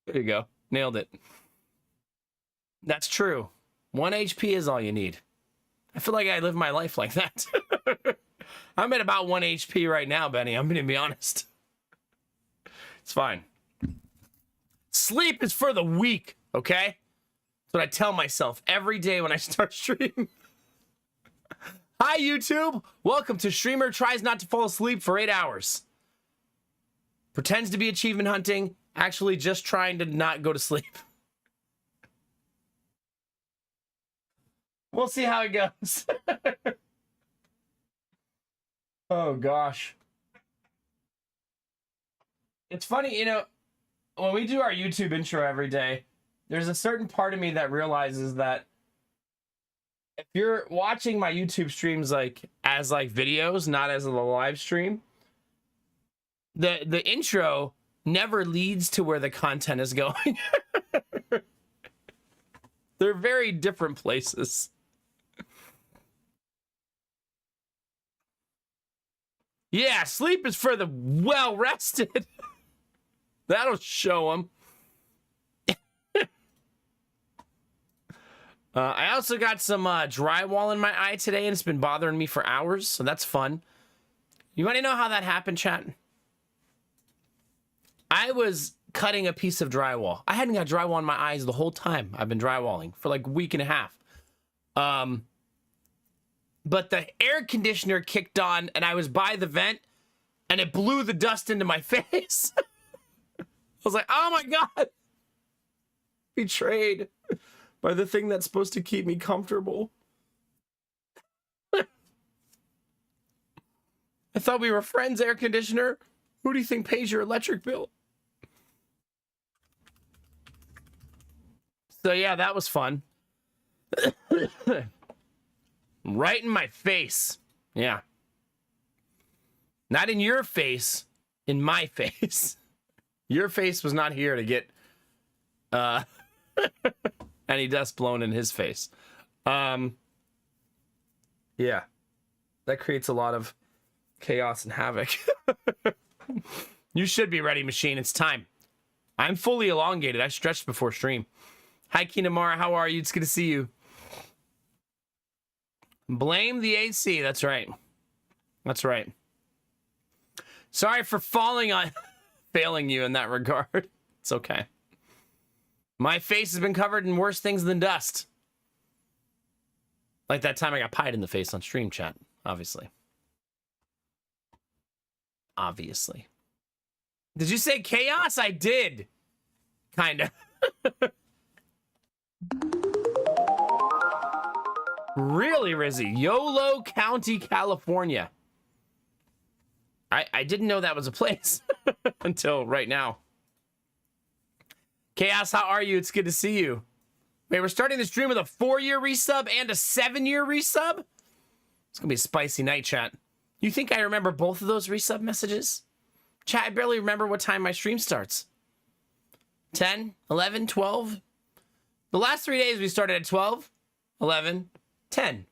There you go. Nailed it. That's true. 1 HP is all you need. I feel like I live my life like that. I'm at about 1 HP right now, Benny. I'm going to be honest. It's fine. Sleep is for the weak, okay? That's what I tell myself every day when I start streaming. Hi, YouTube. Welcome to Streamer Tries Not to Fall Asleep for 8 hours. Pretends to be achievement hunting, actually just trying to not go to sleep. We'll see how it goes. Oh, gosh. It's funny, you know, when we do our YouTube intro every day, there's a certain part of me that realizes that if you're watching my YouTube streams as videos, not as a live stream, the intro never leads to where the content is going. They're very different places. Yeah, sleep is for the well-rested. That'll show them. I also got some drywall in my eye today, and it's been bothering me for hours, so that's fun. You want to know how that happened, chat? I was cutting a piece of drywall. I hadn't got drywall in my eyes the whole time I've been drywalling, for like a week and a half. But the air conditioner kicked on, and I was by the vent, and it blew the dust into my face. I was like, oh my God. Betrayed by the thing that's supposed to keep me comfortable. I thought we were friends, air conditioner. Who do you think pays your electric bill? So yeah, that was fun. Right in my face. Yeah. Not in your face, in my face. Your face was not here to get any dust blown in his face. Yeah. That creates a lot of chaos and havoc. You should be ready, machine. It's time. I'm fully elongated. I stretched before stream. Hi, Kinamara. How are you? It's good to see you. Blame the AC. That's right. That's right. Sorry for failing you in that regard. It's okay. My face has been covered in worse things than dust. Like that time I got pied in the face on stream, chat. Obviously. Obviously. Did you say chaos? I did. Kinda. Really, Rizzy? Yolo County, California. I didn't know that was a place until right now. Chaos, how are you? It's good to see you. Wait, we're starting the stream with a 4-year resub and a 7-year resub? It's gonna be a spicy night, chat. You think I remember both of those resub messages? Chat, I barely remember what time my stream starts. 10, 11, 12? The last 3 days we started at 12, 11, 10.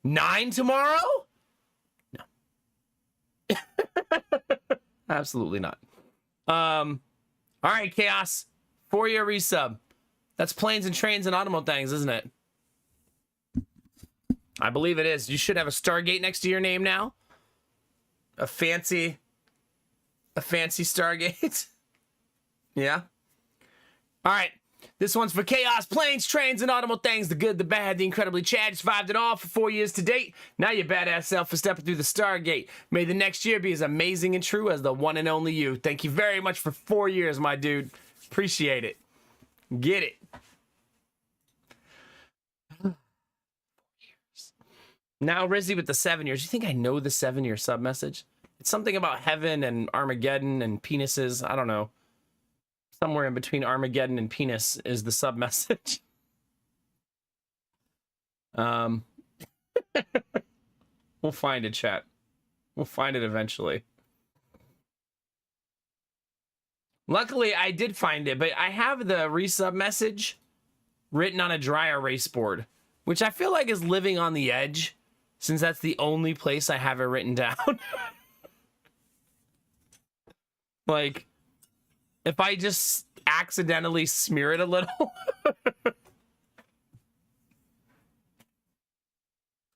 9 tomorrow? No. Absolutely not. All right, Chaos. 4-year resub. That's planes and trains and automo things, isn't it? I believe it is. You should have a Stargate next to your name now. A fancy Stargate. Yeah. All right. This one's for Chaos, planes, trains, and automo things. The good, the bad, the incredibly Chad. You survived it all for 4 years to date. Now your badass self is stepping through the Stargate. May the next year be as amazing and true as the one and only you. Thank you very much for 4 years, my dude. Appreciate it. Get it. Now, Rizzy with the 7 years. You think I know the 7-year sub message? It's something about heaven and Armageddon and penises. I don't know. Somewhere in between Armageddon and penis is the sub message. We'll find it, chat. We'll find it eventually. Luckily, I did find it, but I have the resub message written on a dry erase board, which I feel like is living on the edge, since that's the only place I have it written down. Like, if I just accidentally smear it a little.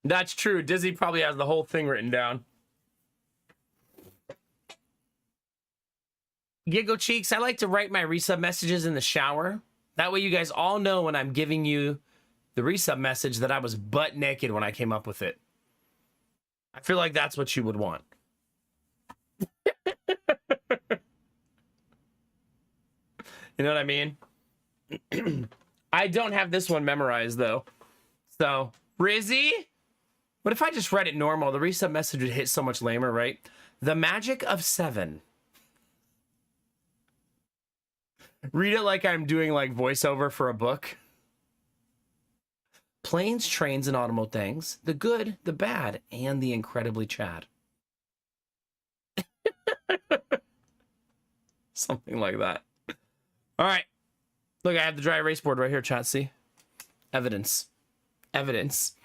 That's true. Dizzy probably has the whole thing written down. Giggle Cheeks, I like to write my resub messages in the shower. That way you guys all know when I'm giving you the resub message that I was butt naked when I came up with it. I feel like that's what you would want. You know what I mean? I don't have this one memorized, though. So, Rizzy? What if I just read it normal? The resub message would hit so much lamer, right? The magic of 7. Read it like I'm doing, like, voiceover for a book. Planes, trains, and automobile things. The good, the bad, and the incredibly Chad. Something like that. All right. Look, I have the dry erase board right here, chat. See? Evidence. Evidence.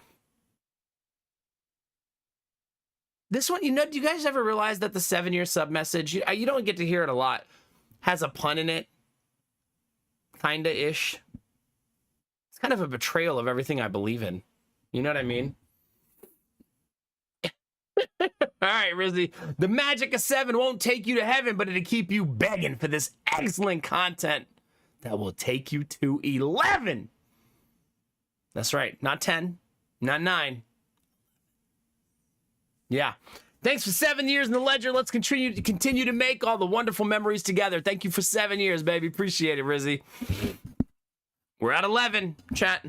This one, you know, do you guys ever realize that the 7-year sub message, you don't get to hear it a lot, has a pun in it? Kinda-ish. It's kind of a betrayal of everything I believe in. You know what I mean? All right, Rizzy. The magic of 7 won't take you to heaven, but it'll keep you begging for this excellent content that will take you to 11. That's right. Not 10. Not 9. Yeah. Thanks for 7 years in the ledger. Let's continue to make all the wonderful memories together. Thank you for 7 years, baby. Appreciate it, Rizzy. We're at 11, chat.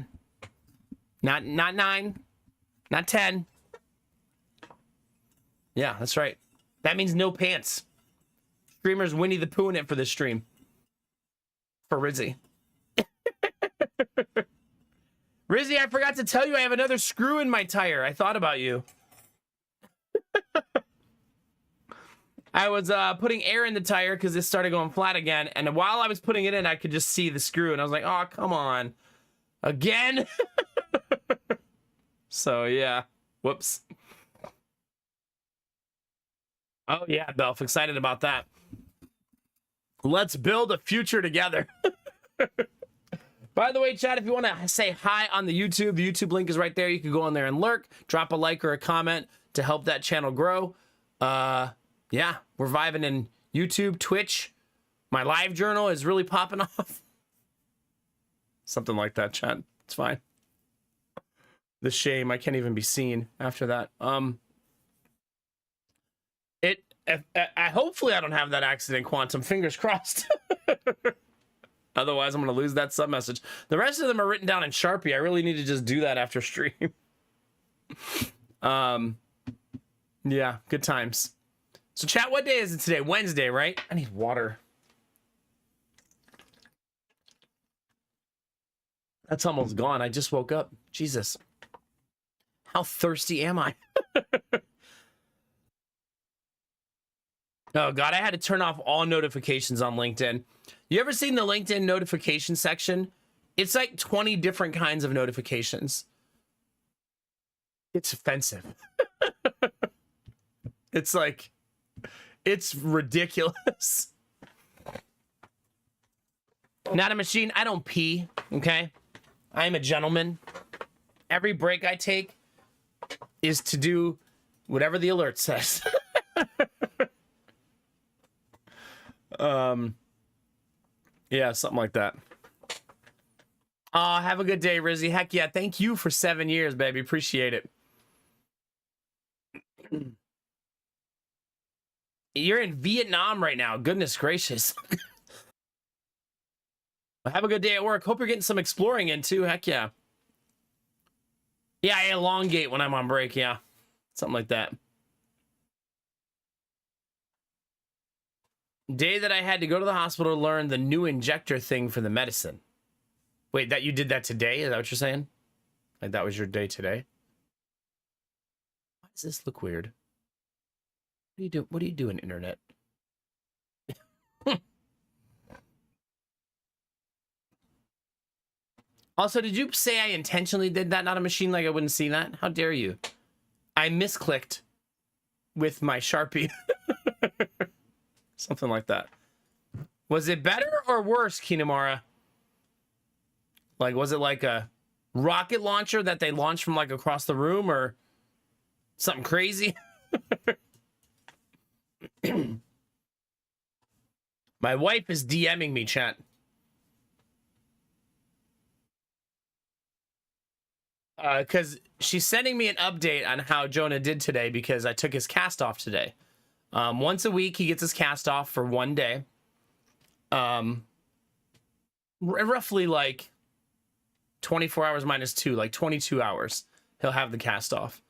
Not 9. Not 10. Yeah, that's right. That means no pants. Streamer's Winnie the Pooh in it for this stream. For Rizzy. Rizzy, I forgot to tell you I have another screw in my tire. I thought about you. I was putting air in the tire because it started going flat again. And while I was putting it in, I could just see the screw. And I was like, oh, come on. Again? So, yeah. Whoops. Oh, yeah, Belf. Excited about that. Let's build a future together. By the way, chat, if you want to say hi on the YouTube link is right there. You can go on there and lurk, drop a like or a comment to help that channel grow. Yeah, we're vibing in YouTube, Twitch. My live journal is really popping off. Something like that, chat. It's fine. The shame, I can't even be seen after that. Hopefully I don't have that accident, Quantum. Fingers crossed. Otherwise, I'm going to lose that sub message. The rest of them are written down in Sharpie. I really need to just do that after stream. Yeah, good times. So, chat, what day is it today? Wednesday, right? I need water. That's almost gone. I just woke up. Jesus. How thirsty am I? Oh, God, I had to turn off all notifications on LinkedIn. You ever seen the LinkedIn notification section? It's like 20 different kinds of notifications. It's offensive. It's like, it's ridiculous. Not a machine. I don't pee, okay? I am a gentleman. Every break I take is to do whatever the alert says. Yeah, something like that. Have a good day, Rizzy. Heck yeah, thank you for 7 years, baby. Appreciate it. You're in Vietnam right now. Goodness gracious. Have a good day at work. Hope you're getting some exploring in too. Heck yeah. Yeah, I elongate when I'm on break. Yeah, something like that. Day that I had to go to the hospital to learn the new injector thing for the medicine. Wait, that you did that today? Is that what you're saying? Like that was your day today? Why does this look weird? What do you do? What are you doing, internet? Also, did you say I intentionally did that, not a machine, like I wouldn't see that? How dare you? I misclicked with my Sharpie. Something like that. Was it better or worse, Kinamara? Like, was it like a rocket launcher that they launched from like across the room or something crazy? My wife is DMing me, chat. Because she's sending me an update on how Jonah did today because I took his cast off today. Once a week, he gets his cast off for 1 day. Roughly like 24 hours minus 2, like 22 hours. He'll have the cast off.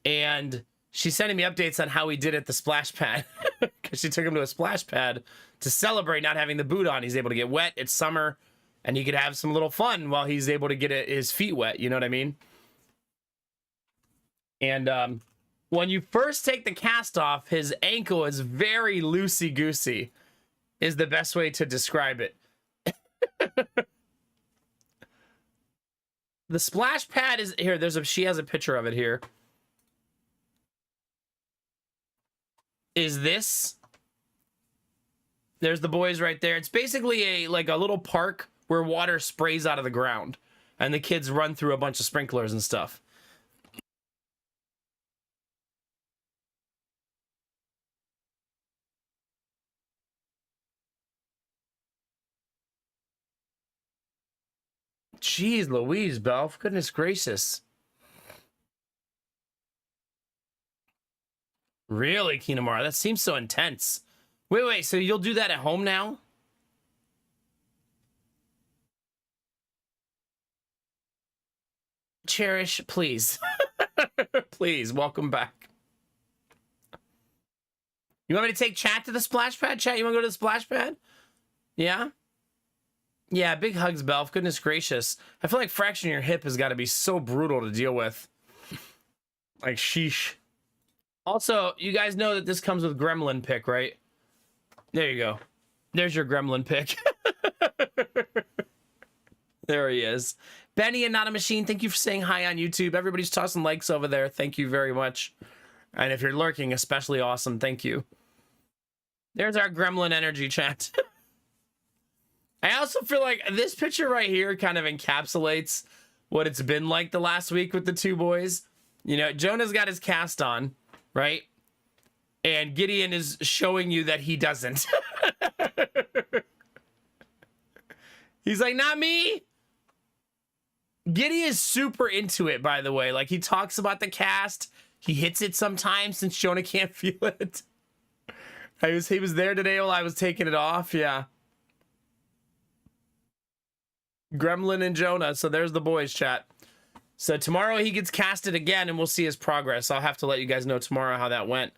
And she's sending me updates on how he did at the splash pad because she took him to a splash pad to celebrate not having the boot on. He's able to get wet. It's summer and he could have some little fun while he's able to get his feet wet. You know what I mean? And when you first take the cast off, his ankle is very loosey-goosey is the best way to describe it. The splash pad is here. She has a picture of it here. Is this? There's the boys right there. It's basically a little park where water sprays out of the ground and the kids run through a bunch of sprinklers and stuff. Jeez Louise, Belf. Goodness gracious. Really, Kinamara? That seems so intense. Wait, so you'll do that at home now? Cherish, please. Please, welcome back. You want me to take chat to the splash pad? Chat, you want to go to the splash pad? Yeah? Yeah, big hugs, Belf. Goodness gracious. I feel like fracturing your hip has got to be so brutal to deal with. Like, sheesh. Also, you guys know that this comes with Gremlin pick, right? There you go. There's your Gremlin pick. There he is. Benny and Not a Machine, thank you for saying hi on YouTube. Everybody's tossing likes over there. Thank you very much. And if you're lurking, especially awesome. Thank you. There's our Gremlin energy chat. I also feel like this picture right here kind of encapsulates what it's been like the last week with the two boys. You know, Jonah's got his cast on, right? And Gideon is showing you that he doesn't. He's like, not me. Gideon is super into it, by the way. Like, he talks about the cast. He hits it sometimes since Jonah can't feel it. He was there today while I was taking it off. Yeah. Gremlin and Jonah. So there's the boys, chat. So tomorrow he gets casted again and we'll see his progress. I'll have to let you guys know tomorrow how that went.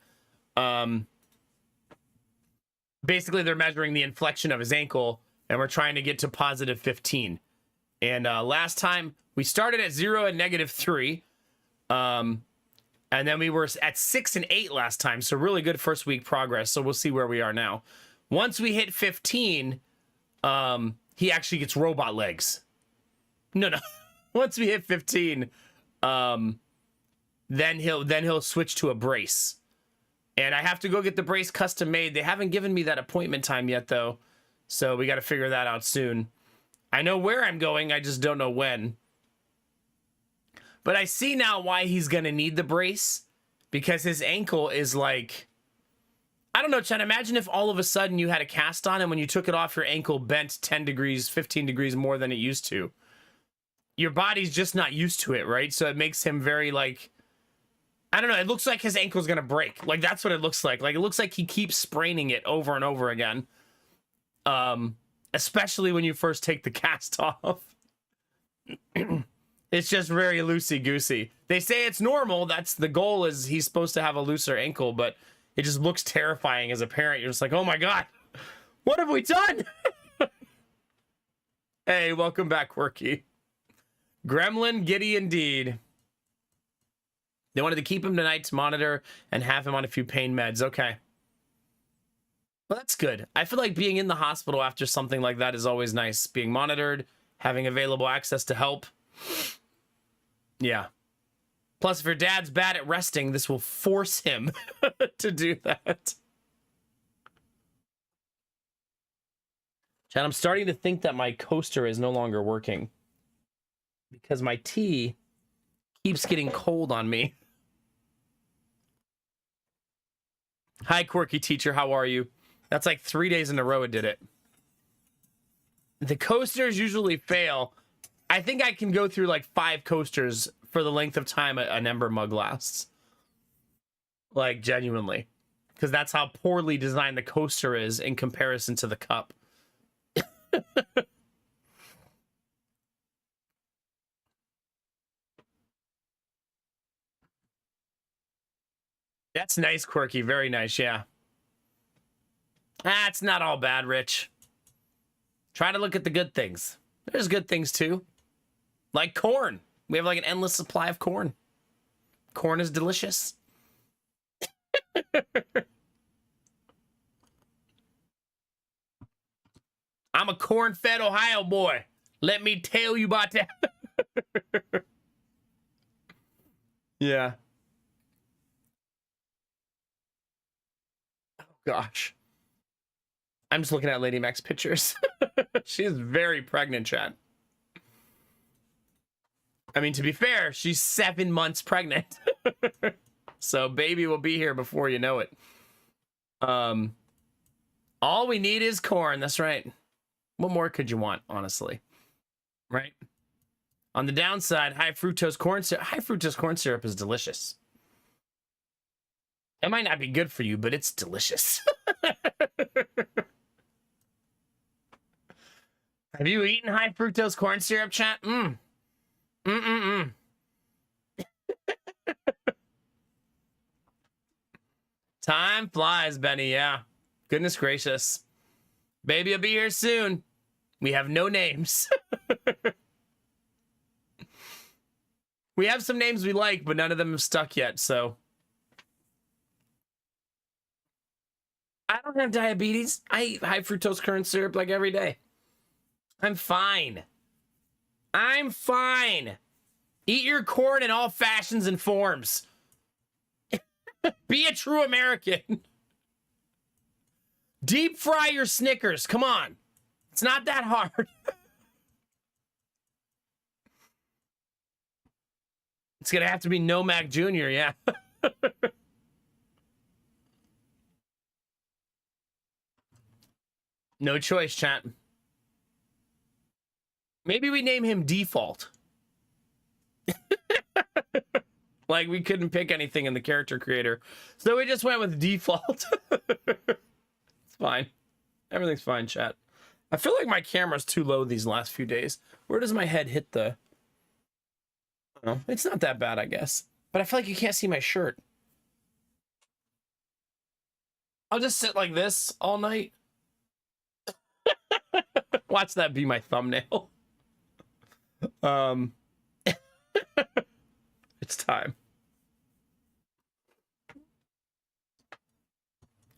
Basically, they're measuring the inflection of his ankle and we're trying to get to positive 15. And last time we started at 0 and -3. And then we were at 6 and 8 last time. So really good first week progress. So we'll see where we are now. Once we hit 15, he actually gets robot legs. No. Once we hit 15, then he'll switch to a brace. And I have to go get the brace custom made. They haven't given me that appointment time yet, though. So we got to figure that out soon. I know where I'm going. I just don't know when. But I see now why he's going to need the brace. Because his ankle is like... I don't know, Chen. Imagine if all of a sudden you had a cast on and when you took it off, your ankle bent 10 degrees, 15 degrees more than it used to. Your body's just not used to it, right? So it makes him very, like... I don't know. It looks like his ankle's going to break. Like, that's what it looks like. Like, it looks like he keeps spraining it over and over again. Especially when you first take the cast off. It's just very loosey-goosey. They say it's normal. That's the goal, is he's supposed to have a looser ankle, but it just looks terrifying as a parent. You're just like, oh my God, what have we done? Hey, welcome back, Quirky. Gremlin Giddy indeed. They wanted to keep him tonight to monitor and have him on a few pain meds. Okay. Well, that's good. I feel like being in the hospital after something like that is always nice. Being monitored, having available access to help. Yeah. Plus, if your dad's bad at resting, this will force him to do that. Chad, I'm starting to think that my coaster is no longer working because my tea keeps getting cold on me. Hi, quirky teacher. How are you? That's like 3 days in a row it did it. The coasters usually fail. I think I can go through like 5 coasters for the length of time an Ember mug lasts. Like, genuinely. Because that's how poorly designed the coaster is in comparison to the cup. That's nice, quirky. Very nice, yeah. It's not all bad, Rich. Try to look at the good things. There's good things, too. Like corn. We have like an endless supply of corn. Corn is delicious. I'm a corn-fed Ohio boy. Let me tell you about that. Yeah. Oh, gosh. I'm just looking at Lady Mac's pictures. She's very pregnant, Chad. I mean, to be fair, she's 7 months pregnant. So baby will be here before you know it. All we need is corn. That's right. What more could you want, honestly? Right? On the downside, high fructose corn syrup. High fructose corn syrup is delicious. It might not be good for you, but it's delicious. Have you eaten high fructose corn syrup, chat? Time flies, Benny, yeah. Goodness gracious. Baby will be here soon. We have no names. We have some names we like, but none of them have stuck yet, so. I don't have diabetes. I eat high fructose corn syrup like every day. I'm fine. I'm fine. Eat your corn in all fashions and forms. Be a true American. Deep fry your Snickers. Come on. It's not that hard. It's going to have to be No Mac Jr., yeah. No choice, chat. Maybe we name him Default. Like we couldn't pick anything in the character creator. So we just went with Default. It's fine. Everything's fine, chat. I feel like my camera's too low these last few days. Where does my head hit the... Oh, it's not that bad, I guess. But I feel like you can't see my shirt. I'll just sit like this all night. Watch that be my thumbnail. It's time.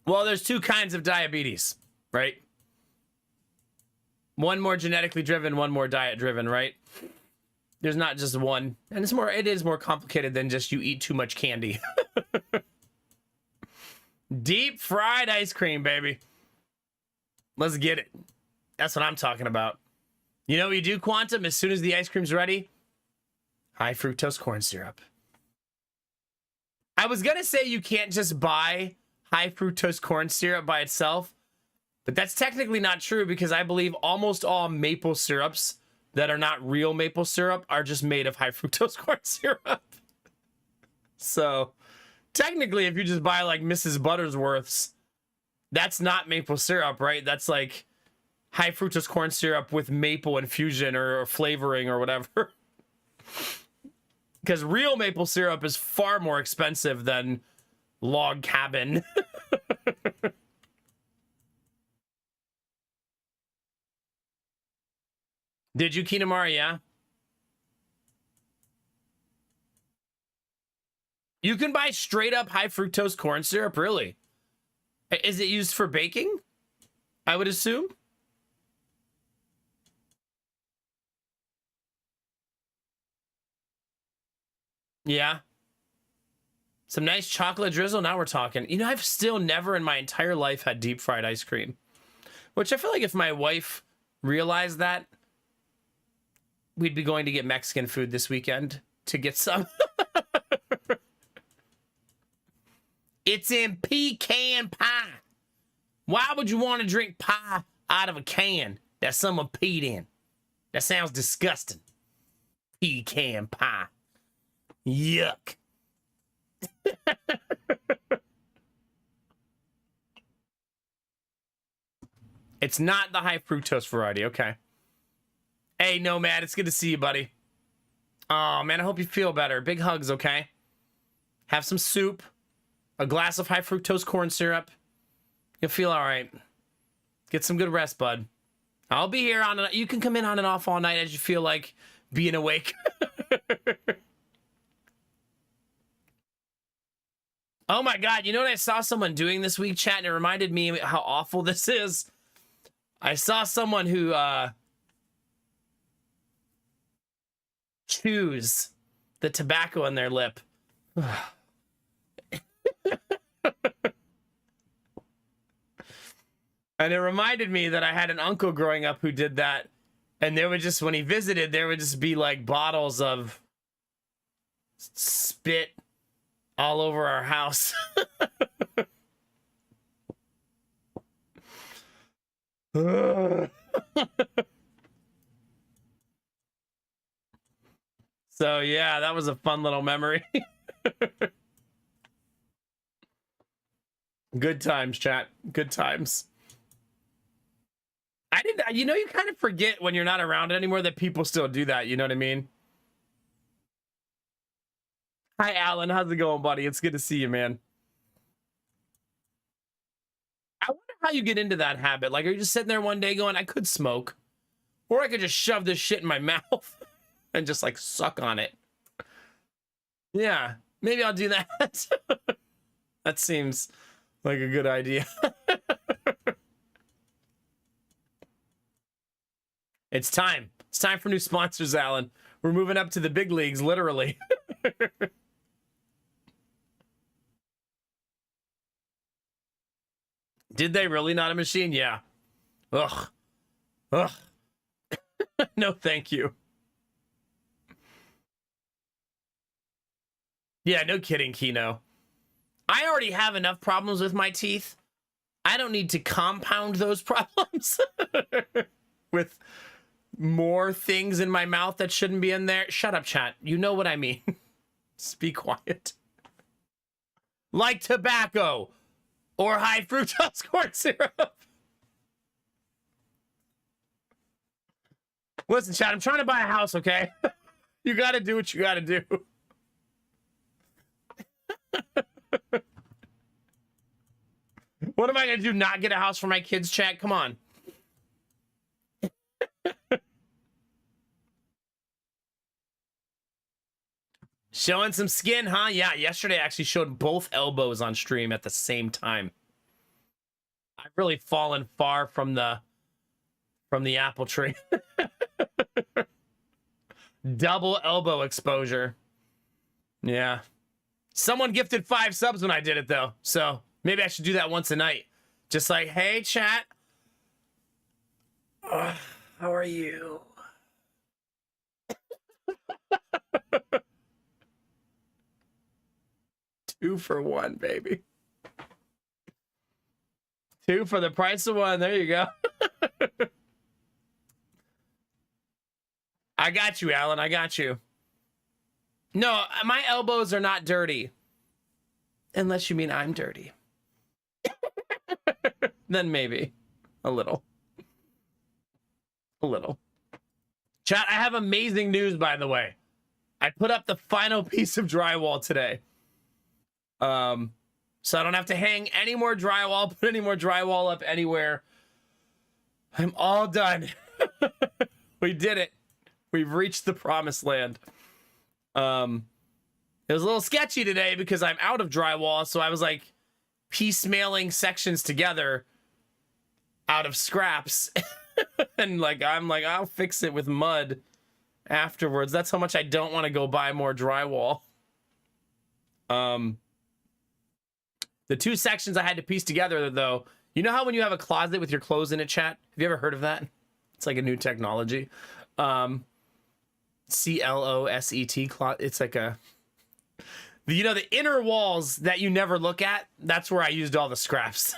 Well, there's 2 kinds of diabetes, right? One more genetically driven, one more diet driven, right? There's not just one. And it is more complicated than just you eat too much candy. Deep fried ice cream, baby. Let's get it. That's what I'm talking about. You know what you do, Quantum? As soon as the ice cream's ready, high fructose corn syrup. I was going to say you can't just buy high fructose corn syrup by itself, but that's technically not true because I believe almost all maple syrups that are not real maple syrup are just made of high fructose corn syrup. So technically, if you just buy like Mrs. Buttersworth's, that's not maple syrup, right? That's like high fructose corn syrup with maple infusion or flavoring or whatever. Because real maple syrup is far more expensive than Log Cabin. Did you, Kinamari? Yeah. You can buy straight up high fructose corn syrup, really? Is it used for baking? I would assume. Yeah. Some nice chocolate drizzle. Now we're talking. You know, I've still never in my entire life had deep fried ice cream. Which I feel like if my wife realized that, we'd be going to get Mexican food this weekend to get some. It's in pecan pie. Why would you want to drink pie out of a can that someone peed in? That sounds disgusting. Pecan pie. Yuck. It's not the high fructose variety. Okay. Hey, Nomad, it's good to see you, buddy. Oh, man, I hope you feel better. Big hugs, okay? Have some soup, a glass of high fructose corn syrup. You'll feel all right. Get some good rest, bud. I'll be here on you can come in on and off all night as you feel like being awake. Oh my God, you know what I saw someone doing this week, chat, and it reminded me how awful this is? I saw someone who chews the tobacco in their lip. And it reminded me that I had an uncle growing up who did that. And there would just, when he visited, there would just be like bottles of spit all over our house. So yeah, that was a fun little memory. Good times, chat. Good times. I didn't, you know, you kind of forget when you're not around anymore that people still do that. You know what I mean? Hi, Alan. How's it going, buddy? It's good to see you, man. I wonder how you get into that habit. Like, are you just sitting there one day going, I could smoke, or I could just shove this shit in my mouth and just like suck on it. Yeah, maybe I'll do that. That seems like a good idea. It's time. It's time for new sponsors, Alan. We're moving up to the big leagues, literally. Did they really? Not a machine? Yeah. Ugh. Ugh. No, thank you. Yeah, no kidding, Kino. I already have enough problems with my teeth. I don't need to compound those problems with more things in my mouth that shouldn't be in there. Shut up, chat. You know what I mean. Just be quiet. Like tobacco or high fructose corn syrup. Listen, chat, I'm trying to buy a house, okay? You gotta do what you gotta do. What am I gonna do? Not get a house for my kids, chat? Come on. Showing some skin, huh? Yeah, yesterday I actually showed both elbows on stream at the same time. I've really fallen far from the apple tree. Double elbow exposure. Yeah. Someone gifted 5 subs when I did it, though. So maybe I should do that once a night. Just like, hey, chat. How are you? 2 for 1, baby. 2 for the price of 1. There you go. I got you, Alan. I got you. No, my elbows are not dirty. Unless you mean I'm dirty. Then maybe. A little. A little. Chat, I have amazing news, by the way. I put up the final piece of drywall today. So I don't have to hang any more drywall, put any more drywall up anywhere. I'm all done. We did it. We've reached the promised land. It was a little sketchy today because I'm out of drywall, so I was like piecemealing sections together out of scraps. And like I'm like, I'll fix it with mud afterwards. That's how much I don't want to go buy more drywall. The 2 sections I had to piece together, though, You know how when you have a closet with your clothes in it, chat? Have you ever heard of that? It's like a new technology. CLOSET closet. It's like a, you know, the inner walls that you never look at. That's where I used all the scraps.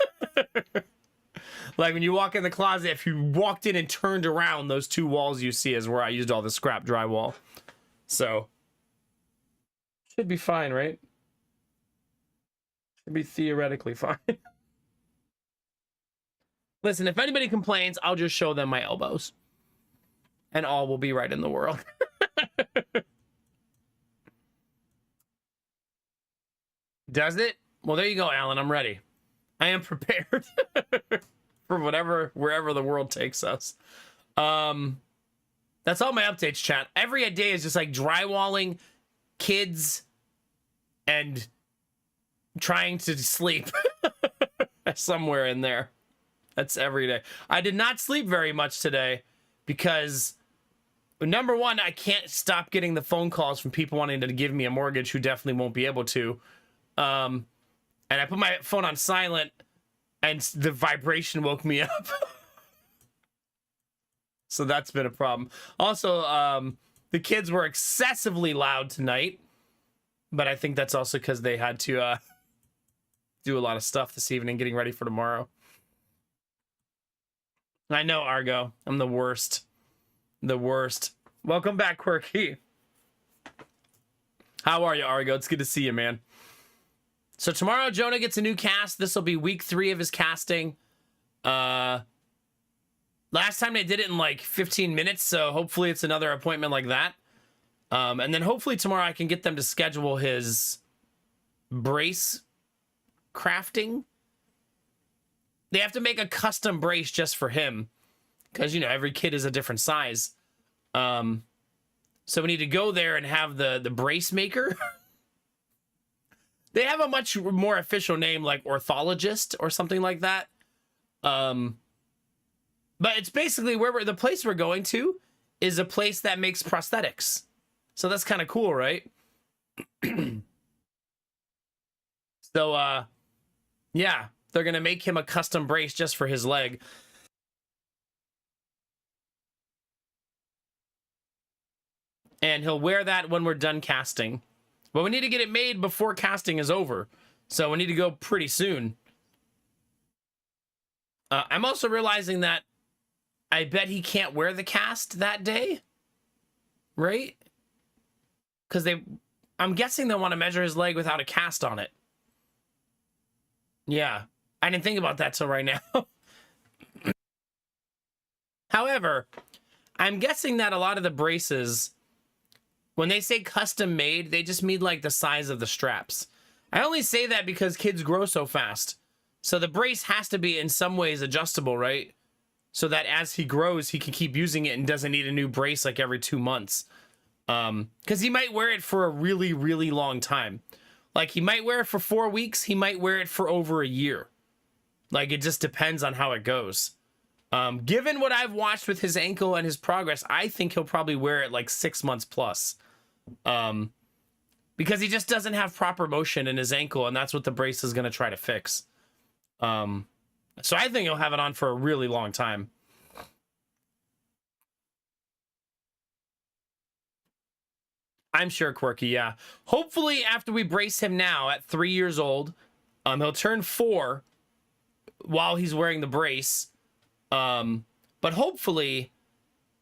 Like when you walk in the closet, if you walked in and turned around, those two walls you see is where I used all the scrap drywall. So should be fine, right? Should be theoretically fine. Listen, if anybody complains, I'll just show them my elbows. And all will be right in the world. Does it? Well, there you go, Alan. I'm ready. I am prepared for wherever the world takes us. That's all my updates, chat. Every day is just like drywalling, kids, and trying to sleep. Somewhere in there. That's every day. I did not sleep very much today because, number one, I can't stop getting the phone calls from people wanting to give me a mortgage who definitely won't be able to. And I put my phone on silent and the vibration woke me up. So that's been a problem. Also, the kids were excessively loud tonight, but I think that's also because they had to do a lot of stuff this evening getting ready for tomorrow. I know, Argo. I'm the worst. The worst. Welcome back, Quirky. How are you, Argo? It's good to see you, man. So tomorrow, Jonah gets a new cast. This will be week 3 of his casting. Last time they did it in like 15 minutes, so hopefully it's another appointment like that. And then hopefully tomorrow I can get them to schedule his brace crafting. They have to make a custom brace just for him because, you know, every kid is a different size. So we need to go there and have the brace maker. They have a much more official name like orthologist or something like that. But it's basically the place we're going to is a place that makes prosthetics. So that's kind of cool, right? So, yeah, they're going to make him a custom brace just for his leg. And he'll wear that when we're done casting. But we need to get it made before casting is over. So we need to go pretty soon. I'm also realizing that I bet he can't wear the cast that day. Right? Because I'm guessing they want to measure his leg without a cast on it. Yeah. I didn't think about that till right now. However, I'm guessing that a lot of the braces, when they say custom made, they just mean like the size of the straps. I only say that because kids grow so fast. So the brace has to be in some ways adjustable, right? So that as he grows, he can keep using it and doesn't need a new brace like every 2 months. Because he might wear it for a really, really long time. Like he might wear it for 4 weeks. He might wear it for over a year. Like it just depends on how it goes. Given what I've watched with his ankle and his progress, I think he'll probably wear it like 6 months plus. Because he just doesn't have proper motion in his ankle, and that's what the brace is going to try to fix. So I think he'll have it on for a really long time. I'm sure, Quirky, yeah. Hopefully, after we brace him now at 3 years old, he'll turn 4 while he's wearing the brace. But hopefully,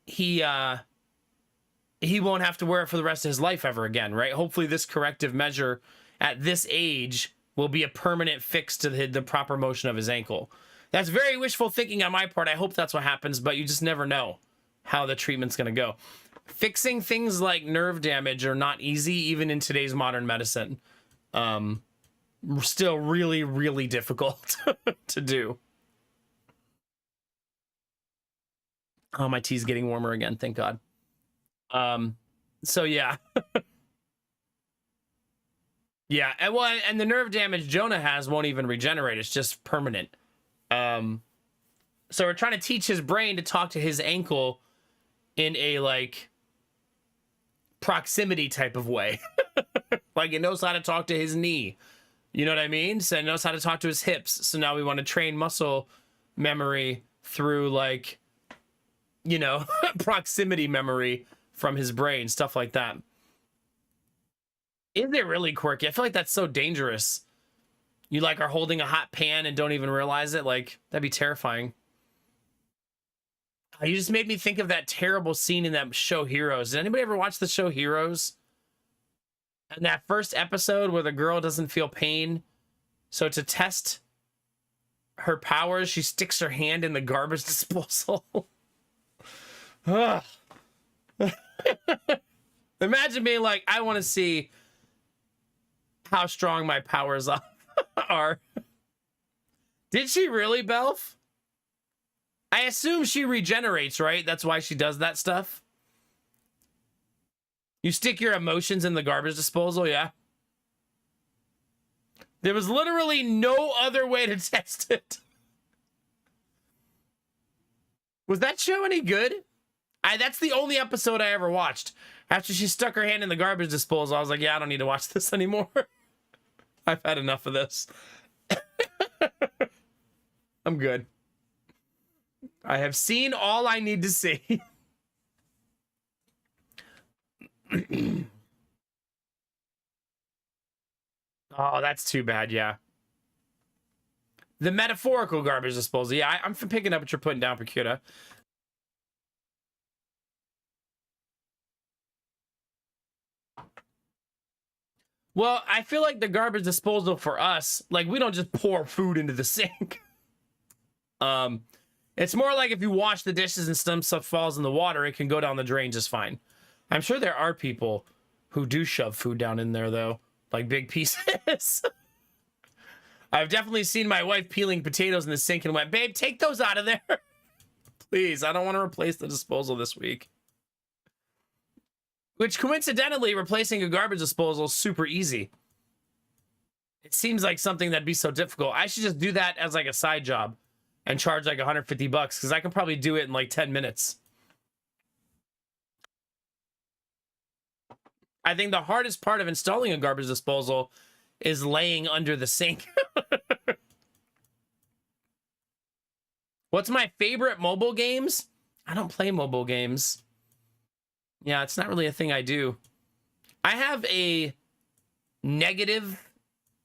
he won't have to wear it for the rest of his life ever again, right? Hopefully, this corrective measure at this age will be a permanent fix to the proper motion of his ankle. That's very wishful thinking on my part. I hope that's what happens, but you just never know how the treatment's going to go. Fixing things like nerve damage are not easy, even in today's modern medicine. Still really, really difficult to do. Oh, my tea's getting warmer again. Thank God. So yeah. Yeah, and the nerve damage Jonah has won't even regenerate. It's just permanent. So we're trying to teach his brain to talk to his ankle in a like proximity type of way. Like it knows how to talk to his knee. You know what I mean? So he knows how to talk to his hips. So now we want to train muscle memory through, like, you know, proximity memory from his brain, stuff like that. Is it really quirky? I feel like that's so dangerous. You, like, are holding a hot pan and don't even realize it. Like, that'd be terrifying. You just made me think of that terrible scene in that show Heroes. Did anybody ever watch the show Heroes? And that first episode where the girl doesn't feel pain. So to test her powers, she sticks her hand in the garbage disposal. Imagine being like, I want to see how strong my powers are. Did she really, Belf? I assume she regenerates, right? That's why she does that stuff. You stick your emotions in the garbage disposal, yeah? There was literally no other way to test it. Was that show any good? That's the only episode I ever watched. After she stuck her hand in the garbage disposal, I was like, yeah, I don't need to watch this anymore. I've had enough of this. I'm good. I have seen all I need to see. Oh, that's too bad, yeah. The metaphorical garbage disposal. Yeah, I'm picking up what you're putting down, Percuta. Well, I feel like the garbage disposal for us, like, we don't just pour food into the sink. It's more like if you wash the dishes and some stuff falls in the water, it can go down the drain just fine. I'm sure there are people who do shove food down in there, though, like big pieces. I've definitely seen my wife peeling potatoes in the sink and went, babe, take those out of there. Please, I don't want to replace the disposal this week. Which, coincidentally, replacing a garbage disposal is super easy. It seems like something that'd be so difficult. I should just do that as, like, a side job and charge, like, $150, because I can probably do it in, like, 10 minutes. I think the hardest part of installing a garbage disposal is laying under the sink. What's my favorite mobile games? I don't play mobile games. Yeah, it's not really a thing I do. I have a negative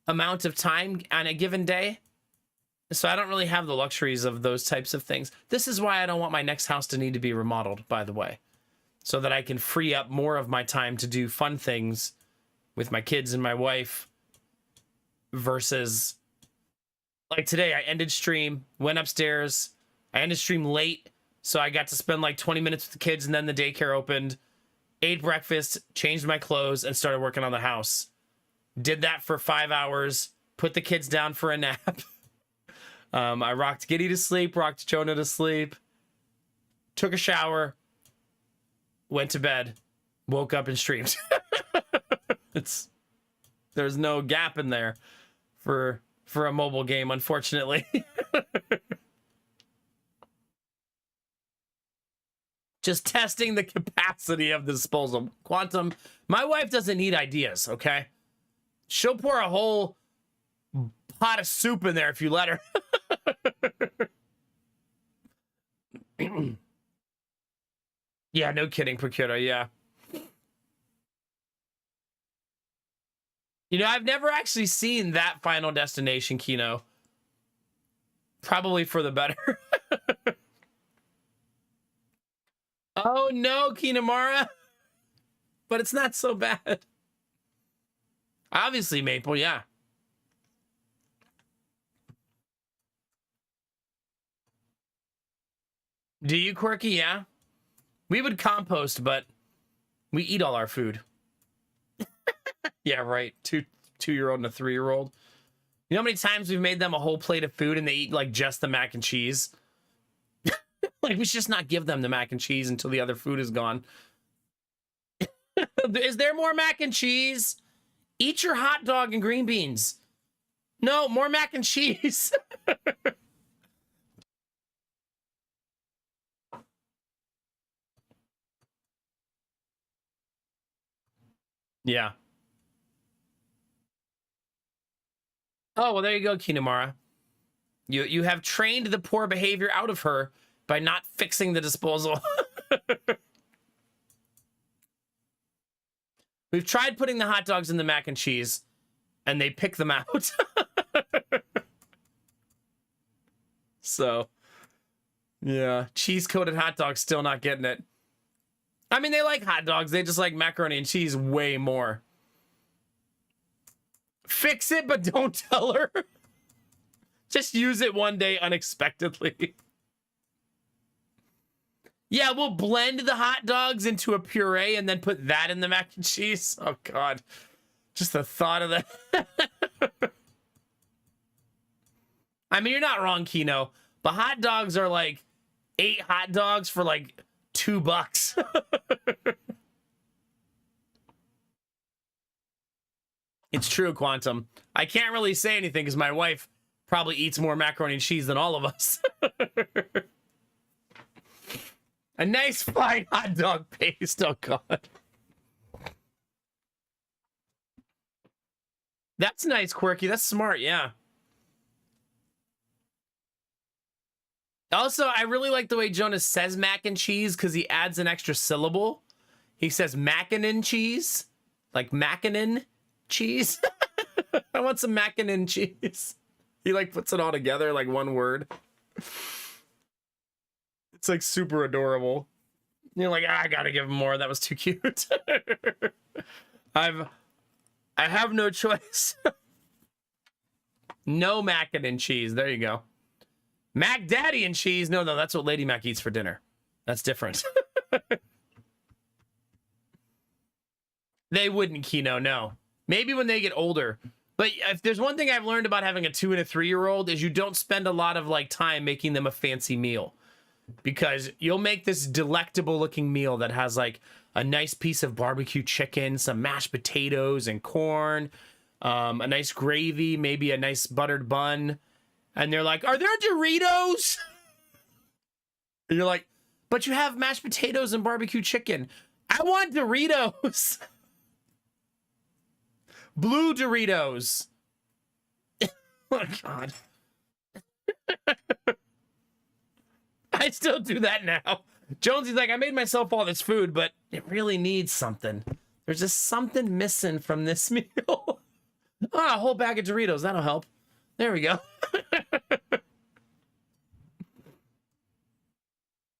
amount of time on a given day, so I don't really have the luxuries of those types of things. This is why I don't want my next house to need to be remodeled, by the way, so that I can free up more of my time to do fun things with my kids and my wife versus, like, today I ended stream, went upstairs, I ended stream late, so I got to spend like 20 minutes with the kids, and then the daycare opened, ate breakfast, changed my clothes, and started working on the house. Did that for 5 hours, put the kids down for a nap. I rocked Giddy to sleep, rocked Jonah to sleep, took a shower, went to bed, woke up and streamed. There's no gap in there for a mobile game, unfortunately. Just testing the capacity of the disposal. Quantum, my wife doesn't need ideas, okay? She'll pour a whole pot of soup in there if you let her. Yeah, no kidding, Procura, yeah. You know, I've never actually seen that Final Destination, Kino. Probably for the better. Oh no, Kinamara. But it's not so bad. Obviously, Maple, yeah. Do you, Quirky? Yeah. We would compost, but we eat all our food. Yeah, right. Two-year-old and a 3-year-old. You know how many times we've made them a whole plate of food and they eat like just the mac and cheese? Like, we should just not give them the mac and cheese until the other food is gone. Is there more mac and cheese? Eat your hot dog and green beans. No, more mac and cheese. Yeah. Oh, well, there you go, Kinamara. You have trained the poor behavior out of her by not fixing the disposal. We've tried putting the hot dogs in the mac and cheese, and they pick them out. So, yeah. Cheese-coated hot dogs still not getting it. I mean, they like hot dogs. They just like macaroni and cheese way more. Fix it, but don't tell her. Just use it one day unexpectedly. Yeah, we'll blend the hot dogs into a puree and then put that in the mac and cheese. Oh, God. Just the thought of that. I mean, you're not wrong, Kino. But hot dogs are like 8 hot dogs for like $2. It's true, Quantum. I can't really say anything because my wife probably eats more macaroni and cheese than all of us. A nice fine hot dog paste. Oh, God. That's nice, Quirky. That's smart, yeah. Also, I really like the way Jonas says mac and cheese because he adds an extra syllable. He says mackin' cheese. Like mackin' cheese. I want some mackin' cheese. He like puts it all together like one word. It's like super adorable. You're like, I gotta give him more. That was too cute. I have no choice. No mackin' and cheese. There you go. Mac Daddy and cheese. No, that's what Lady Mac eats for dinner. That's different. They wouldn't, Kino, no. Maybe when they get older. But if there's one thing I've learned about having a 2- and 3-year-old is you don't spend a lot of like time making them a fancy meal. Because you'll make this delectable looking meal that has like a nice piece of barbecue chicken, some mashed potatoes and corn, a nice gravy, maybe a nice buttered bun. And they're like, are there Doritos? And you're like, but you have mashed potatoes and barbecue chicken. I want Doritos. Blue Doritos. Oh, God. I still do that now. Jonesy's like, I made myself all this food, but it really needs something. There's just something missing from this meal. Ah, a whole bag of Doritos. That'll help. There we go.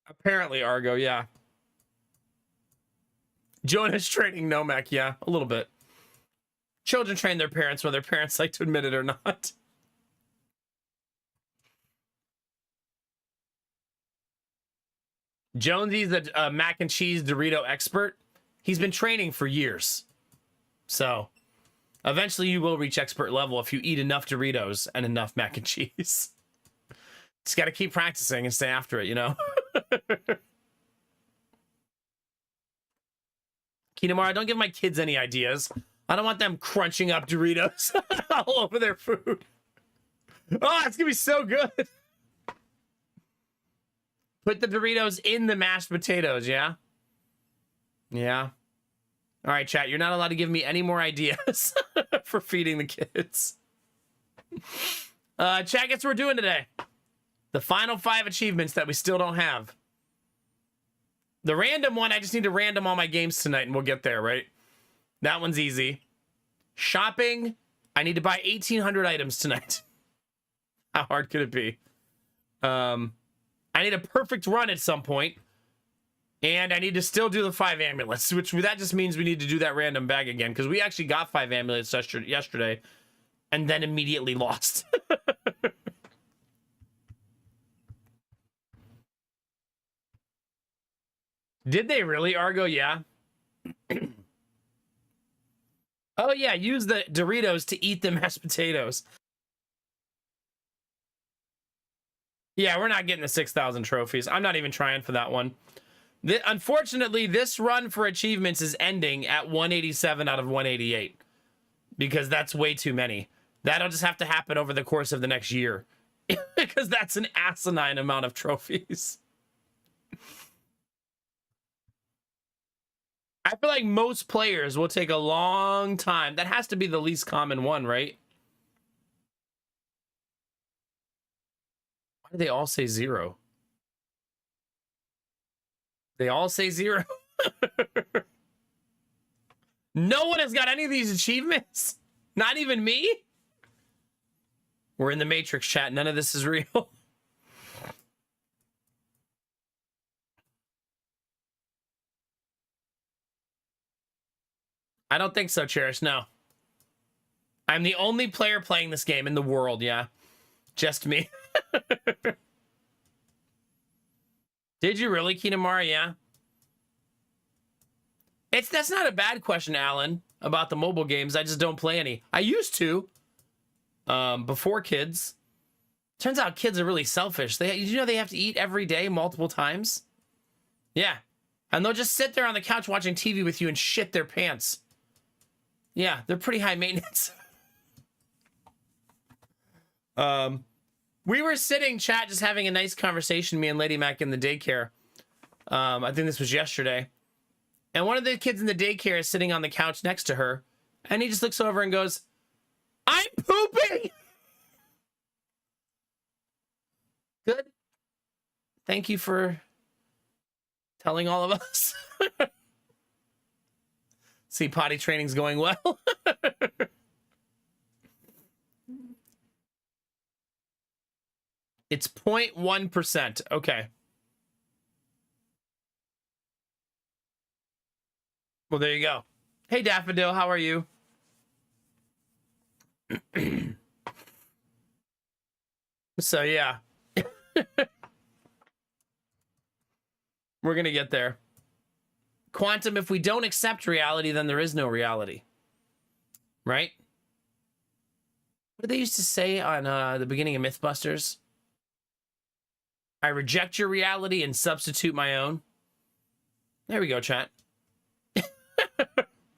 Apparently, Argo, yeah. Jonah's training Nomak, yeah, a little bit. Children train their parents, whether parents like to admit it or not. Jonesy's a mac and cheese Dorito expert. He's been training for years. So, eventually you will reach expert level if you eat enough Doritos and enough mac and cheese. Just got to keep practicing and stay after it, you know? Kinamara, don't give my kids any ideas. I don't want them crunching up Doritos all over their food. Oh, it's going to be so good. Put the Doritos in the mashed potatoes, yeah? Yeah. All right, chat, you're not allowed to give me any more ideas for feeding the kids. Chat, guess what we're doing today? The final 5 achievements that we still don't have. The random one, I just need to random all my games tonight and we'll get there, right? That one's easy. Shopping, I need to buy 1,800 items tonight. How hard could it be? I need a perfect run at some point. And I need to still do the 5 amulets, which that just means we need to do that random bag again, because we actually got 5 amulets yesterday and then immediately lost. Did they really, Argo? Yeah. Oh, yeah, use the Doritos to eat the mashed potatoes. Yeah, we're not getting the 6,000 trophies. I'm not even trying for that one. Unfortunately, this run for achievements is ending at 187 out of 188. Because that's way too many. That'll just have to happen over the course of the next year. Because that's an asinine amount of trophies. I feel like most players will take a long time. That has to be the least common one, right? Why do they all say 0? They all say 0. No one has got any of these achievements. Not even me. We're in the Matrix, chat. None of this is real. I don't think so, Cherish. No. I'm the only player playing this game in the world, yeah. Just me. Did you really, Kinamara? Yeah. That's not a bad question, Alan, about the mobile games. I just don't play any. I used to. Before kids. Turns out kids are really selfish. Did you know they have to eat every day multiple times? Yeah. And they'll just sit there on the couch watching TV with you and shit their pants. Yeah, they're pretty high maintenance. We were sitting, chat, just having a nice conversation, me and Lady Mac in the daycare. I think this was yesterday. And one of the kids in the daycare is sitting on the couch next to her. And he just looks over and goes, "I'm pooping!" Good. Thank you for telling all of us. See, potty training's going well. It's 0.1%. Okay. Well, there you go. Hey, Daffodil, how are you? So, yeah. We're going to get there. Quantum, if we don't accept reality, then there is no reality. Right? What did they used to say on the beginning of Mythbusters? I reject your reality and substitute my own. There we go, chat.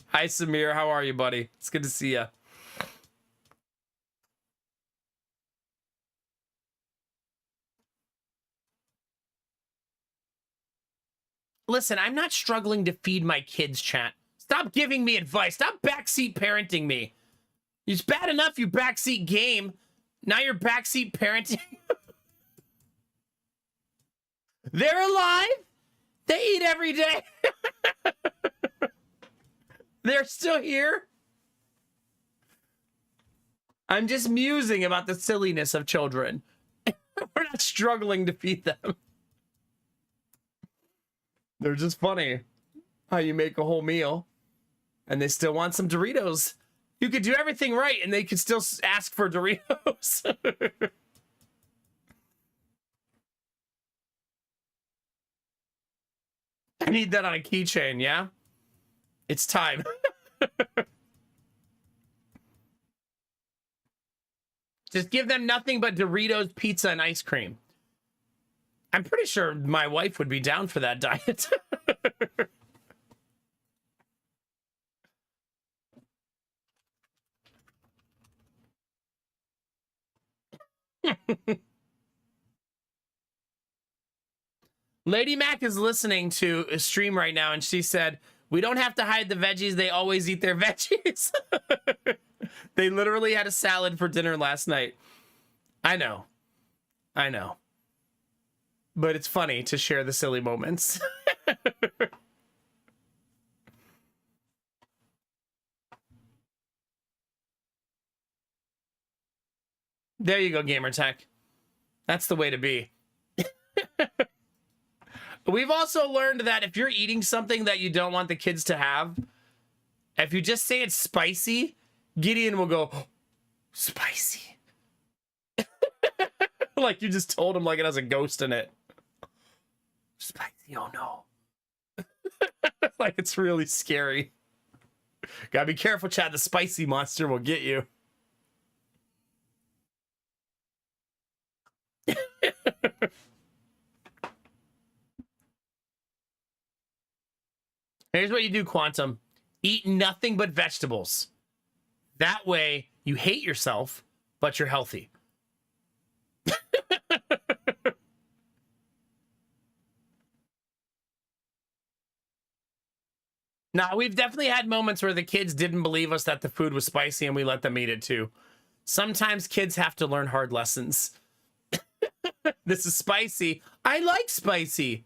Hi, Samir. How are you, buddy? It's good to see you. Listen, I'm not struggling to feed my kids, chat. Stop giving me advice. Stop backseat parenting me. It's bad enough you backseat game. Now you're backseat parenting. They're alive. They eat every day. They're still here. I'm just musing about the silliness of children. We're not struggling to feed them. They're just funny. How you make a whole meal and they still want some Doritos. You could do everything right and they could still ask for Doritos. I need that on a keychain, yeah? It's time. Just give them nothing but Doritos, pizza, and ice cream. I'm pretty sure my wife would be down for that diet. Lady Mac is listening to a stream right now, and she said, "We don't have to hide the veggies. They always eat their veggies." They literally had a salad for dinner last night. I know. I know. But it's funny to share the silly moments. There you go, Gamertech. That's the way to be. We've also learned that if you're eating something that you don't want the kids to have, if you just say it's spicy, Gideon will go, "Oh, spicy." Like you just told him like it has a ghost in it. Spicy, oh no. Like it's really scary. Gotta be careful, Chad. The spicy monster will get you. Here's what you do, Quantum. Eat nothing but vegetables. That way, you hate yourself, but you're healthy. Now, we've definitely had moments where the kids didn't believe us that the food was spicy and we let them eat it too. Sometimes kids have to learn hard lessons. This is spicy. I like spicy.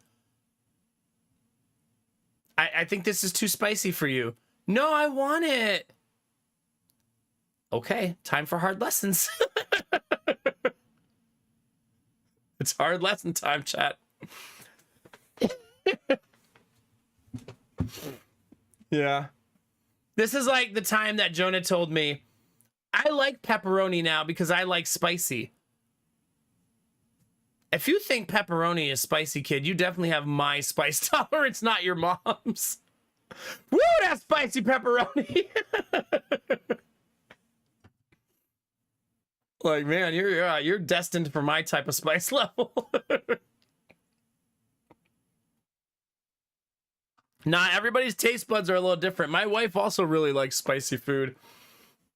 I think this is too spicy for you. No, I want it. Okay, time for hard lessons. It's hard lesson time, chat. Yeah. This is like the time that Jonah told me, I like pepperoni now because I like spicy. If you think pepperoni is spicy, kid, you definitely have my spice tolerance, not your mom's. Woo, that's spicy pepperoni. Like, man, you're destined for my type of spice level. Nah, everybody's taste buds are a little different. My wife also really likes spicy food.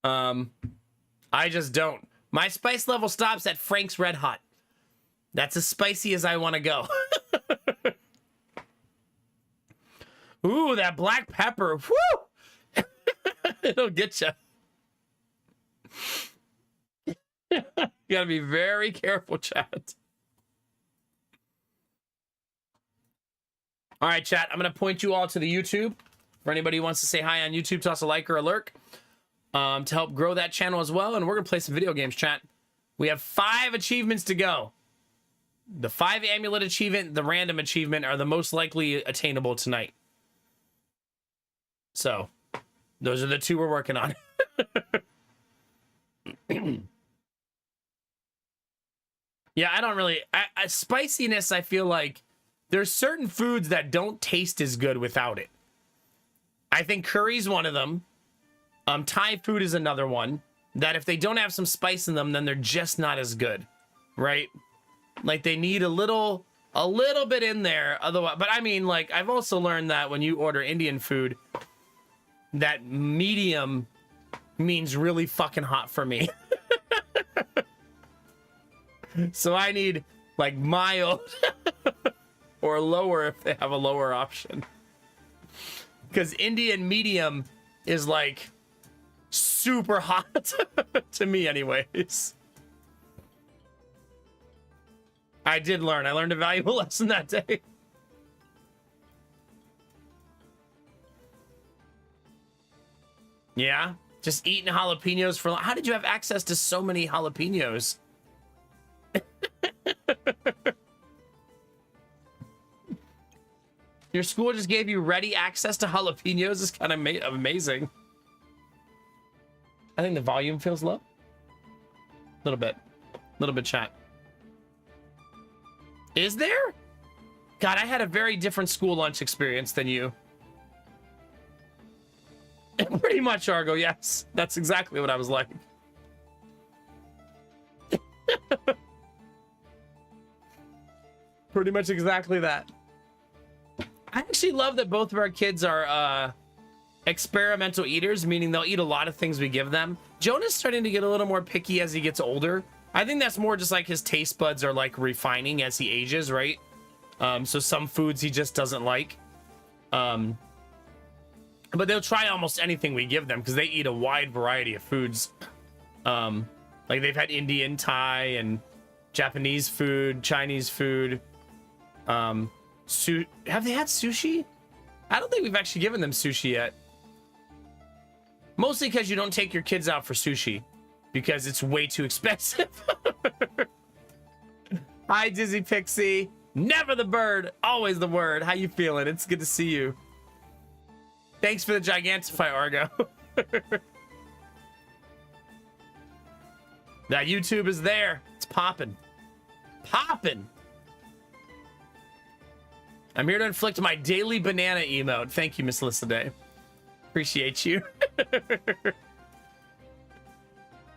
I just don't. My spice level stops at Frank's Red Hot. That's as spicy as I want to go. Ooh, that black pepper. Woo! It'll get you. You gotta be very careful, chat. All right, chat. I'm gonna point you all to the YouTube. For anybody who wants to say hi on YouTube, toss a like or a lurk to help grow that channel as well. And we're gonna play some video games, chat. We have 5 achievements to go. The 5 amulet achievement, the random achievement are the most likely attainable tonight. So, those are the 2 we're working on. Yeah, I don't really... spiciness, I feel like there's certain foods that don't taste as good without it. I think curry's one of them. Thai food is another one. That if they don't have some spice in them, then they're just not as good. Right? Like, they need a little bit in there. Otherwise, but I mean, like, I've also learned that when you order Indian food, that medium means really fucking hot for me. So I need, like, mild or lower if they have a lower option. Because Indian medium is, like, super hot to me anyways. I did learn. I learned a valuable lesson that day. Yeah, just eating jalapenos for... How did you have access to so many jalapenos? Your school just gave you ready access to jalapenos? Is kind of amazing. I think the volume feels low. A little bit, chat. Is there? God, I had a very different school lunch experience than you. Pretty much, Argo, yes. That's exactly what I was like. Pretty much exactly that. I actually love that both of our kids are experimental eaters, meaning they'll eat a lot of things we give them. Jonah's starting to get a little more picky as he gets older. I think that's more just like his taste buds are like refining as he ages, right? So some foods he just doesn't like. But they'll try almost anything we give them because they eat a wide variety of foods. Like they've had Indian, Thai, and Japanese food, Chinese food. Have they had sushi? I don't think we've actually given them sushi yet. Mostly because you don't take your kids out for sushi because it's way too expensive. Hi, Dizzy Pixie. Never the bird, always the word. How you feeling? It's good to see you. Thanks for the Gigantify, Argo. That YouTube is there. It's popping. Popping. I'm here to inflict my daily banana emote. Thank you, Miss Lissaday. Appreciate you.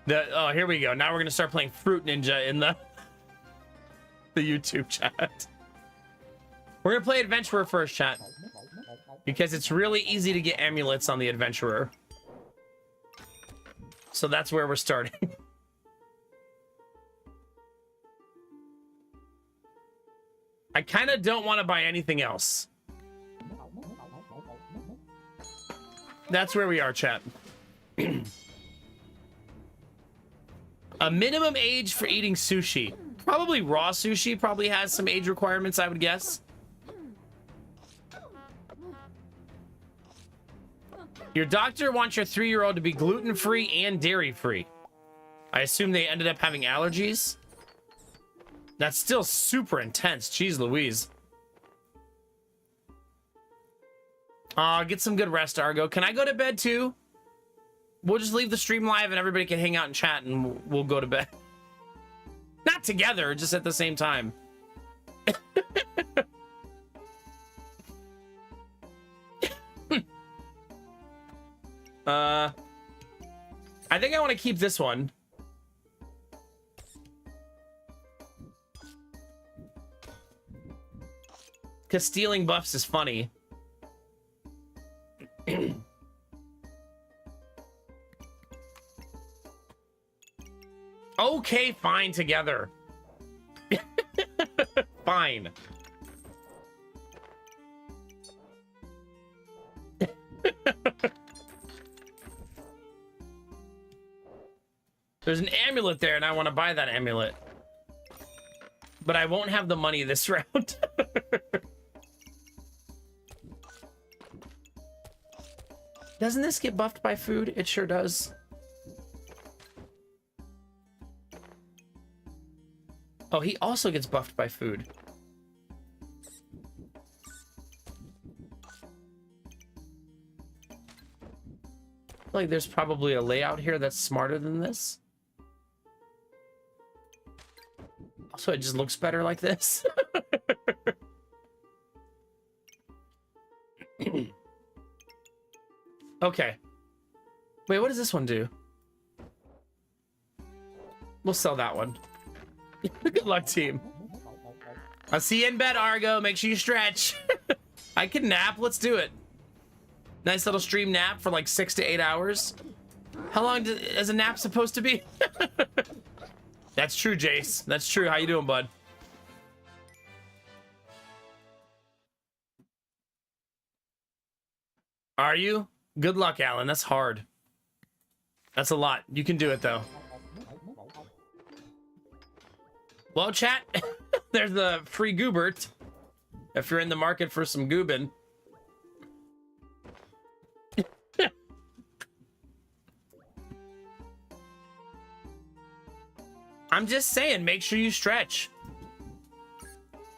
Oh, here we go. Now we're going to start playing Fruit Ninja in the YouTube chat. We're going to play Adventurer first, chat. Because it's really easy to get amulets on the Adventurer. So that's where we're starting. I kind of don't want to buy anything else. That's where we are, chat. A minimum age for eating sushi. Probably raw sushi probably has some age requirements, I would guess. Your doctor wants your 3-year-old to be gluten-free and dairy-free. I assume they ended up having allergies. That's still super intense. Jeez Louise. Get some good rest, Argo. Can I go to bed too? We'll just leave the stream live and everybody can hang out and chat and we'll go to bed. Not together, just at the same time. I think I want to keep this one. Because stealing buffs is funny. Okay, fine, together. Fine. There's an amulet there, and I want to buy that amulet. But I won't have the money this round. Doesn't this get buffed by food? It sure does. Oh, he also gets buffed by food. Like, there's probably a layout here that's smarter than this. Also, it just looks better like this. Okay. Wait, what does this one do? We'll sell that one. Good luck, team. I'll see you in bed, Argo. Make sure you stretch. I can nap. Let's do it. Nice little stream nap for like 6 to 8 hours. How long is a nap supposed to be? That's true, Jace. That's true. How you doing, bud? Are you? Good luck, Alan. That's hard. That's a lot. You can do it, though. Well, chat, there's the free goobert. If you're in the market for some goobin. I'm just saying, make sure you stretch.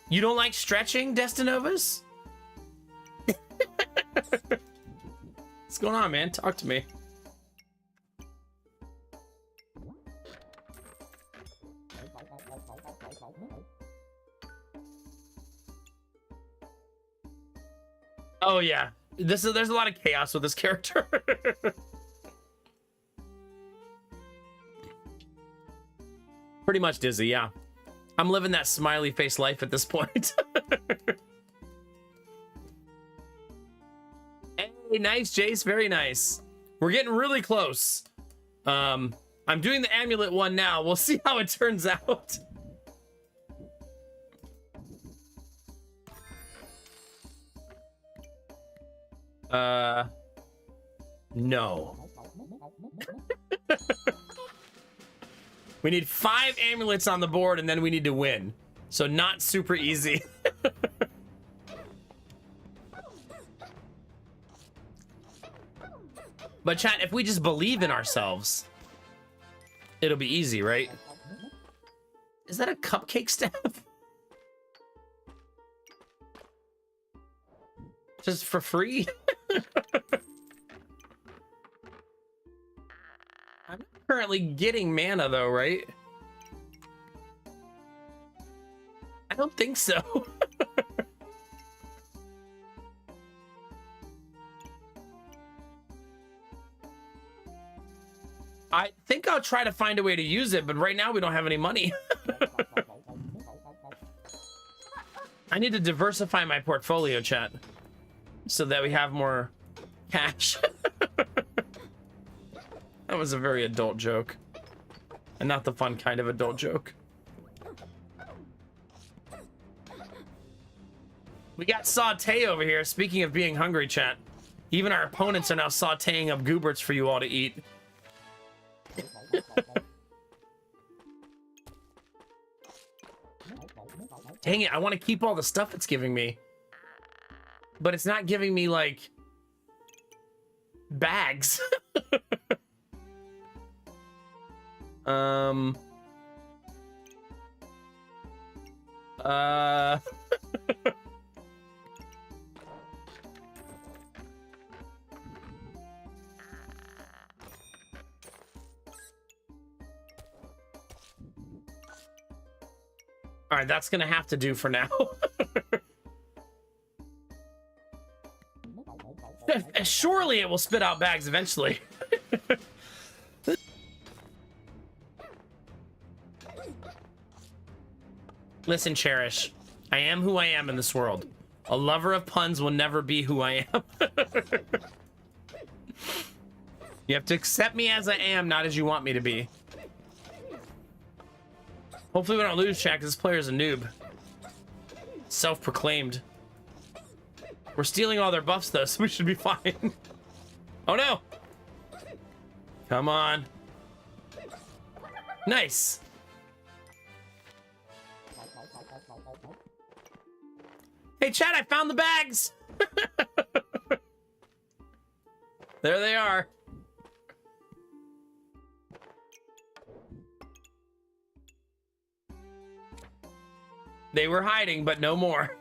You don't like stretching, Destinovas? What's going on, man? Talk to me. Oh yeah, there's a lot of chaos with this character. Pretty much dizzy, yeah. I'm living that smiley face life at this point. Hey, nice, Jace. Very nice. We're getting really close. I'm doing the amulet one now. We'll see how it turns out. No. We need 5 amulets on the board and then we need to win. So not super easy. But chat, if we just believe in ourselves, it'll be easy, right? Is that a cupcake staff? Just for free? I'm not currently getting mana though, right? I don't think so. I think I'll try to find a way to use it, but right now we don't have any money. I need to diversify my portfolio, chat, so that we have more cash. That was a very adult joke, and not the fun kind of adult joke. We got saute over here. Speaking of being hungry, chat, even our opponents are now sauteing up gooberts for you all to eat. Dang it, I want to keep all the stuff it's giving me. But it's not giving me, like, bags. All right, that's gonna have to do for now. Surely it will spit out bags eventually. Listen, Cherish, I am who I am in this world. A lover of puns will never be who I am. You have to accept me as I am, not as you want me to be. Hopefully we don't lose chat, because this player's a noob. Self-proclaimed. We're stealing all their buffs, though, so we should be fine. Oh, no! Come on. Nice. Hey, chat, I found the bags! There they are. They were hiding, but no more.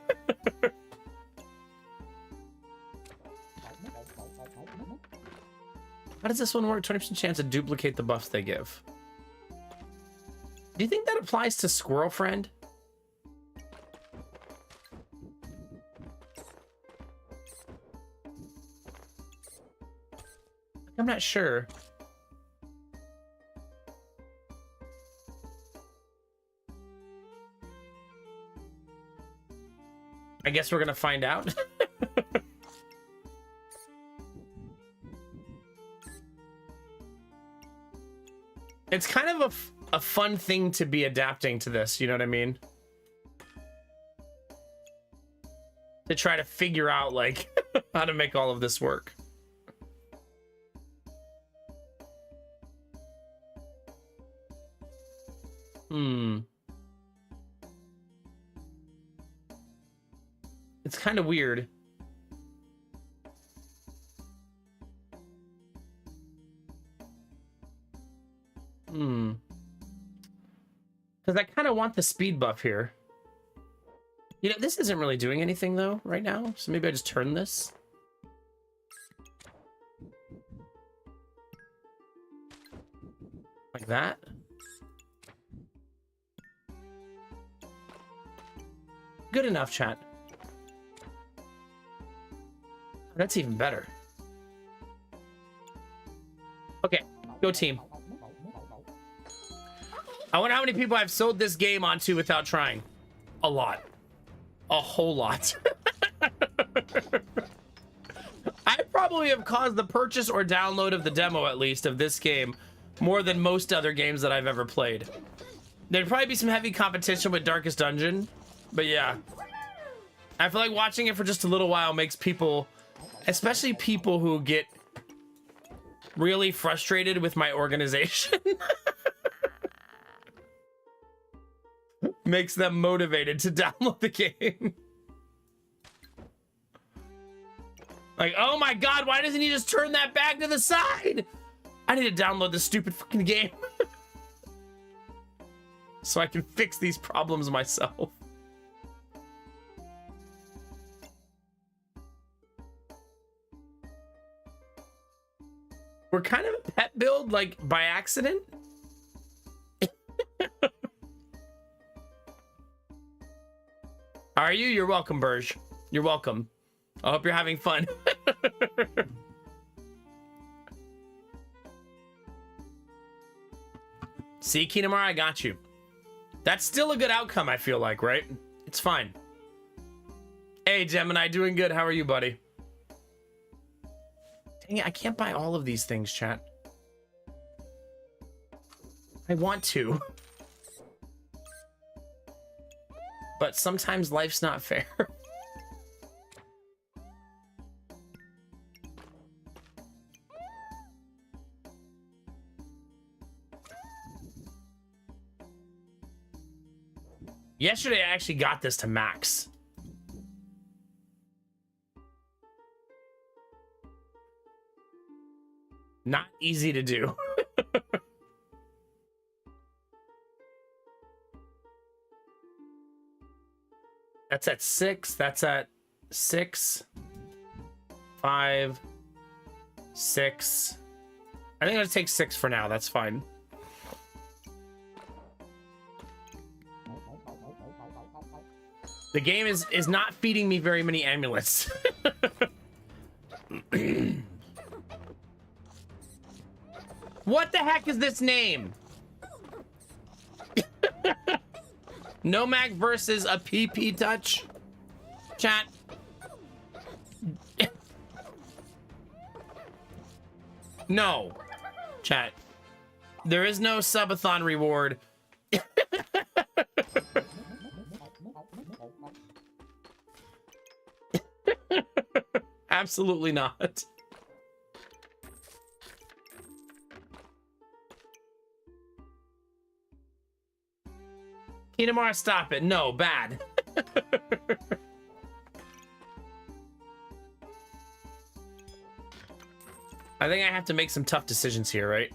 How does this one work? 20% chance to duplicate the buffs they give. Do you think that applies to Squirrel Friend? I'm not sure. I guess we're gonna find out. It's kind of a fun thing to be adapting to this, you know what I mean? To try to figure out, like, how to make all of this work. It's kind of weird. Because I kind of want the speed buff here. You know, this isn't really doing anything, though, right now. So maybe I just turn this. Like that. Good enough, chat. That's even better. Okay, go team. I wonder how many people I've sold this game onto without trying. A lot. A whole lot. I probably have caused the purchase or download of the demo, at least, of this game more than most other games that I've ever played. There'd probably be some heavy competition with Darkest Dungeon, but yeah. I feel like watching it for just a little while makes people, especially people who get really frustrated with my organization, makes them motivated to download the game. Like, oh my god, why doesn't he just turn that back to the side? I need to download this stupid fucking game so I can fix these problems myself. We're kind of a pet build, like, by accident. Are you? You're welcome, Burge. You're welcome. I hope you're having fun. See, Kinamara, I got you. That's still a good outcome, I feel like, right? It's fine. Hey, Gemini, doing good. How are you, buddy? Dang it, I can't buy all of these things, chat. I want to. But sometimes life's not fair. Yesterday, I actually got this to max. Not easy to do. That's at 6. That's at 6. 5. 6. I think I'll take 6 for now. That's fine. The game is not feeding me very many amulets. What the heck is this name? Nomag versus a PP touch. Chat. No. Chat. There is no subathon reward. Absolutely not. Kinamar, stop it. No, bad. I think I have to make some tough decisions here, right?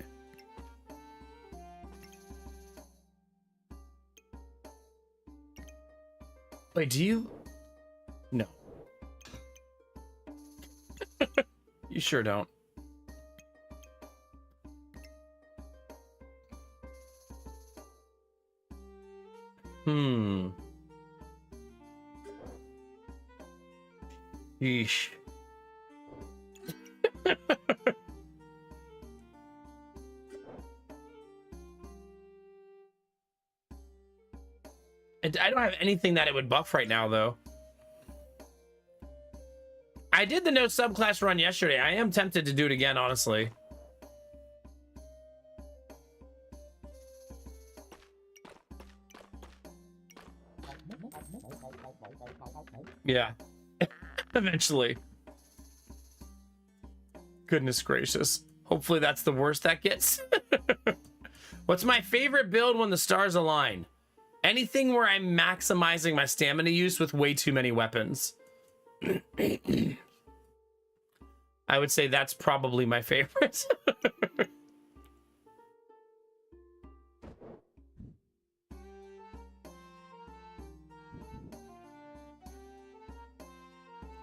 Wait, do you? No. You sure don't. Yeesh. I don't have anything that it would buff right now, though. I did the no subclass run yesterday. I am tempted to do it again, honestly. Yeah. Eventually. Goodness gracious. Hopefully that's the worst that gets. What's my favorite build when the stars align? Anything where I'm maximizing my stamina use with way too many weapons. I would say that's probably my favorite.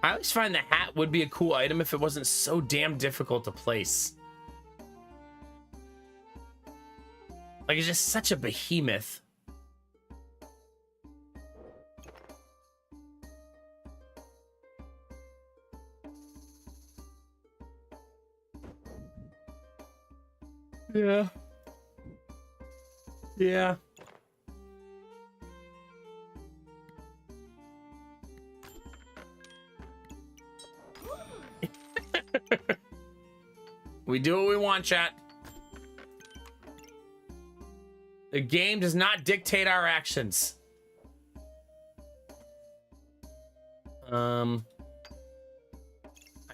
I always find the hat would be a cool item if it wasn't so damn difficult to place. Like, it's just such a behemoth. Yeah. Yeah. We do what we want, chat. The game does not dictate our actions. I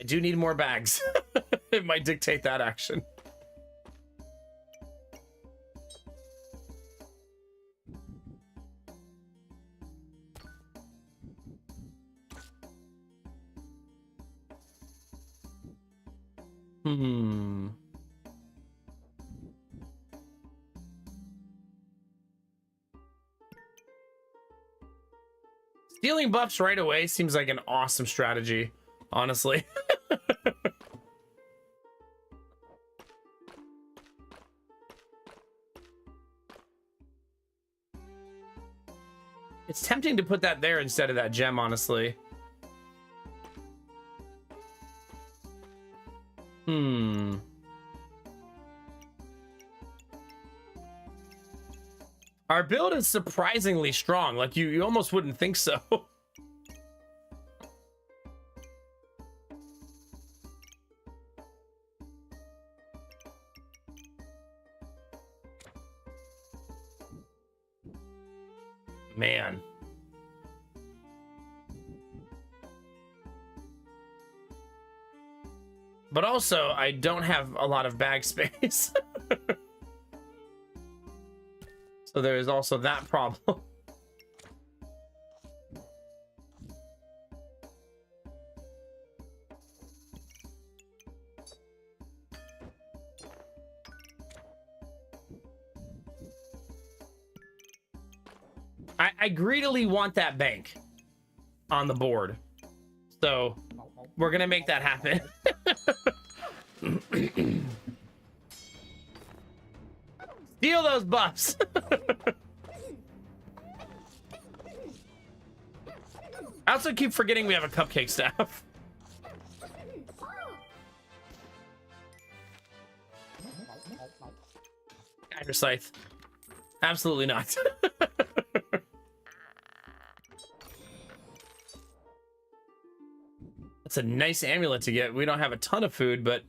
do need more bags. It might dictate that action. Stealing buffs right away seems like an awesome strategy, honestly. It's tempting to put that there instead of that gem, honestly. Our build is surprisingly strong. Like, you almost wouldn't think so. Man. But also, I don't have a lot of bag space. So there is also that problem. I greedily want that bank on the board. So we're gonna make that happen. Steal those buffs. I also keep forgetting we have a cupcake staff. Tiger Scythe. Absolutely not. That's a nice amulet to get. We don't have a ton of food, but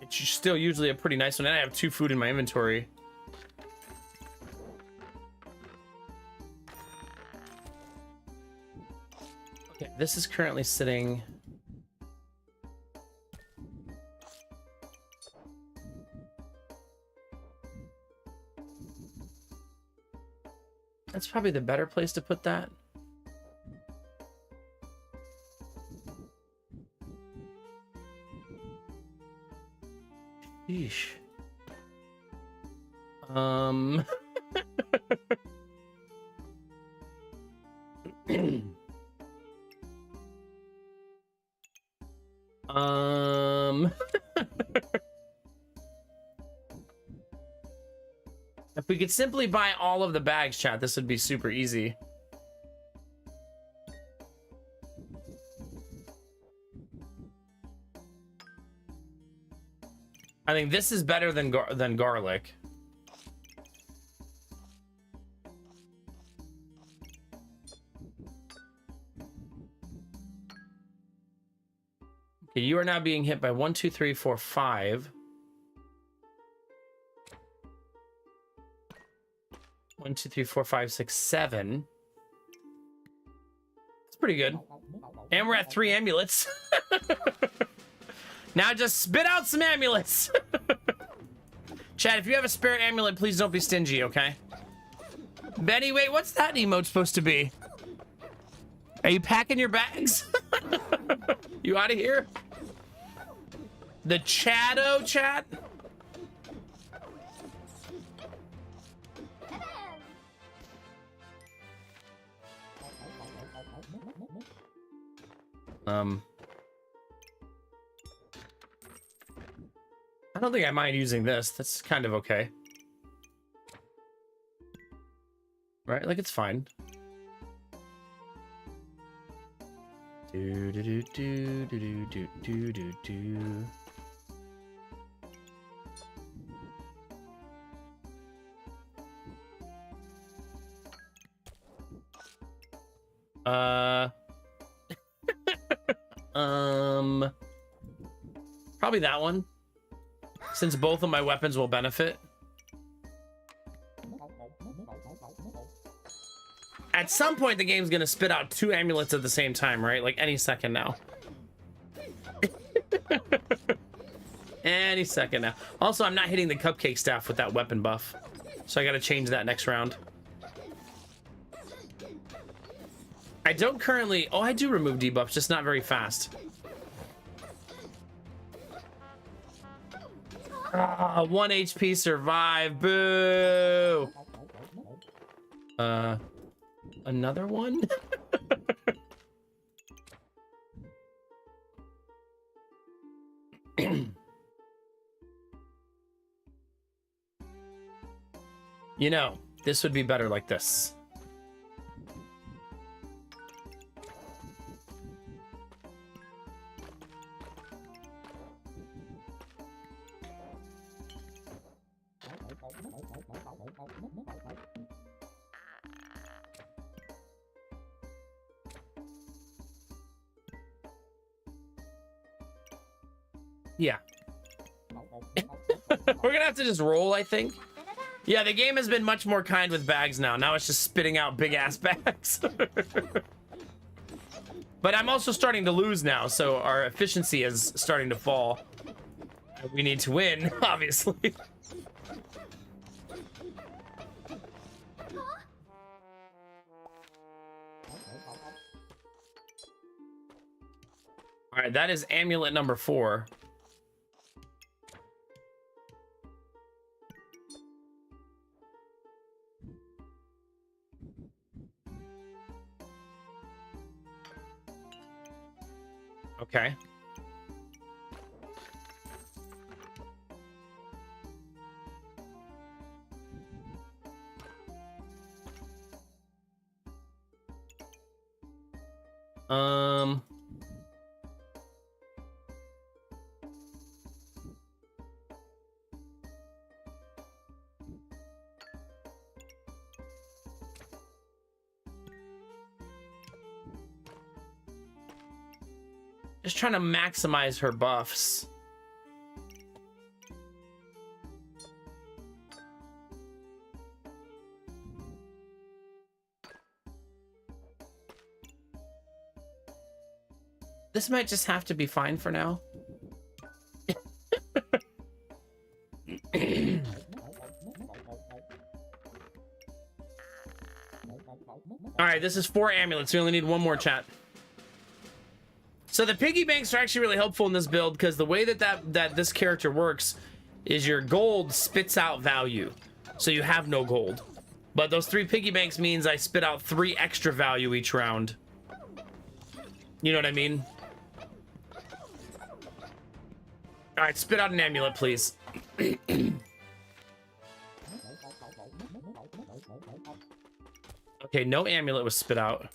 it's still usually a pretty nice one. And I have 2 food in my inventory. Okay, this is currently sitting... That's probably the better place to put that. Yeesh. If we could simply buy all of the bags, chat, this would be super easy. I think this is better than garlic. Okay, you are now being hit by 1, 2, 3, 4, 5. 1, 2, 3, 4, 5, 6, 7. That's pretty good. And we're at 3 amulets. Now just spit out some amulets. Chad, if you have a spare amulet, please don't be stingy, okay? Benny, wait, what's that emote supposed to be? Are you packing your bags? You out of here? The Chado chat? I don't think I mind using this. That's kind of okay. Right? Like, it's fine. Do do do do do do do do do. Probably that one, since both of my weapons will benefit. At some point, the game's gonna spit out 2 amulets at the same time, right? Like any second now. Any second now. Also, I'm not hitting the cupcake staff with that weapon buff, so I gotta change that next round. I don't currently... Oh, I do remove debuffs, just not very fast. 1 HP survive. Boo! Another one? You know, this would be better like this. Yeah. We're gonna have to just roll, I think. Yeah, the game has been much more kind with bags now. Now it's just spitting out big-ass bags. But I'm also starting to lose now, so our efficiency is starting to fall. We need to win, obviously. All right, that is amulet number 4. Okay. Just trying to maximize her buffs. This might just have to be fine for now. All right, this is 4 amulets. We only need 1 more, chat. So the piggy banks are actually really helpful in this build because the way that this character works is your gold spits out value. So you have no gold. But those 3 piggy banks means I spit out 3 extra value each round. You know what I mean? All right, spit out an amulet, please. Okay, no amulet was spit out.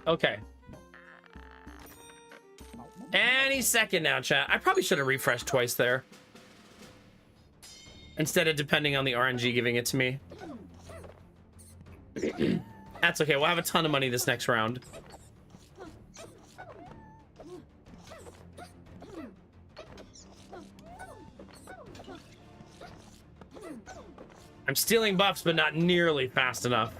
Okay. Any second now, chat. I probably should have refreshed twice there. Instead of depending on the RNG giving it to me. That's okay. We'll have a ton of money this next round. I'm stealing buffs, but not nearly fast enough.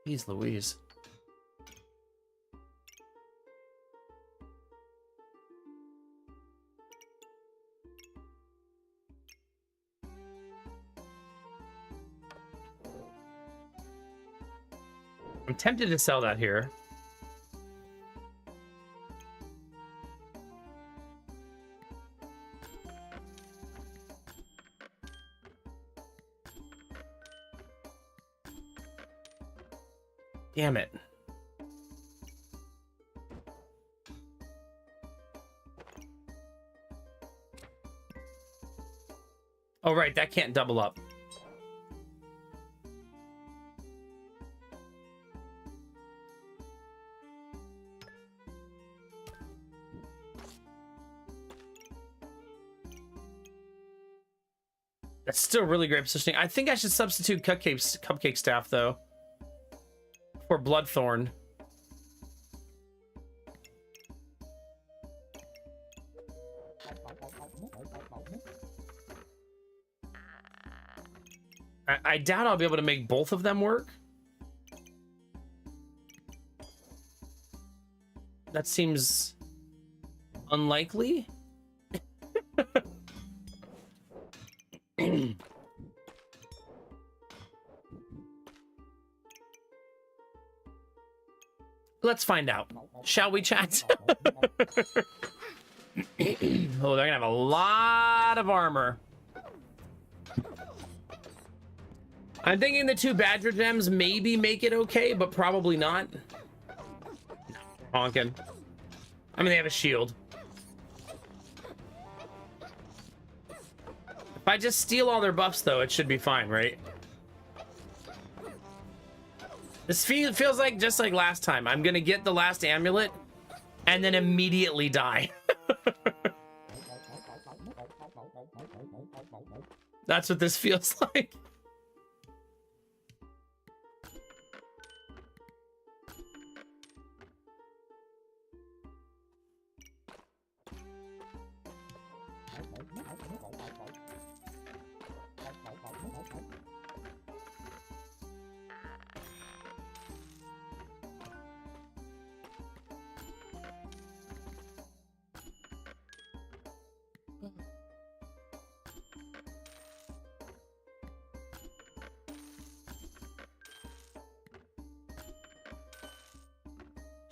Jeez Louise. I'm tempted to sell that here. Damn it. Oh, right, that can't double up. That's still really great positioning. I think I should substitute cupcake staff though. For Bloodthorn. I doubt I'll be able to make both of them work. That seems unlikely. Let's find out. Shall we, chat? Oh, they're gonna have a lot of armor. I'm thinking the 2 Badger gems maybe make it okay, but probably not. Honkin'. I mean, they have a shield. If I just steal all their buffs, though, it should be fine, right? This feels like just like last time. I'm gonna get the last amulet and then immediately die. That's what this feels like.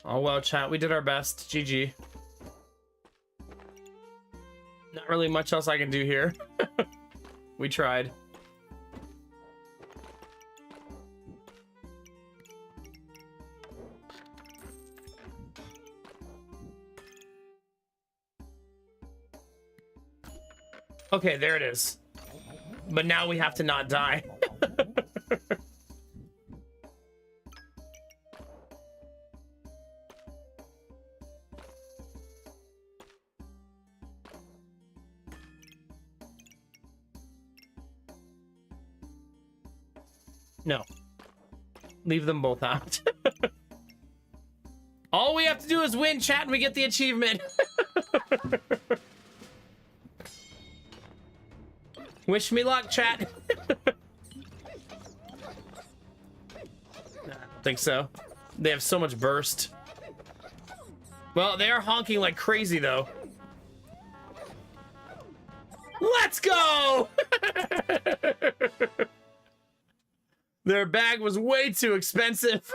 Oh well, chat, we did our best. GG. Not really much else I can do here. We tried. Okay, there it is. But now we have to not die. No. Leave them both out. All we have to do is win, chat, and we get the achievement. Wish me luck, chat. I don't think so. They have so much burst. Well, they are honking like crazy, though. Let's go! Their bag was way too expensive.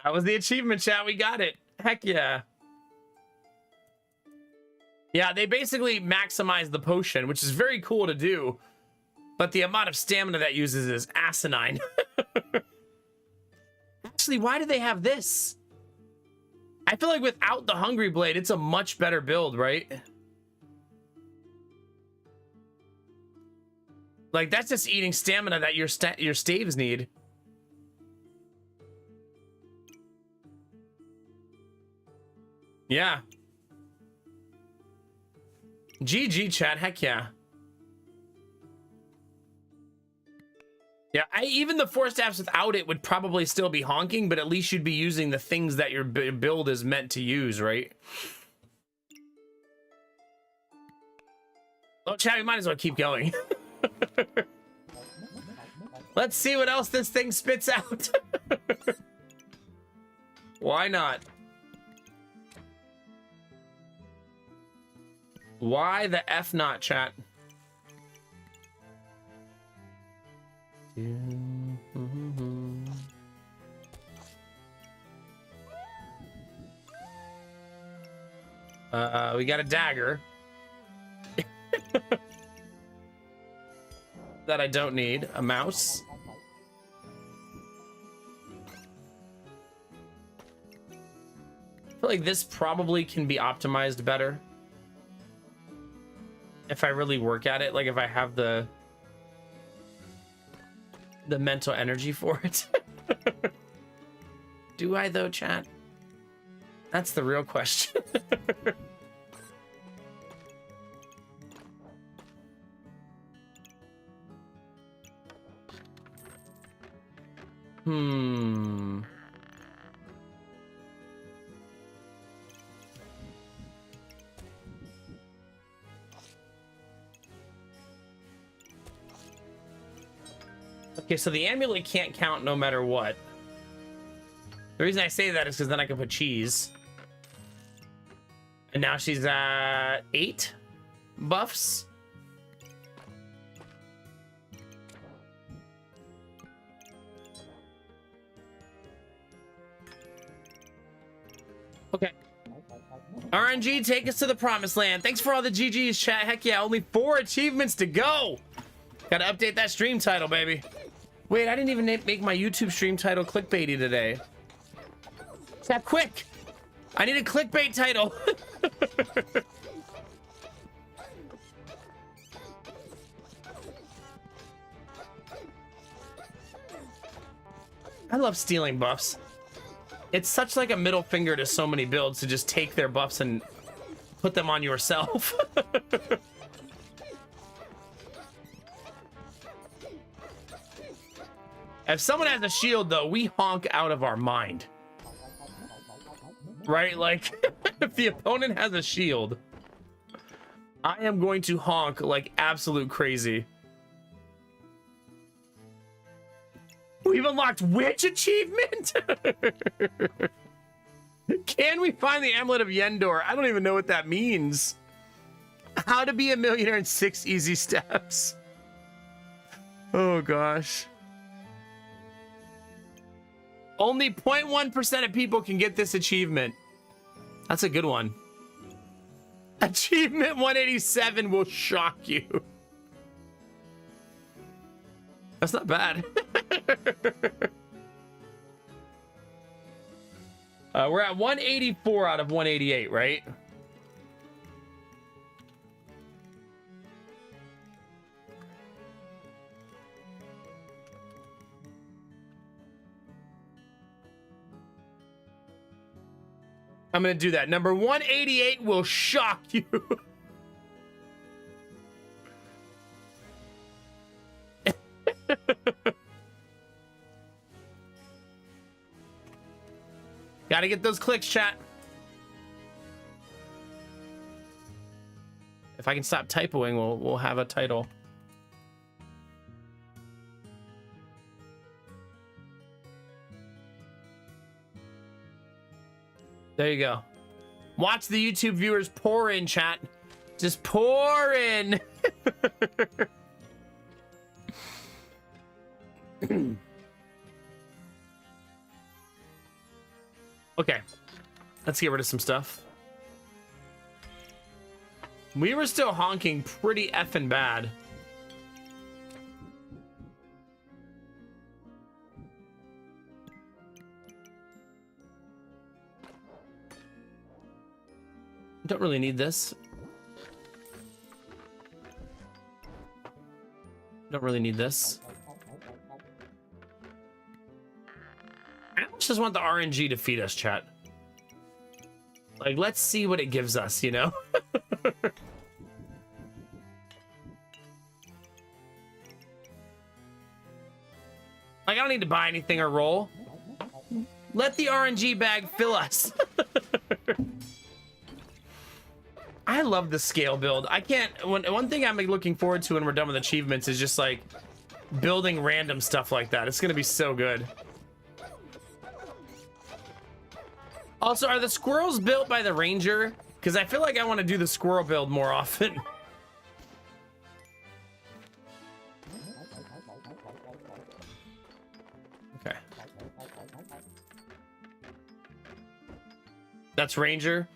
That was the achievement, chat. We got it. Heck yeah. Yeah, they basically maximize the potion, which is very cool to do. But the amount of stamina that uses is asinine. Actually, why do they have this? I feel like without the Hungry Blade, it's a much better build, right? Like, that's just eating stamina that your staves need. Yeah. GG, chat. Heck yeah. Yeah, even the 4 staffs without it would probably still be honking, but at least you'd be using the things that your build is meant to use, right? Well, chat, we might as well keep going. Let's see what else this thing spits out. Why not? Why the F not, chat? We got a dagger. That I don't need. A mouse. I feel like this probably can be optimized better. If I really work at it, like if I have the mental energy for it. Do I though, chat? That's the real question. Okay, so the amulet can't count no matter what. The reason I say that is because then I can put cheese. And now she's at 8 buffs. Okay. RNG, take us to the promised land. Thanks for all the GGs, chat. Heck yeah, only 4 achievements to go. Gotta update that stream title, baby. Wait, I didn't even make my YouTube stream title clickbaity today. Chat, quick! I need a clickbait title. I love stealing buffs. It's such like a middle finger to so many builds to just take their buffs and put them on yourself. If someone has a shield, though, we honk out of our mind. Right? Like, if the opponent has a shield, I am going to honk like absolute crazy. We've unlocked which achievement? Can we find the Amulet of Yendor? I don't even know what that means. How to be a millionaire in 6 easy steps. Oh, gosh. Only 0.1% of people can get this achievement. That's a good one. Achievement 187 will shock you. That's not bad. We're at 184 out of 188, right? I'm gonna do that. Number 188 will shock you. Gotta get those clicks, chat. If I can stop typoing, we'll have a title. There you go. Watch the YouTube viewers pour in, chat. Just pour in. Okay. Let's get rid of some stuff. We were still honking pretty effing bad. Don't really need this. Don't really need this. I just want the RNG to feed us, chat. Like, let's see what it gives us, you know? Like, I don't need to buy anything or roll. Let the RNG bag fill us. I love the scale build. I can't. One thing I'm looking forward to when we're done with achievements is just like building random stuff like that. It's gonna be so good. Also, are the squirrels built by the ranger? Because I feel like I want to do the squirrel build more often. Okay. That's ranger.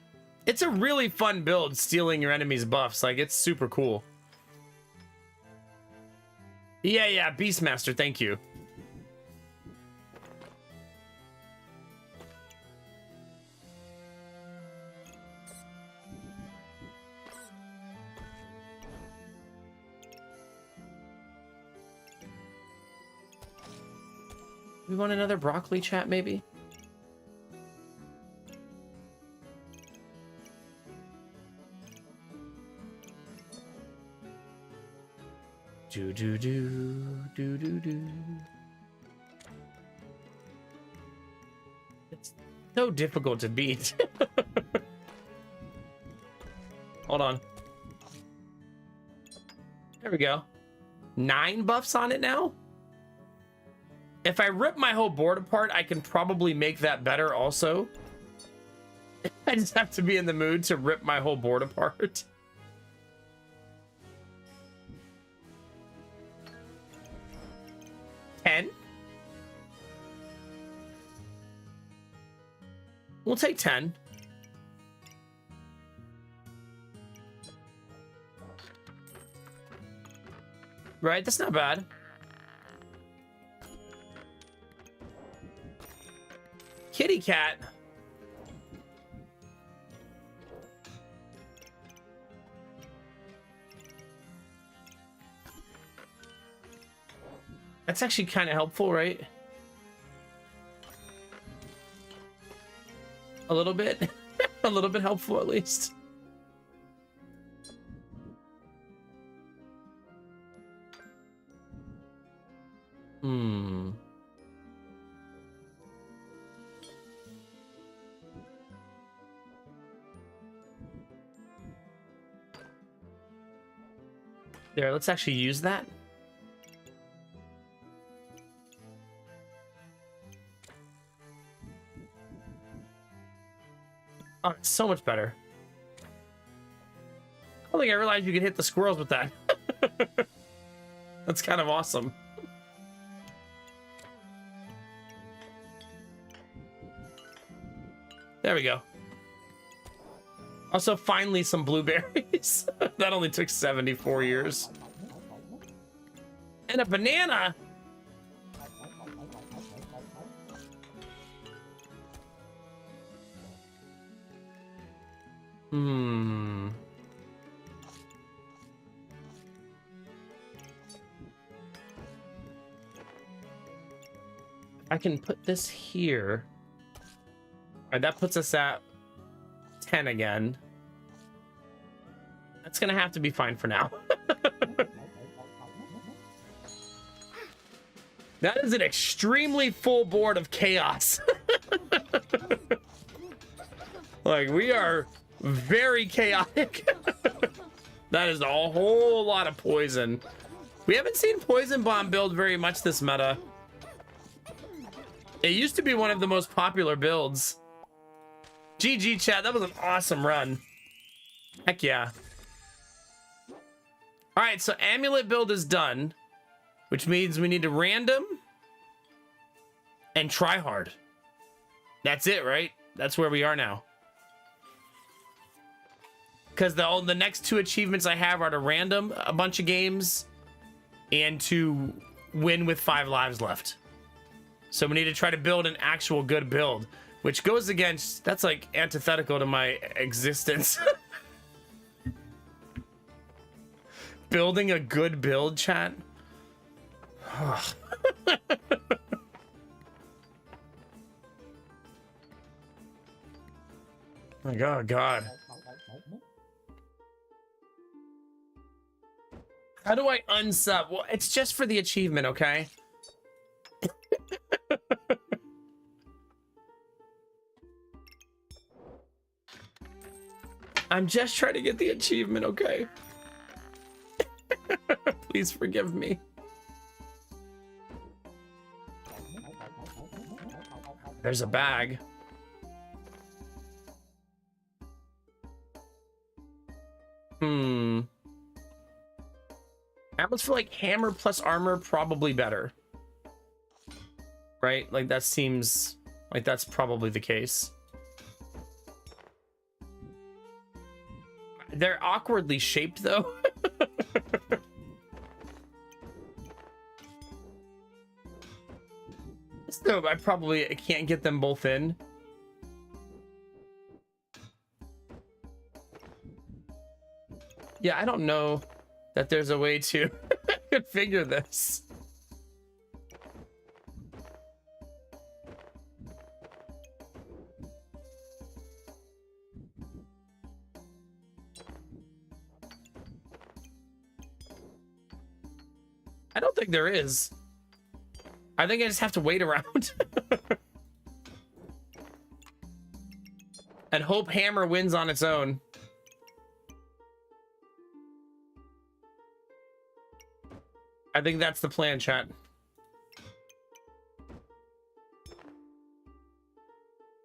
It's a really fun build, stealing your enemy's buffs. Like, it's super cool. Yeah, Beastmaster, thank you. We want another broccoli chat, maybe? Do. It's so difficult to beat. Hold on. There we go. 9 buffs on it now? If I rip my whole board apart, I can probably make that better also. I just have to be in the mood to rip my whole board apart. We'll take 10. Right, that's not bad. Kitty cat. That's actually kind of helpful, right? A little bit. A little bit helpful, at least. There, let's actually use that. Oh, it's so much better. I don't think I realized you could hit the squirrels with that. That's kind of awesome. There we go. Also, finally some blueberries. That only took 74 years. And a banana. I can put this here. All right, that puts us at 10 again. That's gonna have to be fine for now. That is an extremely full board of chaos. Like, we are very chaotic. That is a whole lot of poison. We haven't seen Poison Bomb build very much this meta. It used to be one of the most popular builds. GG, chat. That was an awesome run. Heck yeah. All right, so amulet build is done, which means we need to random and try hard. That's it, right? That's where we are now. Because the next 2 achievements I have are to random a bunch of games and to win with 5 lives left. So we need to try to build an actual good build, which goes against, that's like antithetical to my existence. Building a good build, chat. My God. How do I unsub? Well, it's just for the achievement, okay? I'm just trying to get the achievement, okay? Please forgive me. There's a bag. I almost feel like hammer plus armor probably better. Right? Like, that seems like that's probably the case. They're awkwardly shaped, though. So I probably can't get them both in. Yeah, I don't know that there's a way to configure this. I don't think there is. I think I just have to wait around. And hope hammer wins on its own. I think that's the plan, chat.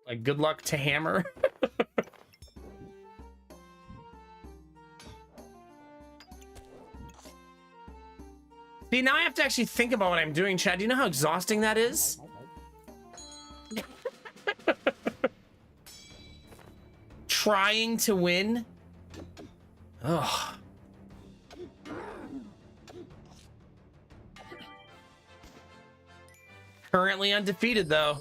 Like, good luck to hammer. See, now I have to actually think about what I'm doing, chat. Do you know how exhausting that is? Trying to win? Ugh. Currently undefeated, though.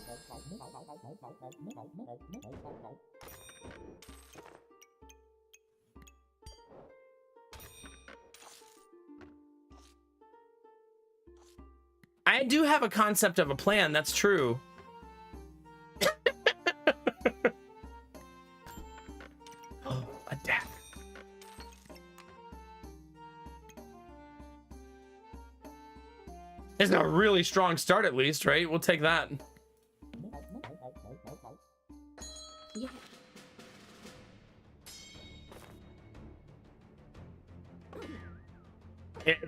I do have a concept of a plan, that's true. Oh, a death. It's a really strong start, at least, right? We'll take that.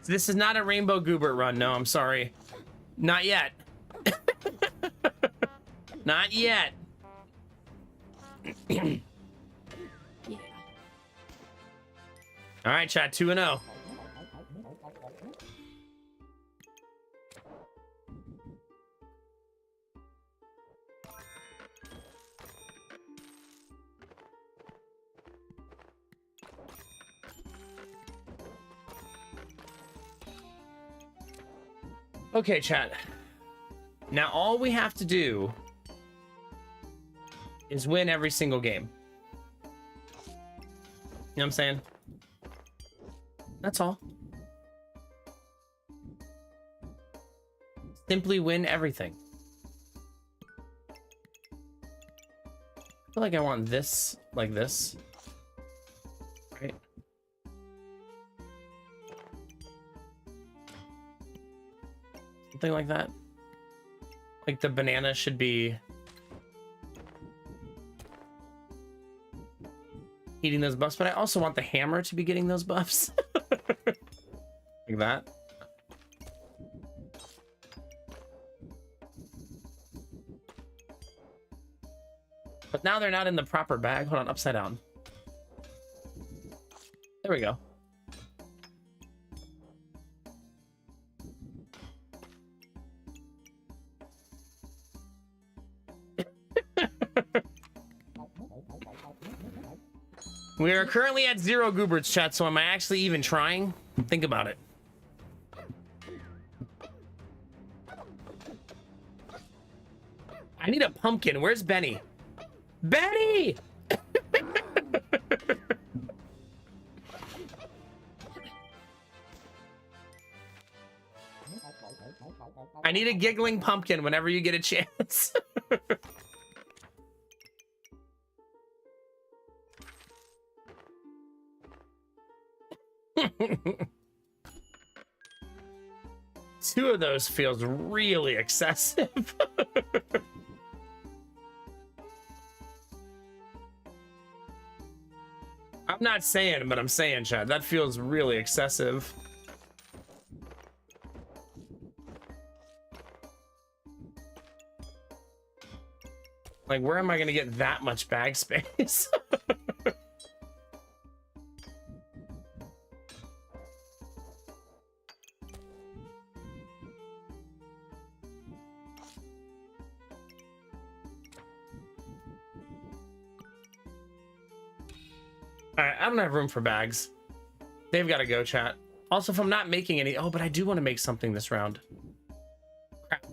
This is not a Rainbow Goobert run. No, I'm sorry. Not yet. Not yet. All right, chat, 2-0. Okay, chat. Now all we have to do is win every single game. You know what I'm saying? That's all. Simply win everything. I feel like I want this like this. Right? Something like that. Like the banana should be eating those buffs, but I also want the hammer to be getting those buffs. Like that. But now they're not in the proper bag. Hold on, upside down. There we go. We are currently at 0 Gooberts, chat, so am I actually even trying? Think about it. I need a pumpkin. Where's Benny? Benny! I need a giggling pumpkin whenever you get a chance. Two of those feels really excessive. I'm not saying, but I'm saying, Chad, that feels really excessive. Like, where am I gonna get that much bag space? Alright, I don't have room for bags. They've got to go, chat. Also, if I'm not making any... Oh, but I do want to make something this round. Crap.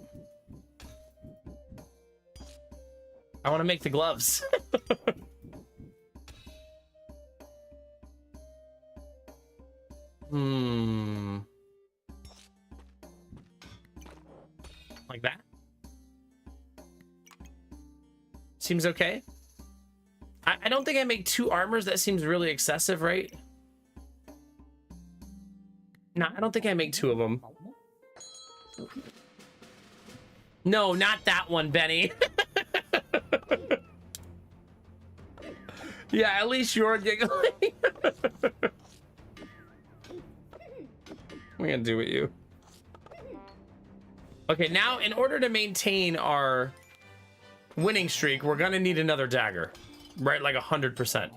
I want to make the gloves. Like that? Seems okay. I don't think I make 2 armors. That seems really excessive, right? No, I don't think I make 2 of them. No, not that one, Benny. Yeah, at least you're giggling. We're gonna do with you. Okay, now in order to maintain our winning streak, we're gonna need another dagger. Right, like 100%.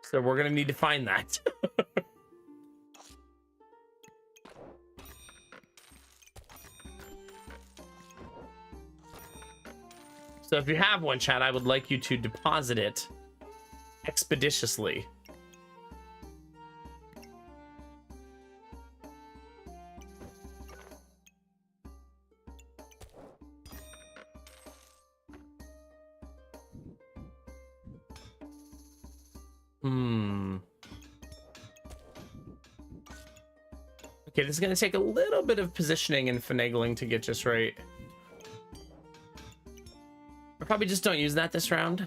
So we're gonna need to find that. So if you have one, chat, I would like you to deposit it expeditiously. Okay, this is going to take a little bit of positioning and finagling to get just right. I probably just don't use that this round.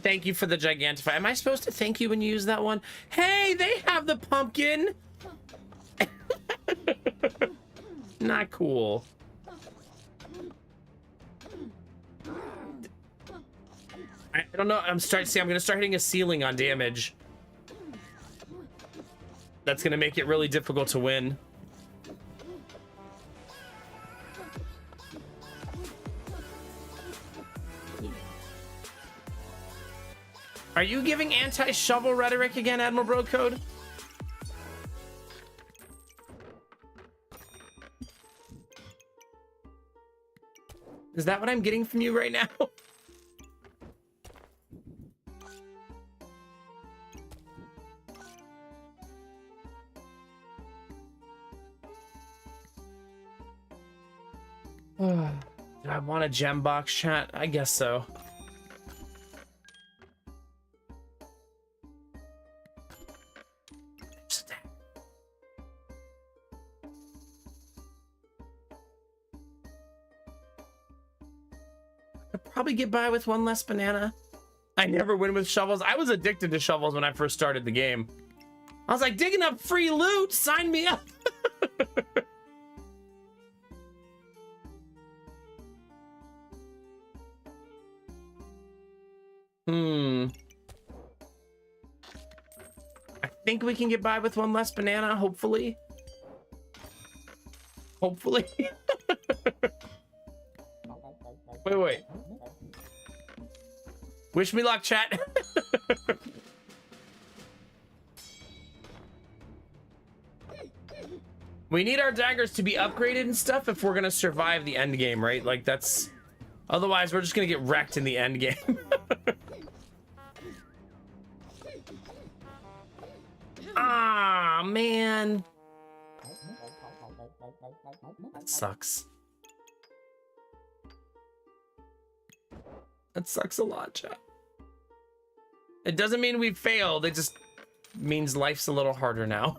Thank you for the Gigantify. Am I supposed to thank you when you use that one? Hey, they have the pumpkin! Not cool. I don't know. I'm going to start hitting a ceiling on damage. That's going to make it really difficult to win. Are you giving anti-shovel rhetoric again, Admiral Bro Code? Is that what I'm getting from you right now? Do I want a gem box, chat? I guess so. I'd probably get by with one less banana. I never win with shovels. I was addicted to shovels when I first started the game. I was like, digging up free loot, sign me up. I think we can get by with one less banana, hopefully. Hopefully. Wait. Wish me luck, chat. We need our daggers to be upgraded and stuff if we're gonna survive the end game, right? Like that's... Otherwise, we're just gonna get wrecked in the end game. Ah, man. That sucks. That sucks a lot, chat. It doesn't mean we failed. It just means life's a little harder now.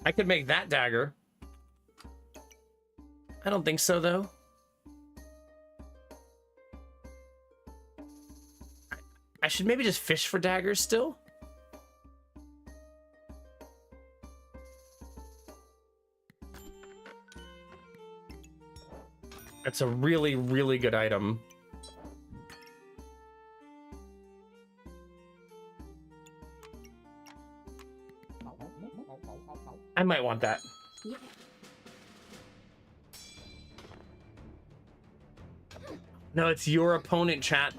I could make that dagger. I don't think so, though. I should maybe just fish for daggers still. That's a really, really good item. I might want that. No, it's your opponent, chat.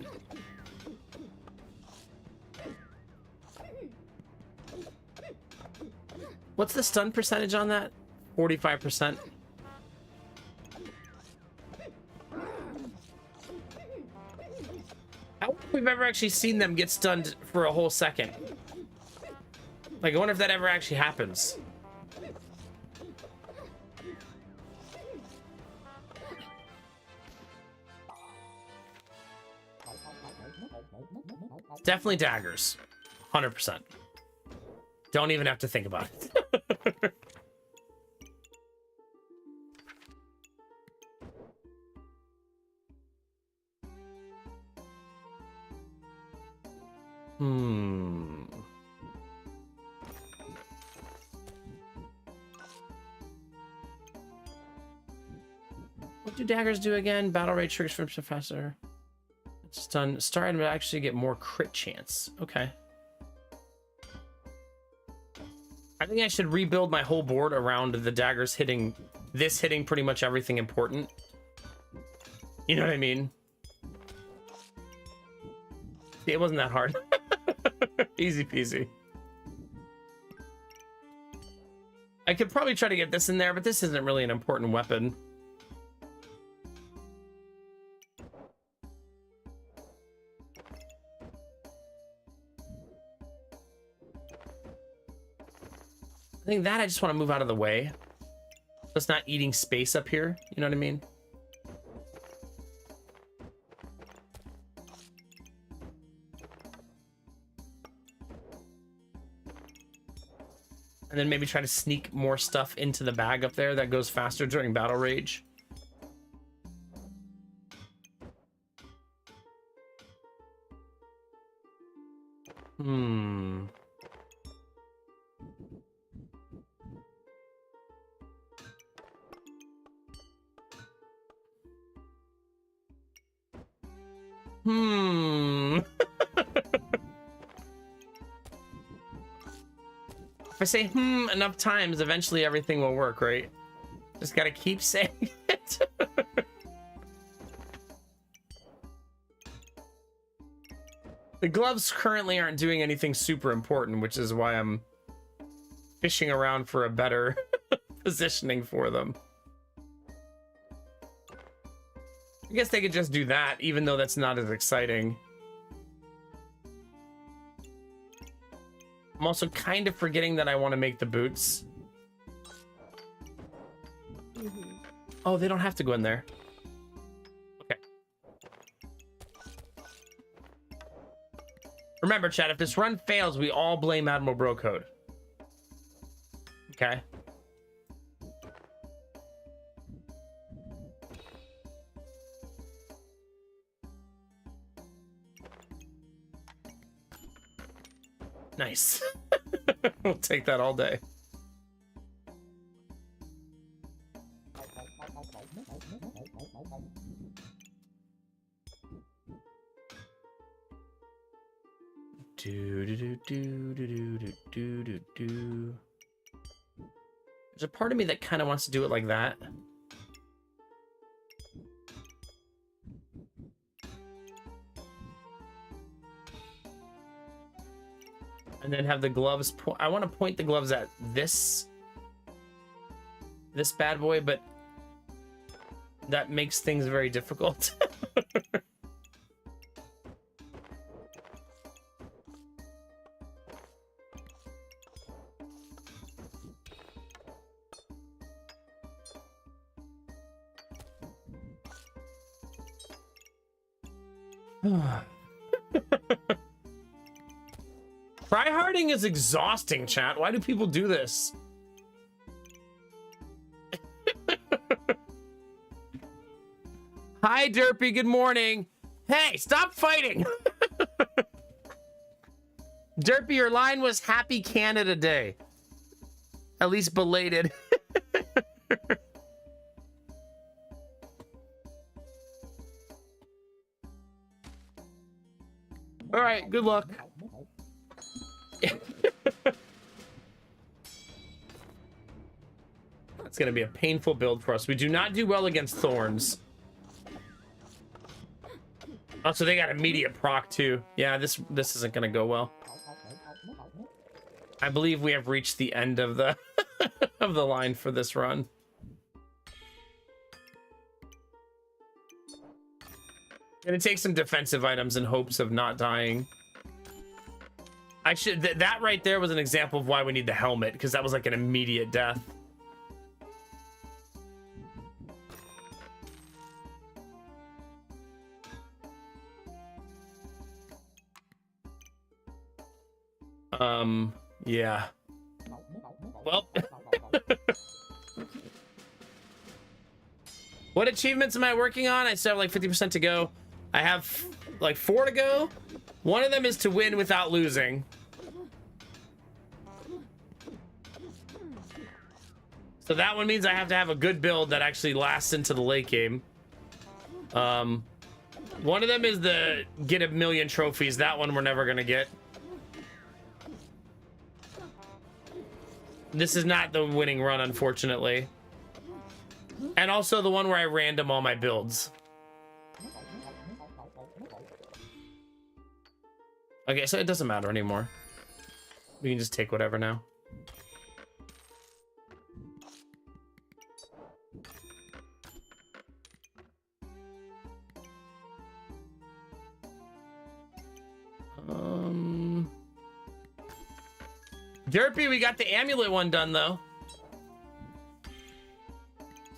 What's the stun percentage on that? 45%. I don't think we've ever actually seen them get stunned for a whole second. Like, I wonder if that ever actually happens. Definitely daggers. 100%. Don't even have to think about it. What do daggers do again? Battle rate triggers from faster. Stun. Star item to actually get more crit chance. Okay. I think I should rebuild my whole board around the daggers hitting pretty much everything important. You know what I mean? It wasn't that hard. Easy peasy. I could probably try to get this in there, but this isn't really an important weapon. I think that I just want to move out of the way. So it's not eating space up here. You know what I mean? And then maybe try to sneak more stuff into the bag up there that goes faster during battle rage. If I say enough times, eventually everything will work, right? Just gotta keep saying it. The gloves currently aren't doing anything super important, which is why I'm fishing around for a better positioning for them. I guess they could just do that, even though that's not as exciting. I'm also kind of forgetting that I want to make the boots. Oh, they don't have to go in there. Okay. Remember, chat, if this run fails, we all blame Admiral Bro Code. Okay. Nice. We'll take that all day. There's a part of me that kind of wants to do it like that. And then have the gloves I want to point the gloves at this bad boy, but that makes things very difficult. Tryharding is exhausting, chat. Why do people do this? Hi, Derpy. Good morning. Hey, stop fighting. Derpy, your line was Happy Canada Day. At least belated. All right, good luck. It's going to be a painful build for us. We do not do well against thorns. Also, they got immediate proc too. Yeah, this isn't going to go well. I believe we have reached the end of the of the line for this run. Gonna take some defensive items in hopes of not dying. I should that right there was an example of why we need the helmet, because that was like an immediate death. Yeah. Well, what achievements am I working on? I still have like 50% to go. I have like 4 to go. One of them is to win without losing. So that one means I have to have a good build that actually lasts into the late game. One of them is the get 1,000,000 trophies. That one we're never gonna get. This is not the winning run, unfortunately. And also the one where I random all my builds. Okay, so it doesn't matter anymore. We can just take whatever now. Derpy, we got the amulet one done though.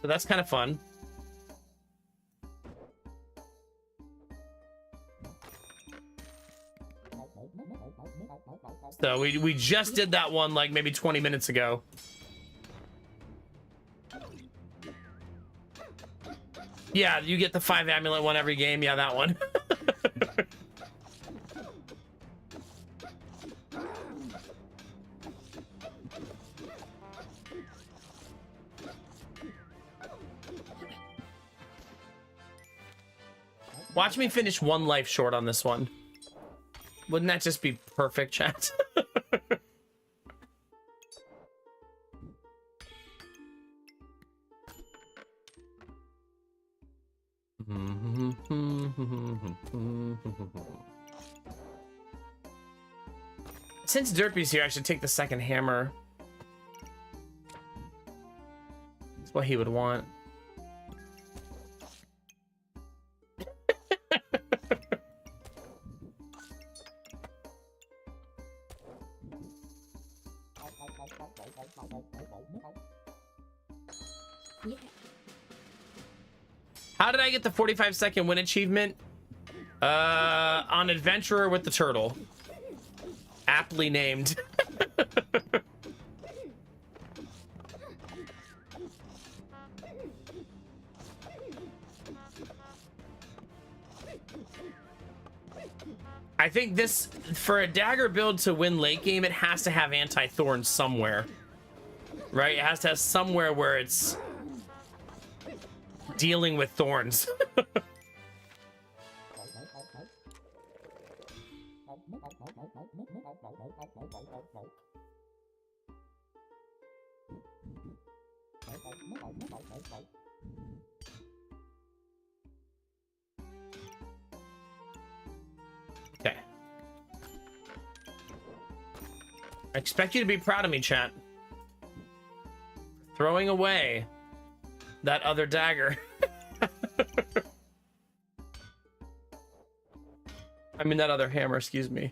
So that's kind of fun. So we just did that one like maybe 20 minutes ago. Yeah, you get the 5 amulet one every game. Yeah, that one. Watch me finish 1 life short on this one. Wouldn't that just be perfect, chat? Since Derpy's here, I should take the second hammer. That's what he would want. How did I get the 45-second win achievement? On Adventurer with the Turtle. Aptly named. I think this, for a dagger build to win late game, it has to have anti-thorn somewhere. Right? It has to have somewhere where it's dealing with thorns. Okay. I expect you to be proud of me, chat. Throwing away that other dagger. I mean, that other hammer, excuse me.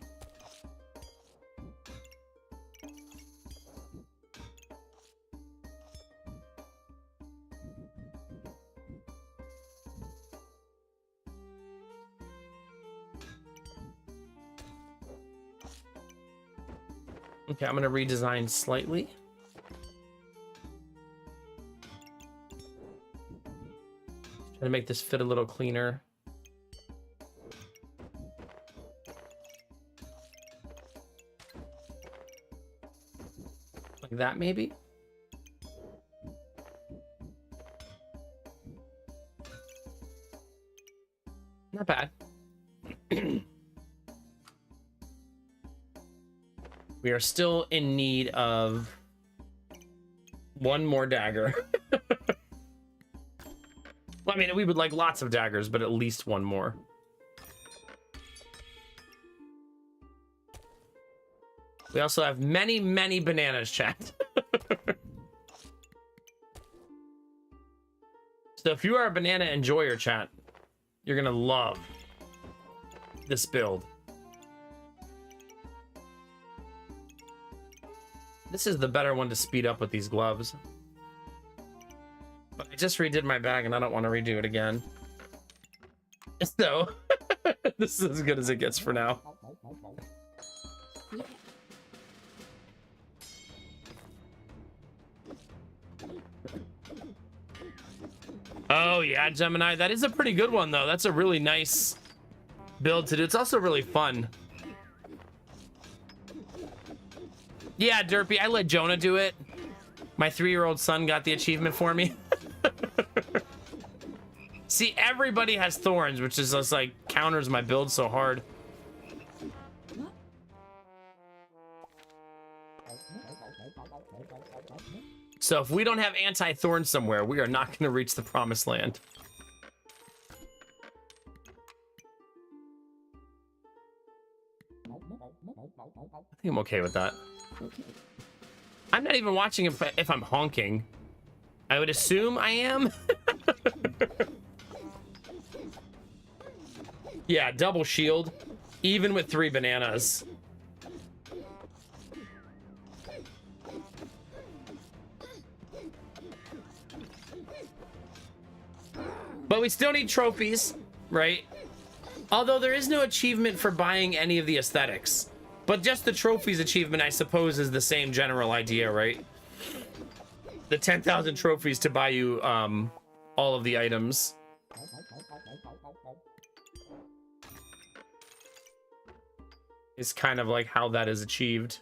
Okay, I'm gonna redesign slightly. Try to make this fit a little cleaner. Like that, maybe? Not bad. We are still in need of one more dagger. Well, I mean, we would like lots of daggers, but at least one more. We also have many, many bananas, chat. So if you are a banana enjoyer, chat, you're gonna love this build. This is the better one to speed up with these gloves. But I just redid my bag and I don't want to redo it again. So, this is as good as it gets for now. Oh yeah, Gemini. That is a pretty good one though. That's a really nice build to do. It's also really fun. Yeah, Derpy, I let Jonah do it. My 3-year-old son got the achievement for me. See, everybody has thorns, which is just like counters my build so hard. So if we don't have anti-thorn somewhere, we are not going to reach the promised land. I think I'm okay with that. I'm not even watching if I'm honking. I would assume I am. Yeah, double shield, even with 3 bananas. But we still need trophies, right? Although there is no achievement for buying any of the aesthetics. But just the trophies achievement, I suppose, is the same general idea, right? The 10,000 trophies to buy you all of the items. Is kind of like how that is achieved.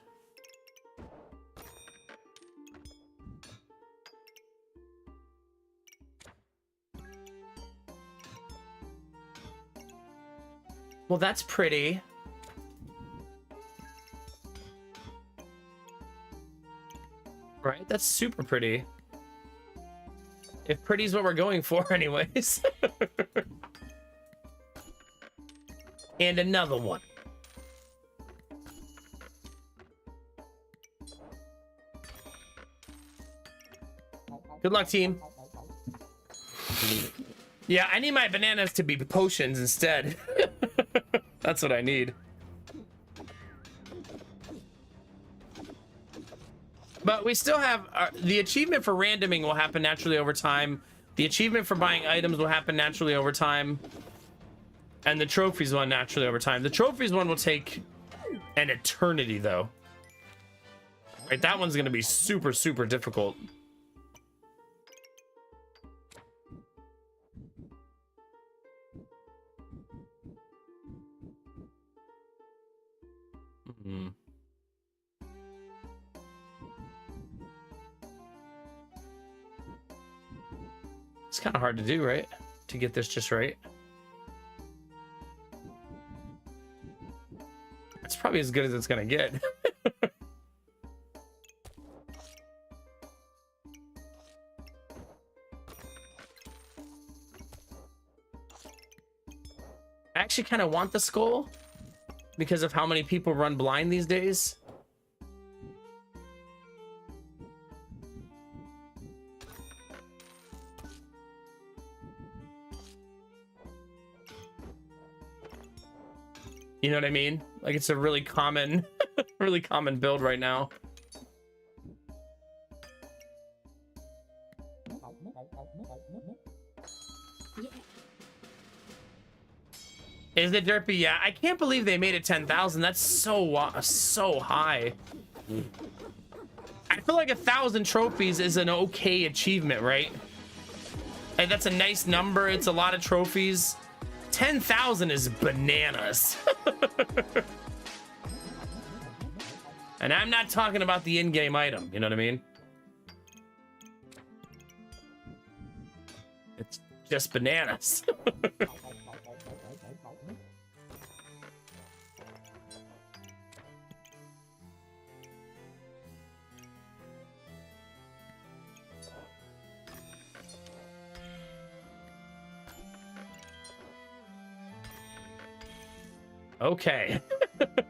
Well, that's pretty. Right, that's super pretty. If pretty's what we're going for anyways. And another one. Good luck, team. Yeah, I need my bananas to be potions instead. That's what I need. But we still have the achievement for randoming will happen naturally over time. The achievement for buying items will happen naturally over time. And the trophies one naturally over time. The trophies one will take an eternity though. Right, that one's gonna be super, super difficult. Hmm. It's kind of hard to do, right? To get this just right. It's probably as good as it's gonna get. I actually kind of want the skull because of how many people run blind these days. You know what I mean? Like it's a really common, really common build right now. Is it derpy? Yeah, I can't believe they made it 10,000. That's so high. I feel like 1,000 trophies is an okay achievement, right? Like that's a nice number. It's a lot of trophies. 10,000 is bananas. And I'm not talking about the in-game item, you know what I mean? It's just bananas. Okay.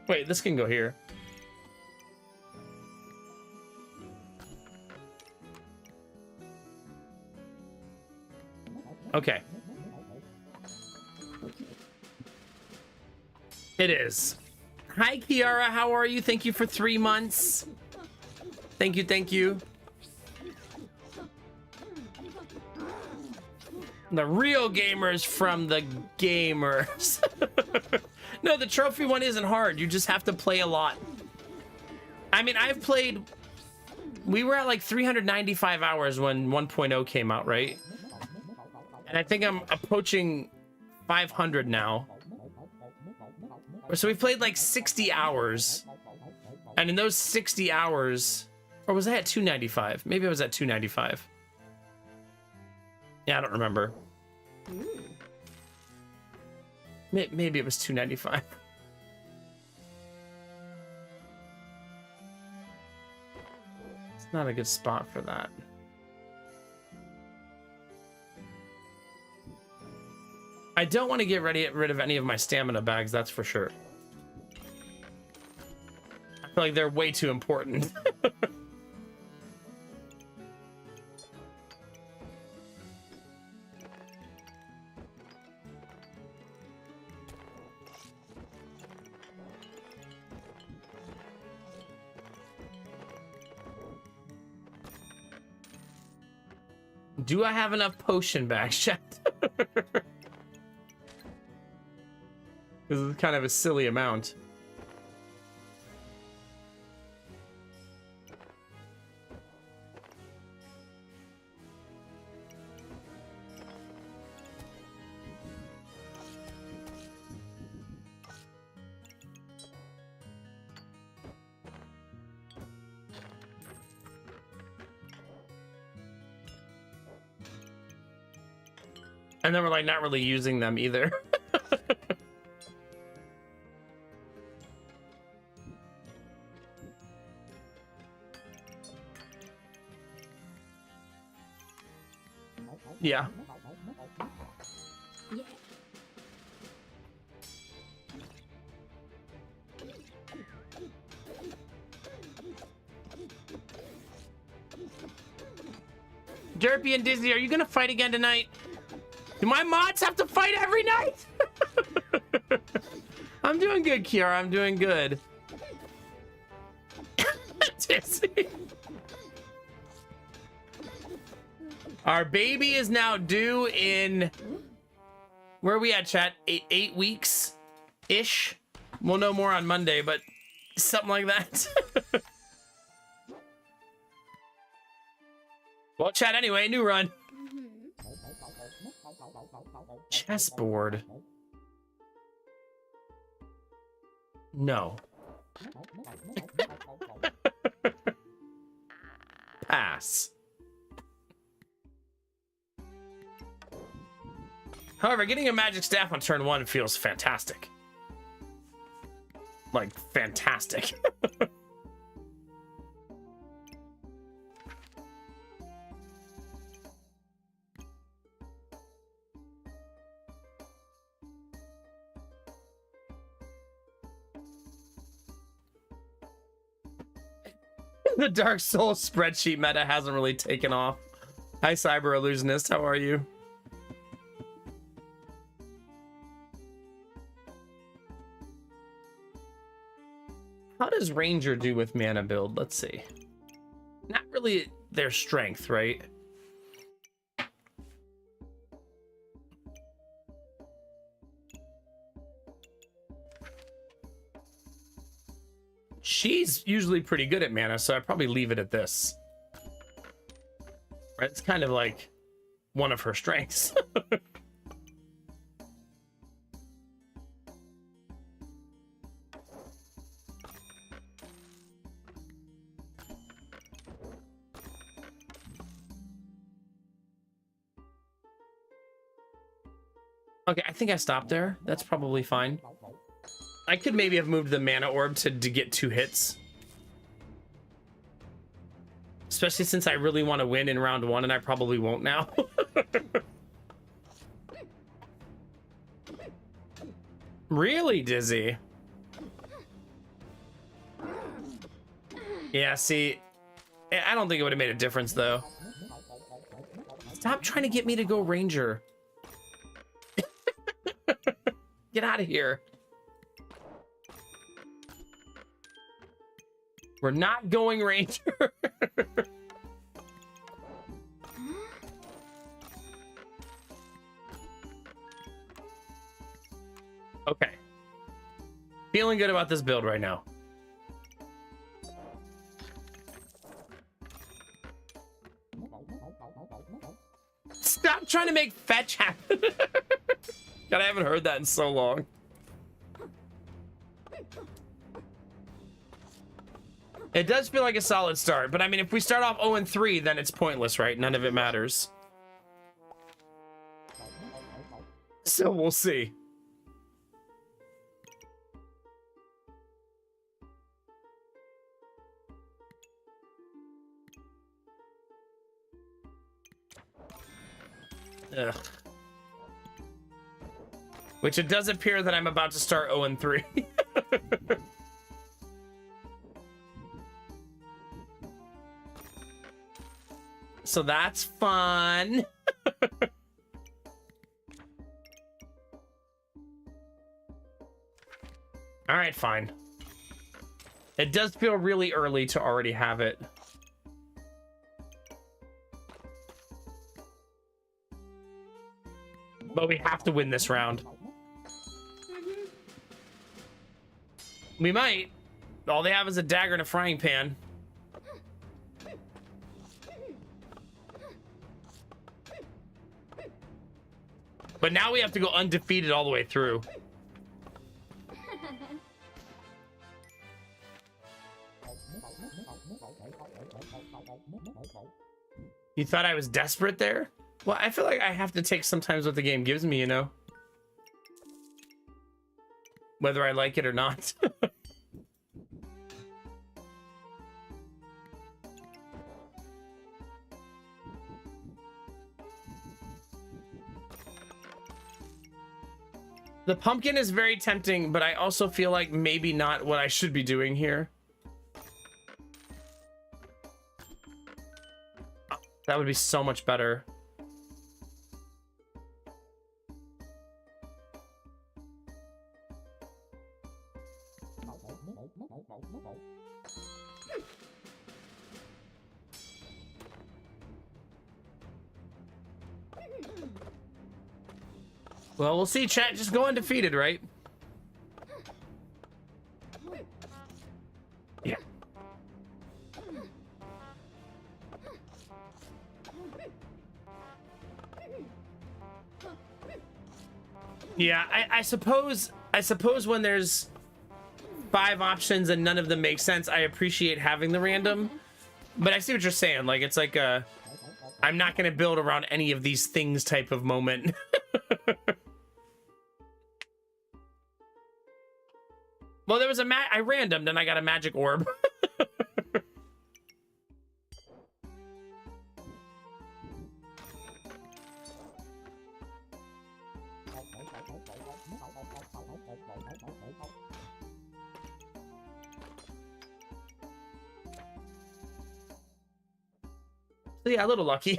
Wait, this can go here. Okay. It is. Hi, Kiara. How are you? Thank you for 3 months. Thank you. Thank you. The real gamers from the gamers. No, the trophy one isn't hard. You just have to play a lot. I mean, I've played... We were at like 395 hours when 1.0 came out, right? And I think I'm approaching 500 now. So we've played like 60 hours. And in those 60 hours... Or was I at 295? Maybe I was at 295. Yeah, I don't remember. Maybe it was 295. It's not a good spot for that. I don't want to get rid of any of my stamina bags, that's for sure. I feel like they're way too important. Do I have enough potion bags, chat? This is kind of a silly amount. And then we're like not really using them either. Yeah. Derpy and Disney, are you gonna fight again tonight? Do my mods have to fight every night? I'm doing good, Kiara. I'm doing good. Disney. Our baby is now due in, where are we at, chat? 8 weeks-ish? We'll know more on Monday, but something like that. Well, chat, anyway, new run. Chessboard. No. Pass. However, getting a magic staff on turn 1 feels fantastic. Like, fantastic. The Dark Souls spreadsheet meta hasn't really taken off. Hi, Cyber Illusionist. How are you? How does Ranger do with mana build? Let's see. Not really their strength, right? She's usually pretty good at mana, so I'd probably leave it at this. Right? It's kind of like one of her strengths. Okay, I think I stopped there. That's probably fine. I could maybe have moved the mana orb to get 2 hits. Especially since I really want to win in round 1, and I probably won't now. Really, Dizzy? Yeah, see, I don't think it would have made a difference, though. Stop trying to get me to go Ranger. Get out of here. We're not going Ranger. Okay. Feeling good about this build right now. Stop trying to make fetch happen. God, I haven't heard that in so long. It does feel like a solid start, but I mean, if we start off 0-3, then it's pointless, right? None of it matters. So we'll see. Ugh. Which it does appear that I'm about to start 0-3. So that's fun. All right, fine. It does feel really early to already have it. But we have to win this round. We might. All they have is a dagger and a frying pan. But now we have to go undefeated all the way through. You thought I was desperate there? Well, I feel like I have to take sometimes what the game gives me, you know? Whether I like it or not. The pumpkin is very tempting, but I also feel like maybe not what I should be doing here. That would be so much better. Well, we'll see, chat. Just go undefeated, right? Yeah. Yeah, I suppose when there's 5 options and none of them make sense, I appreciate having the random. But I see what you're saying. Like, it's like a I'm not going to build around any of these things type of moment. Well, there was I randomed and I got a magic orb. So yeah, a little lucky.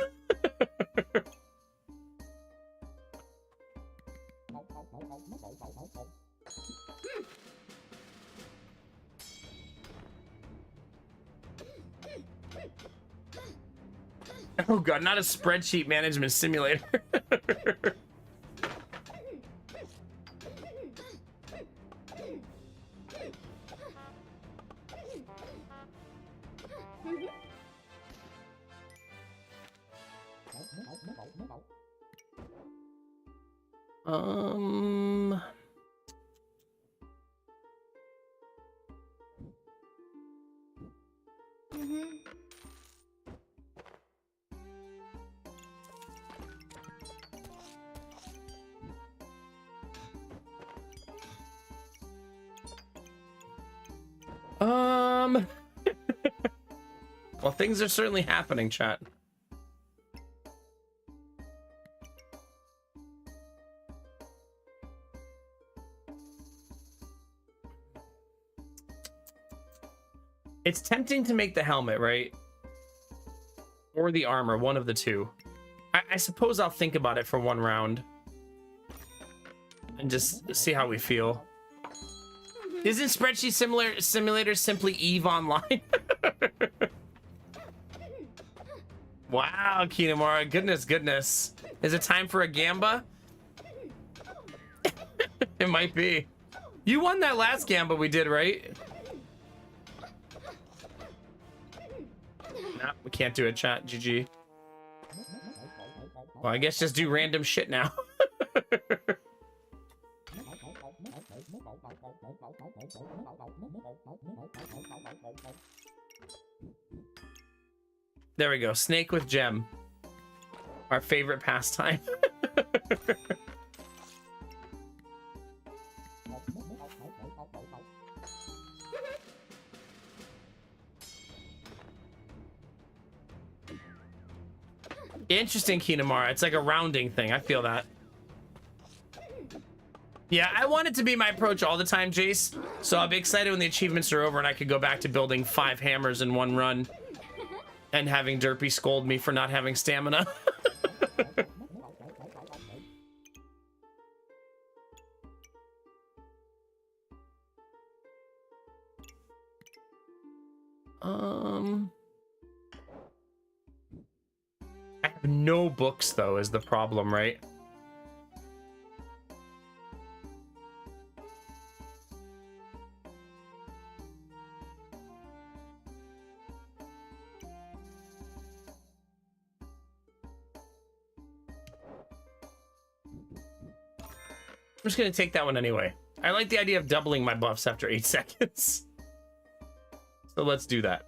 Oh god, not a spreadsheet management simulator. Well, things are certainly happening, chat. It's tempting to make the helmet, right? Or the armor, one of the two. I suppose I'll think about it for one round. And just see how we feel. Isn't Spreadsheet Simulator simply EVE Online? Wow, Kinamara, goodness. Is it time for a Gamba? It might be. You won that last Gamba we did, right? Nah, we can't do it, chat. GG. Well, I guess just do random shit now. There we go. Snake with gem. Our favorite pastime. Interesting, Kinamara. It's like a rounding thing. I feel that. Yeah, I want it to be my approach all the time, Jace. So I'll be excited when the achievements are over and I could go back to building 5 hammers in one run. And having Derpy scold me for not having stamina. I have no books, though, is the problem, right? I'm just gonna take that one anyway. I like the idea of doubling my buffs after 8 seconds. So let's do that.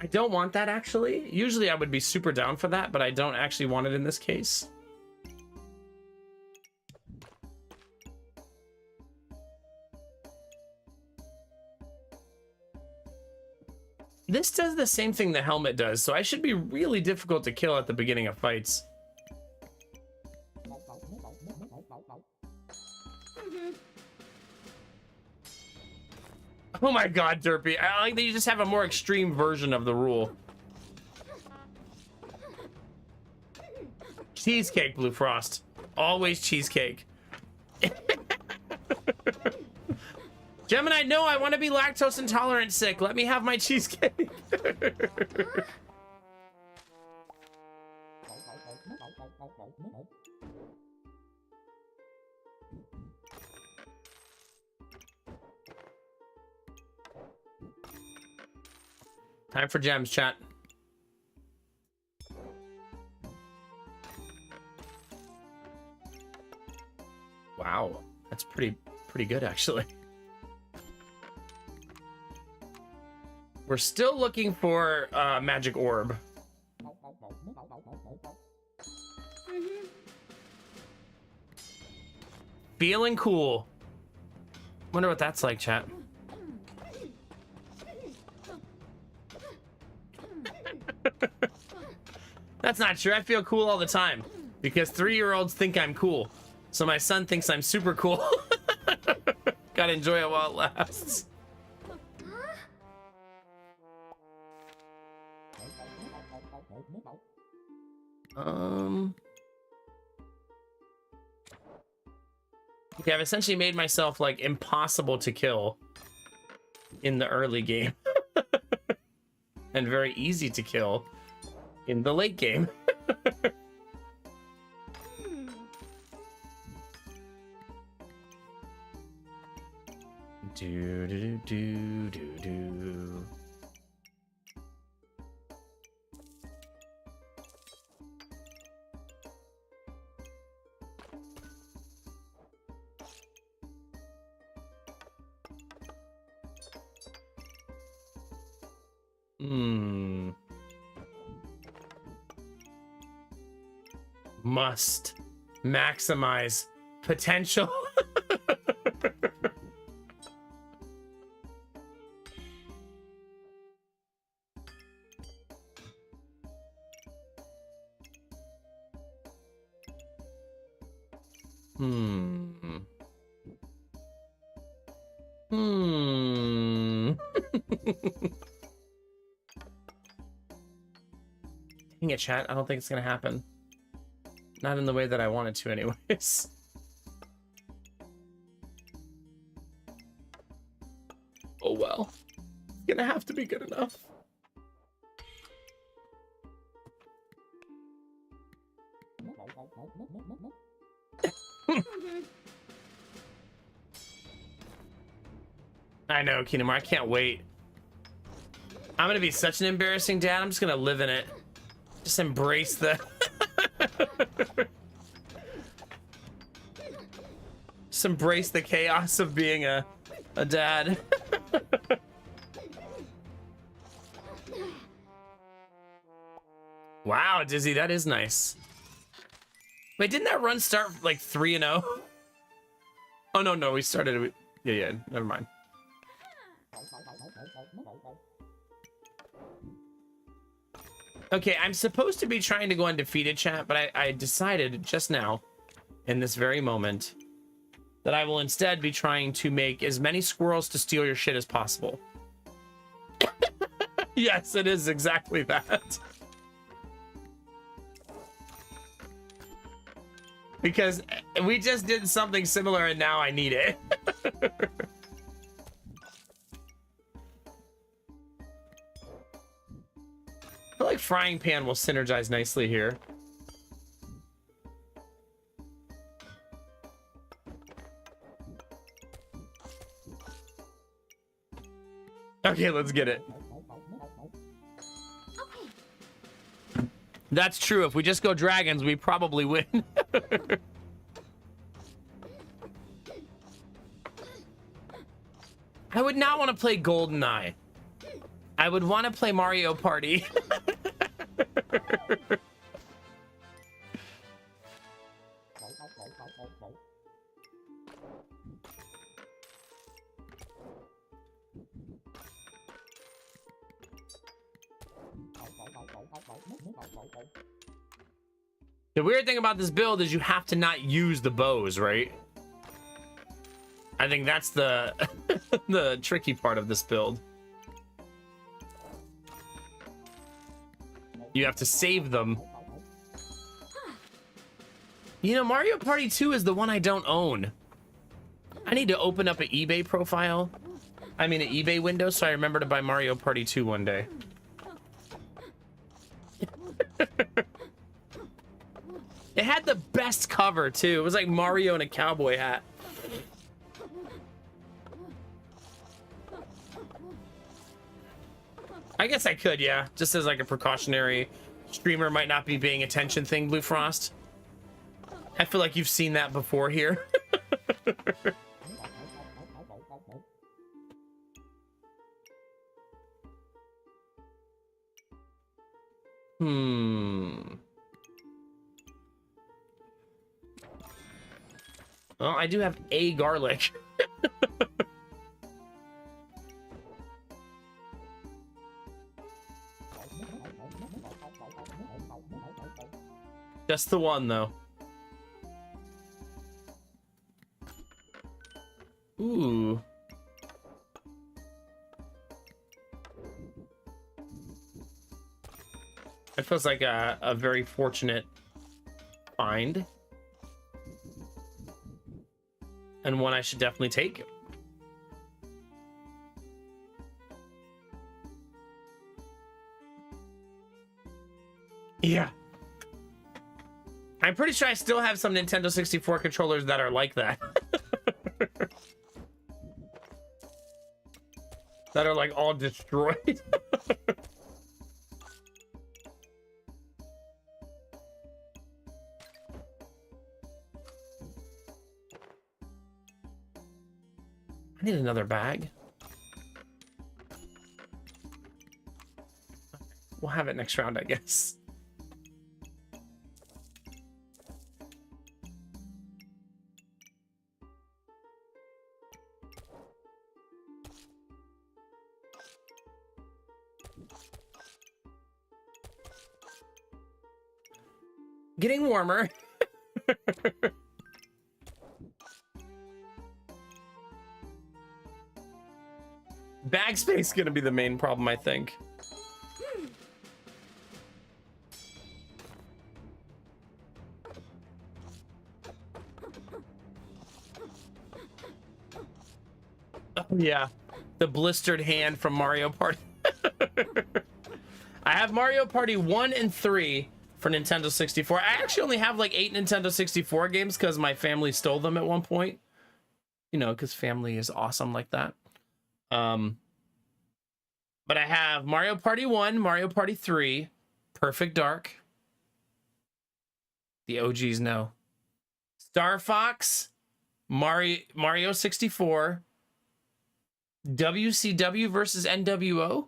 I don't want that, actually. Usually I would be super down for that, but I don't actually want it in this case. This does the same thing the helmet does, so I should be really difficult to kill at the beginning of fights. Oh my god, Derpy. I like that you just have a more extreme version of the rule. Cheesecake, Blue Frost. Always cheesecake. Gemini, no, I want to be lactose intolerant sick. Let me have my cheesecake. Time for gems, chat. Wow, that's pretty good actually. We're still looking for magic orb. Feeling cool. Wonder what that's like, chat. That's not true. I feel cool all the time because 3-year-olds think I'm cool. So my son thinks I'm super cool. Gotta enjoy it while it lasts. Okay, I've essentially made myself like impossible to kill in the early game. And very easy to kill in the late game. Do do do do do. Must maximize potential. Dang it, chat. I don't think it's gonna happen. Not in the way that I wanted to anyways. Oh well. It's gonna have to be good enough. I know, Kingdom. I can't wait. I'm gonna be such an embarrassing dad. I'm just gonna live in it. Just embrace the... Just embrace the chaos of being a dad. Wow, Dizzy, that is nice. Wait, didn't that run start like 3-0? Oh, no, we started... Yeah, never mind. Okay, I'm supposed to be trying to go undefeated, chat, but I decided just now, in this very moment, that I will instead be trying to make as many squirrels to steal your shit as possible. Yes, it is exactly that. Because we just did something similar and now I need it. I feel like frying pan will synergize nicely here. Okay, let's get it. Okay. That's true. If we just go dragons, we probably win. I would not want to play GoldenEye. I would want to play Mario Party. The weird thing about this build is you have to not use the bows, right? I think that's the the tricky part of this build. You have to save them. You know, Mario Party 2 is the one I don't own. I need to open up an eBay profile. I mean, an eBay window, so I remember to buy Mario Party 2 one day. It had the best cover, too. It was like Mario in a cowboy hat. I guess I could, yeah. Just as like a precautionary streamer might not be paying attention thing, Blue Frost. I feel like you've seen that before here. Well, I do have a garlic. Just the one, though. Ooh. It feels like a very fortunate find. And one I should definitely take. Yeah. I'm pretty sure I still have some Nintendo 64 controllers that are like that. That are like all destroyed. I need another bag. We'll have it next round, I guess. Getting warmer. Bag space is gonna be the main problem, I think. Oh, yeah, the blistered hand from Mario Party. I have Mario Party 1 and 3 for Nintendo 64. I actually only have like 8 Nintendo 64 games because my family stole them at one point. You know, because family is awesome like that. But I have Mario Party 1, Mario Party 3, Perfect Dark. The OGs know. Star Fox, Mario 64, WCW versus NWO.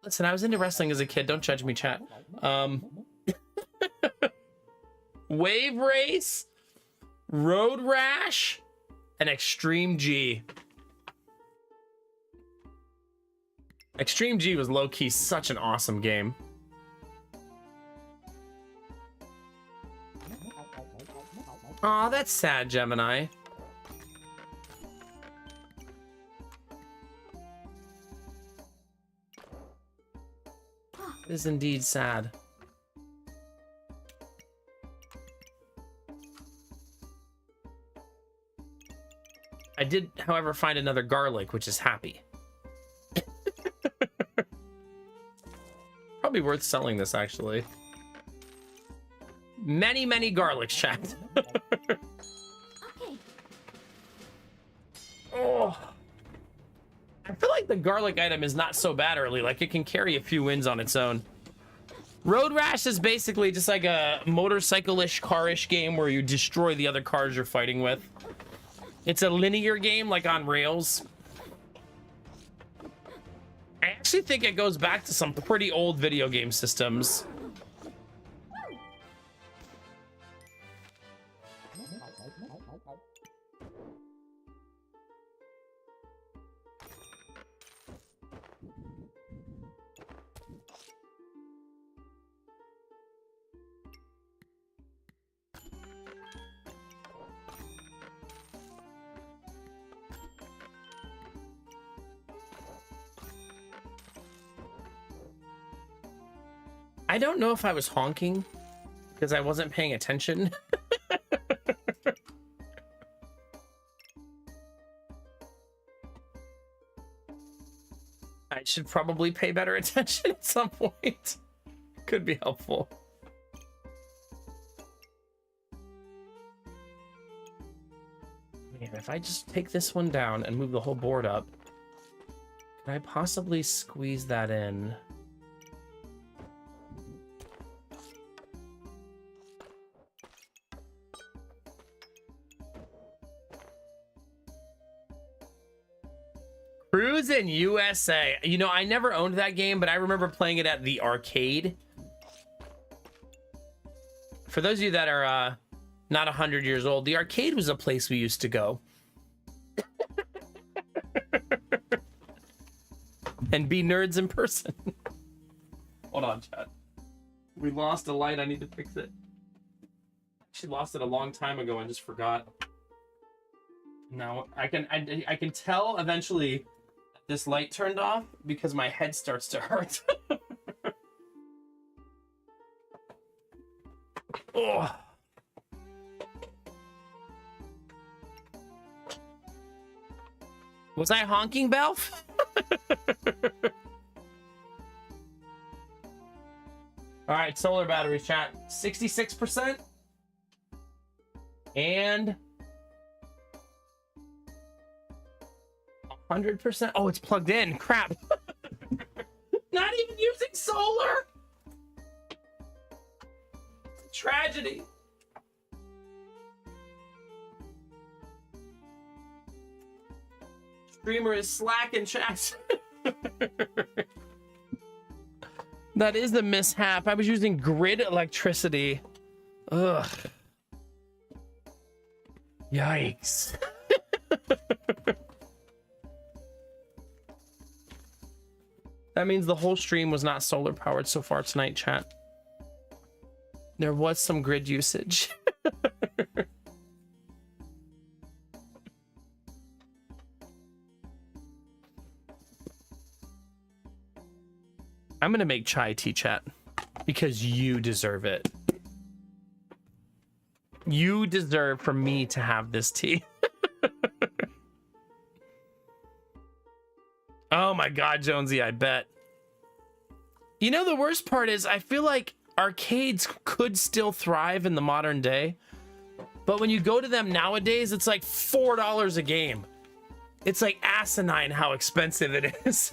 Listen, I was into wrestling as a kid. Don't judge me, chat. Wave Race, Road Rash, and Extreme G. Extreme G was low-key such an awesome game. Aw, that's sad, Gemini. It is indeed sad. I did, however, find another garlic, which is happy. Probably worth selling this, actually. Many garlics, chat. Okay. Oh. I feel like the garlic item is not so bad early. Like, it can carry a few wins on its own. Road Rash is basically just like a motorcycle-ish, car-ish game where you destroy the other cars you're fighting with. It's a linear game, like on rails. I actually think it goes back to some pretty old video game systems. I don't know if I was honking because I wasn't paying attention. should probably pay better attention at some point. Could be helpful. Man, if I just take this one down and move the whole board up, can I possibly squeeze that in? Cruisin' USA. You know, I never owned that game, but I remember playing it at the arcade. For those of you that are not 100 years old, the arcade was a place we used to go. And be nerds in person. Hold on, chat. We lost a light. I need to fix it. She lost it a long time ago and just forgot. Now I can tell eventually this light turned off because my head starts to hurt. Oh. Was I honking, Belf? All right, solar batteries, chat. 66%. And 100%. Oh, it's plugged in. Crap. Not even using solar. Tragedy. Streamer is slacking, chat. That is the mishap. I was using grid electricity. Ugh. Yikes. That means the whole stream was not solar powered so far tonight, chat. There was some grid usage. I'm gonna make chai tea, chat, because you deserve it. You deserve for me to have this tea. Oh my God, Jonesy, I bet. You know, the worst part is I feel like arcades could still thrive in the modern day, but when you go to them nowadays, it's like $4 a game. It's like asinine how expensive it is.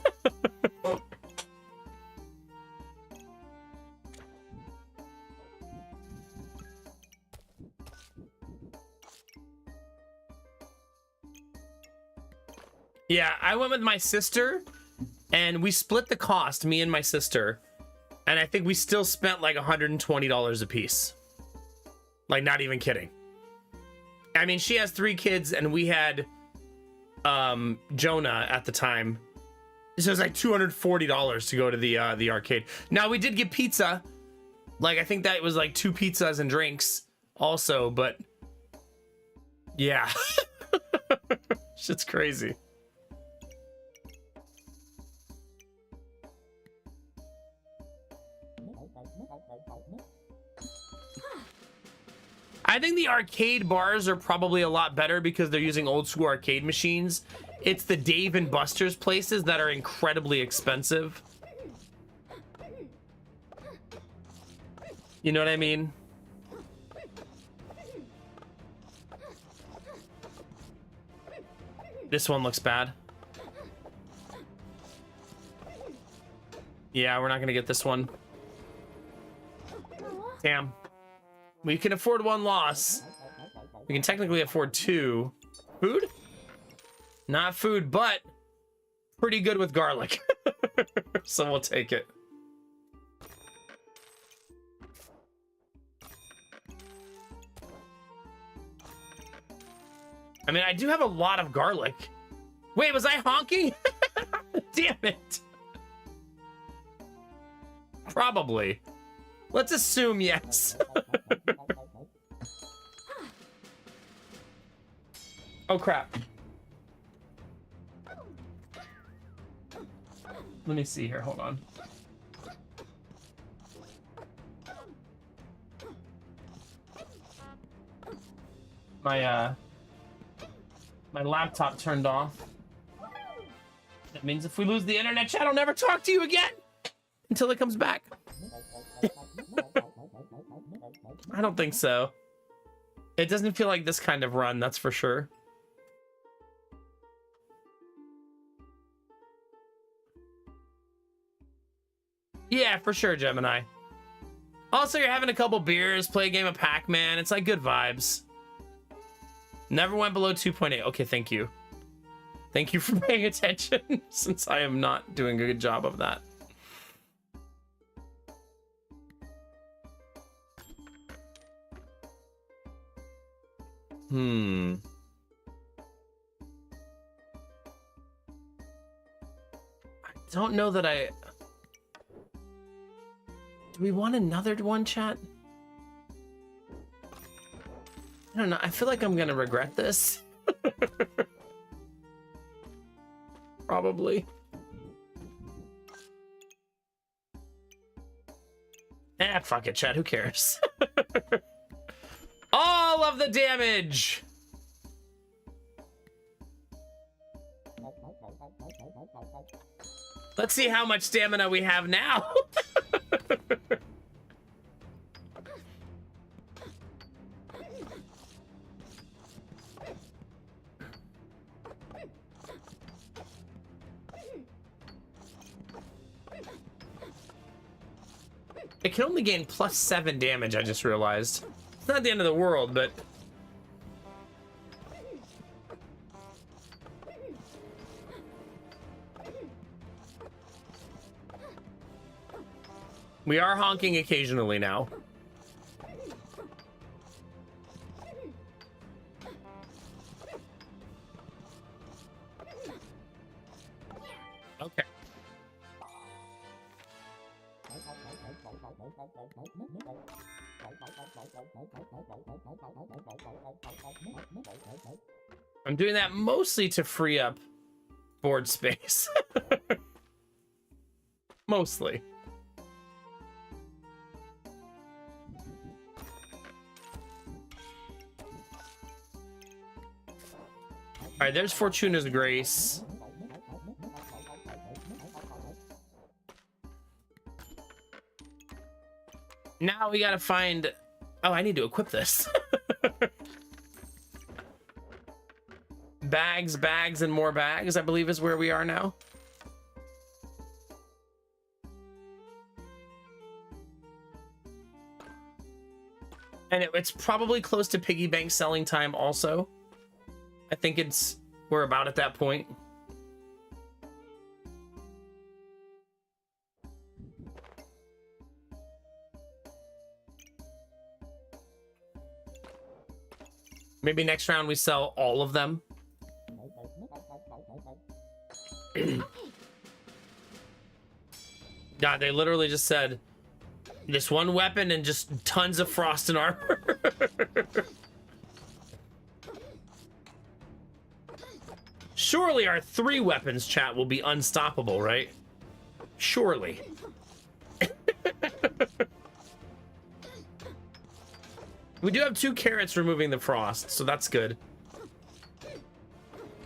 Yeah, I went with my sister and we split the cost, me and my sister. And I think we still spent like $120 a piece. Like, not even kidding. I mean, she has 3 kids and we had Jonah at the time. So it was like $240 to go to the arcade. Now, we did get pizza. Like, I think that was like 2 pizzas and drinks also, but yeah. Shit's crazy. I think the arcade bars are probably a lot better because they're using old school arcade machines. It's the Dave and Buster's places that are incredibly expensive. You know what I mean? This one looks bad. Yeah, we're not gonna get this one. Damn. We can afford 1 loss. We can technically afford 2. Food? Not food, but pretty good with garlic. So we'll take it. I mean, I do have a lot of garlic. Wait, was I honking? Damn it. Probably. Let's assume yes. Oh, crap. Let me see here. Hold on. My laptop turned off. That means if we lose the internet chat, I'll never talk to you again until it comes back. I don't think so. It doesn't feel like this kind of run, that's for sure. Yeah, for sure, Gemini. Also, you're having a couple beers, play a game of Pac-Man. It's like good vibes. Never went below 2.8. Okay, thank you. Thank you for paying attention, since I am not doing a good job of that. I don't know that I... Do we want another one, chat? I don't know. I feel like I'm gonna regret this. Probably. Fuck it, chat. Who cares? All of the damage! Let's see how much stamina we have now. It can only gain +7 damage, I just realized. It's not the end of the world, but... We are honking occasionally now. Okay. I'm doing that mostly to free up board space. Mostly. All right, there's Fortuna's Grace. Now we gotta find... Oh, I need to equip this. Bags, bags, and more bags, I believe is where we are now. And it's probably close to piggy bank selling time also. I think we're about at that point. Maybe next round we sell all of them. God, they literally just said this one weapon and just tons of frost and armor. Surely our 3 weapons, chat, will be unstoppable, right? Surely. We do have 2 carrots removing the frost, so that's good.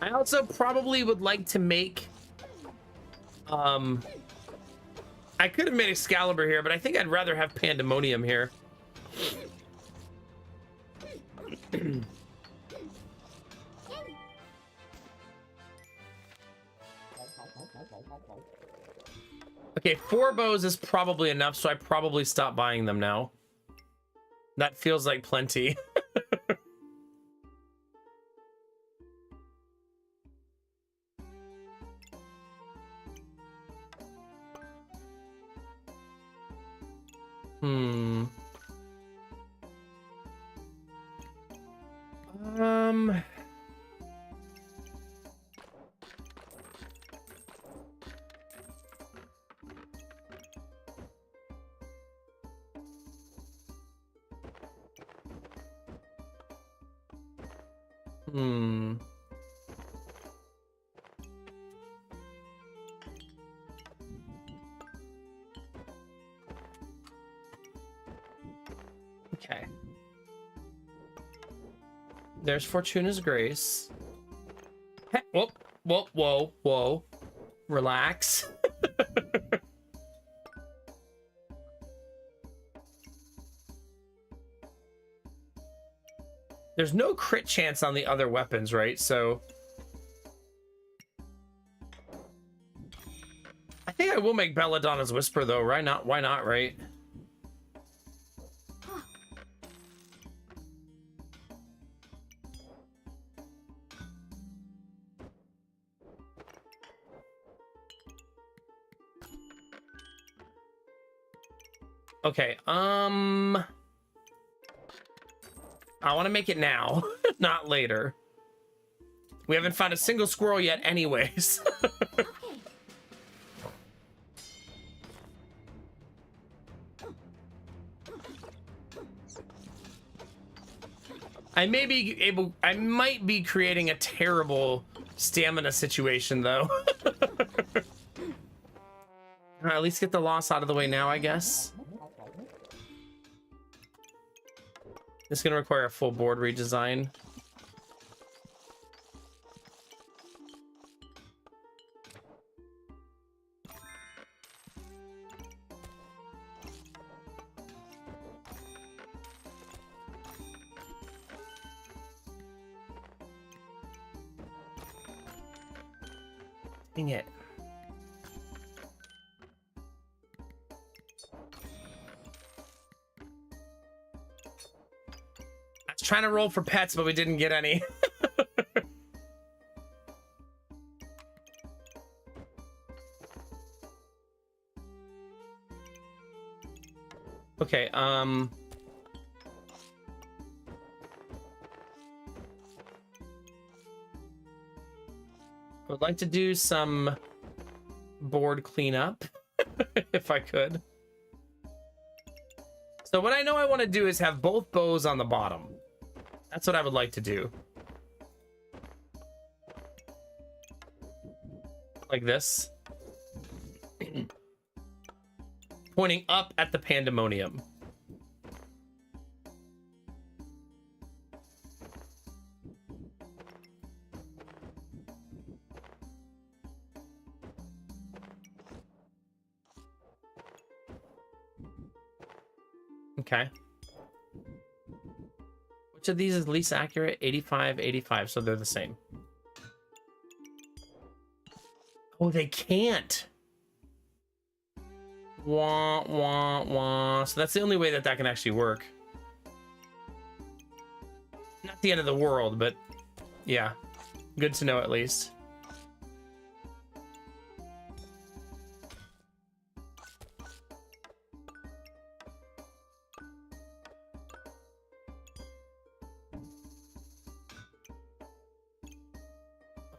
I also probably would like to make... I could have made Excalibur here, but I think I'd rather have Pandemonium here. Okay, 4 bows is probably enough, so I probably stop buying them now. That feels like plenty. Okay. There's Fortuna's Grace. Hey, whoa, whoa, whoa, whoa. Relax. There's no crit chance on the other weapons, right? So I think I will make Belladonna's Whisper though, right? Why not, right? Okay, I want to make it now, not later. We haven't found a single squirrel yet anyways. I might be creating a terrible stamina situation though. At least get the loss out of the way now, I guess. This is gonna require a full board redesign. Dang it. I was trying to roll for pets, but we didn't get any. Okay, I would like to do some board cleanup if I could. So what I know I want to do is have both bows on the bottom. That's what I would like to do. Like this. Pointing up at the pandemonium. Okay. Which of these is least accurate? 85, 85, so they're the same. Oh, they can't. Wah, wah, wah. So that's the only way that that can actually work. Not the end of the world, but yeah. Good to know at least.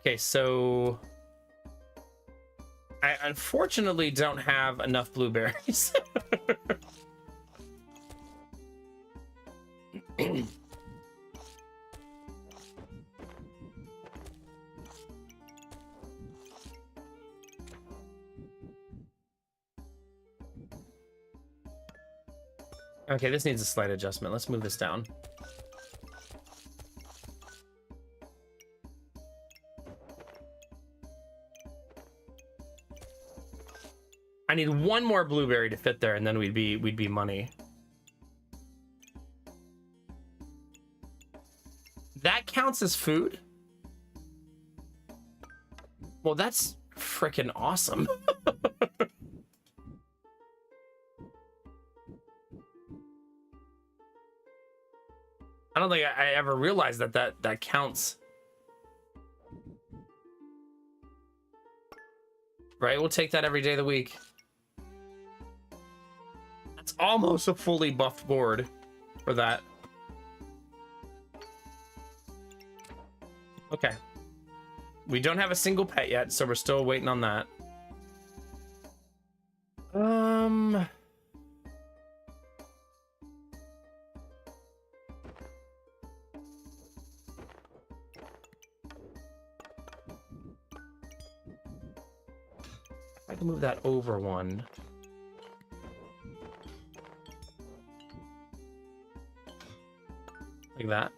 Okay, so I unfortunately don't have enough blueberries. Okay, this needs a slight adjustment. Let's move this down. I need one more blueberry to fit there, and then we'd be money. That counts as food? Well, that's freaking awesome. I don't think I ever realized that counts. Right, we'll take that every day of the week. That's almost a fully buffed board for that. Okay. We don't have a single pet yet, so we're still waiting on that. I can move that over one. Like that.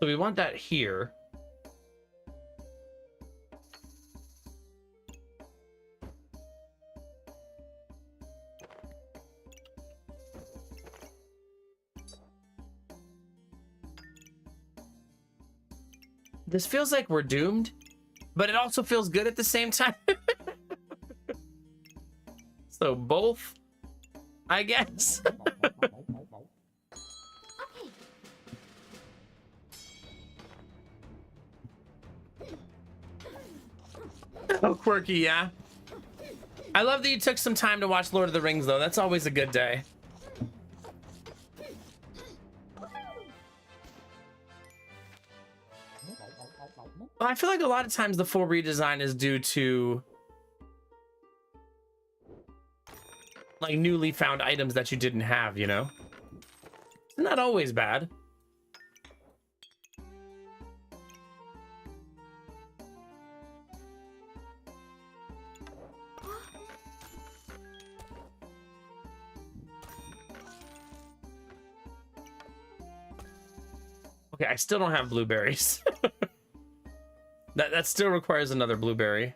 So we want that here. This feels like we're doomed, but it also feels good at the same time. So both, I guess. Oh, quirky, yeah. I love that you took some time to watch Lord of the Rings, though. That's always a good day. Well, I feel like a lot of times the full redesign is due to like newly found items that you didn't have, you know? It's not always bad. Okay, I still don't have blueberries. That still requires another blueberry.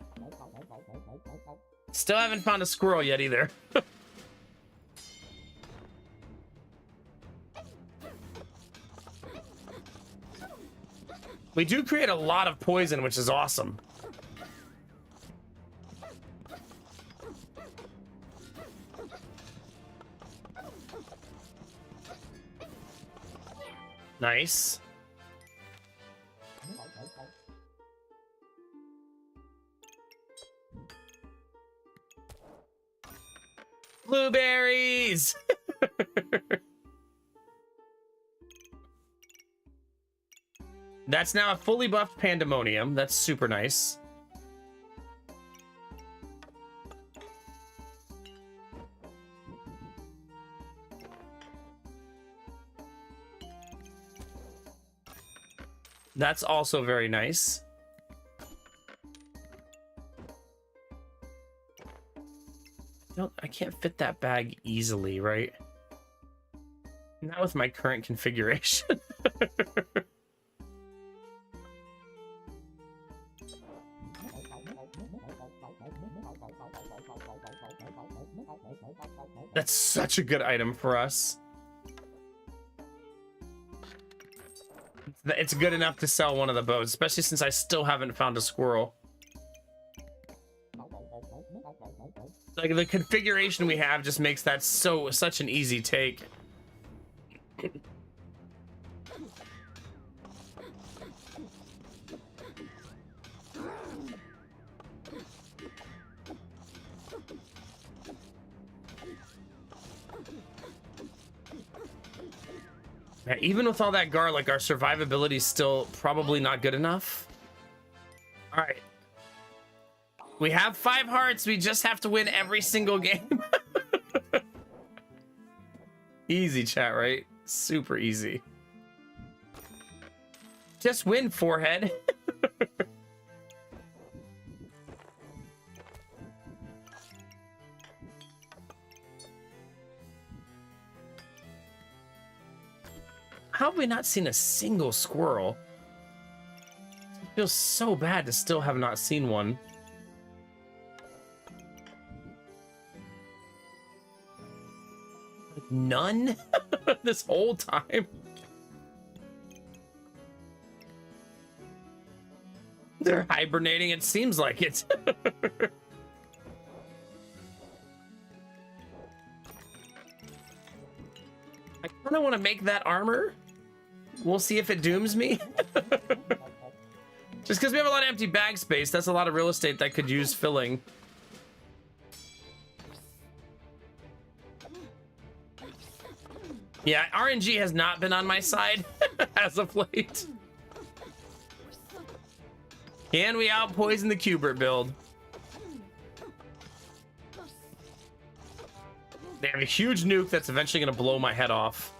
Still haven't found a squirrel yet either. We do create a lot of poison, which is awesome. Nice. Blueberries! That's now a fully buffed Pandemonium. That's super nice. That's also very nice. I can't fit that bag easily, right? Not with my current configuration. That's such a good item for us. It's good enough to sell one of the bows, especially since I still haven't found a squirrel. Like, the configuration we have just makes that such an easy take. Yeah, even with all that garlic, our survivability is still probably not good enough. All right. We have 5 hearts. We just have to win every single game. Easy, chat, right? Super easy. Just win, forehead. How have we not seen a single squirrel? It feels so bad to still have not seen one. Like, none? This whole time? They're hibernating, it seems like it. I kind of want to make that armor. We'll see if it dooms me. Just because we have a lot of empty bag space, that's a lot of real estate that could use filling. Yeah, RNG has not been on my side as of late. Can we out-poison the Cubert build? They have a huge nuke that's eventually going to blow my head off.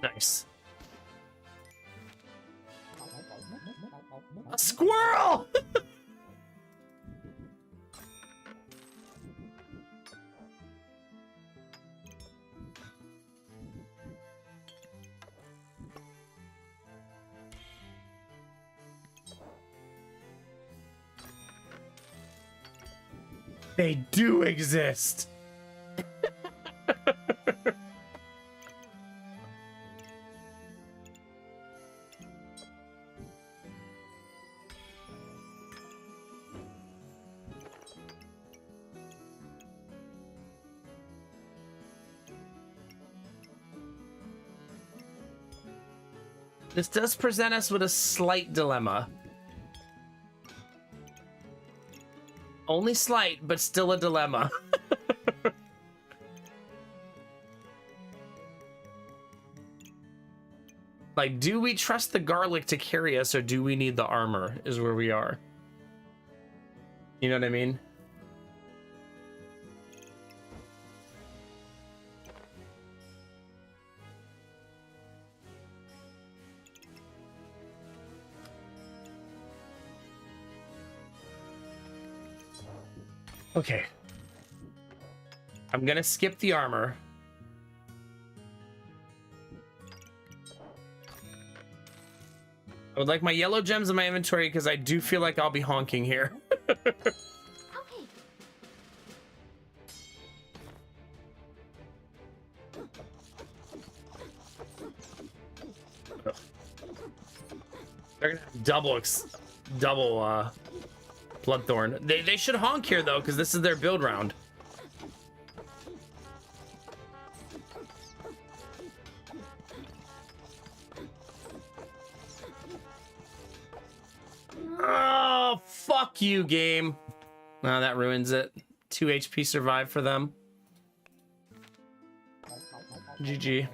Nice. A squirrel! They do exist. This does present us with a slight dilemma. Only slight, but still a dilemma. Like, do we trust the garlic to carry us, or do we need the armor, is where we are. You know what I mean? Okay. I'm gonna skip the armor. I would like my yellow gems in my inventory because I do feel like I'll be honking here. Okay. They're gonna have double Bloodthorn. They should honk here though, because this is their build round. Oh, fuck you, game. Wow, that ruins it. 2 HP survive for them. GG.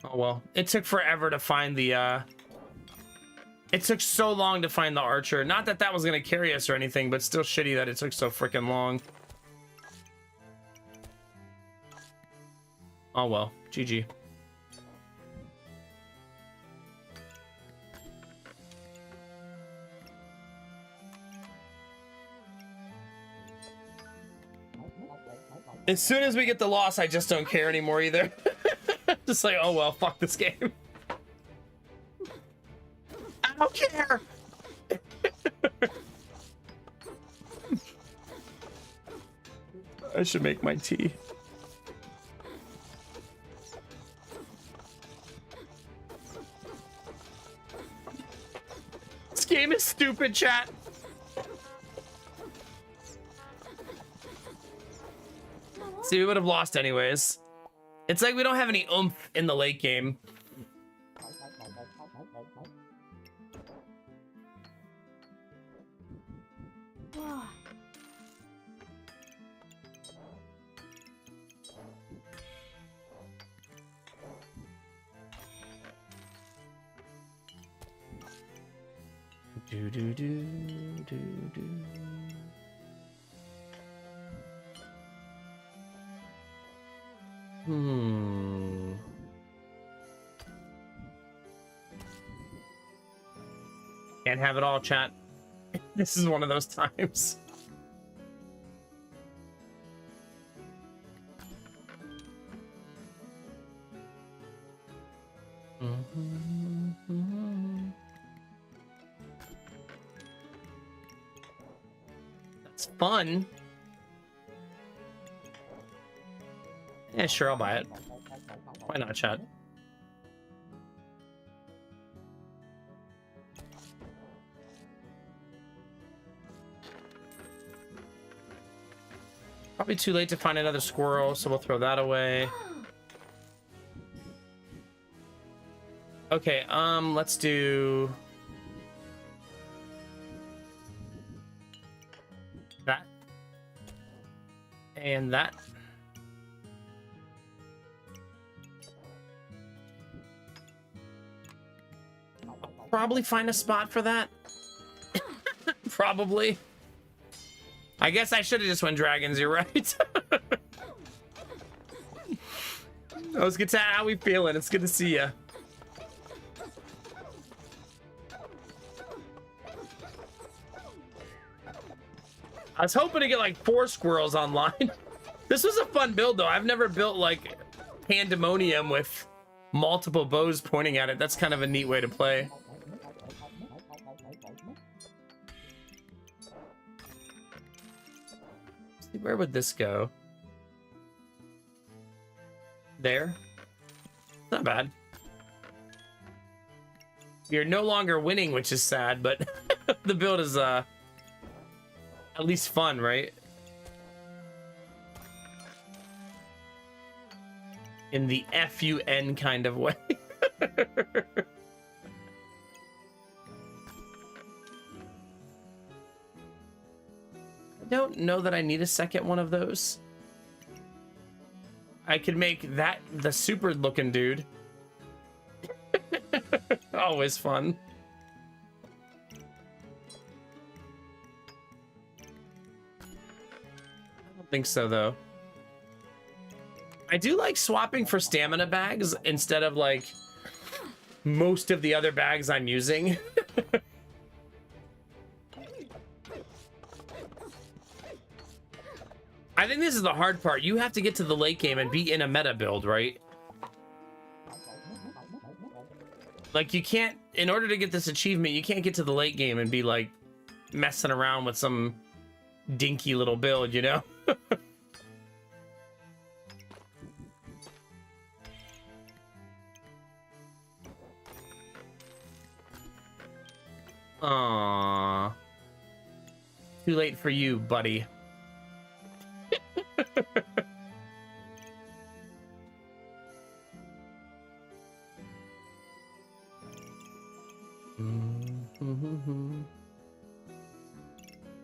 Oh well. It took forever to find the it took so long to find the archer. Not that that was gonna carry us or anything, but still shitty that it took so freaking long. Oh well. GG. As soon as we get the loss, I just don't care anymore either. Just like, oh well, fuck this game. I don't care. I should make my tea. This game is stupid, chat. See, we would have lost anyways. It's like we don't have any oomph in the late game. Do do do do do. Can't have it all, chat. This is one of those times. That's fun. Yeah, sure, I'll buy it. Why not, chat? Probably too late to find another squirrel, so we'll throw that away. Okay, let's do that and that. Probably find a spot for that. Probably. I guess I should have just went dragons, you're right. Oh, it's good to how we feeling. It's good to see ya. I was hoping to get like 4 squirrels online. This was a fun build though. I've never built like pandemonium with multiple bows pointing at it. That's kind of a neat way to play. where would this go? There. Not bad. You're no longer winning, which is sad, but the build is at least fun, right? In the FUN kind of way. I don't know that I need a second one of those. I could make that the super looking dude. Always fun. I don't think so, though. I do like swapping for stamina bags instead of like most of the other bags I'm using. I think this is the hard part. You have to get to the late game and be in a meta build, right? Like, you can't, in order to get this achievement, you can't get to the late game and be like messing around with some dinky little build, you know? Aww. Too late for you, buddy.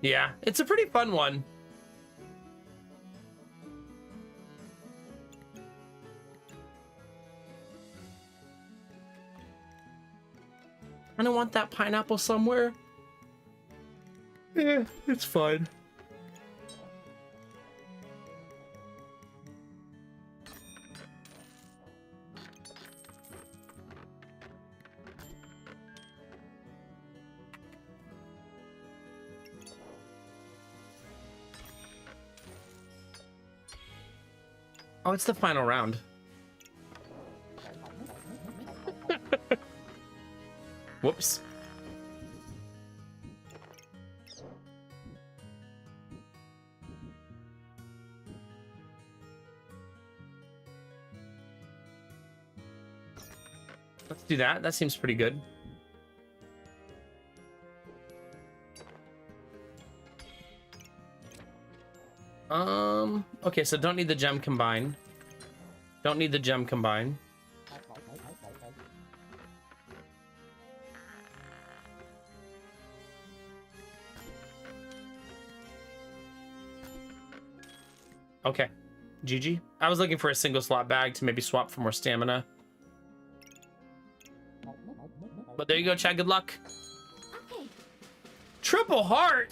Yeah, it's a pretty fun one. I don't want that pineapple somewhere. Yeah, it's fine. Oh, it's the final round. Whoops. Let's do that. That seems pretty good. Okay, so don't need the gem combine. Don't need the gem combine. Okay, GG. I was looking for a single slot bag to maybe swap for more stamina. But there you go, Chad. Good luck. Okay. Triple heart.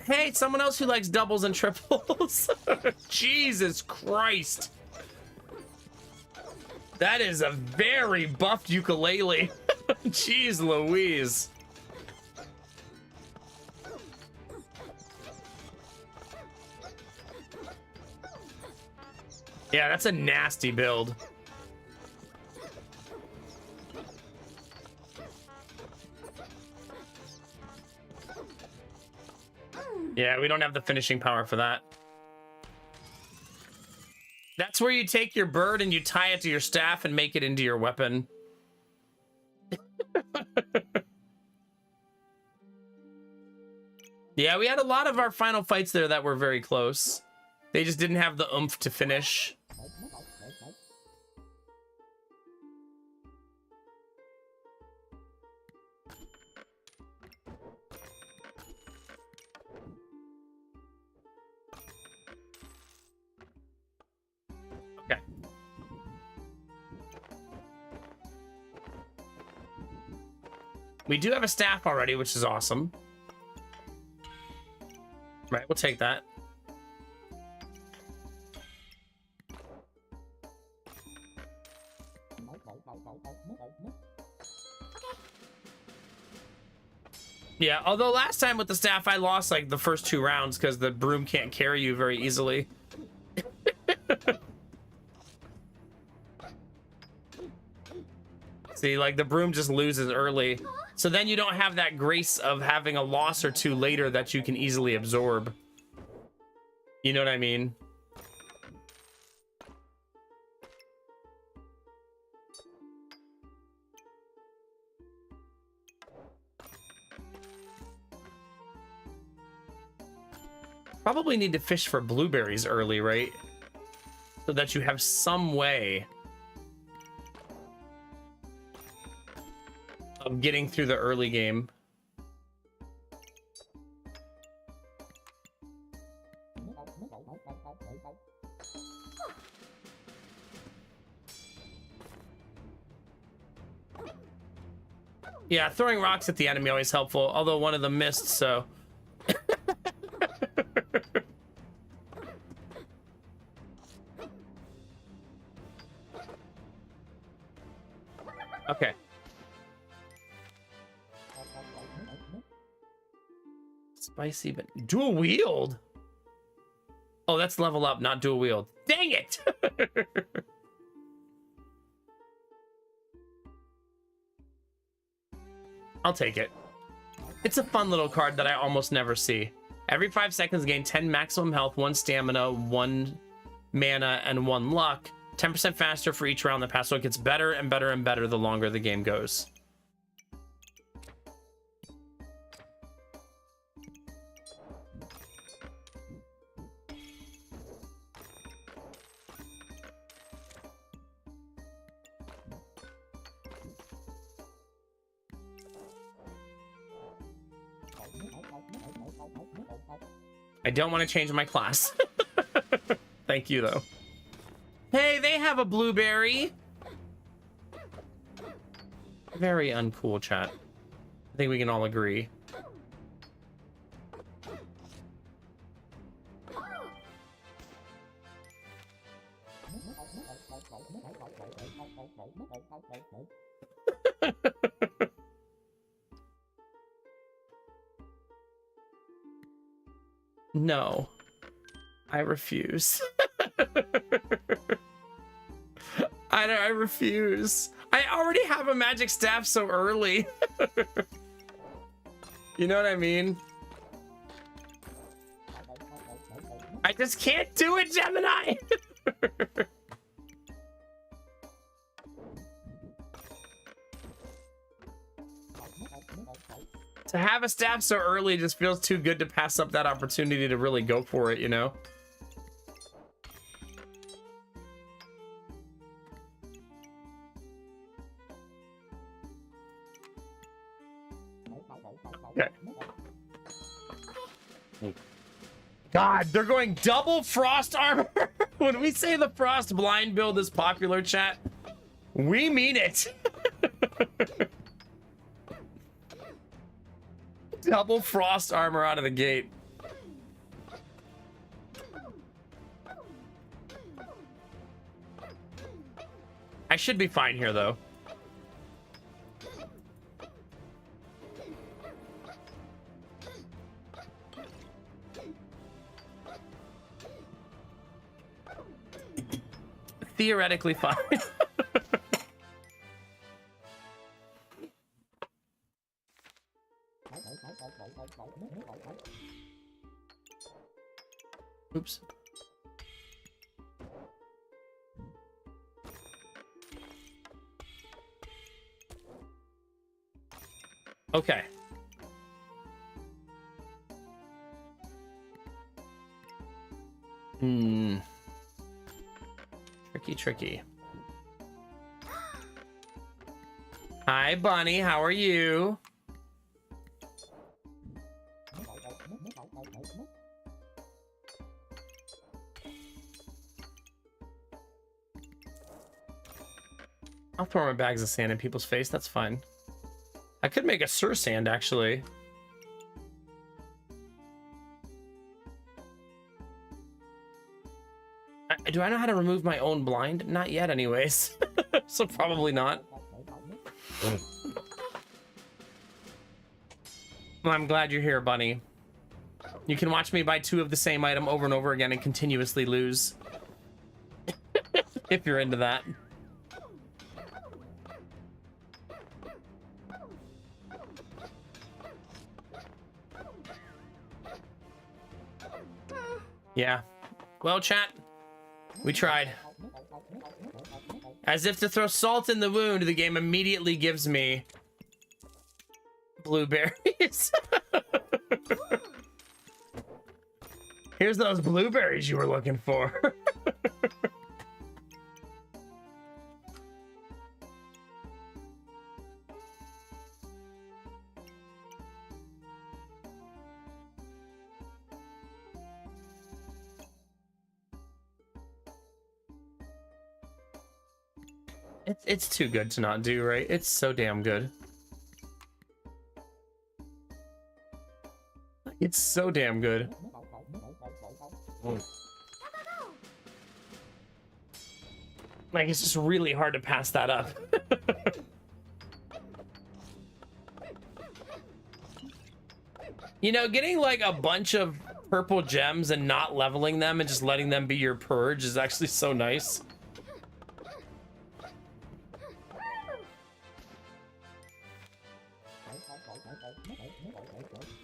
Hey, someone else who likes doubles and triples. Jesus Christ. That is a very buffed ukulele. Jeez Louise. Yeah, that's a nasty build. Yeah, we don't have the finishing power for that. That's where you take your bird and you tie it to your staff and make it into your weapon. Yeah, we had a lot of our final fights there that were very close. They just didn't have the oomph to finish. Okay. We do have a staff already, which is awesome. Right, we'll take that. Yeah, although last time with the staff, I lost like the first 2 rounds because the broom can't carry you very easily. See, like the broom just loses early. So then you don't have that grace of having a loss or 2 later that you can easily absorb. You know what I mean? Probably need to fish for blueberries early, right? So that you have some way of getting through the early game. Yeah, throwing rocks at the enemy always helpful, although one of them missed, so... Okay. Spicy, but dual wield? Oh, that's level up, not dual wield. Dang it! I'll take it. It's a fun little card that I almost never see. Every 5 seconds, gain 10 maximum health, 1 stamina, 1 mana, and 1 luck. 10% faster for each round that passes, so it gets better and better and better the longer the game goes. I don't want to change my class. Thank you, though. Hey, they have a blueberry. Very uncool, chat. I think we can all agree. No, I refuse. I refuse. I already have a magic staff so early. You know what I mean? I just can't do it, Gemini. To have a staff so early just feels too good to pass up that opportunity to really go for it, you know? Okay. God, they're going double frost armor. When we say the frost blind build is popular, chat, we mean it. Double frost armor out of the gate. I should be fine here, though. Theoretically fine. Oops. Okay. Tricky. Hi, Bunny. How are you? I'll throw my bags of sand in people's face. That's fine. I could make a Sur Sand, actually. Do I know how to remove my own blind? Not yet, anyways. So probably not. Well, I'm glad you're here, Bunny. You can watch me buy 2 of the same item over and over again and continuously lose. If you're into that. Yeah, Well, chat, we tried. As if to throw salt in the wound, the game immediately gives me blueberries. Here's those blueberries you were looking for. It's too good to not do, right? It's so damn good. It's so damn good. Like, it's just really hard to pass that up. You know, getting like a bunch of purple gems and not leveling them and just letting them be your purge is actually so nice.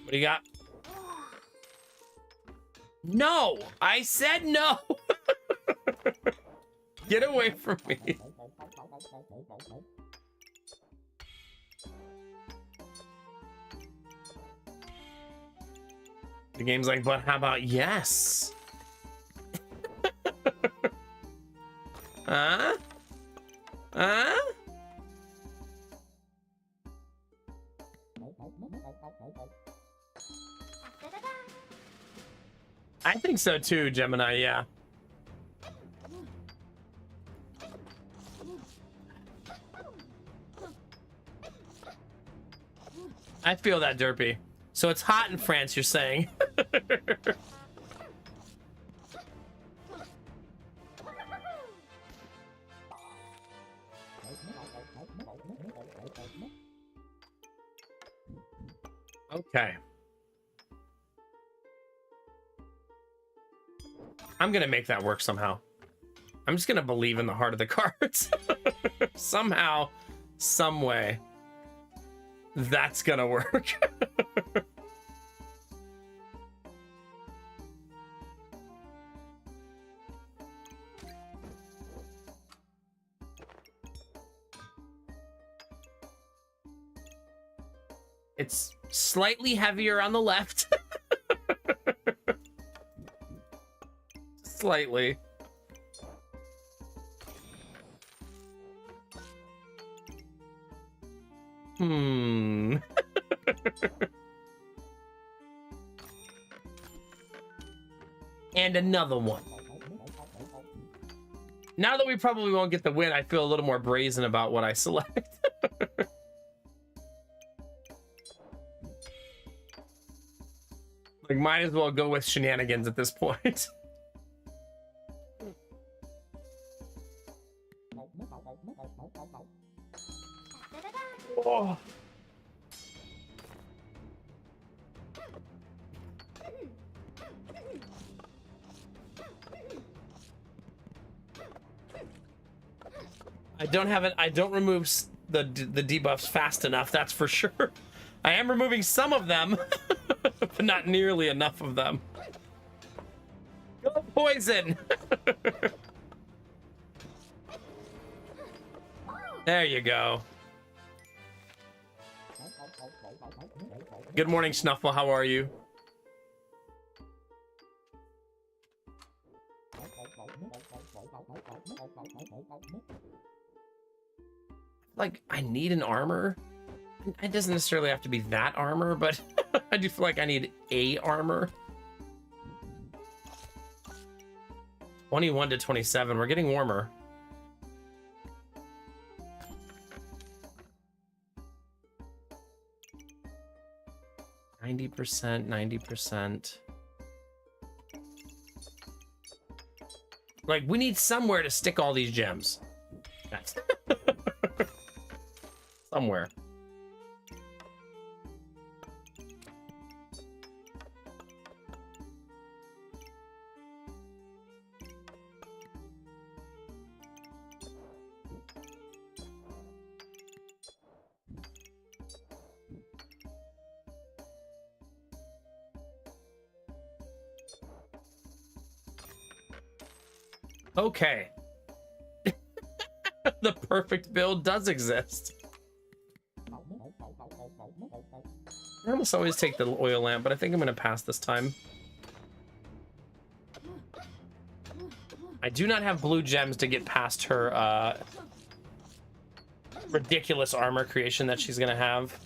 What do you got? No! I said no! Get away from me. The game's like, but how about yes? Huh? Huh? I think so too, Gemini, yeah. I feel that, Derpy. So it's hot in France, you're saying? Okay. I'm gonna make that work somehow. I'm just gonna believe in the heart of the cards. Somehow, some way, that's gonna work. It's slightly heavier on the left. Slightly. And another one. Now that we probably won't get the win, I feel a little more brazen about what I select. Like, might as well go with shenanigans at this point. Oh. I don't remove the debuffs fast enough, that's for sure. I am removing some of them, but not nearly enough of them. Go poison! There you go. Good morning, Snuffle. How are you? Like, I need an armor. It doesn't necessarily have to be that armor, but I do feel like I need a armor. 21 to 27. We're getting warmer. %, 90%. Like, we need somewhere to stick all these gems. That's somewhere. Okay. The perfect build does exist. I almost always take the oil lamp, but I think I'm gonna pass this time. I do not have blue gems to get past her ridiculous armor creation that she's gonna have.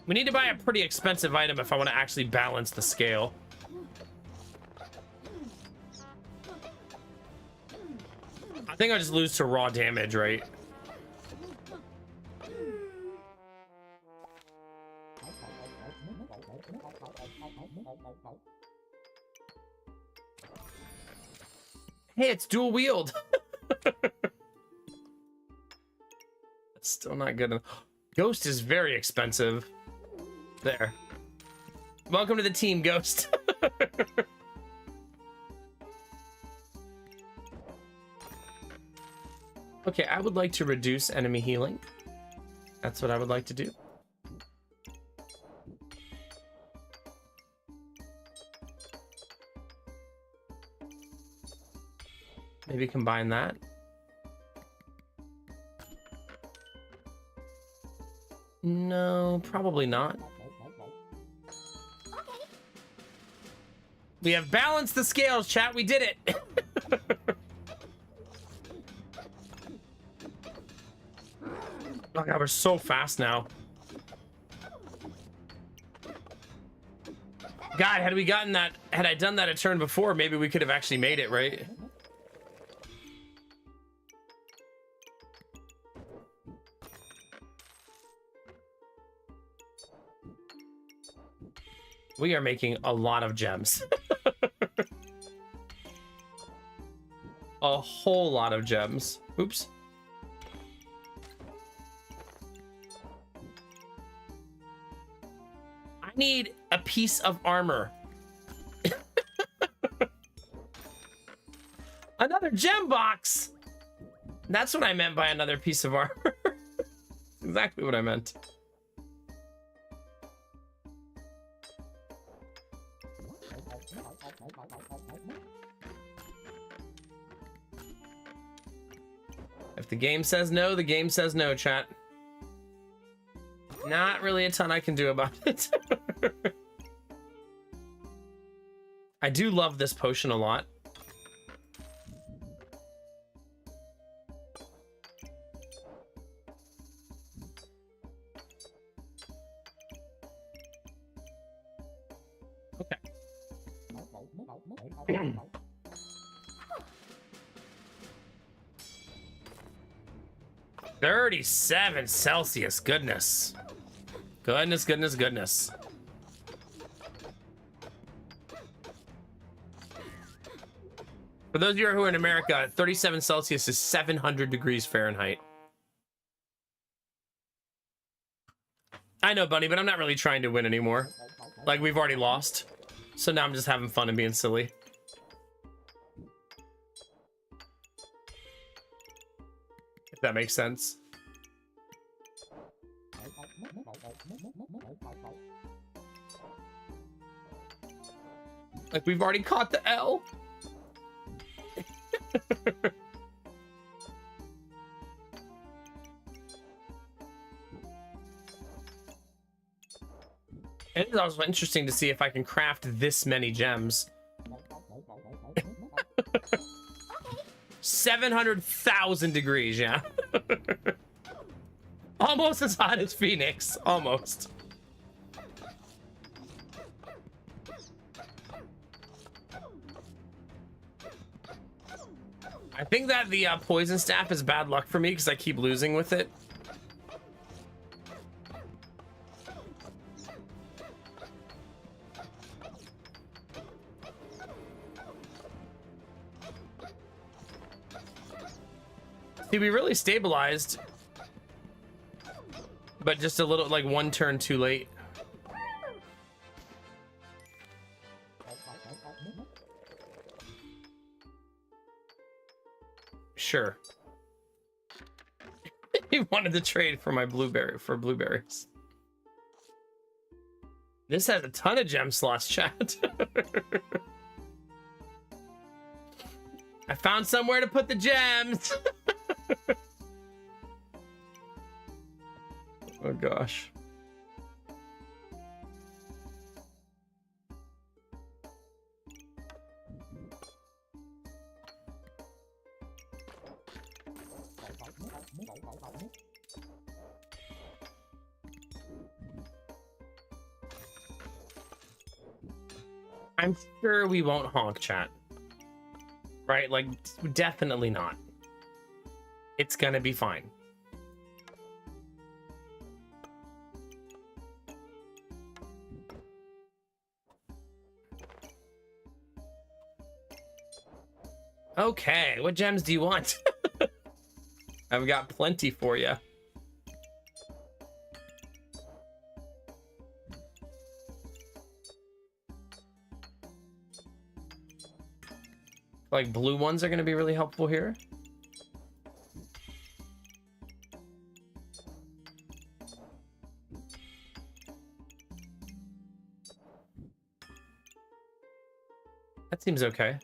We need to buy a pretty expensive item if I want to actually balance the scale. I think I'll just lose to raw damage, right? Hey, it's dual wield. It's still not good enough. Ghost is very expensive. There. Welcome to the team, Ghost. Okay, I would like to reduce enemy healing. That's what I would like to do. Maybe combine that. No, probably not. We have balanced the scales, chat. We did it. Oh god, we're so fast now. God, had we gotten that, had I done that a turn before, maybe we could have actually made it, right? We are making a lot of gems. A whole lot of gems. Oops. I need a piece of armor. Another gem box. That's what I meant by another piece of armor. Exactly what I meant. If the game says no, the game says no, chat. Not really a ton I can do about it. I do love this potion a lot. Okay. 37 Celsius. Goodness. Goodness, goodness, goodness. For those of you who are in America, 37 Celsius is 700 degrees Fahrenheit. I know, Bunny, but I'm not really trying to win anymore. Like, we've already lost. So now I'm just having fun and being silly. If that makes sense. Like, we've already caught the L. It is also interesting to see if I can craft this many gems. 700,000 degrees, yeah. Almost as hot as Phoenix. Almost. I think that the poison staff is bad luck for me because I keep losing with it. See, we really stabilized, but just a little, like, one turn too late. Sure. He wanted to trade for my blueberries. This has a ton of gem slots, chat. I found somewhere to put the gems. Oh gosh. I'm sure we won't honk, chat. Right? Like, definitely not. It's gonna be fine. Okay, what gems do you want? I've got plenty for you. Like, blue ones are going to be really helpful here. That seems okay.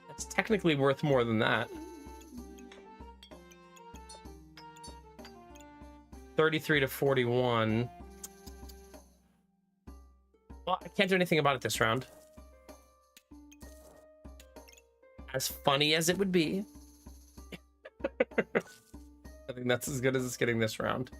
That's technically worth more than that. 33 to 41. Well, I can't do anything about it this round. As funny as it would be. I think that's as good as it's getting this round.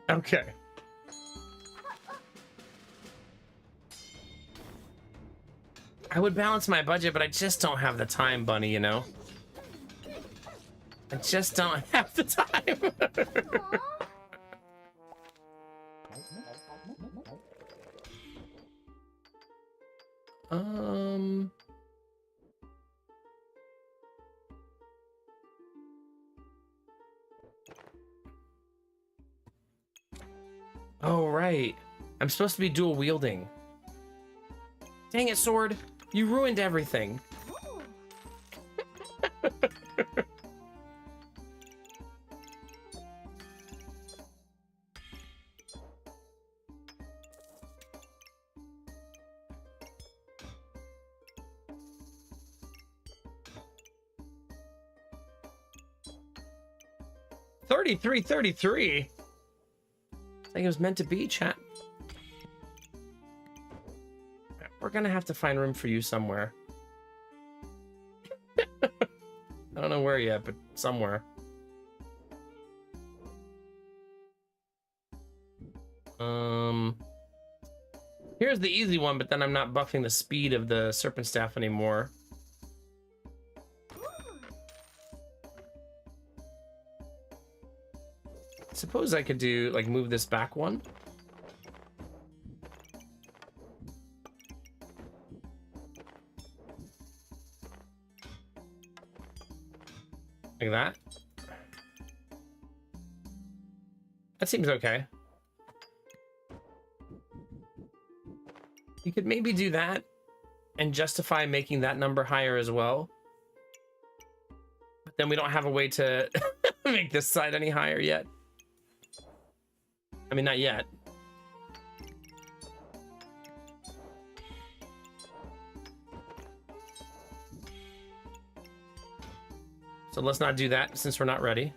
Okay. I would balance my budget, but I just don't have the time, Bunny, you know? I just don't have the time. Oh, right. I'm supposed to be dual wielding. Dang it, Sword. You ruined everything. $33.33. I think it was meant to be, chat. We're gonna have to find room for you somewhere. I don't know where yet, but somewhere. Here's the easy one, but then I'm not buffing the speed of the Serpent Staff anymore. Suppose I could do, like, move this back one. Like that. That seems okay. You could maybe do that and justify making that number higher as well. But then we don't have a way to make this side any higher yet. I mean, not yet. So let's not do that since we're not ready.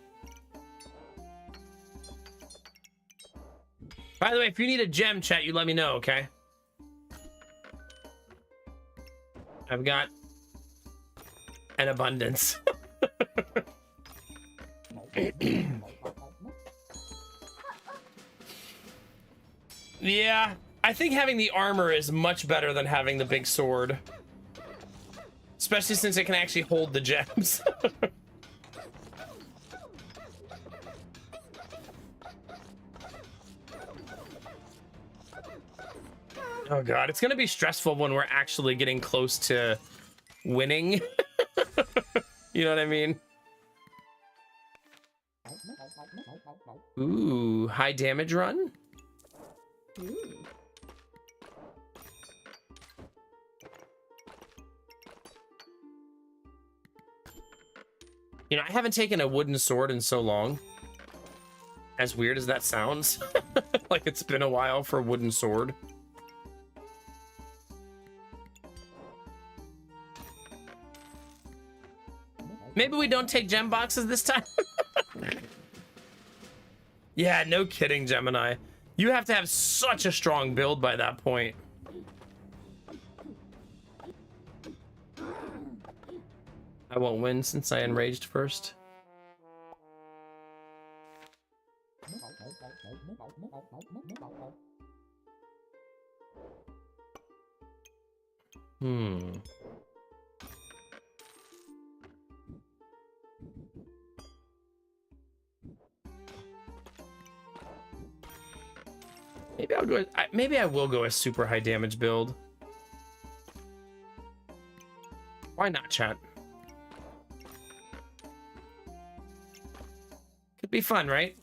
By the way, if you need a gem, chat, you let me know, okay? I've got an abundance. Yeah, I think having the armor is much better than having the big sword. Especially since it can actually hold the gems. Oh god, it's gonna be stressful when we're actually getting close to winning. You know what I mean? Ooh, high damage run. Ooh. You know, I haven't taken a wooden sword in so long. As weird as that sounds. Like it's been a while for a wooden sword. Maybe we don't take gem boxes this time. Yeah, no kidding, Gemini. You have to have such a strong build by that point. I won't win since I enraged first. Maybe I'll go. Maybe I will go a super high damage build. Why not, chat? Could be fun, right?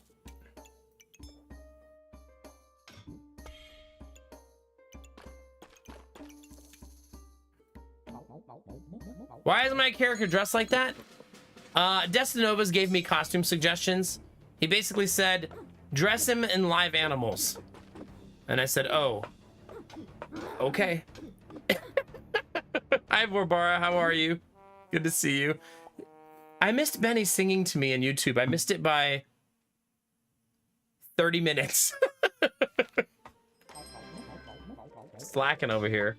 Why is my character dressed like that? Destinovas gave me costume suggestions. He basically said, dress him in live animals. And I said, oh, okay. Hi, Vorbara, how are you? Good to see you. I missed Benny singing to me on YouTube. I missed it by 30 minutes. Slacking over here.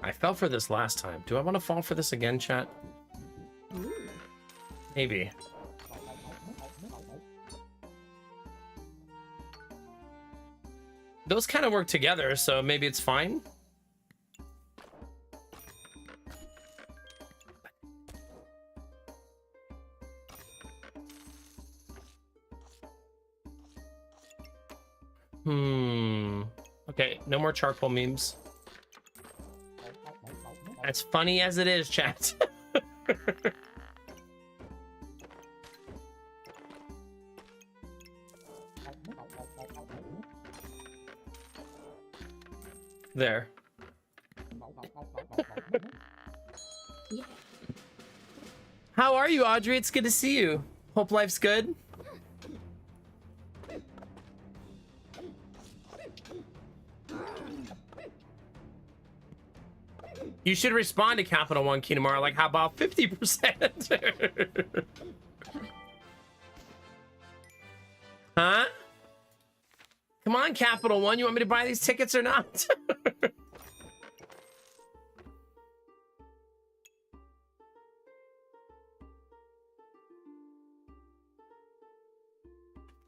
I fell for this last time. Do I want to fall for this again, chat? Maybe. Those kind of work together, so maybe it's fine. Okay, no more charcoal memes. As funny as it is, chat. There. How are you, Audrey? It's good to see you. Hope life's good. You should respond to Capital One Kinemara, like, how about 50%? Huh? Come on, Capital One, you want me to buy these tickets or not?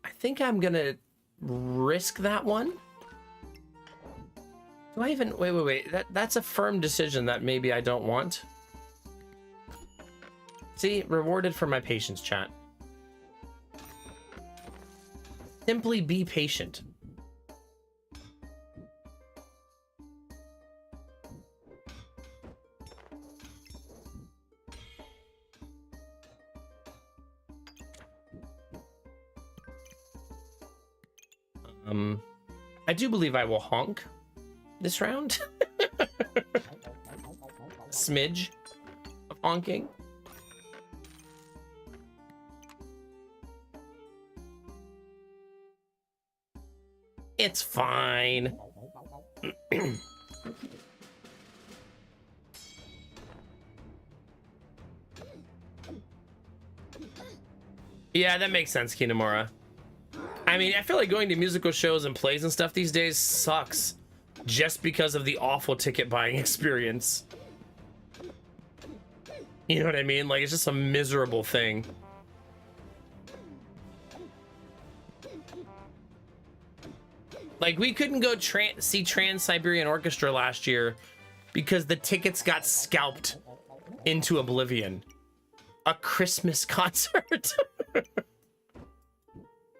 I think I'm gonna risk that one. Do I even wait, that's a firm decision that maybe I don't want. See, rewarded for my patience, chat. Simply be patient. I do believe I will honk this round. Smidge of honking. It's fine. Yeah, that makes sense, Kinemura. I mean, I feel like going to musical shows and plays and stuff these days sucks just because of the awful ticket buying experience. You know what I mean? Like, it's just a miserable thing. Like, we couldn't go see Trans-Siberian Orchestra last year because the tickets got scalped into oblivion. A Christmas concert.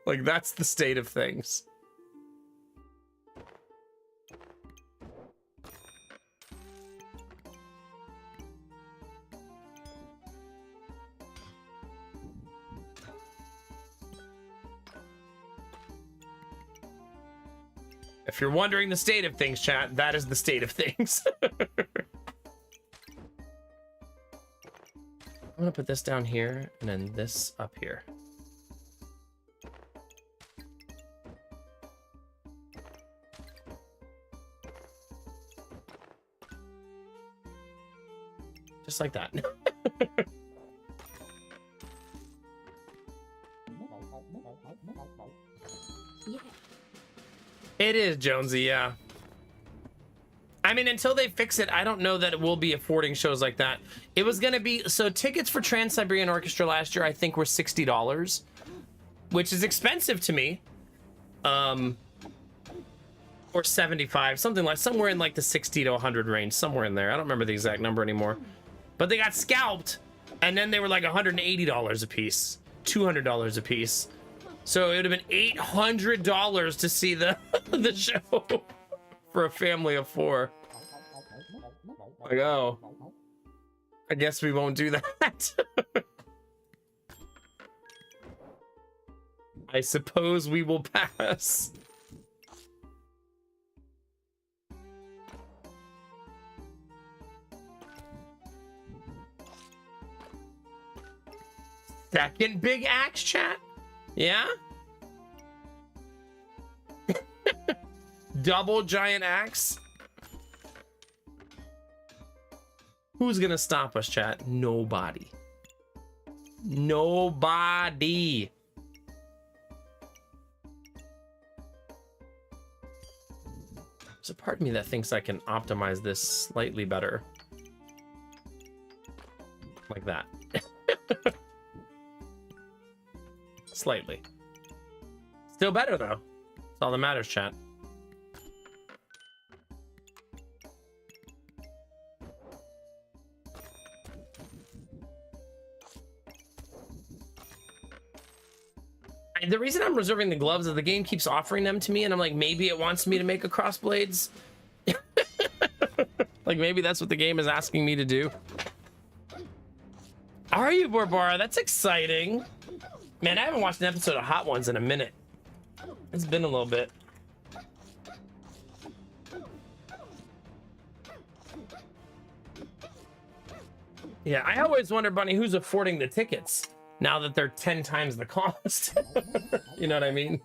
Like, that's the state of things. If you're wondering the state of things, chat, that is the state of things. I'm gonna put this down here and then this up here. Just like that. It is, Jonesy, yeah. I mean, until they fix it, I don't know that it will be affording shows like that. It was going to be... So tickets for Trans-Siberian Orchestra last year, I think, were $60, which is expensive to me. Or 75, something like... Somewhere in, like, the 60 to 100 range. Somewhere in there. I don't remember the exact number anymore. But they got scalped, and then they were, like, $180 a piece. $200 a piece. So it would have been $800 to see the the show for a family of 4. Like, oh, I guess we won't do that. I suppose we will pass. Second big axe, chat? Yeah? Double giant axe? Who's gonna stop us, chat? Nobody. Nobody. There's a part of me that thinks I can optimize this slightly better. Like that. Slightly. Still better, though. That's all that matters, chat. The reason I'm reserving the gloves is the game keeps offering them to me, and I'm like, maybe it wants me to make a crossblades. Like, maybe that's what the game is asking me to do. Are you, Barbara? That's exciting. Man, I haven't watched an episode of Hot Ones in a minute. It's been a little bit. Yeah, I always wonder, Bunny, who's affording the tickets now that they're 10 times the cost. You know what I mean?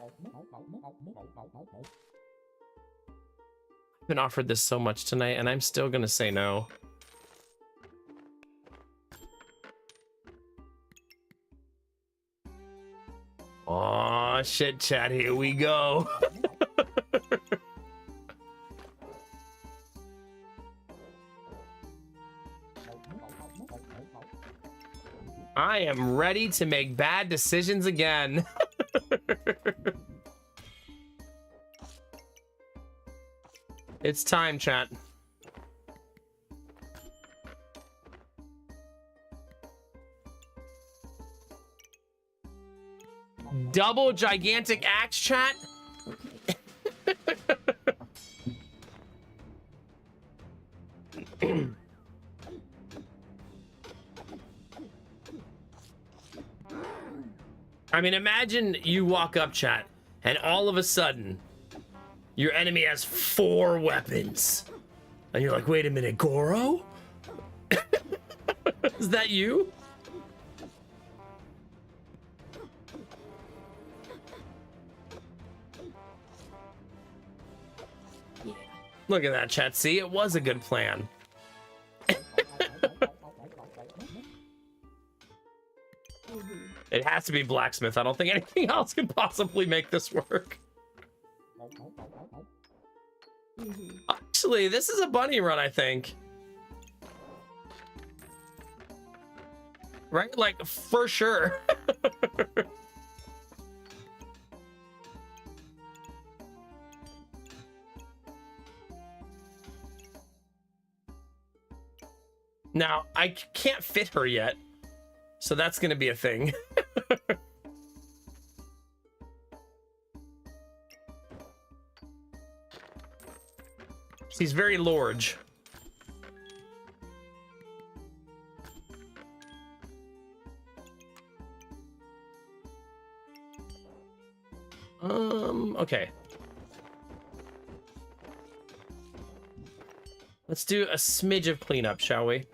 I've been offered this so much tonight, and I'm still gonna say no. Oh shit, chat, here we go. I am ready to make bad decisions again. It's time, chat. Double gigantic axe, chat. I mean, imagine you walk up, chat, and all of a sudden, your enemy has 4 weapons. And you're like, wait a minute, Goro? Is that you? Look at that, chat. See, it was a good plan. It has to be blacksmith. I don't think anything else can possibly make this work. Actually, this is a bunny run, I think. Right? Like, for sure. Now, I can't fit her yet, so that's gonna be a thing. She's very large. Okay. Let's do a smidge of cleanup, shall we?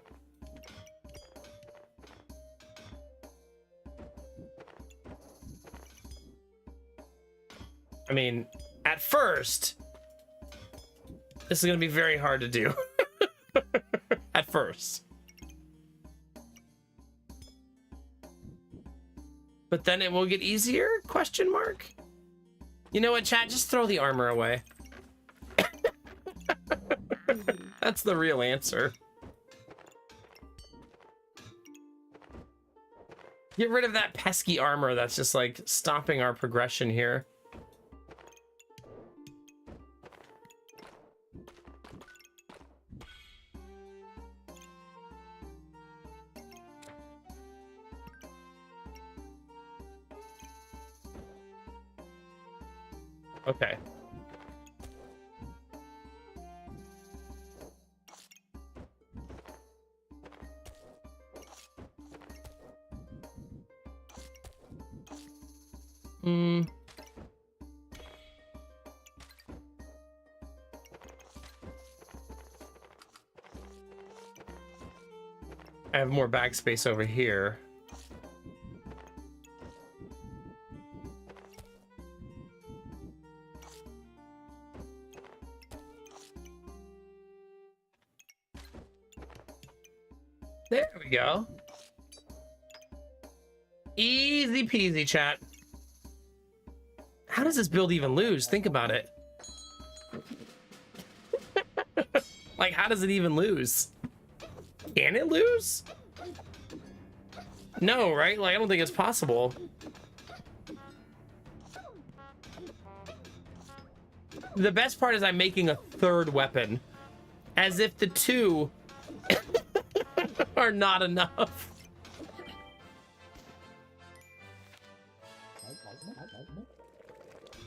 I mean, at first, this is going to be very hard to do. At first. But then it will get easier? Question mark? You know what, chat? Just throw the armor away. That's the real answer. Get rid of that pesky armor that's just like stopping our progression here. Okay. I have more bag space over here. There we go. Easy peasy, chat. How does this build even lose? Think about it. Like, how does it even lose? Can it lose? No, right? Like, I don't think it's possible. The best part is I'm making a third weapon. As if the two are not enough.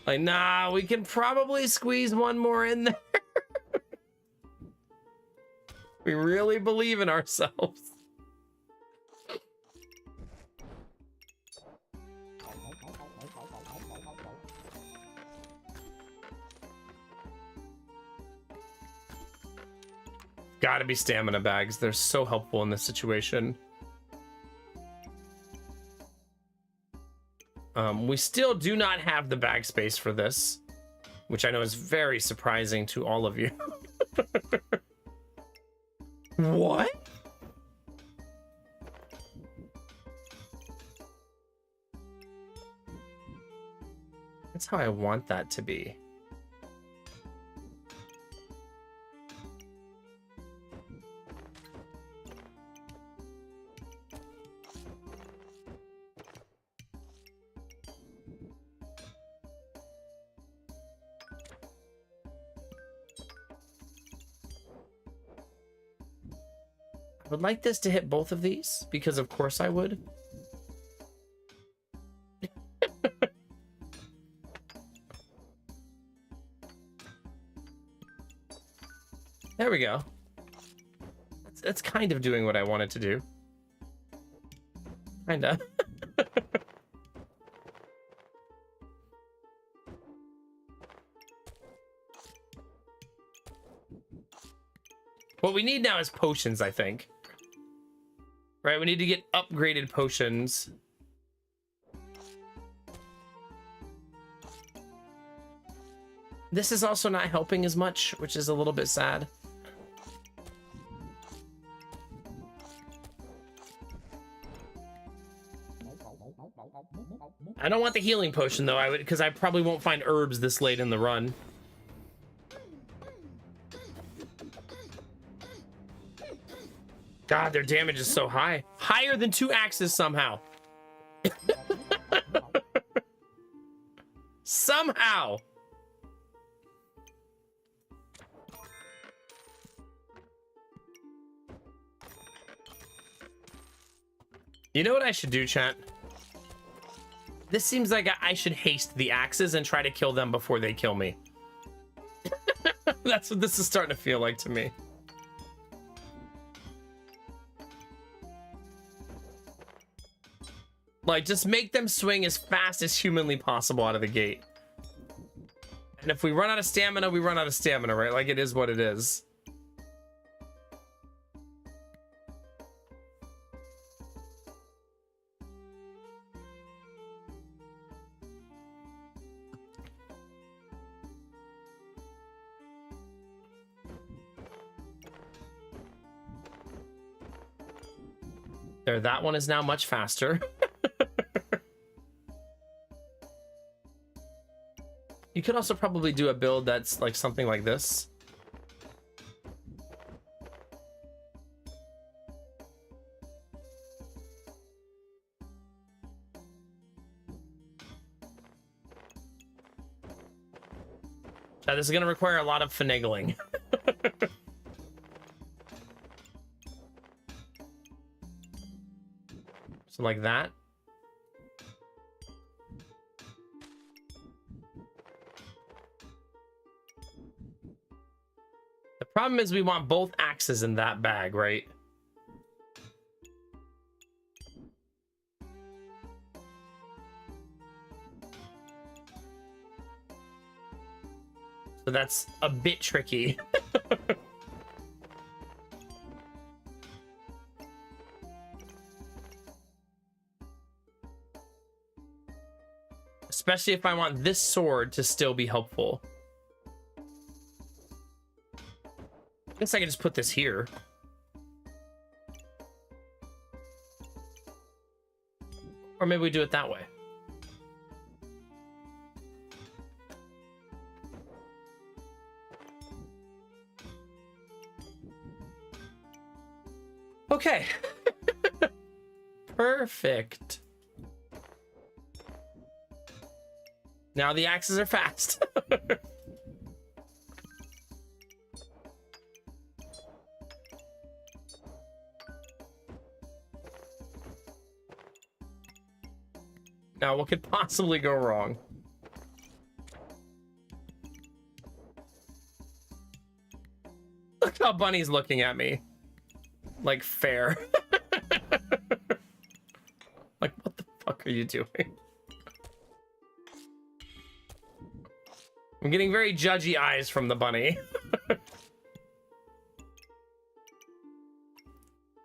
Like, nah, we can probably squeeze one more in there. We really believe in ourselves. Gotta be stamina bags. They're so helpful in this situation. We still do not have the bag space for this, which I know is very surprising to all of you. What? That's how I want that to be. I would like this to hit both of these, because of course I would. There we go. That's kind of doing what I wanted to do. Kinda. What we need now is potions, I think. Right, we need to get upgraded potions. This is also not helping as much, which is a little bit sad. I don't want the healing potion though, because I probably won't find herbs this late in the run. God, their damage is so high. Higher than 2 axes somehow. Somehow. You know what I should do, chat? This seems like I should haste the axes and try to kill them before they kill me. That's what this is starting to feel like to me. Like, just make them swing as fast as humanly possible out of the gate. And if we run out of stamina, we run out of stamina, right? Like, it is what it is. There, that one is now much faster. You could also probably do a build that's like something like this. This is going to require a lot of finagling. So like that. The problem is we want both axes in that bag, right? So that's a bit tricky. Especially if I want this sword to still be helpful. I guess I can just put this here. Or maybe we do it that way. Okay. Perfect. Now the axes are fast. Now, what could possibly go wrong? Look how Bunny's looking at me. Like, fair. Like, what the fuck are you doing? I'm getting very judgy eyes from the bunny.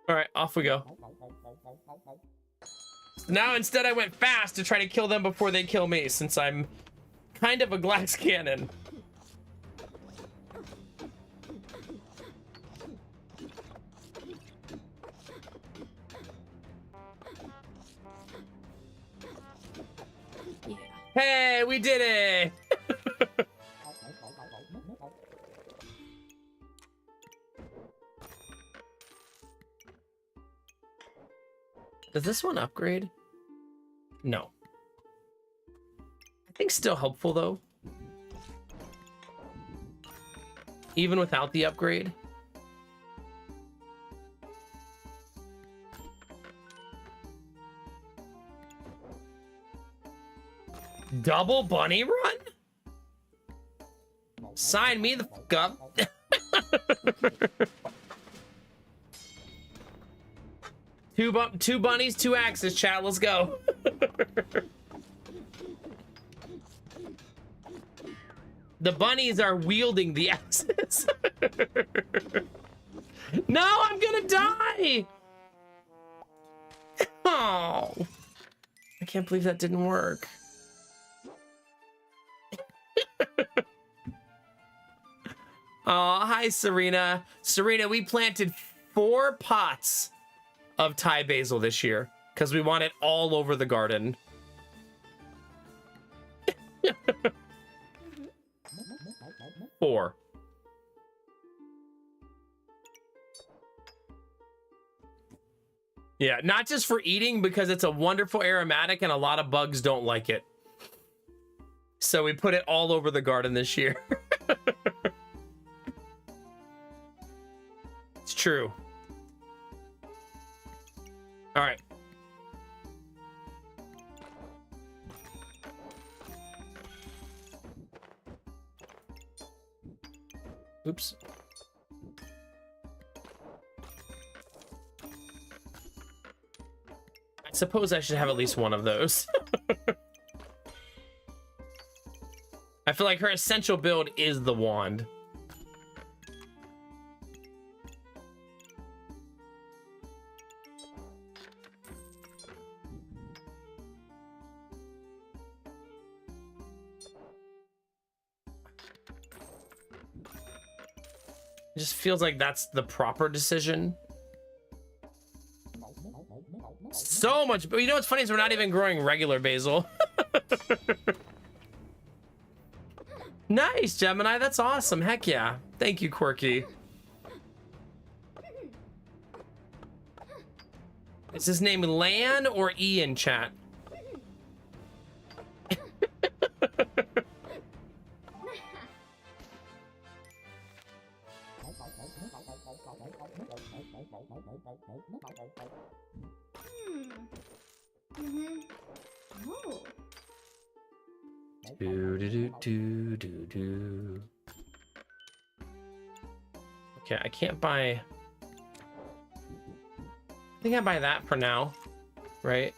All right, off we go. Now instead I went fast to try to kill them before they kill me, since I'm kind of a glass cannon. Hey, we did it! Does this one upgrade? No. I think still helpful though. Even without the upgrade. Double bunny run? Sign me the fuck up. Two bunnies, two axes, chat. Let's go. The bunnies are wielding the axes. No, I'm gonna die. Oh, I can't believe that didn't work. Oh, hi, Serena. Serena, we planted 4 pots of Thai basil this year because we want it all over the garden. Four. Yeah, not just for eating, because it's a wonderful aromatic and a lot of bugs don't like it. So we put it all over the garden this year. It's true. All right. Oops. I suppose I should have at least one of those. I feel like her essential build is the wand. It just feels like that's the proper decision. So much. But you know what's funny is we're not even growing regular basil. Nice, Gemini. That's awesome. Heck yeah. Thank you, Quirky. Is his name Lan or Ian, chat? Oh. Do, do, do, do, do, do. Okay, I can't buy... I think I buy that for now, right?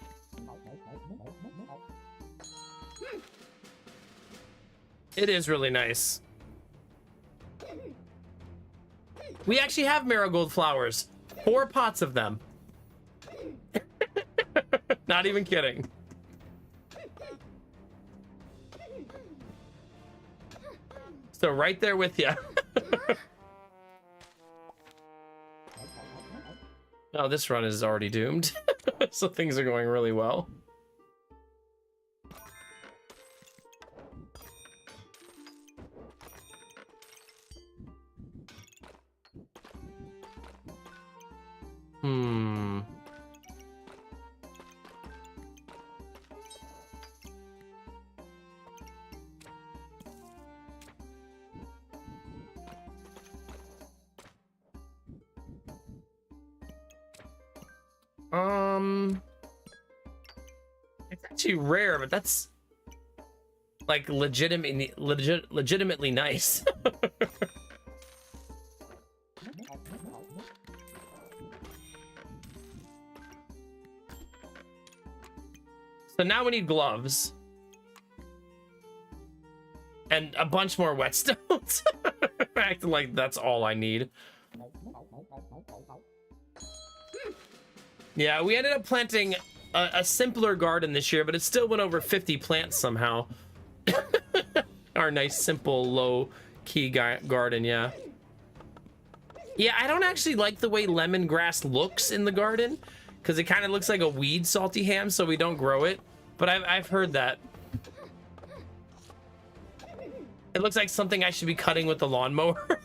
It is really nice. We actually have marigold flowers. 4 pots of them. Not even kidding. So right there with you. Oh, this run is already doomed. So things are going really well. Hmm. It's actually rare, but that's like legitimately nice. So now we need gloves. And a bunch more whetstones. Acting like that's all I need. Yeah, we ended up planting a simpler garden this year, but it still went over 50 plants somehow. Our nice, simple, low-key garden, yeah. Yeah, I don't actually like the way lemongrass looks in the garden, because it kind of looks like a weed salty ham, so we don't grow it. But I've heard that. It looks like something I should be cutting with the lawnmower.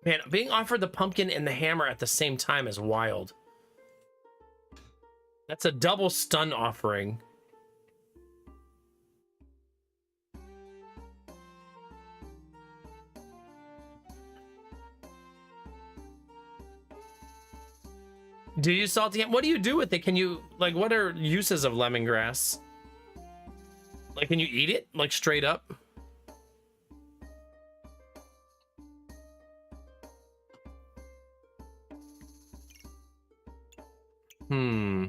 Man, being offered the pumpkin and the hammer at the same time is wild. That's a double stun offering. Do you salty ham? What do you do with it? Can you, like, what are uses of lemongrass? Like, can you eat it? Like, straight up? Hmm.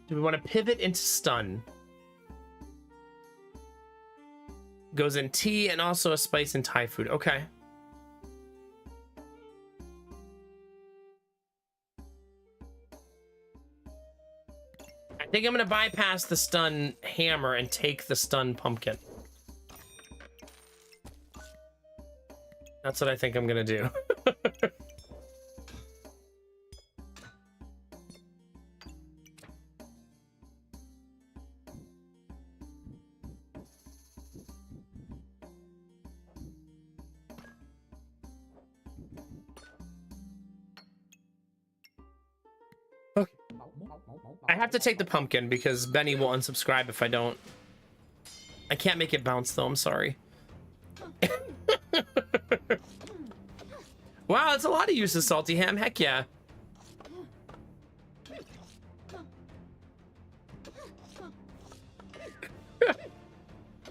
Do we want to pivot into stun? Goes in tea and also a spice in Thai food. Okay. I think I'm going to bypass the stun hammer and take the stun pumpkin. That's what I think I'm going to do. Okay. I have to take the pumpkin because Benny will unsubscribe if I don't. I can't make it bounce though, I'm sorry. Wow, that's a lot of use of salty ham. Heck yeah.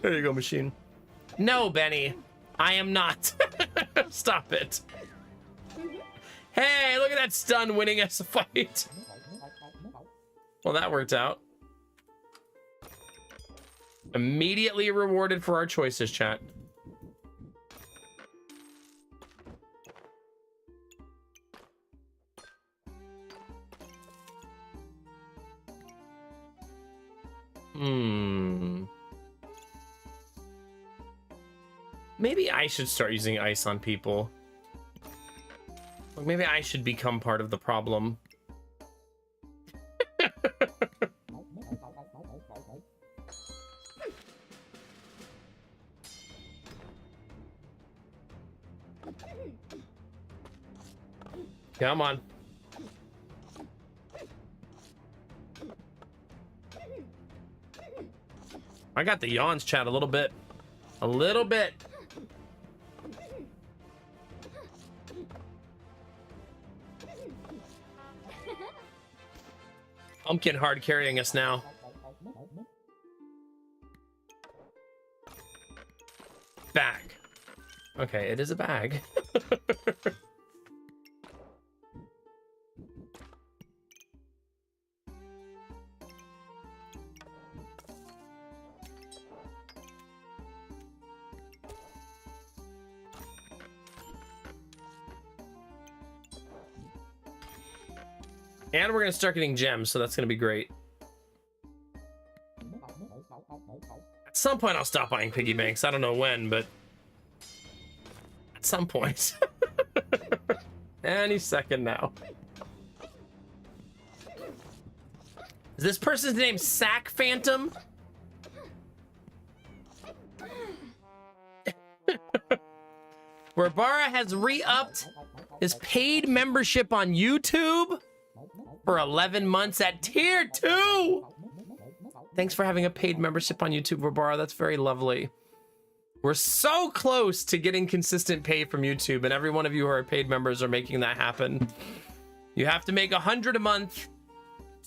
There you go, machine. No, Benny, I am not. Stop it. Hey, look at that stun winning us a fight. Well, that worked out. Immediately rewarded for our choices, chat. Hmm. Maybe I should start using ice on people. Like maybe I should become part of the problem. Come on. I got the yawns, chat, a little bit. A little bit. Pumpkin hard carrying us now. Bag. Okay, it is a bag. And we're gonna start getting gems, so that's gonna be great. At some point I'll stop buying piggy banks. I don't know when, but at some point. Any second now. Is this person's name Sack Phantom? Barbara has re-upped his paid membership on YouTube for 11 months at tier 2. Thanks for having a paid membership on YouTube, Barbara. That's very lovely. We're so close to getting consistent pay from YouTube, and every one of you who are paid members are making that happen. You have to make 100 a month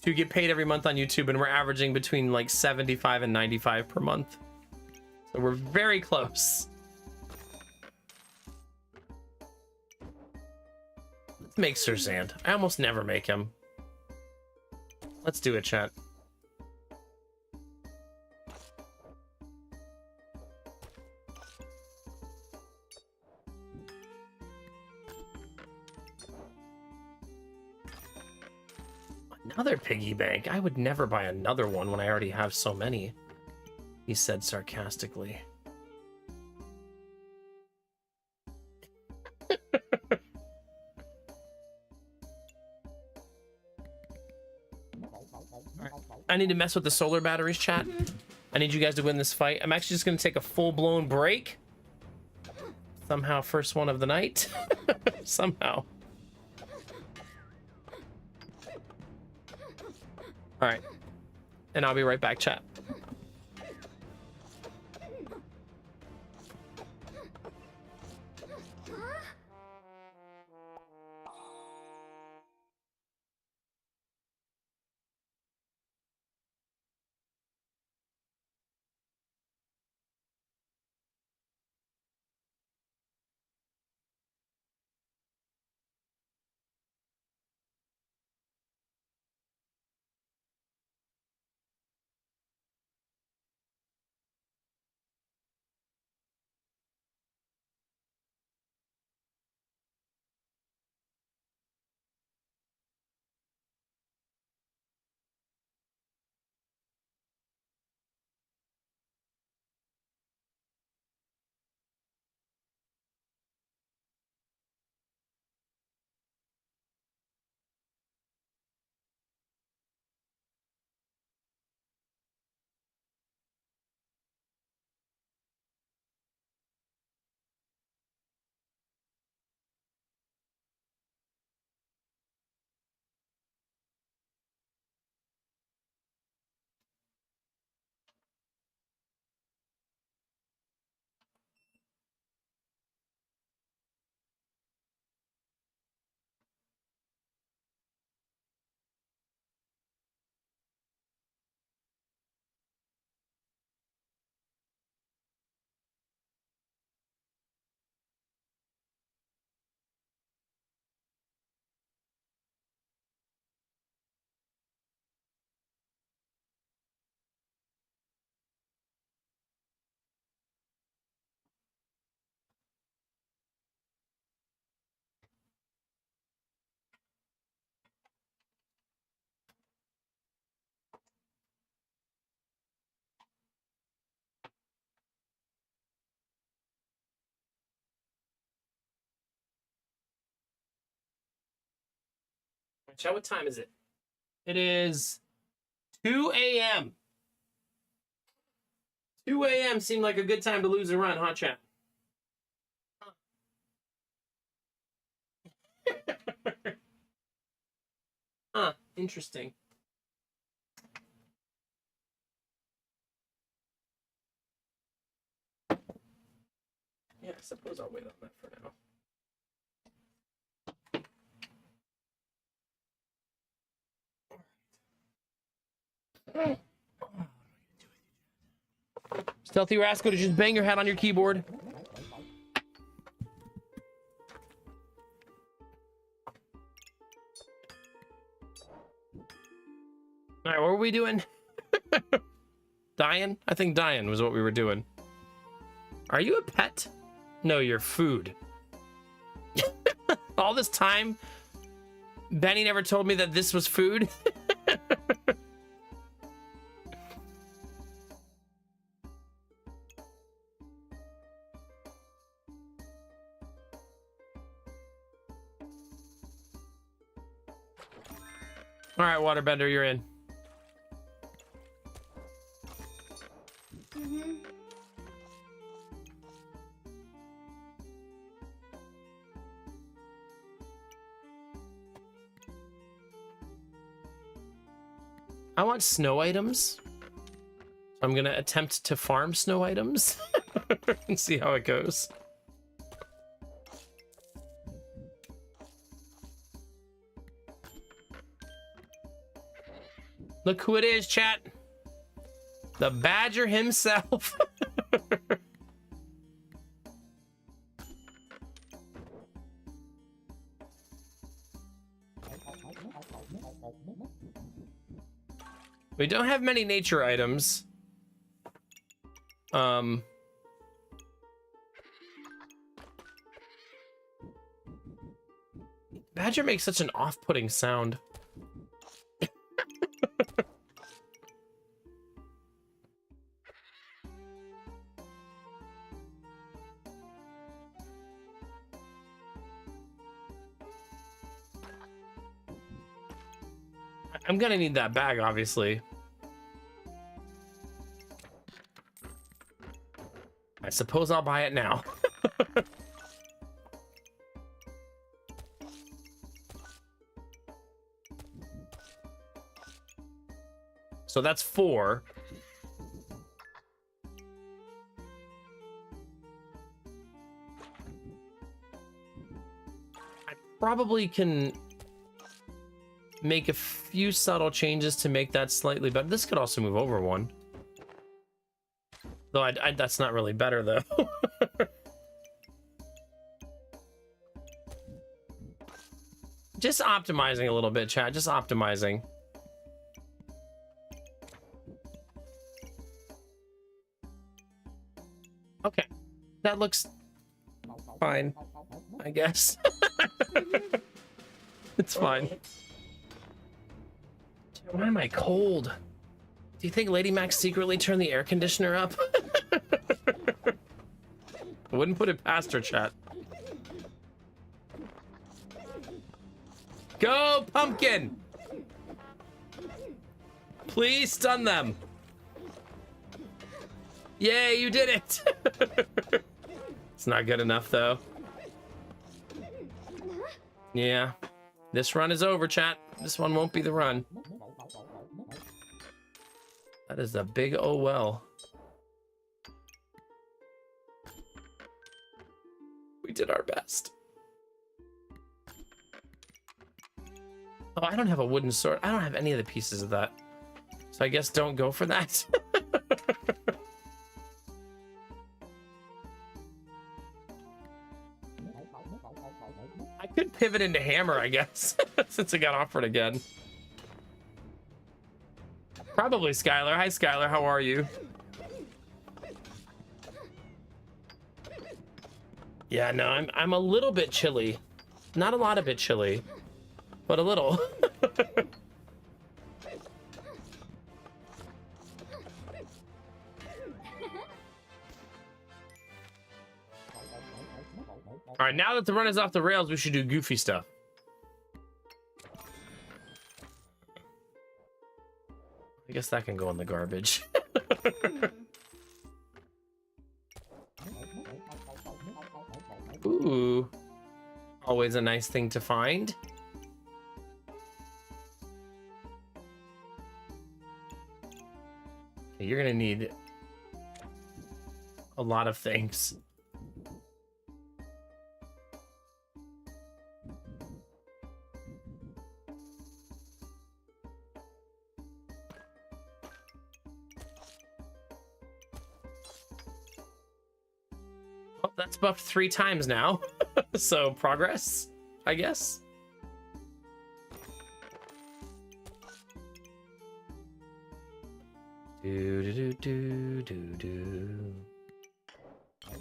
to get paid every month on YouTube, and we're averaging between like 75 and 95 per month. So we're very close. Let's make Sir Zand. I almost never make him. Let's do it, chat. Another piggy bank? I would never buy another one when I already have so many, he said sarcastically. I need to mess with the solar batteries, chat. I need you guys to win this fight. I'm actually just going to take a full-blown break. Somehow, first one of the night. Somehow. All right. And I'll be right back, chat. Chat, what time is it? It is 2 a.m. 2 a.m. seemed like a good time to lose a run, huh, chat? Huh, interesting. Yeah, I suppose I'll wait on that for now. Stealthy Rascal, did you just bang your head on your keyboard? All right, what were we doing? Dying? I think dying was what we were doing. Are you a pet? No, you're food. All this time, Benny never told me that this was food. All right, Waterbender, you're in. I want snow items. I'm gonna attempt to farm snow items and see how it goes. Look who it is, chat. The Badger himself. We don't have many nature items. Badger makes such an off-putting sound. I'm gonna need that bag, obviously. I suppose I'll buy it now. So that's 4. I probably can make a few subtle changes to make that slightly better. This could also move over 1. Though that's not really better, though. Just optimizing a little bit, chat. Just optimizing. Okay. That looks fine, I guess. It's fine. Why am I cold? Do you think Lady Max secretly turned the air conditioner up? I wouldn't put it past her, chat. Go, Pumpkin! Please stun them. Yay, you did it! It's not good enough, though. Yeah. This run is over, chat. This one won't be the run. That is a big oh well. We did our best. Oh, I don't have a wooden sword. I don't have any of the pieces of that. So I guess don't go for that. I could pivot into hammer, I guess, since it got offered again. Probably Skylar. Hi, Skylar. How are you? Yeah, no, I'm a little bit chilly. Not a lot of it chilly, but a little. All right, now that the run is off the rails, we should do goofy stuff. guess that can go in the garbage. Ooh. Always a nice thing to find. Okay, you're gonna need a lot of things. Oh, that's buffed 3 times now. So progress, I guess. I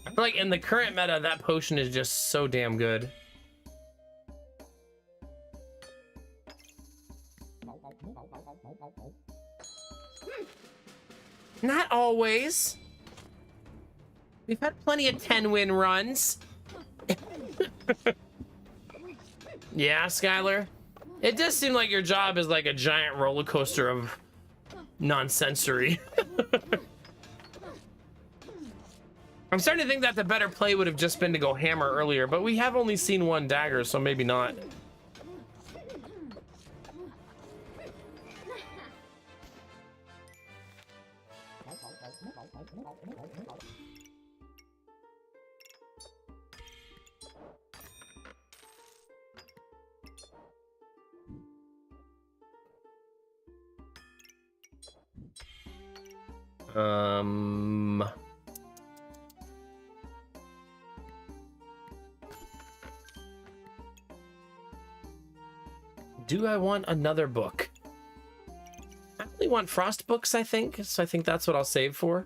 feel like in the current meta, that potion is just so damn good. Not always. We've had plenty of 10-win runs. Yeah, Skylar. It does seem like your job is like a giant roller coaster of nonsensory. I'm starting to think that the better play would have just been to go hammer earlier, but we have only seen 1 dagger, so maybe not. Do I want another book? I only want frost books, I think, so I think that's what I'll save for.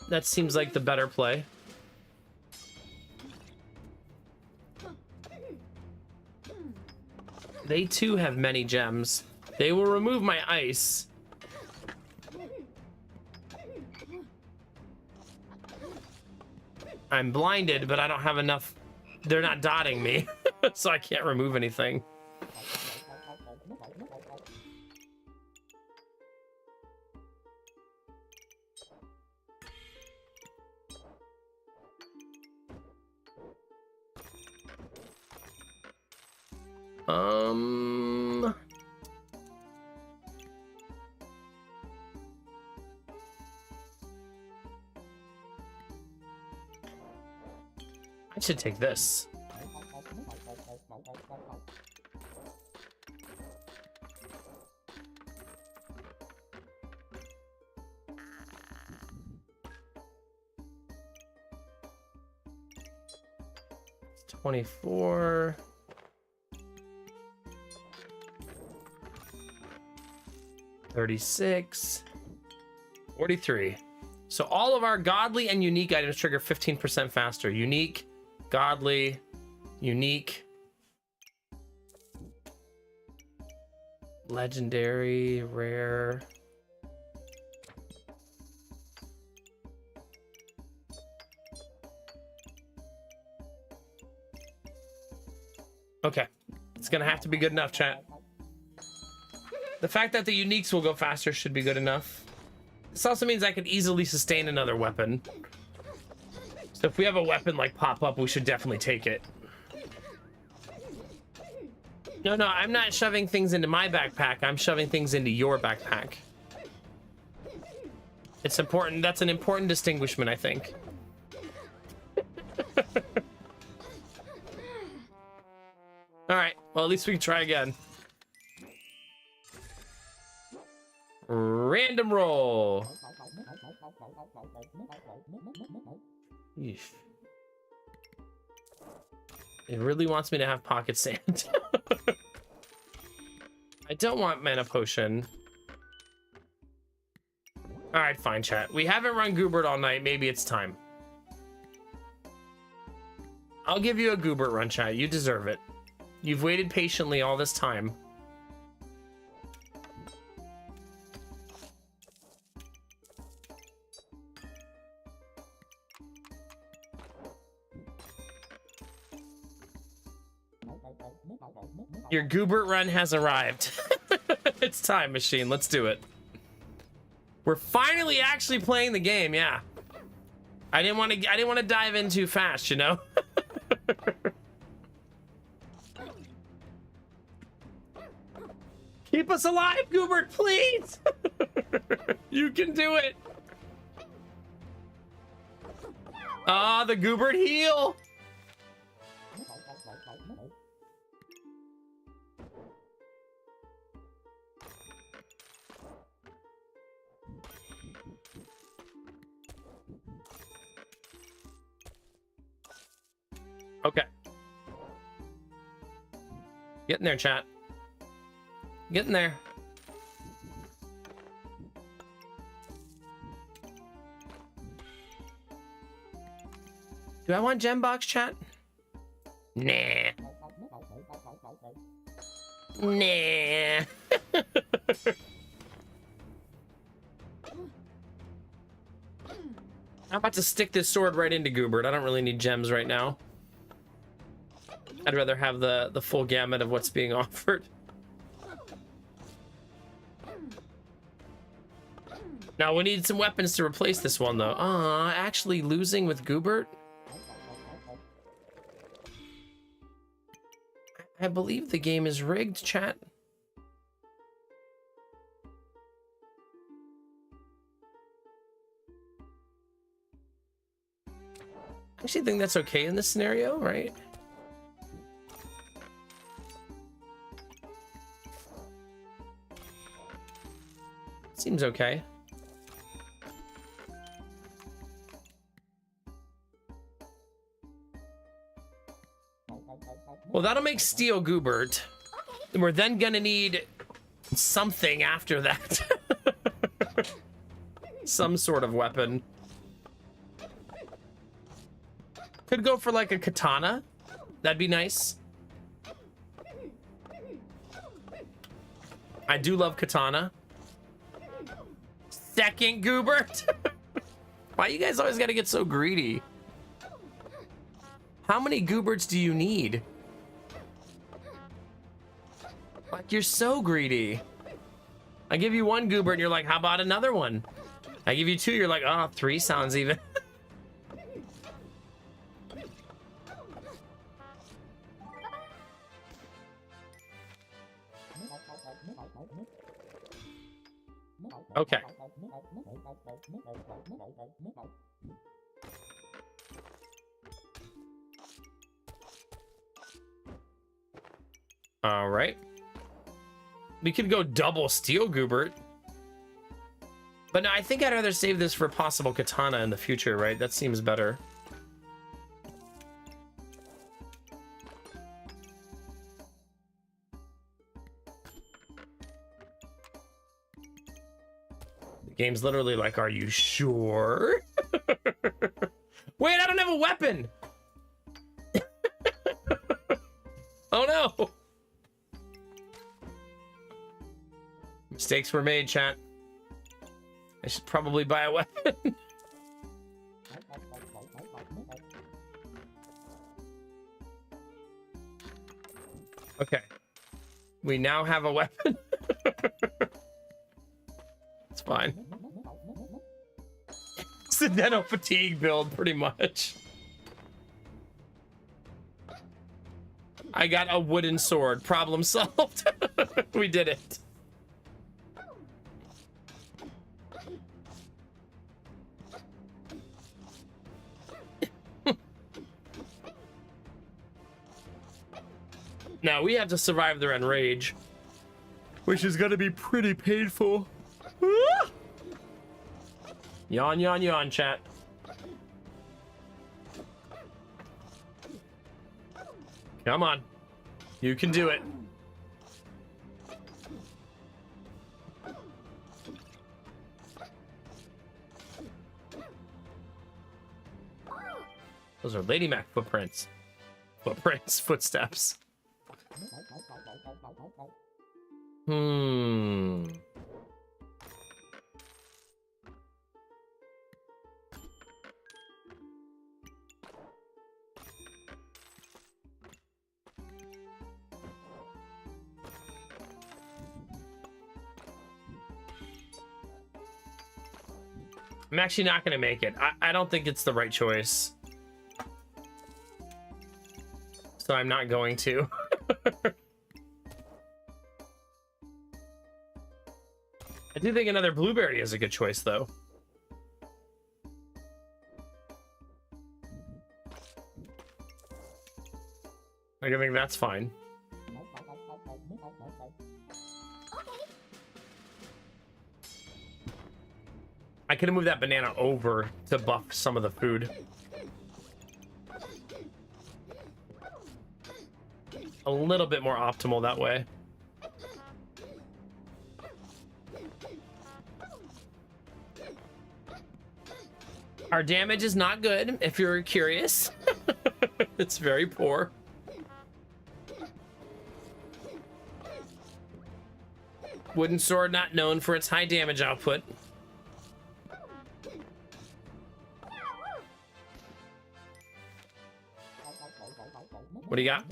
That seems like the better play. They too have many gems. They will remove my ice. I'm blinded, but I don't have enough. They're not dotting me, so I can't remove anything. I should take this. It's 24. 36. 43. So all of our godly and unique items trigger 15% faster. Unique, godly, unique, legendary, rare. Okay, it's gonna have to be good enough, chat. The fact that the uniques will go faster should be good enough. This also means I could easily sustain another weapon. So if we have a weapon like pop up, we should definitely take it. No, I'm not shoving things into my backpack. I'm shoving things into your backpack. It's important. That's an important distinguishment, I think. All right. Well, at least we can try again. Random roll. Yeesh. It really wants me to have pocket sand. I don't want mana potion. All right, fine, chat. We haven't run Goobert all night. Maybe it's time. I'll give you a Goobert run, chat. You deserve it. You've waited patiently all this time. Your Goobert run has arrived. It's time machine. Let's do it. We're finally actually playing the game. Yeah. I didn't want to dive in too fast, you know? Keep us alive, Goobert, please. You can do it. Ah, the Goobert heal. Okay. Get in there, chat. Get in there. Do I want gem box, chat? Nah. Nah. I'm about to stick this sword right into Goobert. I don't really need gems right now. I'd rather have the full gamut of what's being offered. Now we need some weapons to replace this one though. Actually losing with Goobert? I believe the game is rigged, chat. I actually think that's okay in this scenario, right? Seems okay. Well, that'll make Steel Goobert. We're then gonna need something after that. Some sort of weapon. Could go for like a katana. That'd be nice. I do love katana. Second Goobert. Why you guys always gotta get so greedy? How many Gooberts do you need? Like, you're so greedy. I give you one Goobert and you're like, how about another one? I give you two, you're like, oh, three sounds even. Okay. All right. We could go double Steel Goobert. But no, I think I'd rather save this for possible katana in the future, right? That seems better. The game's literally like, are you sure? Wait, I don't have a weapon! Oh no! Mistakes were made, chat. I should probably buy a weapon. Okay. We now have a weapon. It's fine. It's the Nano fatigue build, pretty much. I got a wooden sword. Problem solved. We did it. Now we have to survive their enrage, which is gonna be pretty painful. Yawn, yawn, yawn, chat. Come on. You can do it. Those are Lady Mac footprints. Footprints, footsteps. I'm actually not going to make it. I don't think it's the right choice. So I'm not going to. I do think another blueberry is a good choice, though. I think that's fine. I could have moved that banana over to buff some of the food. A little bit more optimal that way. Our damage is not good, if you're curious. It's very poor. Wooden sword not known for its high damage output. What do you got?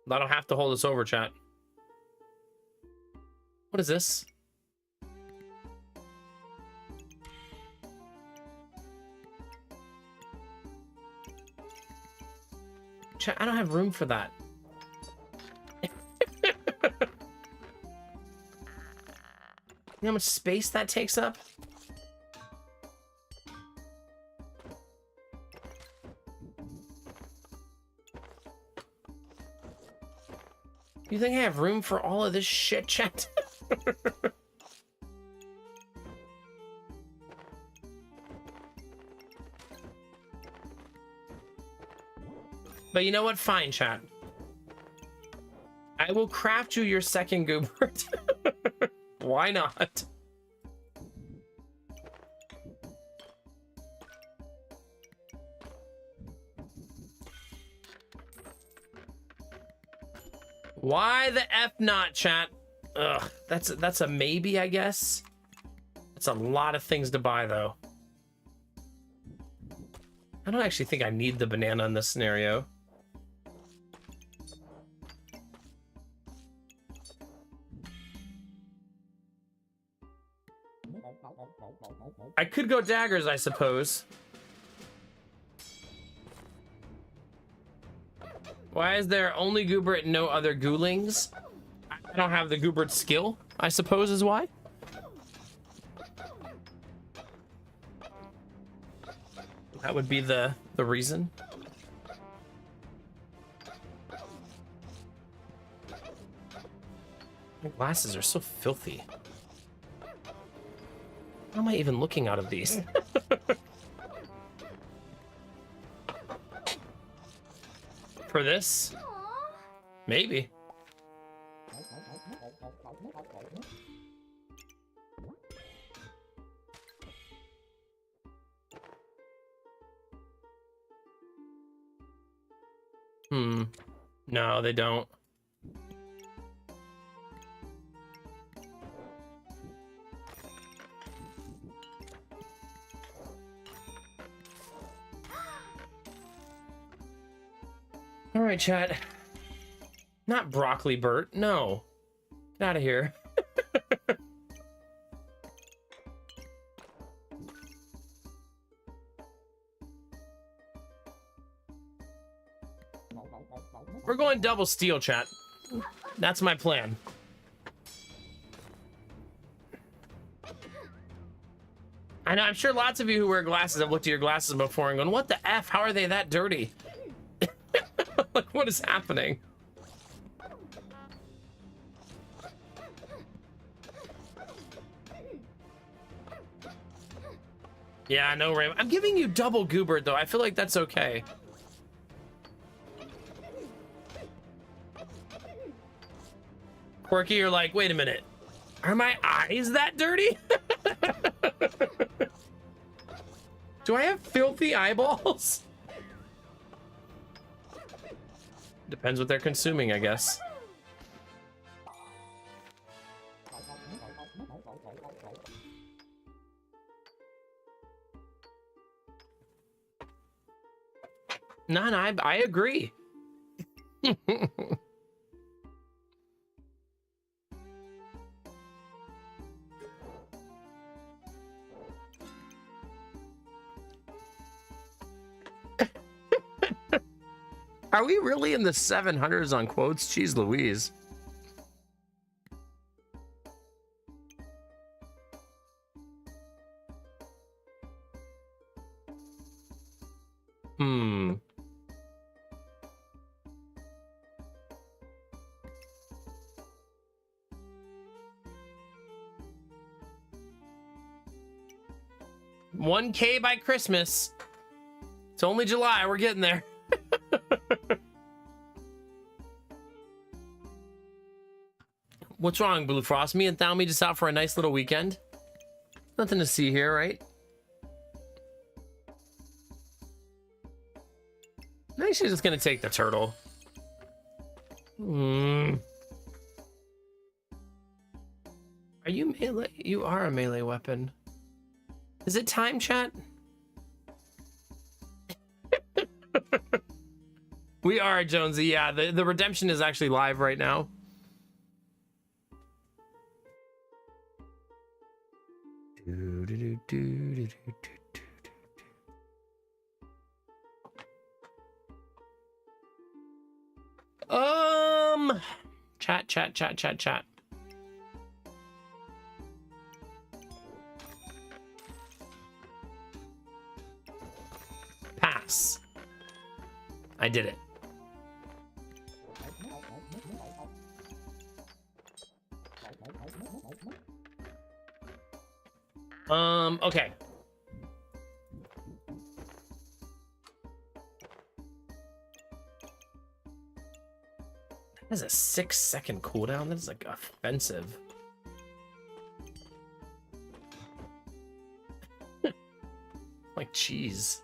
I don't have to hold this over, chat. What is this? Chat, I don't have room for that. You know how much space that takes up? You think I have room for all of this shit, chat? But you know what? Fine, chat. I will craft you your second goober. Why not? Why the F not, chat? Ugh, that's a maybe, I guess. That's a lot of things to buy, though. I don't actually think I need the banana in this scenario. I could go daggers, I suppose. Why is there only goober and no other goolings? I don't have the goobered skill, I suppose is why. That would be the reason. My glasses are so filthy. How am I even looking out of these? For this? Maybe. No, they don't. All right, chat. Not broccoli Bert. No. Get out of here. We're going double steel, chat. That's my plan. I know, I'm sure lots of you who wear glasses have looked at your glasses before and gone, what the F? How are they that dirty? Like, what is happening? Yeah, I know, Ram. I'm giving you double goober, though. I feel like that's okay. Quirky, you're like, wait a minute. Are my eyes that dirty? Do I have filthy eyeballs? Depends what they're consuming, I guess. No, I agree. Are we really in the 700s on quotes? Jeez Louise. Hmm. $1K by Christmas. It's only July. We're getting there. What's wrong, Blue Frost? Me and Thalmy just out for a nice little weekend. Nothing to see here, right? I'm actually just gonna take the turtle. Are you melee? You are a melee weapon. Is it time, chat? We are, Jonesy. Yeah, the redemption is actually live right now. Chat. Pass. I did it. Okay. That is a 6-second cooldown. That is like offensive. Like cheese.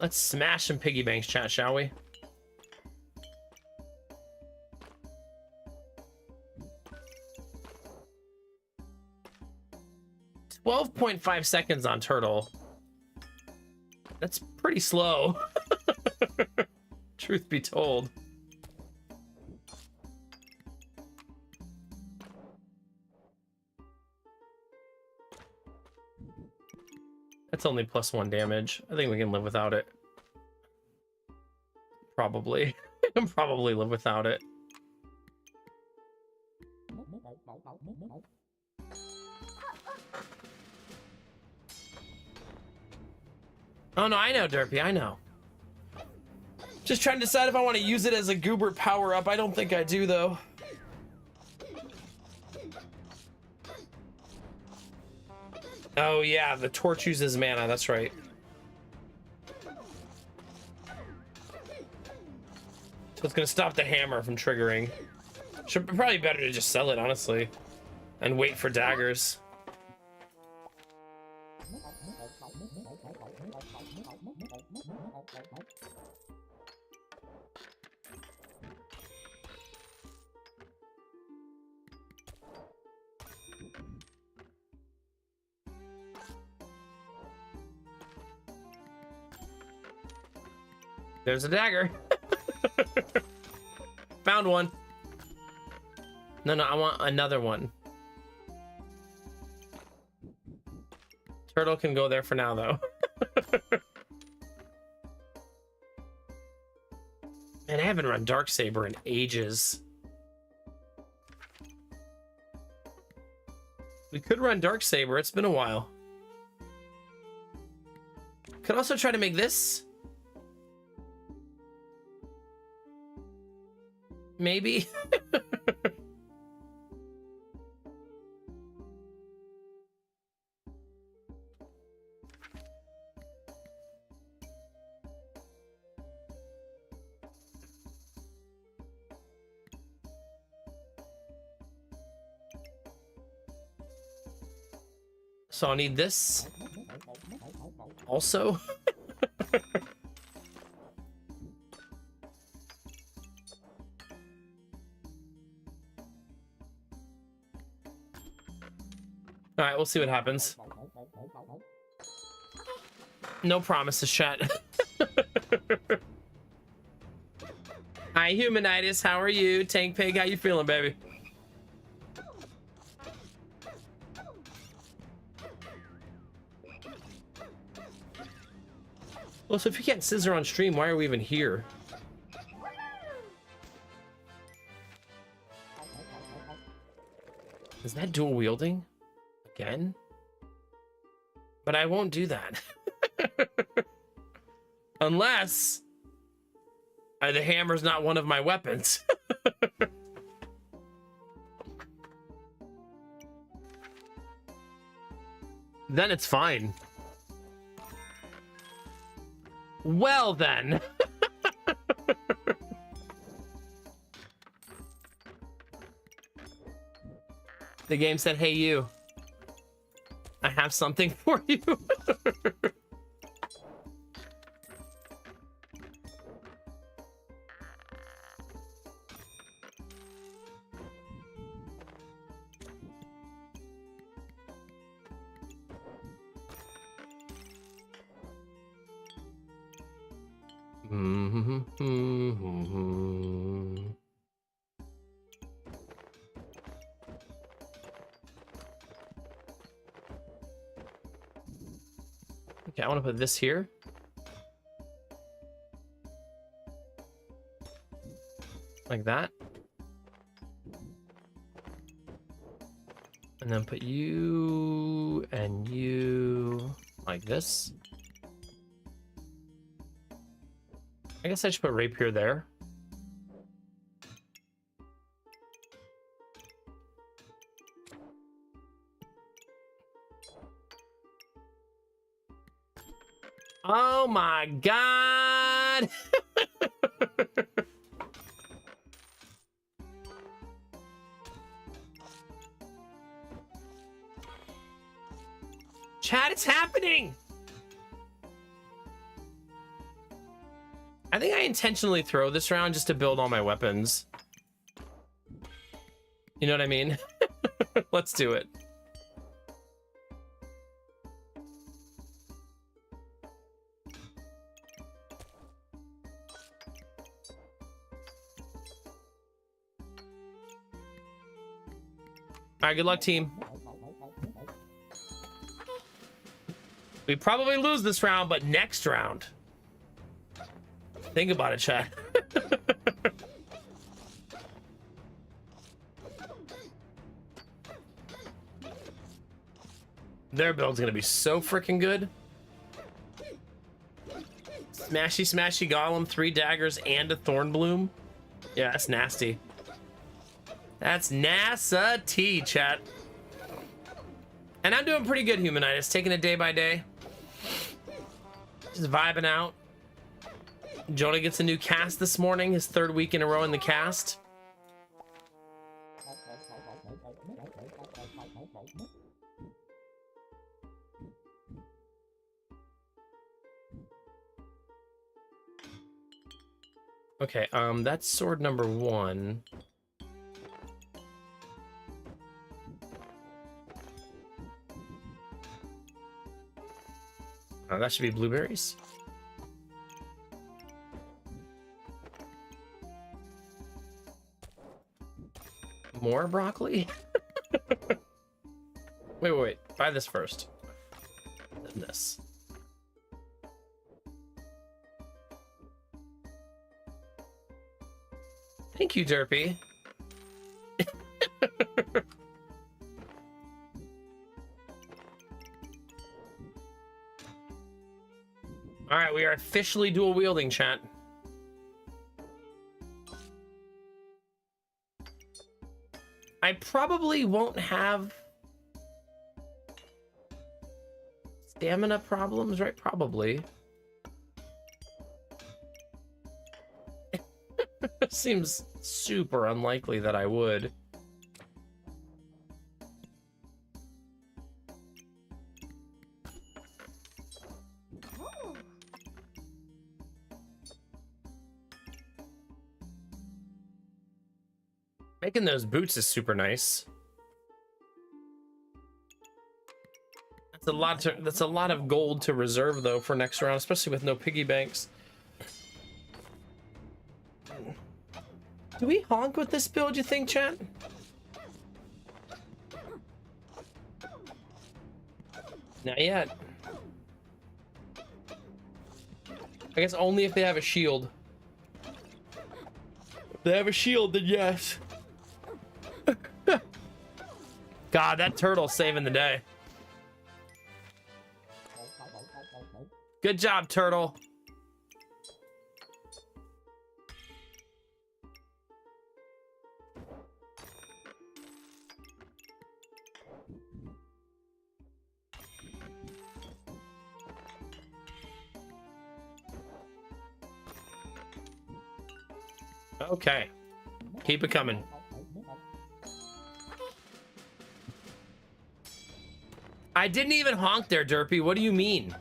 Let's smash some piggy banks, chat, shall we? .5 seconds on turtle. That's pretty slow. Truth be told. That's only +1 damage. I think we can live without it. Probably. Probably live without it. Oh no, I know, Derpy, I know. Just trying to decide if I want to use it as a goober power-up. I don't think I do, though. Oh yeah, the torch uses mana, that's right. So it's gonna stop the hammer from triggering. Should probably better to just sell it, honestly. And wait for daggers. There's a dagger. Found one. No, I want another one. Turtle can go there for now, though. Man, I haven't run Darksaber in ages. We could run Darksaber. It's been a while. Could also try to make this. Maybe. So I'll need this also. All right, we'll see what happens. No promises, chat. Hi, Humanitis. How are you? Tank Pig, how you feeling, baby? Well, so if you can't scissor on stream, why are we even here? Is that dual wielding? Again? But I won't do that. Unless the hammer's not one of my weapons. Then it's fine. Well then. The game said, hey you, I have something for you. Okay, I want to put this here. Like that. And then put you and you like this. I guess I should put rapier there. Oh my God. Chat, it's happening. I think I intentionally throw this round just to build all my weapons. You know what I mean? Let's do it. All right, good luck, team. We probably lose this round, but next round. Think about it, chat. Their build's gonna be so freaking good. Smashy, smashy golem, 3 daggers, and a thorn bloom. Yeah, that's nasty. That's NASA T, chat. And I'm doing pretty good, Humanitis. Taking it day by day. Just vibing out. Jonah gets a new cast this morning, his 3rd week in a row in the cast. Okay, that's sword number 1. That should be blueberries. More broccoli? Wait. Buy this first. Then this. Thank you, Derpy. All right, we are officially dual wielding, chat. I probably won't have stamina problems, right? Probably. Seems super unlikely that I would. Making those boots is super nice. That's a lot of gold to reserve though for next round, especially with no piggy banks. Do we honk with this build, you think, chat? Not yet. I guess only if they have a shield. If they have a shield, then yes. God, that turtle's saving the day. Good job, turtle. Okay. Keep it coming. I didn't even honk there, Derpy. What do you mean?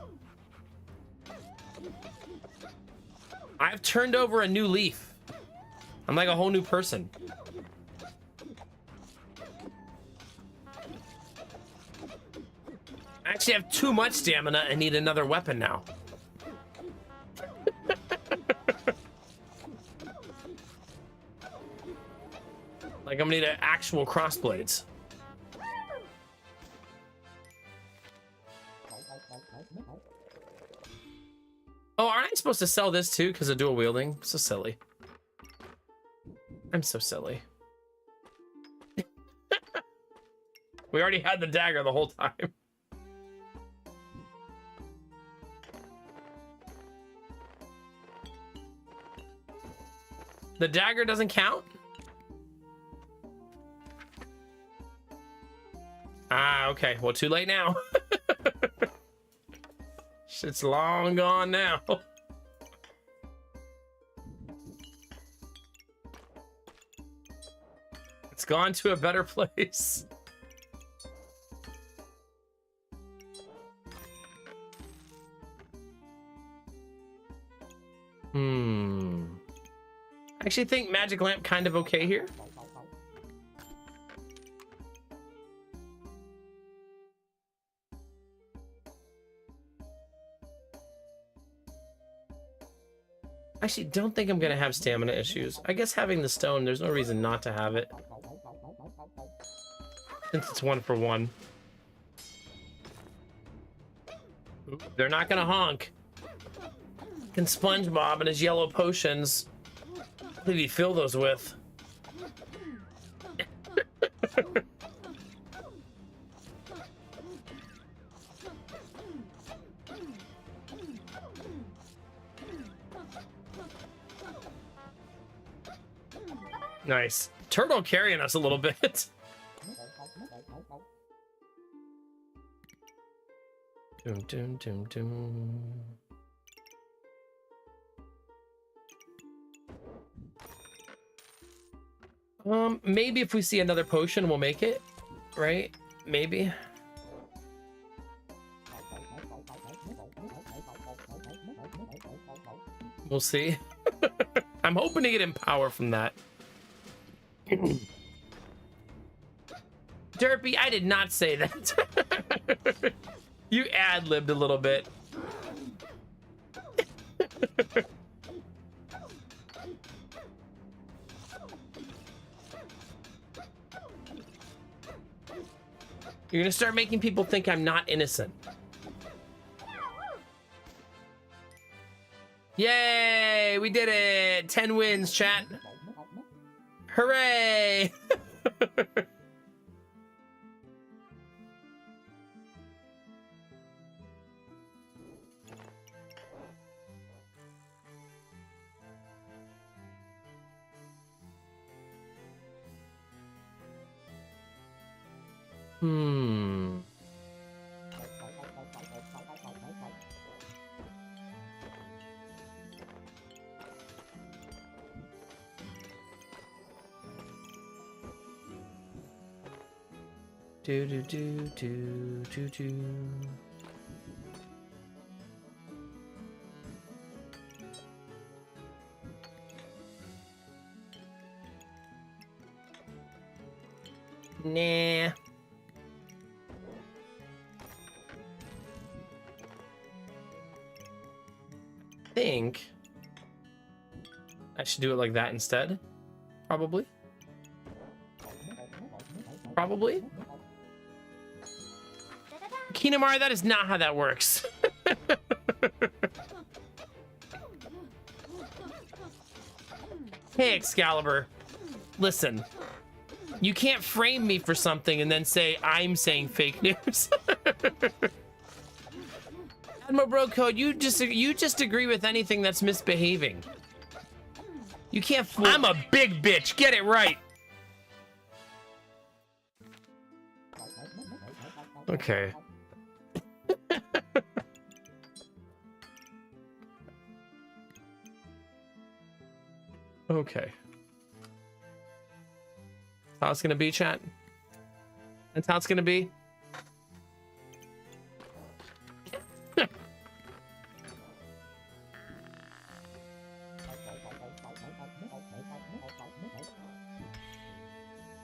I've turned over a new leaf. I'm like a whole new person. I actually have too much stamina and need another weapon now. Like I'm gonna need actual crossblades. Oh, aren't I supposed to sell this too because of dual wielding? So silly. I'm so silly. We already had the dagger the whole time. The dagger doesn't count? Ah, okay. Well, too late now. Shit's long gone now. It's gone to a better place. I actually think magic lamp kind of okay here. Actually, don't think I'm gonna have stamina issues. I guess having the stone, there's no reason not to have it. Since it's 1 for 1. They're not gonna honk. Can SpongeBob and his yellow potions. What did he fill those with? Nice. Turtle carrying us a little bit. Doom, doom, doom, doom. Maybe if we see another potion, we'll make it, right? Maybe. We'll see. I'm hoping to get Empower from that. Derpy, I did not say that. You ad-libbed a little bit. You're gonna start making people think I'm not innocent. Yay! We did it! 10 wins, chat. Hooray! Do do do do do do. Nah. I think I should do it like that instead. Probably. Probably. Kinamari, that is not how that works. Hey, Excalibur. Listen. You can't frame me for something and then say I'm saying fake news. Admiral Bro Code, you just agree with anything that's misbehaving. You can't fool. I'm a big bitch. Get it right. Okay. Okay. That's how it's gonna be, chat. That's how it's gonna be.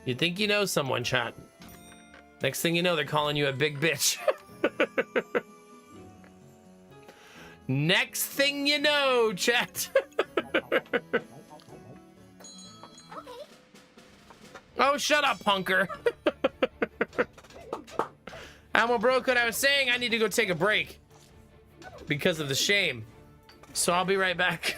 You think you know someone, chat. Next thing you know, they're calling you a big bitch. Next thing you know, chat. Oh, shut up, punker. Almo broke what I was saying. I need to go take a break because of the shame. So I'll be right back.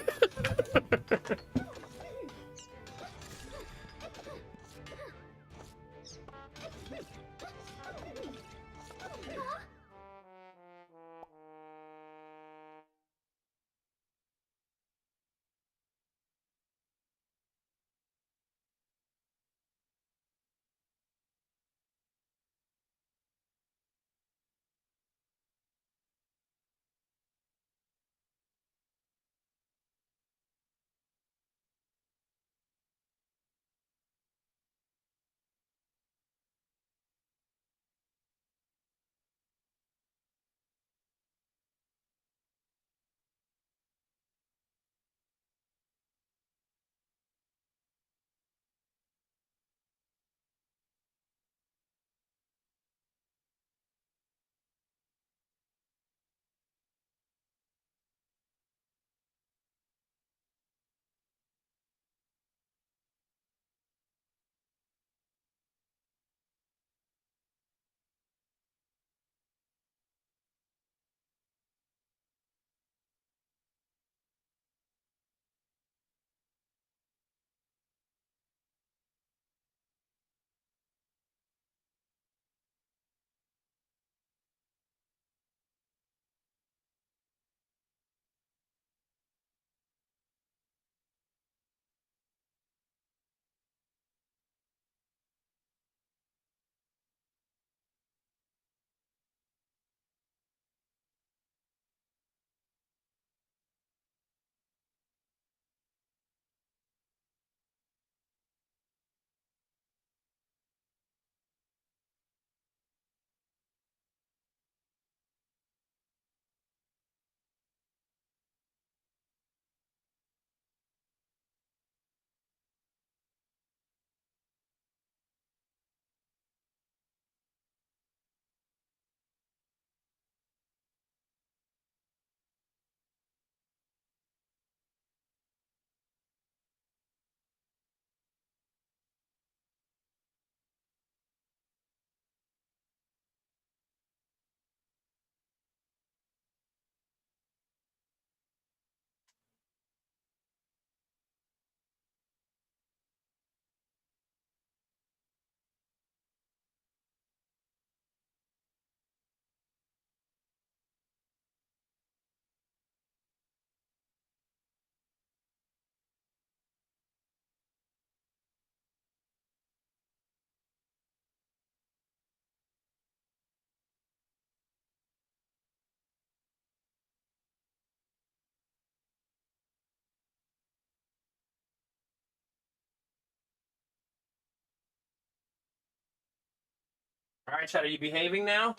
All right, chat, are you behaving now?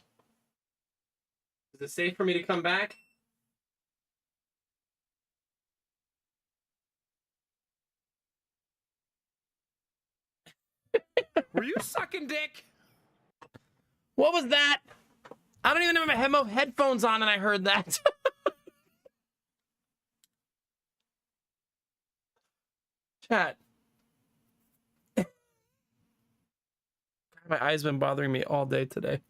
Is it safe for me to come back? Were you sucking dick? What was that? I don't even have my headphones on and I heard that. Chat. My eye's been bothering me all day today.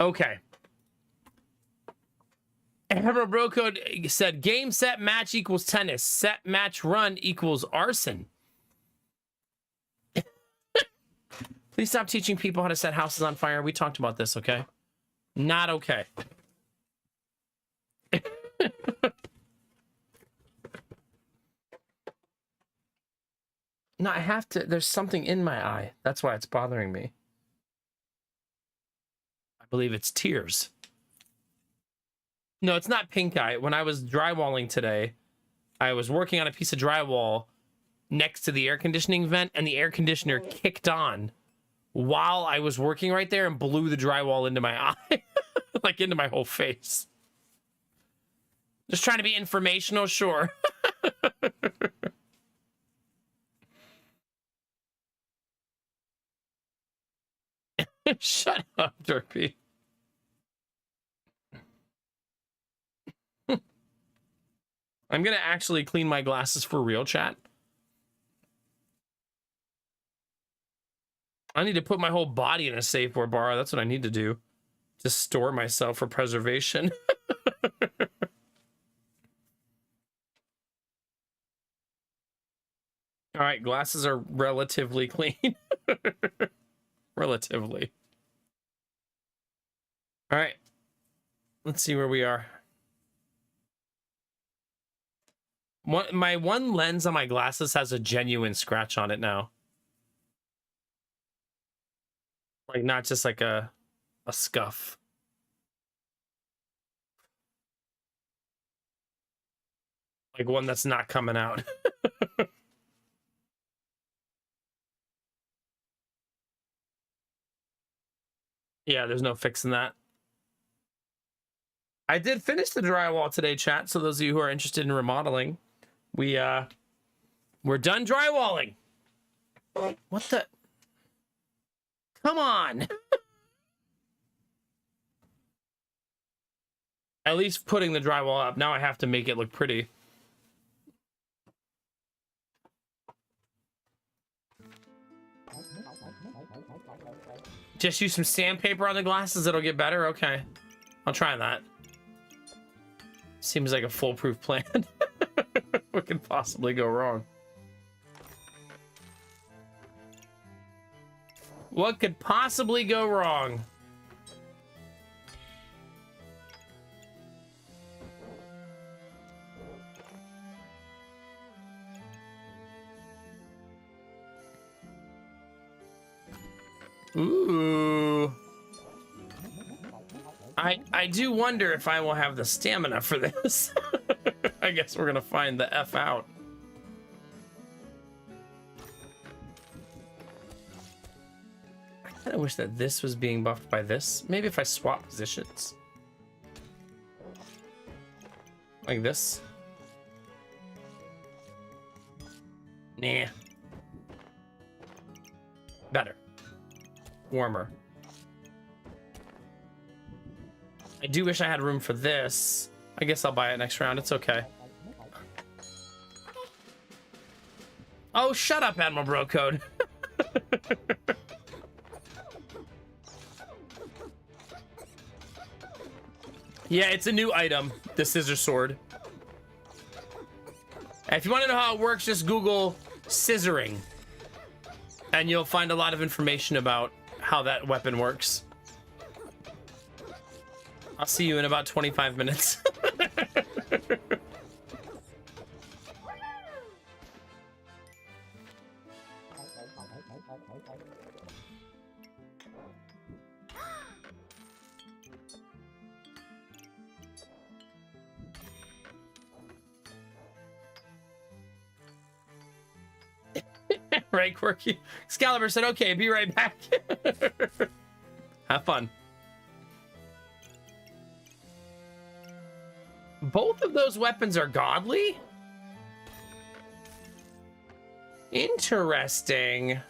Okay. Hammer Bro Code said game, set, match equals tennis. Set, match, run equals arson. Please stop teaching people how to set houses on fire. We talked about this, okay? Not okay. No, I have to. There's something in my eye. That's why it's bothering me. I believe it's tears. No, it's not pink eye. When I was drywalling today, I was working on a piece of drywall next to the air conditioning vent, and the air conditioner kicked on while I was working right there and blew the drywall into my eye. Like into my whole face. Just trying to be informational, sure. Shut up, Derpy. I'm gonna actually clean my glasses for real, chat. I need to put my whole body in a safe word bar. That's what I need to do. To store myself for preservation. All right, glasses are relatively clean. Relatively. All right. Let's see where we are. My one lens on my glasses has a genuine scratch on it now. Like, not just like a scuff. Like one that's not coming out. Yeah, there's no fixing that. I did finish the drywall today, chat. So those of you who are interested in remodeling, we're done drywalling. What the? Come on. At least putting the drywall up. Now I have to make it look pretty. Just use some sandpaper on the glasses, it'll get better? Okay. I'll try that. Seems like a foolproof plan. What could possibly go wrong? What could possibly go wrong? Ooh. I do wonder if I will have the stamina for this. I guess we're gonna find the F out. I kinda wish that this was being buffed by this. Maybe if I swap positions. Like this. Nah. Better. Warmer. I do wish I had room for this. I guess I'll buy it next round. It's okay. Oh, shut up, Admiral Bro Code. Yeah, it's a new item, the scissor sword. And if you want to know how it works, just Google scissoring. And you'll find a lot of information about how that weapon works. I'll see you in about 25 minutes. Right, Quirky? Excalibur said, okay, be right back. Have fun. Both of those weapons are godly? Interesting.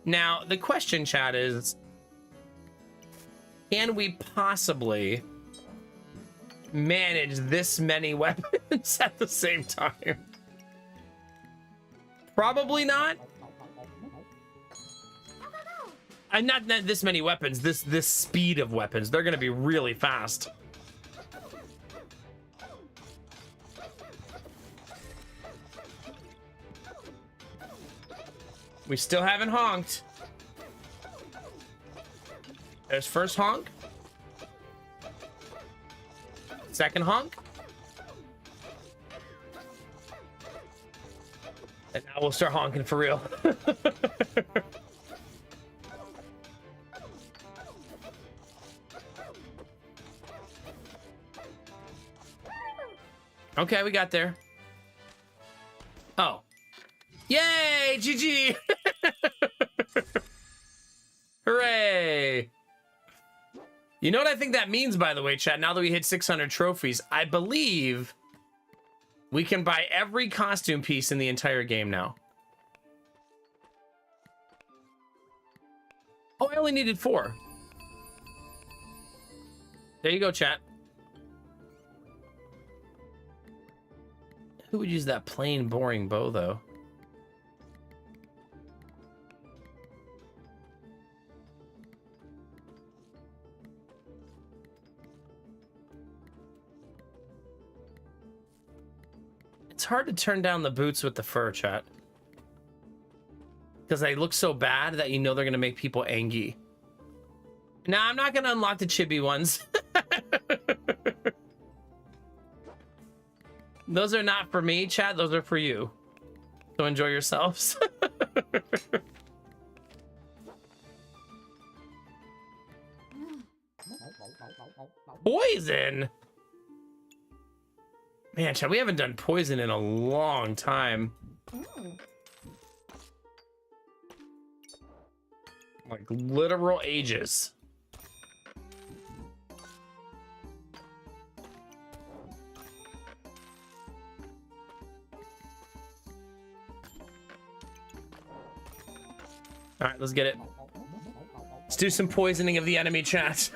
Now, the question, chat, is can we possibly manage this many weapons at the same time? Probably not. I'm not this many weapons. This speed of weapons. They're gonna be really fast. We still haven't honked. There's first honk. Second honk. And now we'll start honking for real. Okay, we got there. Oh. Yay! GG! Hooray! You know what I think that means, by the way, chat? Now that we hit 600 trophies, I believe we can buy every costume piece in the entire game now. Oh, I only needed 4. There you go, chat. Who would use that plain, boring bow, though? It's hard to turn down the boots with the fur, chat. Because they look so bad that you know they're going to make people angry. Nah, I'm not going to unlock the chibi ones. Those are not for me, chat. Those are for you. So enjoy yourselves. Poison? Man, chat, we haven't done poison in a long time. Like literal ages. All right, let's get it. Let's do some poisoning of the enemy, chat.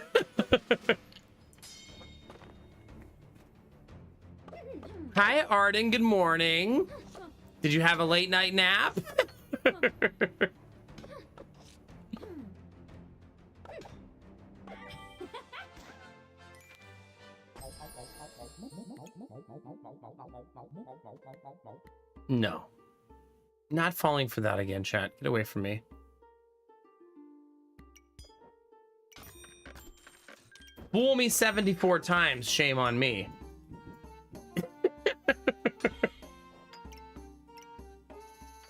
Hi, Arden. Good morning. Did you have a late night nap? No. Not falling for that again, chat. Get away from me. Fool me 74 times, shame on me. I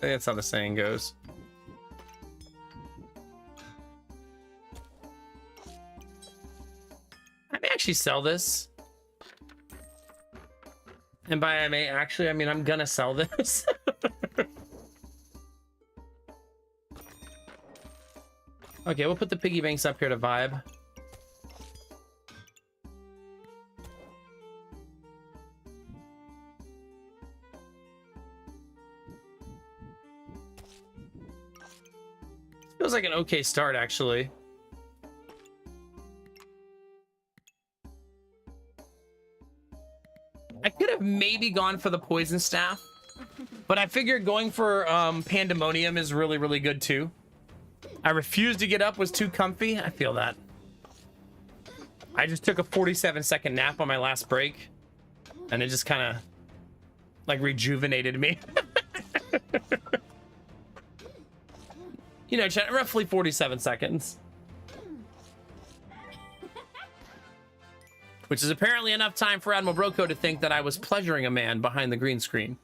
think that's how the saying goes. I may actually sell this. And by I may actually, I mean I'm gonna sell this. Okay, we'll put the piggy banks up here to vibe. Feels like an okay start, actually. I could have maybe gone for the poison staff, but I figured going for pandemonium is really, really good too. I refused to get up, was too comfy. I feel that. I just took a 47-second nap on my last break, and it just kind of like rejuvenated me. You know, chat, roughly 47 seconds. Which is apparently enough time for Admiral Broco to think that I was pleasuring a man behind the green screen.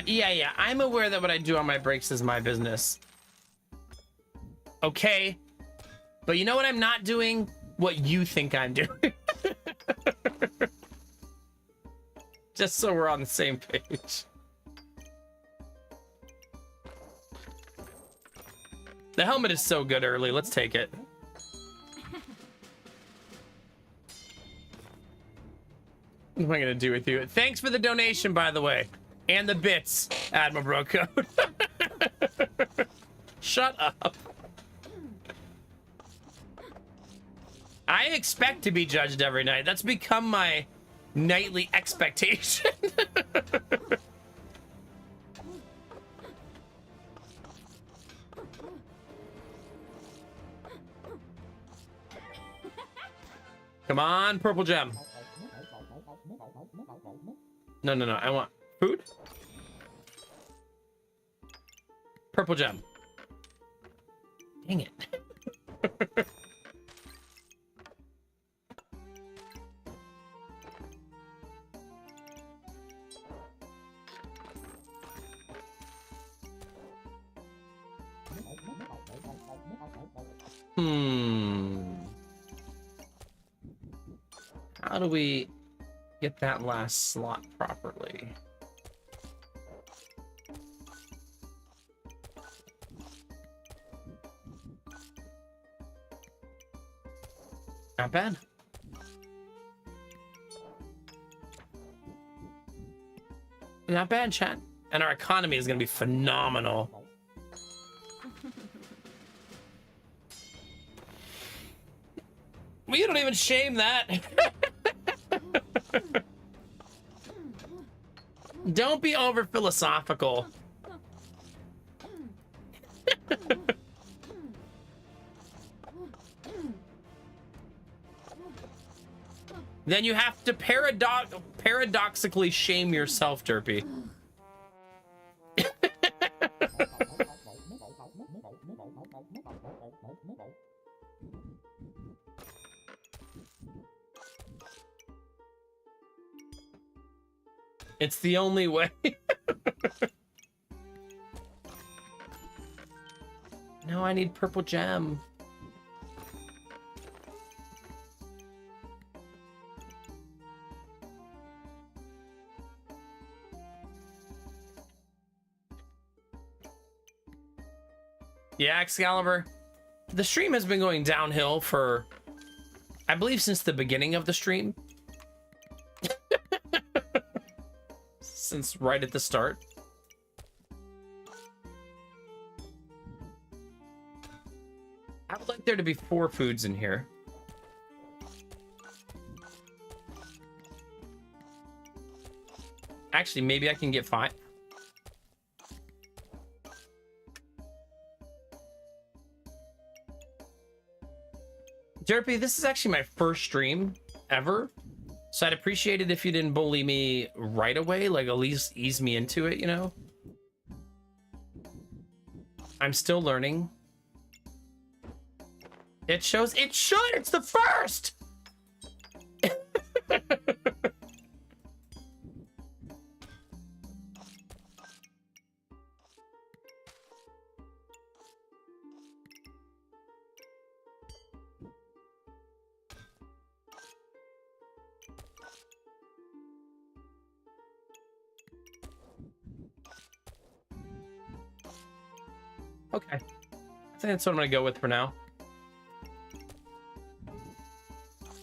Yeah. I'm aware that what I do on my breaks is my business. Okay. But you know what I'm not doing? What you think I'm doing. Just so we're on the same page. The helmet is so good early. Let's take it. What am I gonna do with you? Thanks for the donation, by the way. And the bits, Admiral Bro Code. Shut up. I expect to be judged every night. That's become my nightly expectation. Come on, purple gem. No, no, no. I want food. Purple gem. Dang it. How do we get that last slot properly? Not bad. Not bad, chat. And our economy is going to be phenomenal. Well, you don't even shame that. Don't be over philosophical. Then you have to paradoxically shame yourself, Derpy. It's the only way. No, I need purple gem. Yeah, Excalibur. The stream has been going downhill for, I believe, since the beginning of the stream. Since right at the start. I would like there to be 4 foods in here. Actually, maybe I can get 5. Derpy, this is actually my first stream ever. So I'd appreciate it if you didn't bully me right away, like at least ease me into it, you know? I'm still learning. It shows, it should, it's the first! Okay. I think that's what I'm gonna go with for now.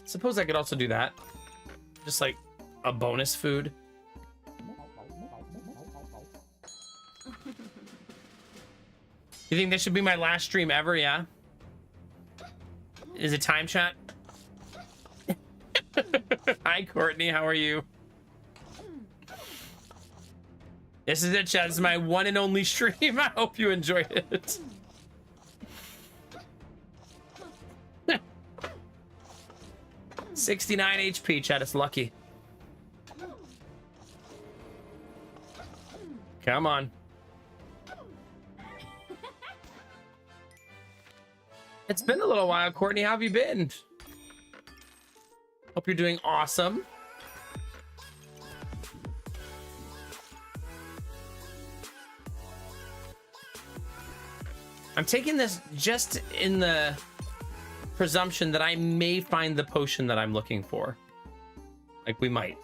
Suppose I could also do that. Just like a bonus food. You think this should be my last stream ever? Yeah. Is it time, chat? Hi, Courtney. How are you? This is it, chat. This is my one and only stream. I hope you enjoyed it. $69 HP, chat. It's lucky. Come on. It's been a little while, Courtney. How have you been? Hope you're doing awesome. I'm taking this just in the presumption that I may find the potion that I'm looking for. Like, we might.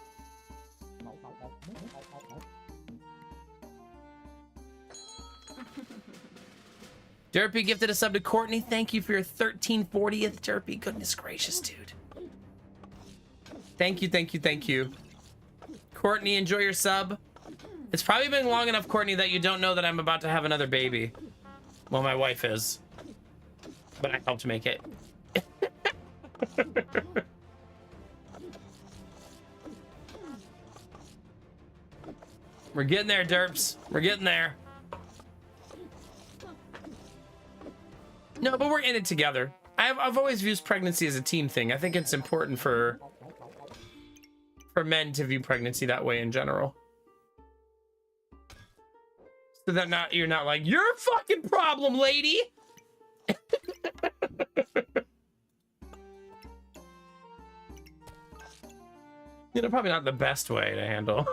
Derpy gifted a sub to Courtney. Thank you for your 1340th, Derpy. Goodness gracious, dude. Thank you, thank you, thank you. Courtney, enjoy your sub. It's probably been long enough, Courtney, that you don't know that I'm about to have another baby. Well, my wife is. But I helped make it. We're getting there, derps. We're getting there. No, but we're in it together. I've always viewed pregnancy as a team thing. I think it's important for men to view pregnancy that way in general. So that you're not like, you're a fucking problem, lady. You know, probably not the best way to handle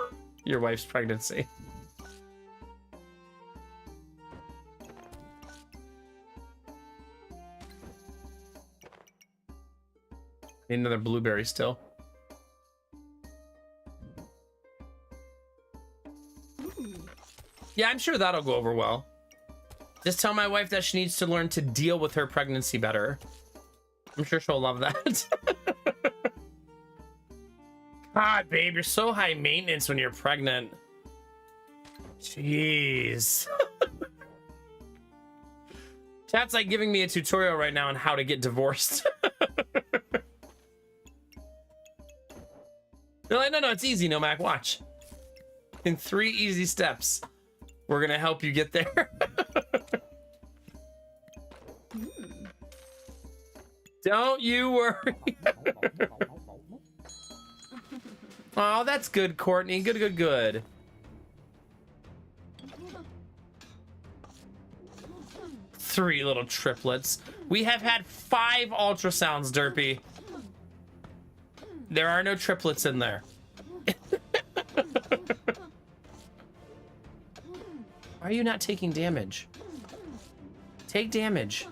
your wife's pregnancy. Need another blueberry still. Yeah, I'm sure that'll go over well. Just tell my wife that she needs to learn to deal with her pregnancy better. I'm sure she'll love that. God, babe, you're so high maintenance when you're pregnant. Jeez. Chat's like giving me a tutorial right now on how to get divorced. They're like, no, it's easy, Nomac, watch. In 3 easy steps, we're gonna help you get there. Don't you worry. Oh, that's good, Courtney. Good. 3 little triplets. We have had 5 ultrasounds, Derpy. There are no triplets in there. Why are you not taking damage? Take damage.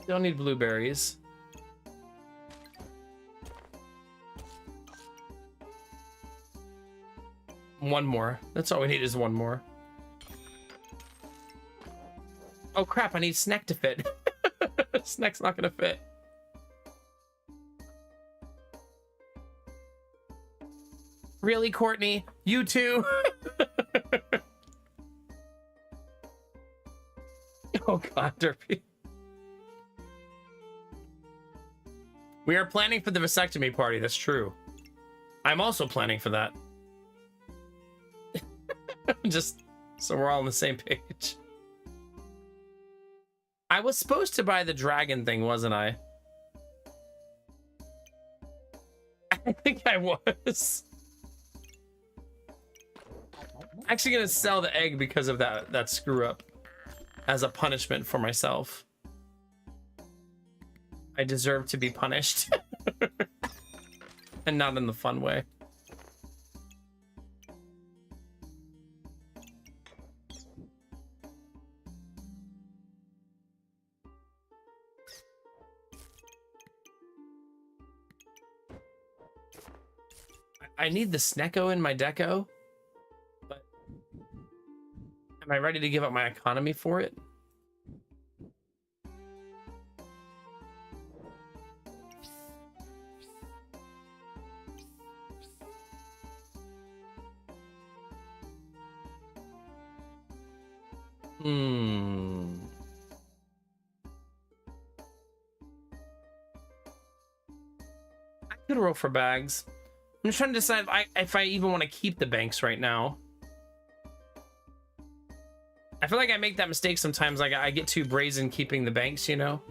Don't need blueberries. One more. That's all we need is one more. Oh crap, I need snack to fit. Snack's not gonna fit. Really, Courtney? You too? Oh god, Derpy. We are planning for the vasectomy party, that's true. I'm also planning for that. Just so we're all on the same page. I was supposed to buy the dragon thing, wasn't I? I think I was. Actually gonna sell the egg because of that screw up as a punishment for myself. I deserve to be punished. And not in the fun way. I need the Snecko in my deco, but am I ready to give up my economy for it? I could roll for bags. I'm just trying to decide if I even want to keep the banks right now. I feel like I make that mistake sometimes. Like I get too brazen keeping the banks, you know?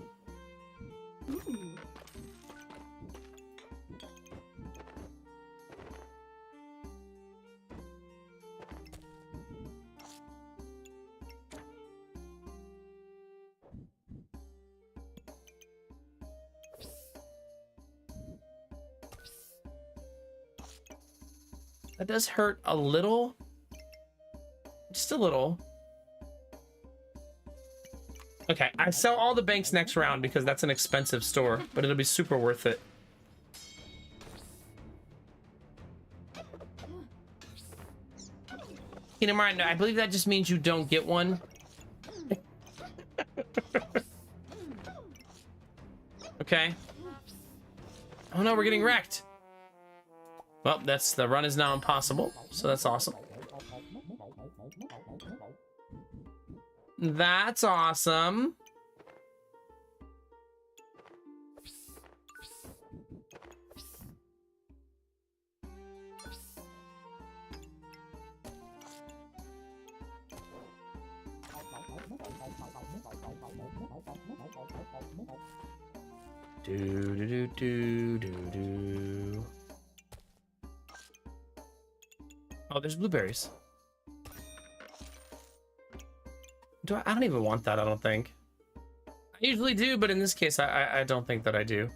That does hurt a little. just a little. Okay, I sell all the banks next round because that's an expensive store, but it'll be super worth it. Keep in mind, I believe that just means you don't get one. Okay. Oh no, we're getting wrecked. Well, the run is now impossible, so that's awesome. That's awesome. Do. Oh, there's blueberries. I don't even want that, I don't think. I usually do, but in this case, I don't think that I do.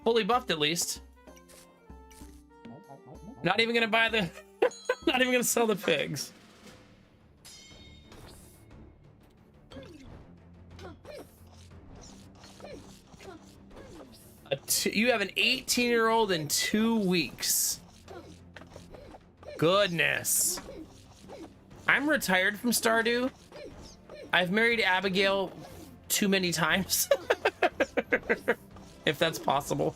Fully buffed, at least. Not even gonna buy the... Not even gonna sell the pigs. You have an 18-year-old in 2 weeks. Goodness. I'm retired from Stardew. I've married Abigail too many times. If that's possible.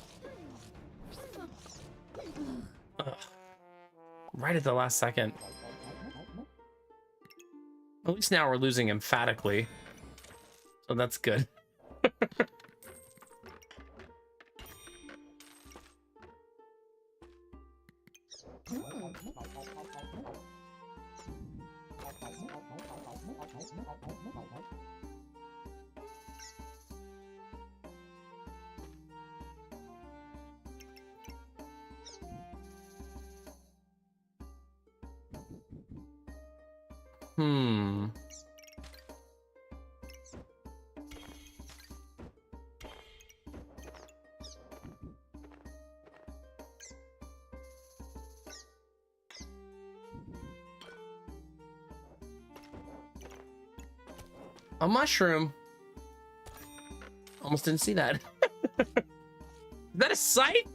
Ugh. Right at the last second. At least now we're losing emphatically. So that's good. A mushroom. Almost didn't see that. Is that a sight?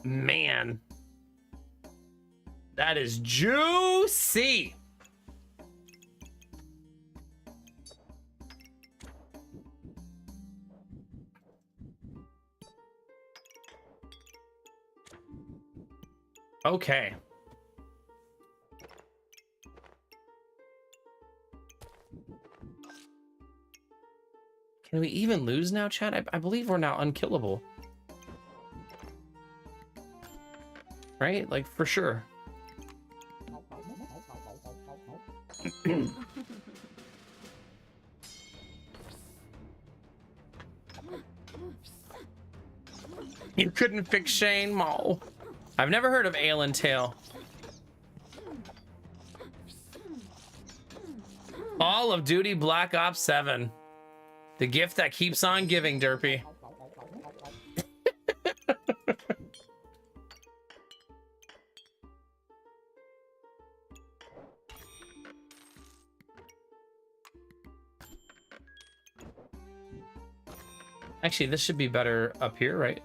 Man. That is juicy. Okay. Can we even lose now, chat? I believe we're now unkillable. Right? Like, for sure. You couldn't fix Shane Mall. I've never heard of Ale and Tail. Call of Duty Black Ops 7. The gift that keeps on giving, Derpy. Actually, this should be better up here, right?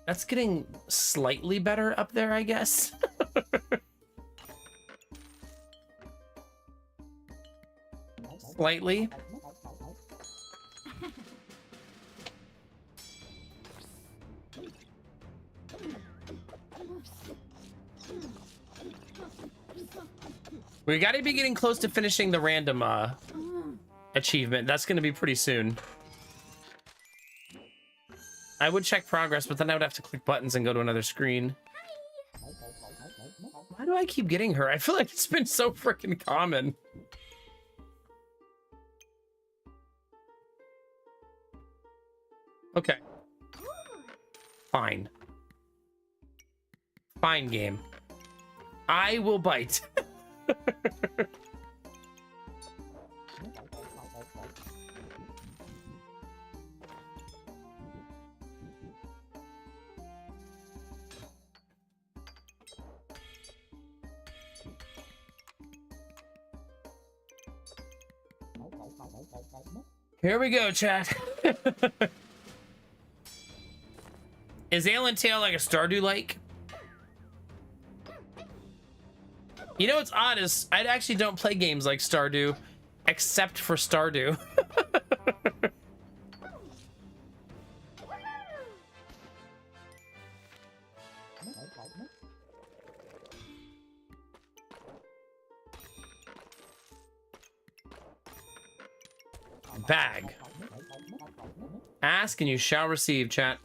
That's getting slightly better up there, I guess. Slightly. We gotta be getting close to finishing the random achievement. That's going to be pretty soon. I would check progress, but then I would have to click buttons and go to another screen. Why do I keep getting her? I feel like it's been so freaking common. Okay. Fine. Fine, game. I will bite. Here we go, chat. Is Alan Tail like a Stardew like? You know what's odd is I actually don't play games like Stardew, except for Stardew. Bag. Ask and you shall receive, chat.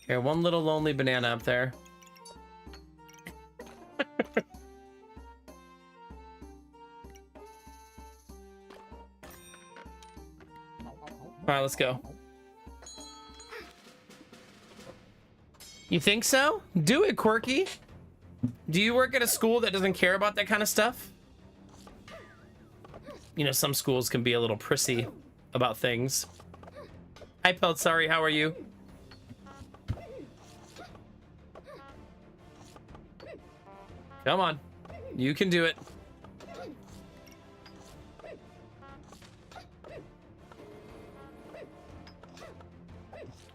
Here, one little lonely banana up there. All right, let's go. You think so? Do it, Quirky. Do you work at a school that doesn't care about that kind of stuff? You know, some schools can be a little prissy about things. Hi, Pelt. Sorry, how are you? Come on. You can do it.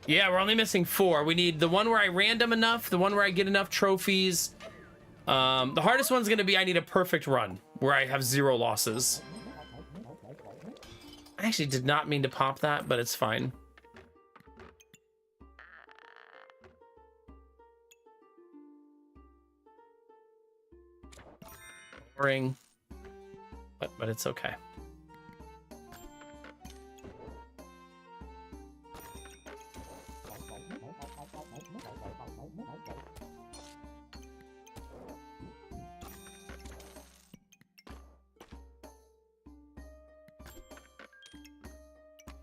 Yeah, we're only missing 4. We need the one where I random enough, the one where I get enough trophies. The hardest one's gonna be I need a perfect run where I have 0 losses. I actually did not mean to pop that, but it's fine. Boring, but it's okay.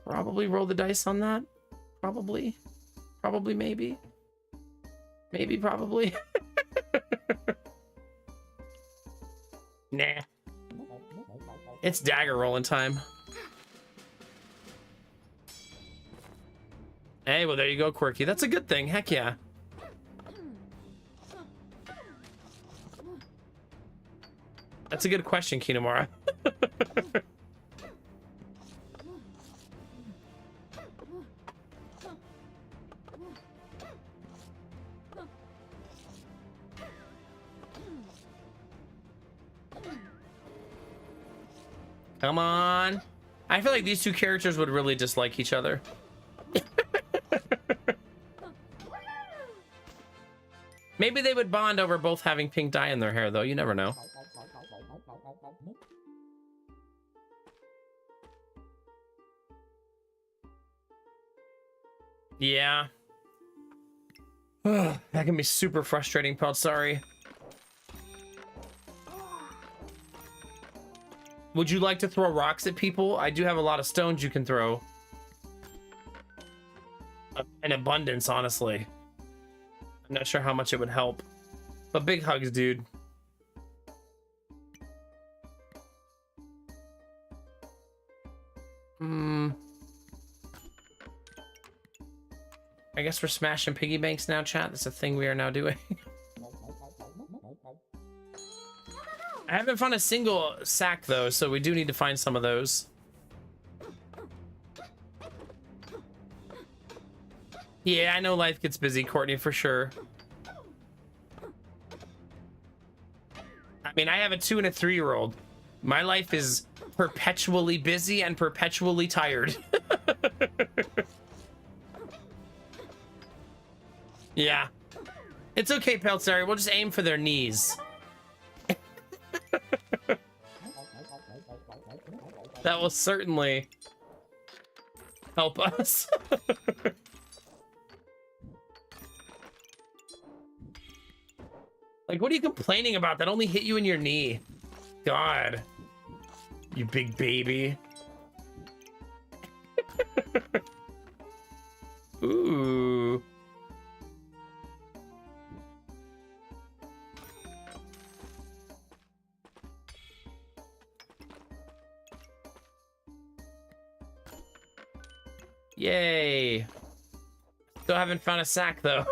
Probably roll the dice on that. Probably. Probably, maybe. Maybe, probably. Nah. It's dagger rolling time. Hey, well, there you go, Quirky. That's a good thing. Heck yeah. That's a good question, Kinemura. Come on. I feel like these two characters would really dislike each other. Maybe they would bond over both having pink dye in their hair, though. You never know. Yeah. That can be super frustrating, Pelt. Sorry. Would you like to throw rocks at people? I do have a lot of stones you can throw. In abundance, honestly. I'm not sure how much it would help. But big hugs, dude. I guess we're smashing piggy banks now, chat. That's a thing we are now doing. I haven't found a single sack, though, so we do need to find some of those. Yeah, I know life gets busy, Courtney, for sure. I mean, I have a 2- and a 3-year-old. My life is perpetually busy and perpetually tired. Yeah. It's okay, Peltzari. We'll just aim for their knees. That will certainly help us. Like, what are you complaining about? That only hit you in your knee. God. You big baby. Ooh. Yay. Still haven't found a sack, though.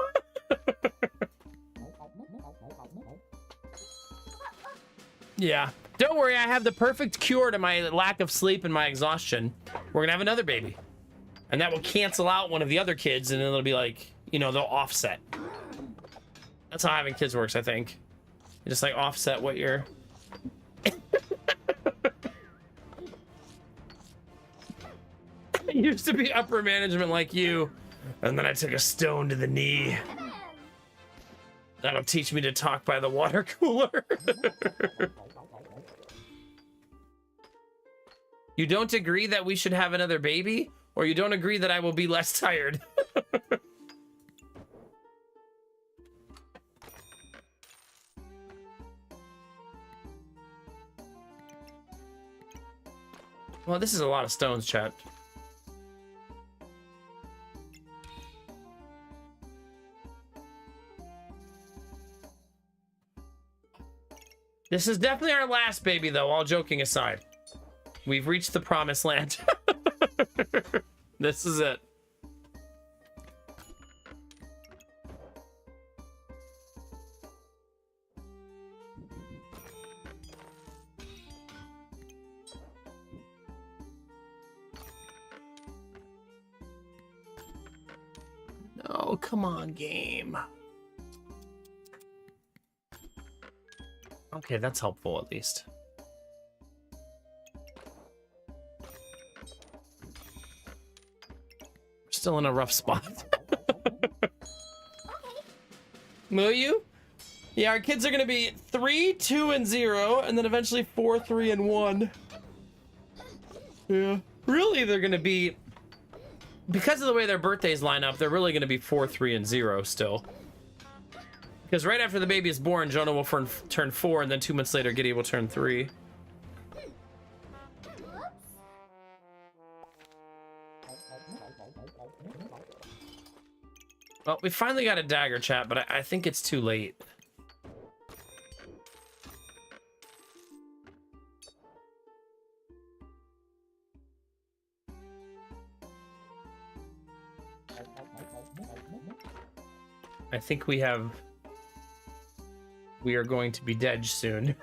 Yeah. Don't worry, I have the perfect cure to my lack of sleep and my exhaustion. We're gonna have another baby. And that will cancel out one of the other kids, and it'll be like, you know, they'll offset. That's how having kids works, I think. You just like offset what you're... I used to be upper management like you, and then I took a stone to the knee. That'll teach me to talk by the water cooler. You don't agree that we should have another baby? Or you don't agree that I will be less tired? Well, this is a lot of stones, chat. This is definitely our last baby, though, all joking aside. We've reached the promised land. This is it. No, come on, game. Okay, that's helpful at least. Still in a rough spot. Will you? Yeah, our kids are gonna be 3, 2, and 0, and then eventually 4, 3, and 1. Yeah. Really, they're gonna be, because of the way their birthdays line up, they're really gonna be 4, 3, and 0 still. Because right after the baby is born, Jonah will turn 4, and then 2 months later, Giddy will turn 3. Well, we finally got a dagger, chat, but I think it's too late. I think we are going to be dead soon.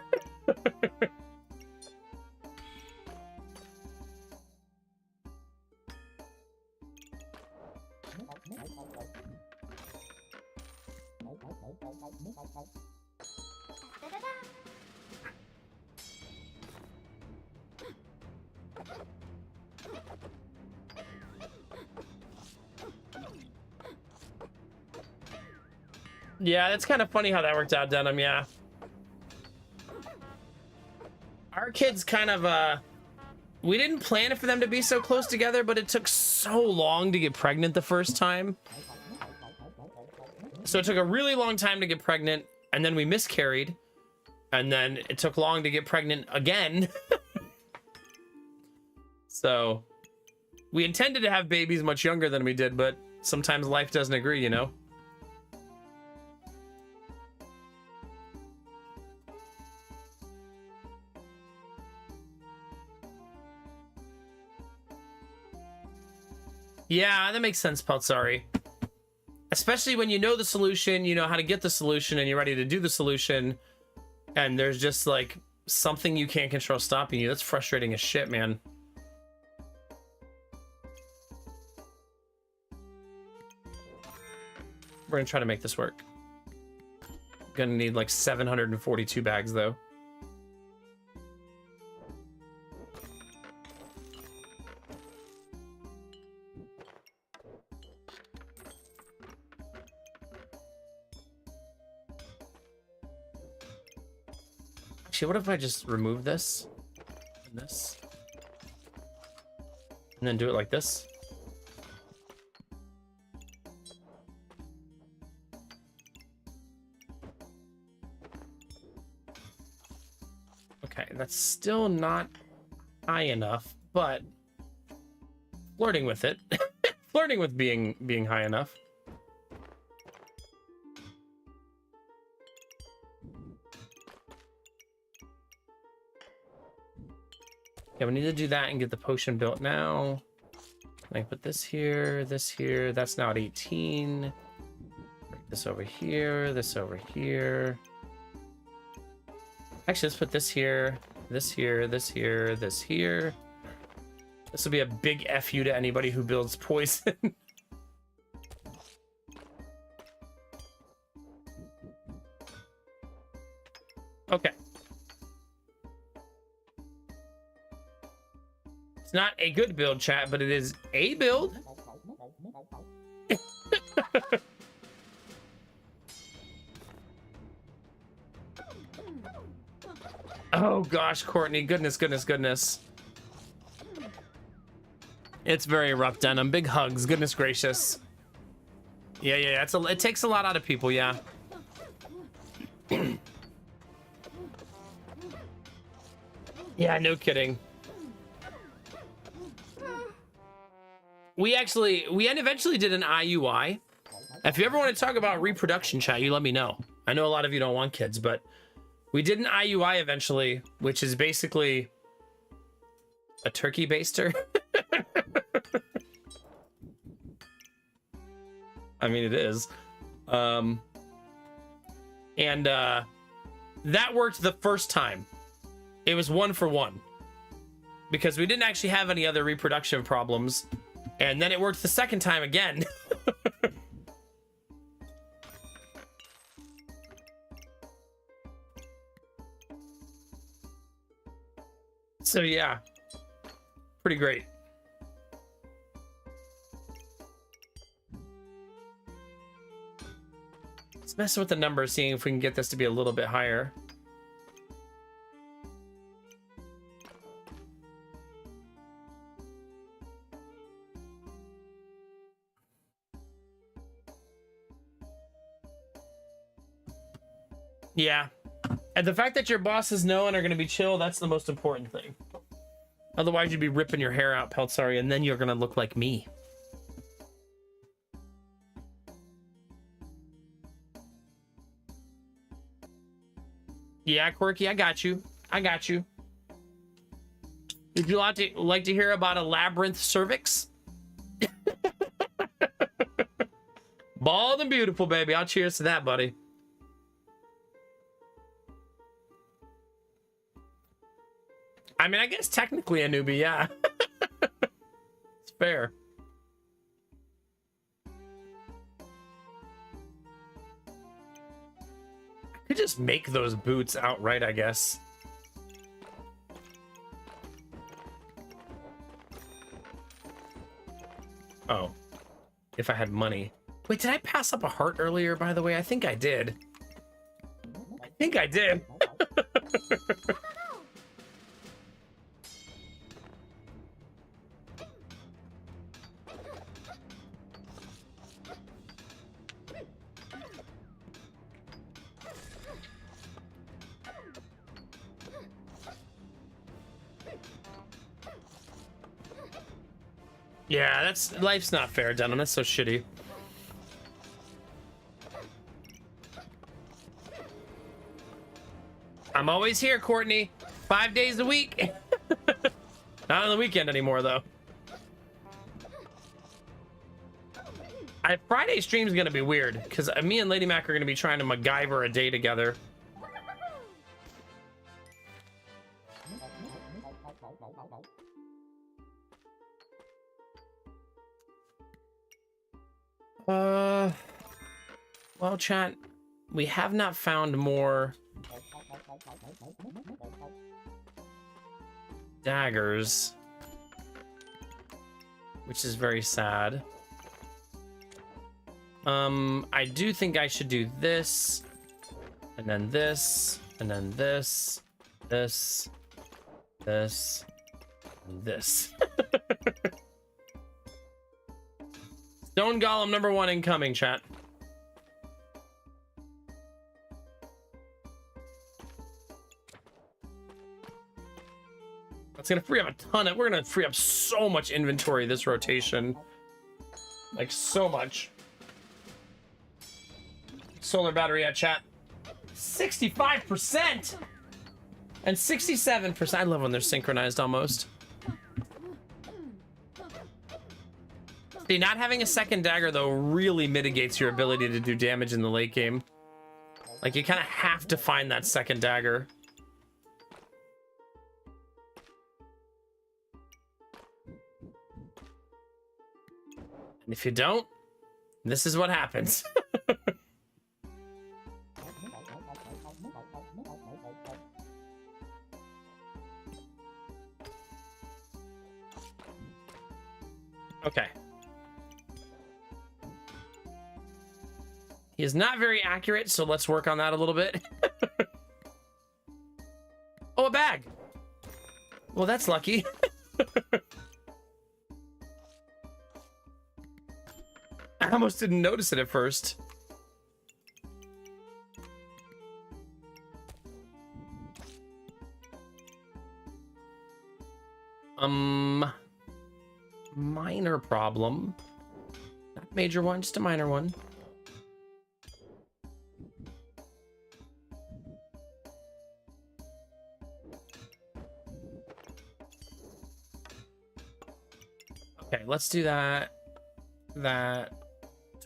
Yeah, that's kind of funny how that worked out, Denim, yeah. Our kids kind of, we didn't plan for them to be so close together, but it took so long to get pregnant the first time. So it took a really long time to get pregnant, and then we miscarried, and then it took long to get pregnant again. So we intended to have babies much younger than we did, but sometimes life doesn't agree, you know? Yeah, that makes sense, Peltzari. Especially when you know the solution, you know how to get the solution, and you're ready to do the solution, and there's just like something you can't control stopping you. That's frustrating as shit, man. We're gonna try to make this work. Gonna need like 742 bags though. Actually, what if I just remove this and this? And then do it like this. Okay, that's still not high enough, but flirting with it. Flirting with being high enough. Yeah, we need to do that and get the potion built now. I put this here, this here. That's now at 18. Break this over here, this over here. Actually, let's put this here, this here, this here, this here. This will be a big FU to anybody who builds poison. Okay. It's not a good build, chat, but it is a build. Oh gosh, Courtney, goodness, goodness, goodness. It's very rough, Denim. Big hugs, goodness gracious. Yeah, it takes a lot out of people, yeah. Yeah, no kidding. We eventually did an IUI. If you ever want to talk about reproduction, chat, you let me know. I know a lot of you don't want kids, but we did an IUI eventually, which is basically a turkey baster. I mean, it is. That worked the first time. It was 1 for 1. Because we didn't actually have any other reproduction problems. And then it worked the second time again. So yeah, pretty great. Let's mess with the numbers, seeing if we can get this to be a little bit higher. Yeah. And the fact that your bosses know and are going to be chill, that's the most important thing. Otherwise, you'd be ripping your hair out, Peltzari, and then you're going to look like me. Yeah, Quirky, I got you. I got you. Would you like to hear about a labyrinth cervix? Bald and beautiful, baby. I'll cheers to that, buddy. I mean, I guess technically a newbie, yeah. It's fair. I could just make those boots outright, I guess. Oh. If I had money. Wait, did I pass up a heart earlier, by the way? I think I did. I think I did. Yeah, that's life's not fair, Denim. That's so shitty. I'm always here, Courtney. 5 days a week. Not on the weekend anymore, though. Friday stream's gonna be weird because me and Lady Mac are gonna be trying to MacGyver a day together. Well, chat, we have not found more daggers, which is very sad. I do think I should do this, and then this, and then this, this, and this. Stone Golem #1 incoming, chat. That's gonna free up a ton of, we're gonna free up so much inventory this rotation. Like, so much. Solar battery at chat. 65%! And 67%. I love when they're synchronized almost. See, not having a second dagger, though, really mitigates your ability to do damage in the late game. Like, you kind of have to find that second dagger. And if you don't, this is what happens. Okay. He is not very accurate, so let's work on that a little bit. Oh, a bag. Well, that's lucky. I almost didn't notice it at first. Minor problem. Not major one, just a minor one. Okay, let's do that.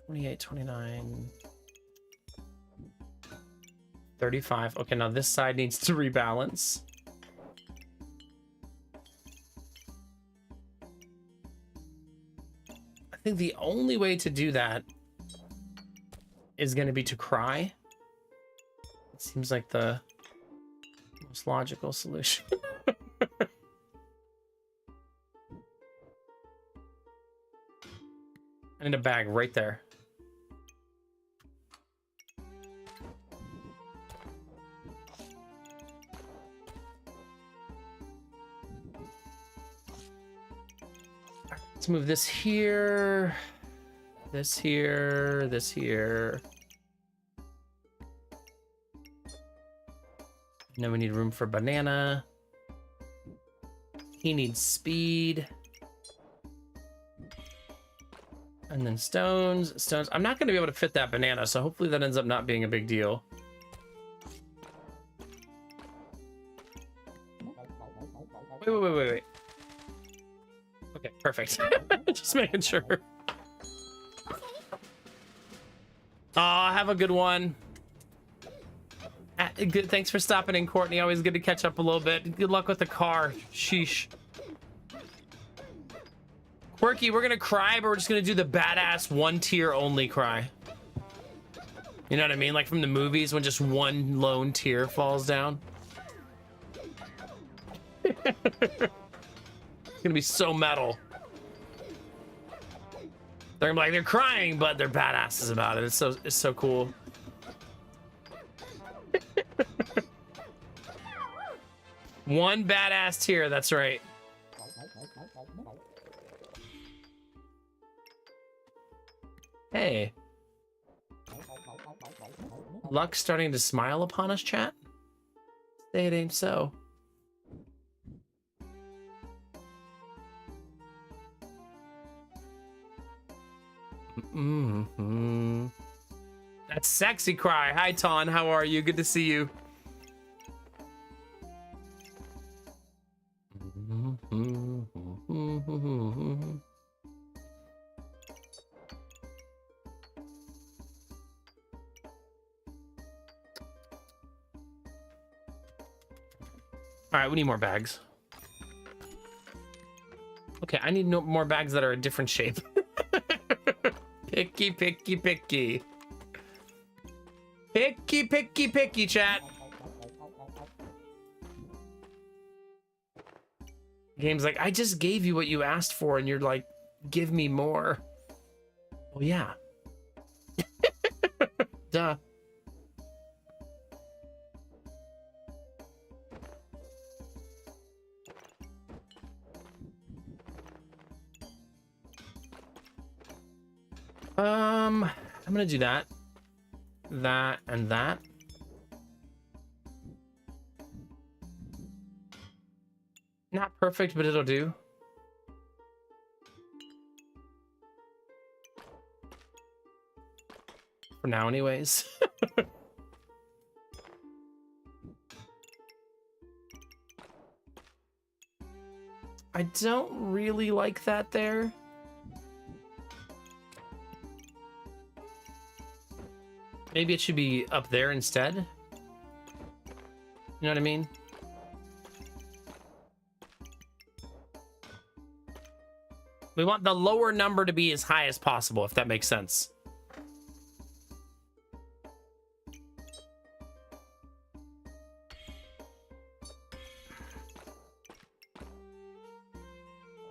28, 29, 35. Okay, now this side needs to rebalance. I think the only way to do that is going to be to cry. It seems like the most logical solution. I need a bag right there. Let's move this here, this here, this here. And then we need room for banana. He needs speed. And then stones. I'm not going to be able to fit that banana, so hopefully that ends up not being a big deal. Wait. Okay, perfect. Just making sure. Oh, have a good one. Good. Thanks for stopping in, Courtney. Always good to catch up a little bit. Good luck with the car. Sheesh. Quirky, we're gonna cry, but we're just gonna do the badass one tier only cry. You know what I mean? Like from the movies when just one lone tear falls down. It's gonna be so metal. They're like, they're crying, but they're badasses about it. It's so cool. One badass tear, that's right. Hey. Luck's starting to smile upon us, chat? Say it ain't so. That's sexy cry. Hi, Ton. How are you? Good to see you. All right, we need more bags. Okay, I need more bags that are a different shape. Picky, picky, picky. Picky, picky, picky, chat. Game's like, I just gave you what you asked for, and you're like, give me more. Well, yeah. Duh. I'm gonna do that, that, and that. Not perfect, but it'll do. For now, anyways. I don't really like that there. Maybe it should be up there instead. You know what I mean? We want the lower number to be as high as possible, if that makes sense.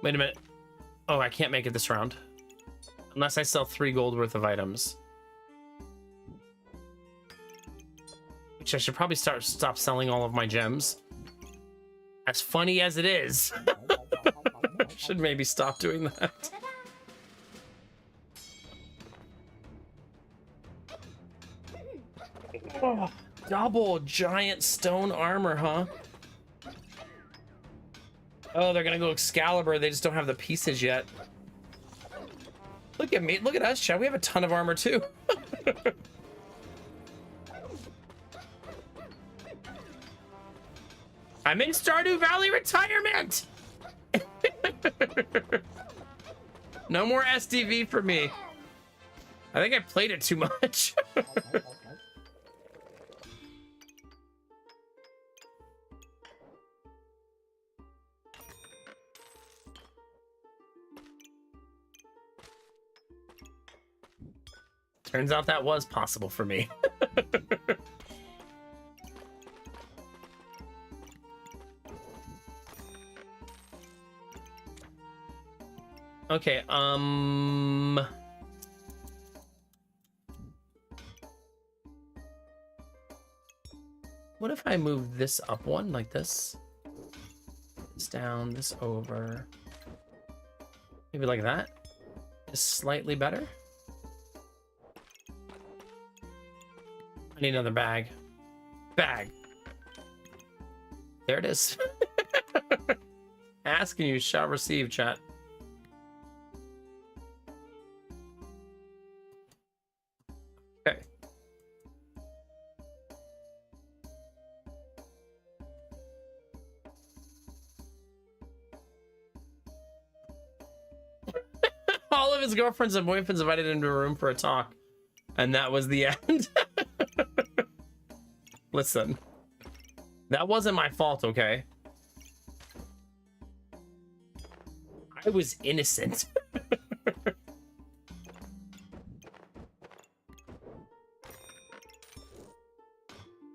Wait a minute. Oh, I can't make it this round. Unless I sell 3 gold worth of items. Which I should probably stop selling all of my gems. As funny as it is. Should maybe stop doing that. Oh, double giant stone armor, huh? Oh, they're gonna go Excalibur. They just don't have the pieces yet. Look at me. Look at us, Chad. We have a ton of armor, too. I'm in Stardew Valley retirement! No more SDV for me. I think I played it too much. Turns out that was possible for me. Okay, what if I move this up one like this? This down, this over. Maybe like that? Just slightly better? I need another bag. Bag. There it is. Ask and you shall receive, chat. Okay. All of his girlfriends and boyfriends invited him to a room for a talk. And that was the end. Listen, that wasn't my fault, okay? I was innocent.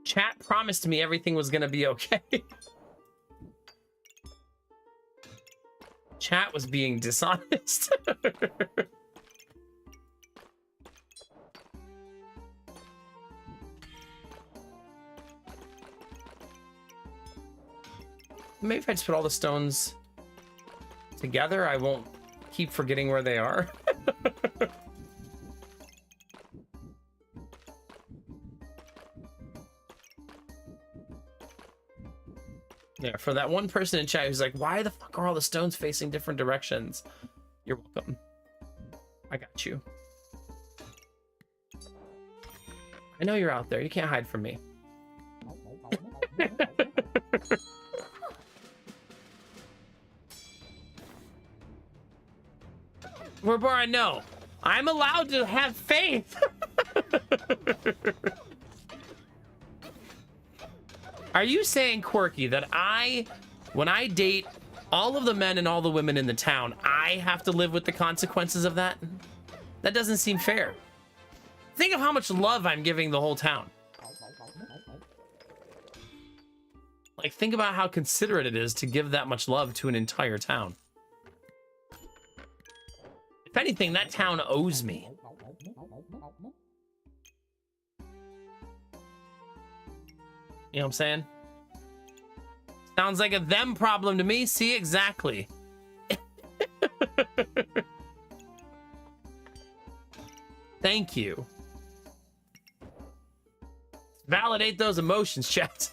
Chat promised me everything was gonna be okay. Chat was being dishonest. Maybe if I just put all the stones together, I won't keep forgetting where they are. Yeah, for that one person in chat who's like, why the fuck are all the stones facing different directions? You're welcome. I got you. I know you're out there. You can't hide from me. Warbara, no. I'm allowed to have faith. Are you saying, Quirky, that when I date all of the men and all the women in the town, I have to live with the consequences of that? That doesn't seem fair. Think of how much love I'm giving the whole town. Like, think about how considerate it is to give that much love to an entire town. If anything, that town owes me. You know what I'm saying? Sounds like a them problem to me. See, exactly. Thank you. Validate those emotions, chat.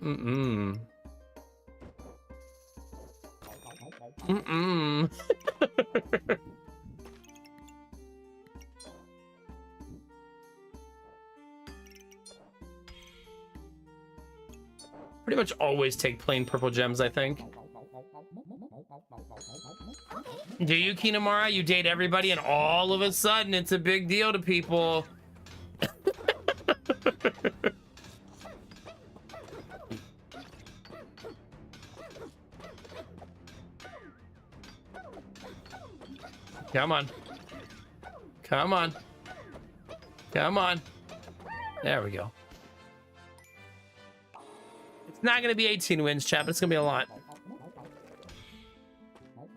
Mm-mm. Mm-mm. Pretty much always take plain purple gems, I think. Do you, Kinamara? You date everybody and all of a sudden it's a big deal to people. Come on. Come on. Come on. There we go. It's not going to be 18 wins, chat, but it's going to be a lot.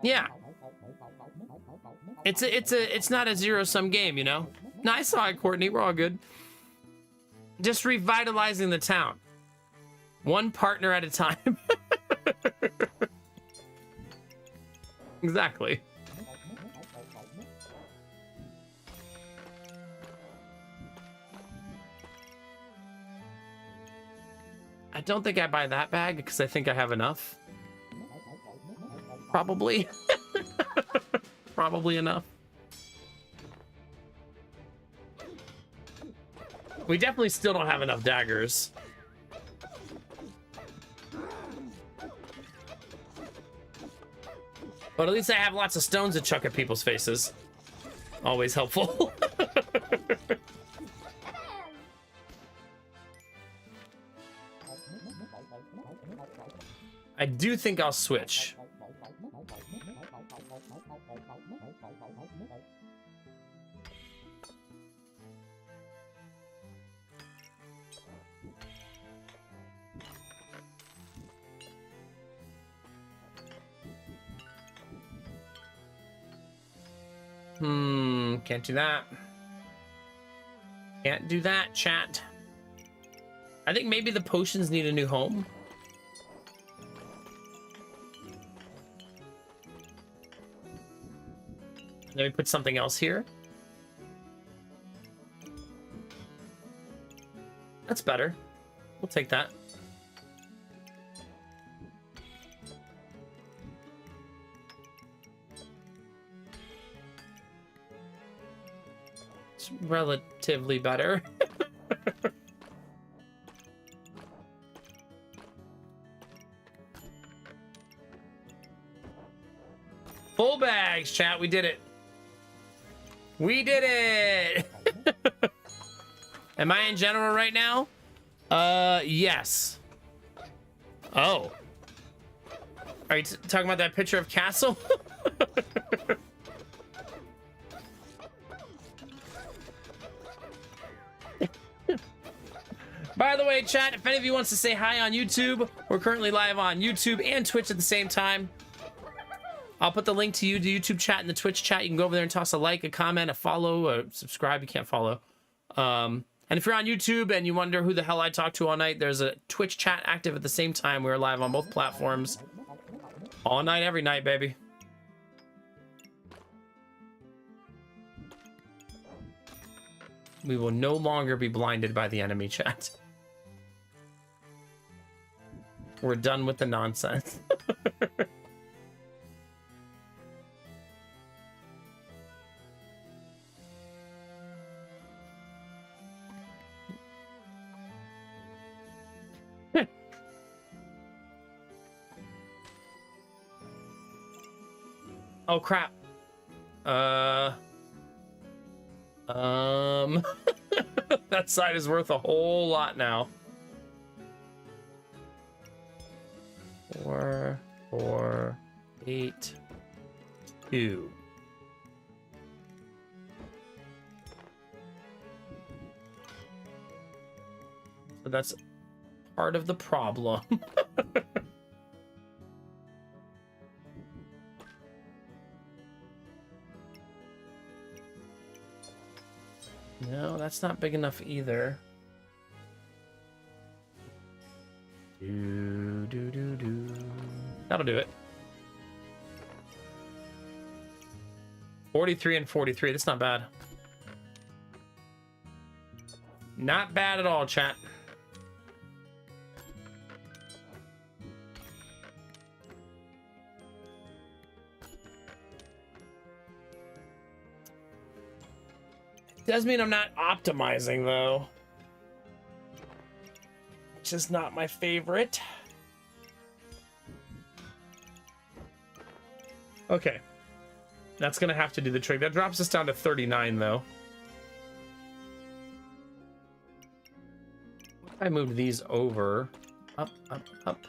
Yeah. It's not a zero-sum game, you know? No, I saw it, Courtney. We're all good. Just revitalizing the town. One partner at a time. Exactly. I don't think I buy that bag because I think I have enough. Probably. Probably enough. We definitely still don't have enough daggers. But at least I have lots of stones to chuck at people's faces. Always helpful. I do think I'll switch. Can't do that. Can't do that, chat. I think maybe the potions need a new home. Let me put something else here. That's better. We'll take that. It's relatively better. Full bags, chat. We did it. We did it. Am I in general right now? Yes. Oh. Are you talking about that picture of Castle? By the way, chat, if any of you wants to say hi on YouTube, we're currently live on YouTube and Twitch at the same time. I'll put the link to you, the YouTube chat and the Twitch chat. You can go over there and toss a like, a comment, a follow, a subscribe. You can't follow. And if you're on YouTube and you wonder who the hell I talk to all night, there's a Twitch chat active at the same time. We're live on both platforms. All night, every night, baby. We will no longer be blinded by the enemy, chat. We're done with the nonsense. Oh crap. That side is worth a whole lot now. 4, 4, 8, 2. So that's part of the problem. No, that's not big enough either. Do, do, do, do. That'll do it. 43 and 43. That's not bad. Not bad at all, chat. Does mean I'm not optimizing, though. Which is not my favorite. Okay. That's going to have to do the trick. That drops us down to 39, though. I moved these over. Up, up, up.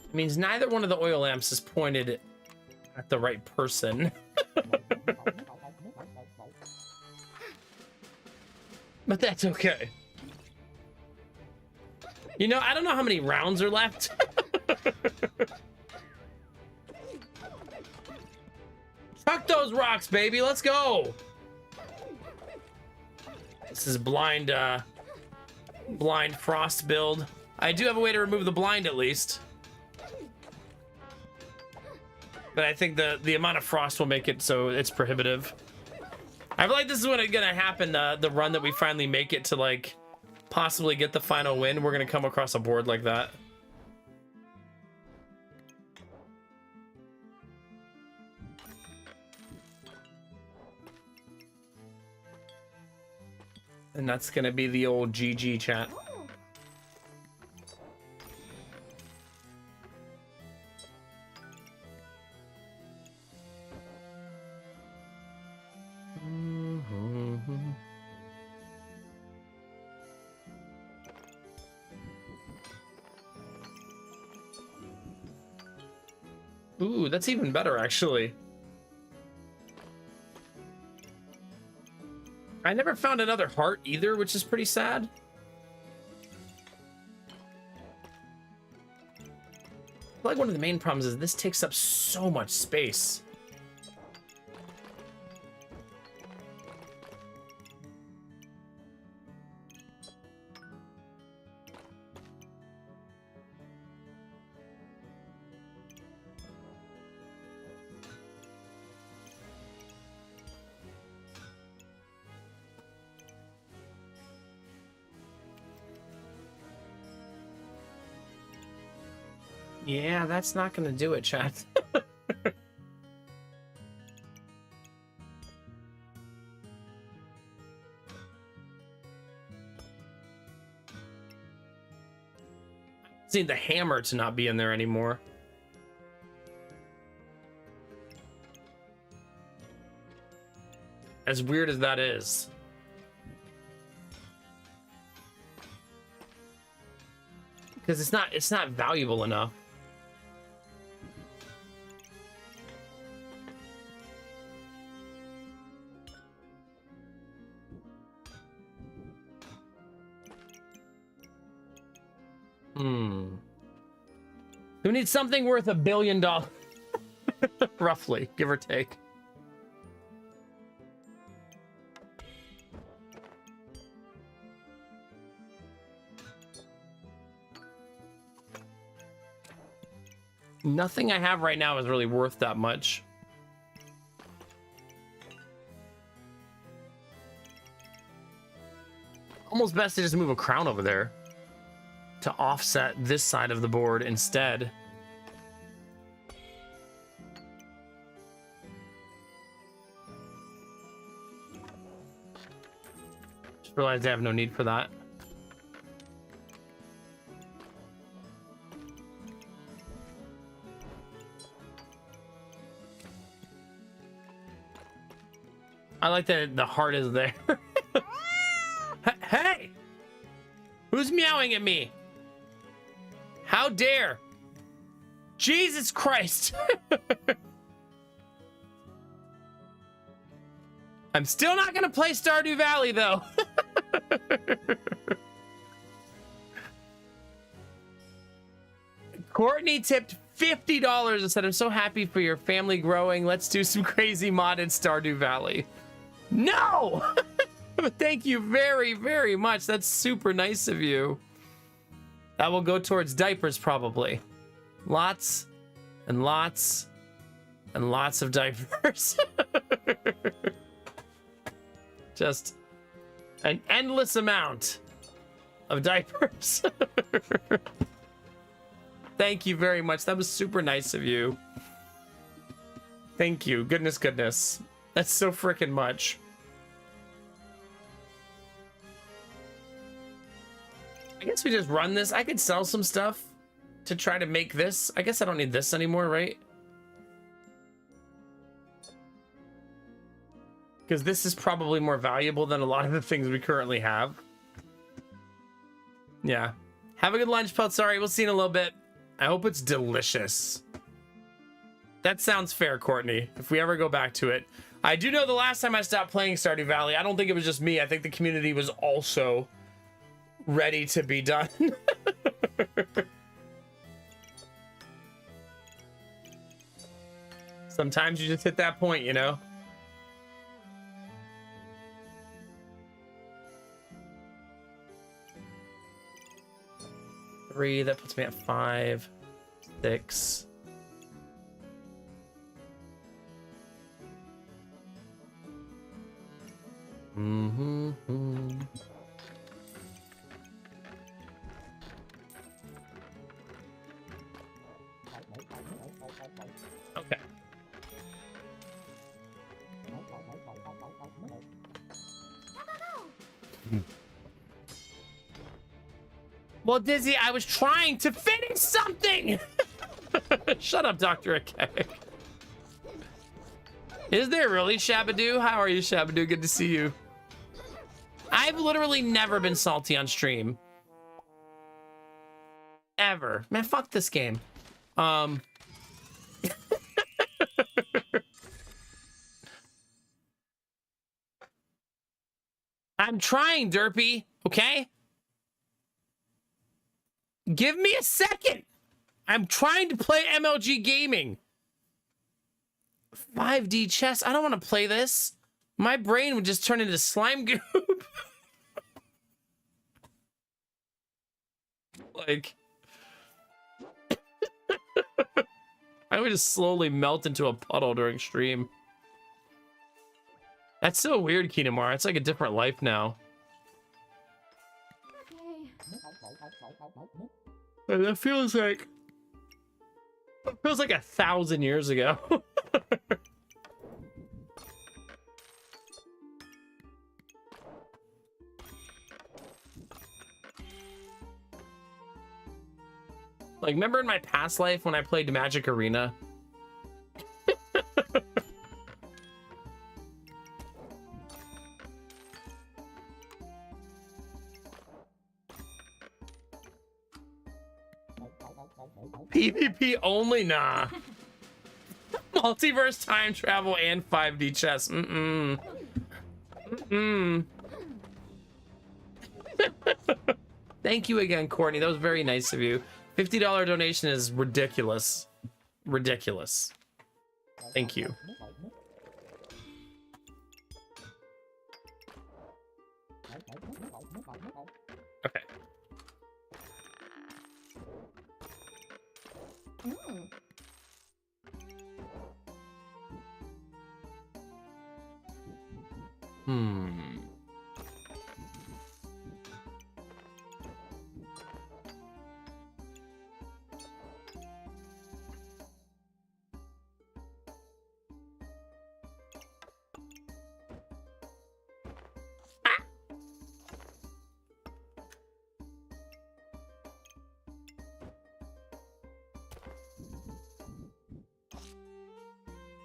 It means neither one of the oil lamps is pointed at the right person. But that's okay. You know, I don't know how many rounds are left. Chuck those rocks, baby. Let's go. This is blind frost build. I do have a way to remove the blind at least. But I think the amount of frost will make it so it's prohibitive. I feel like this is when it's gonna happen, the run that we finally make it to, like, possibly get the final win. We're gonna come across a board like that. And that's gonna be the old GG chat. Ooh, that's even better, actually. I never found another heart either, which is pretty sad. I feel like one of the main problems is this takes up so much space. Yeah, that's not gonna do it, chat. See the hammer to not be in there anymore. As weird as that is. Because it's not valuable enough. We need something worth $1 billion. Roughly, give or take. Nothing I have right now is really worth that much. Almost best to just move a crown over there to offset this side of the board instead. Just realized I have no need for that. I like that the heart is there. Hey! Who's meowing at me? How dare? Jesus Christ! I'm still not gonna play Stardew Valley, though. Courtney tipped $50 and said, I'm so happy for your family growing. Let's do some crazy mod in Stardew Valley. No! Thank you very, very much. That's super nice of you. That will go towards diapers, probably. Lots and lots and lots of diapers. Just an endless amount of diapers. Thank you very much. That was super nice of you. Thank you. Goodness. That's so freaking much. I guess we just run this. I could sell some stuff to try to make this. I guess I don't need this anymore, right? Because this is probably more valuable than a lot of the things we currently have. Yeah. Have a good lunch, Peltzari. We'll see you in a little bit. I hope it's delicious. That sounds fair, Courtney, if we ever go back to it. I do know the last time I stopped playing Stardew Valley, I don't think it was just me. I think the community was also ready to be done. Sometimes you just hit that point, you know? Three, that puts me at 5, 6. Okay. Well, Dizzy, I was trying to finish something. Shut up, Dr. Akek. Is there really, Shabadoo? How are you, Shabadoo? Good to see you. I've literally never been salty on stream. Ever. Man, fuck this game. I'm trying, Derpy, okay? Give me a second. I'm trying to play MLG Gaming. 5D chess. I don't want to play this. My brain would just turn into slime goop. Like, I would just slowly melt into a puddle during stream. That's so weird, Kinamar. It's like a different life now. And it feels like 1,000 years ago. Like, remember in my past life when I played Magic Arena? PvP only? Nah. Multiverse, time travel, and 5D chess. Thank you again, Courtney. That was very nice of you. $50 donation is ridiculous. Ridiculous. Thank you. Okay.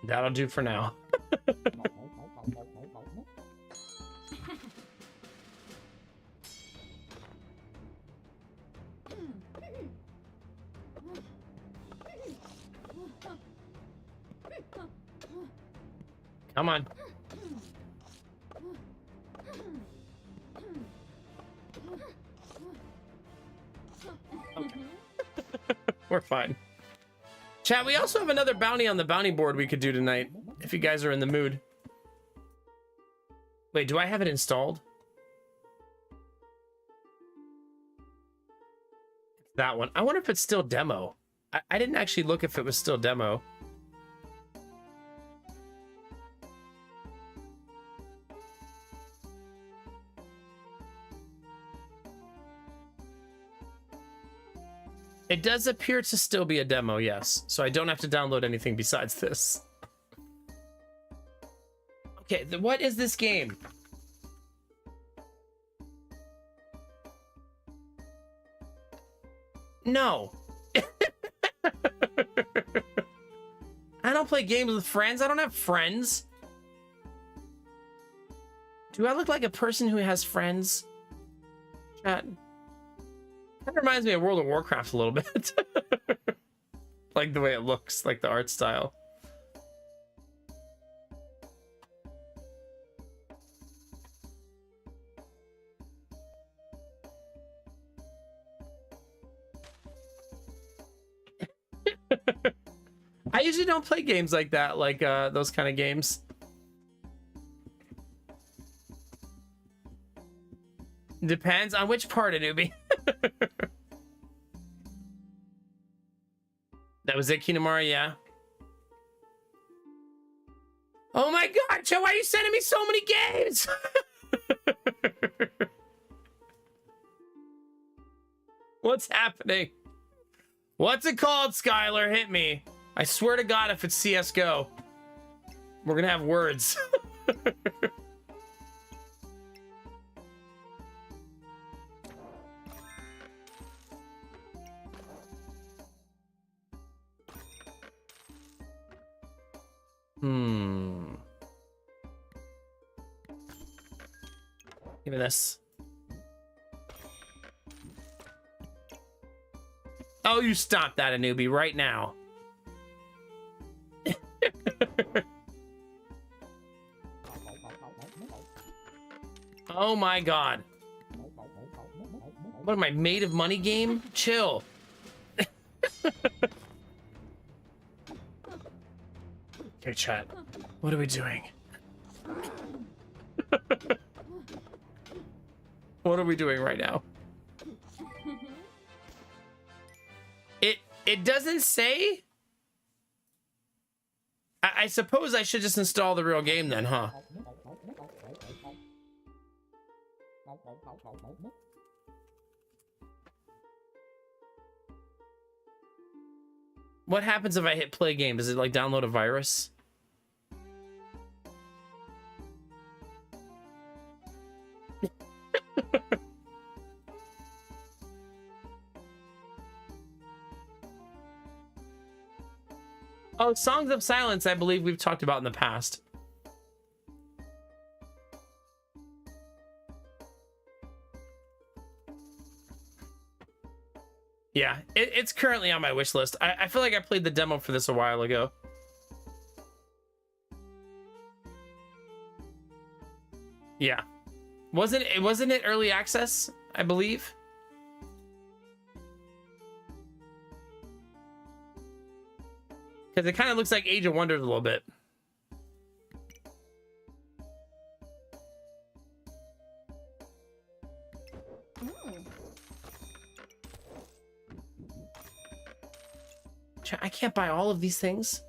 That'll do for now. Come on. Okay. We're fine. Chat, we also have another bounty on the bounty board we could do tonight, if you guys are in the mood. Wait, do I have it installed? That one. I wonder if it's still demo. I didn't actually look if it was still demo. It does appear to still be a demo, yes. So I don't have to download anything besides this. Okay, what is this game? No. I don't play games with friends. I don't have friends. Do I look like a person who has friends? Chat. That reminds me of World of Warcraft a little bit. Like the way it looks, like the art style. I usually don't play games like that, like those kind of games. Depends on which part, Anubi. That was it, Kinamara, yeah. Oh my god, Joe, why are you sending me so many games? What's happening? What's it called, Skylar? Hit me. I swear to God, if it's CSGO, we're gonna have words. Give me this. Oh, you stop that, Anubi, right now. Oh my god. What am I, made of money game? Chill. Okay, chat. What are we doing? What are we doing right now? It doesn't say? I suppose I should just install the real game then, huh? What happens if I hit play game? Does it like download a virus? Oh, Songs of Silence, I believe we've talked about in the past. Yeah, it's currently on my wish list. I feel like I played the demo for this a while ago. Yeah. Wasn't it early access, I believe? Because it kind of looks like Age of Wonders a little bit. I can't buy all of these things.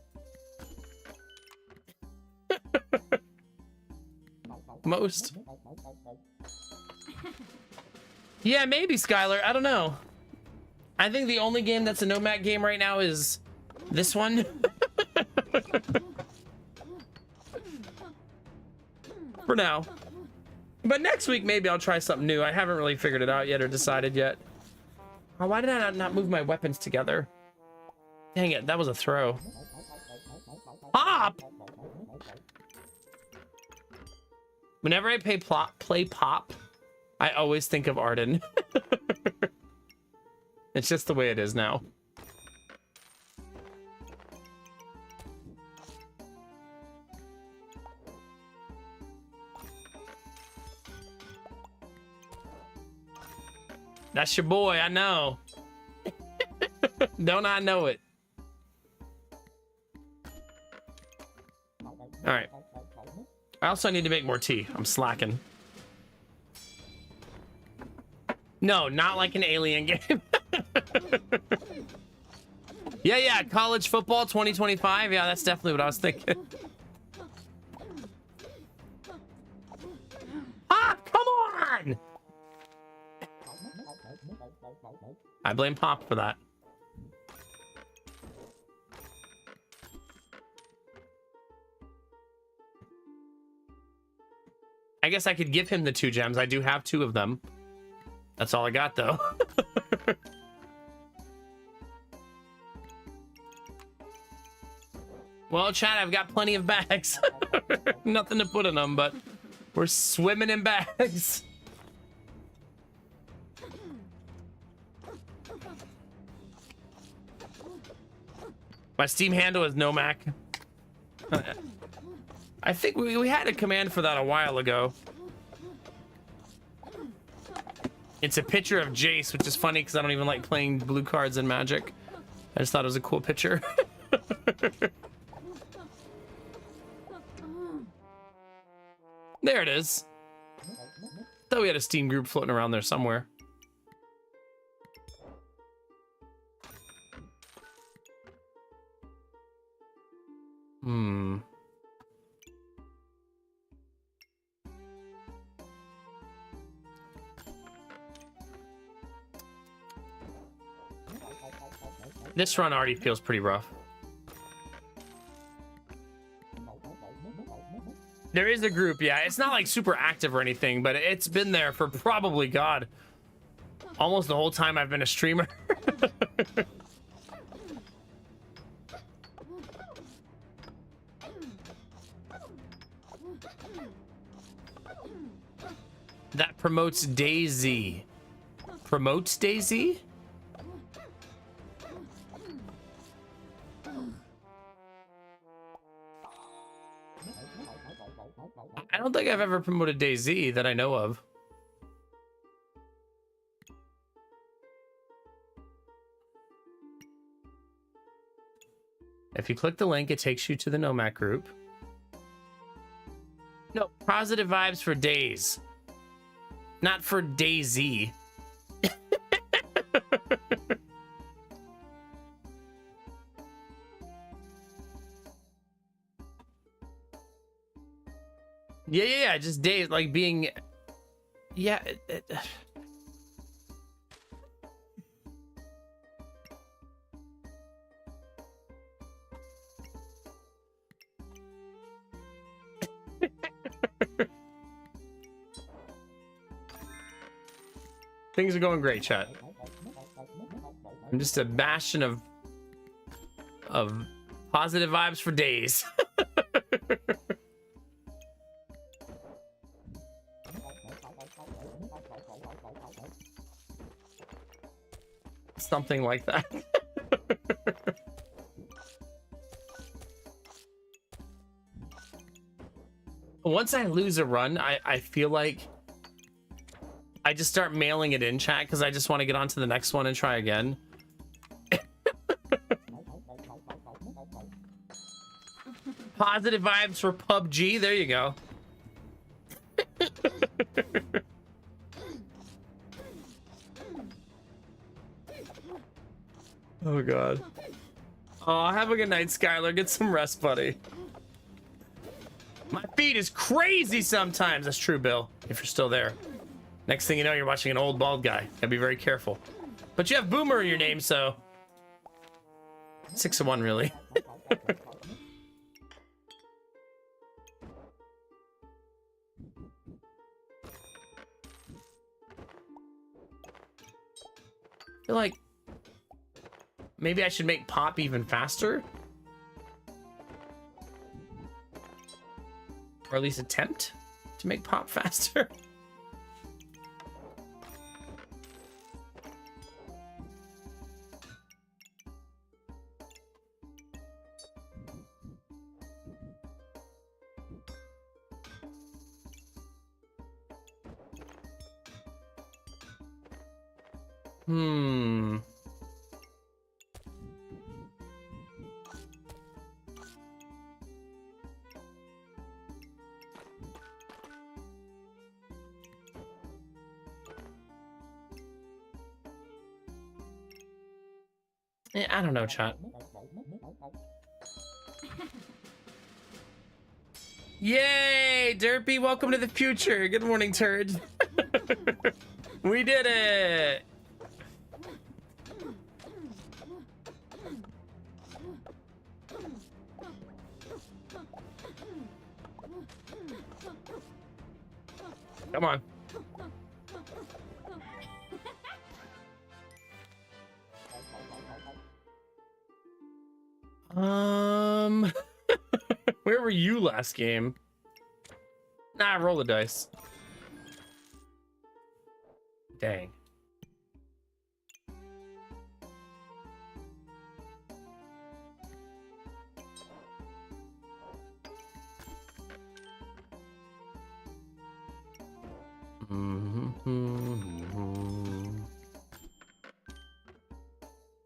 Most. Yeah, maybe, Skylar. I don't know. I think the only game that's a Nomad game right now is this one. For now. But next week, maybe I'll try something new. I haven't really figured it out yet or decided yet. Oh, why did I not move my weapons together? Dang it, that was a throw. Pop! Whenever I play Pop, I always think of Arden. It's just the way it is now. That's your boy, I know. Don't I know it? All right. I also need to make more tea. I'm slacking. No, not like an alien game. Yeah, college football 2025. Yeah, that's definitely what I was thinking. Ah, come on! I blame Pop for that. I guess I could give him the 2 gems. I do have 2 of them. That's all I got, though. Well, chat, I've got plenty of bags. Nothing to put in them, but we're swimming in bags. My Steam handle is Nomac. I think we had a command for that a while ago. It's a picture of Jace, which is funny because I don't even like playing blue cards in Magic. I just thought it was a cool picture. There it is. Thought we had a Steam group floating around there somewhere. This run already feels pretty rough. There is a group, yeah. It's not like super active or anything, but it's been there for probably, God, almost the whole time I've been a streamer. That promotes DayZ. Promotes DayZ? I don't think I've ever promoted DayZ that I know of. If you click the link, it takes you to the Nomac group. No, positive vibes for days. Not for DayZ. Yeah, just days, like being, yeah. Things are going great, chat. I'm just a bastion of positive vibes for days. Something like that. Once I lose a run, I feel like I just start mailing it in, chat, because I just want to get on to the next one and try again. Positive vibes for PUBG. There you go. Oh, God. Oh, have a good night, Skylar. Get some rest, buddy. My feed is crazy sometimes. That's true, Bill, if you're still there. Next thing you know, you're watching an old bald guy. Gotta be very careful. But you have Boomer in your name, so 6 of 1, really. I feel like maybe I should make Pop even faster, or at least attempt to make Pop faster. I don't know, chat. Yay, Derpy, welcome to the future. Good morning, turds. We did it. Come on. Where were you last game? Nah, roll the dice. Dang.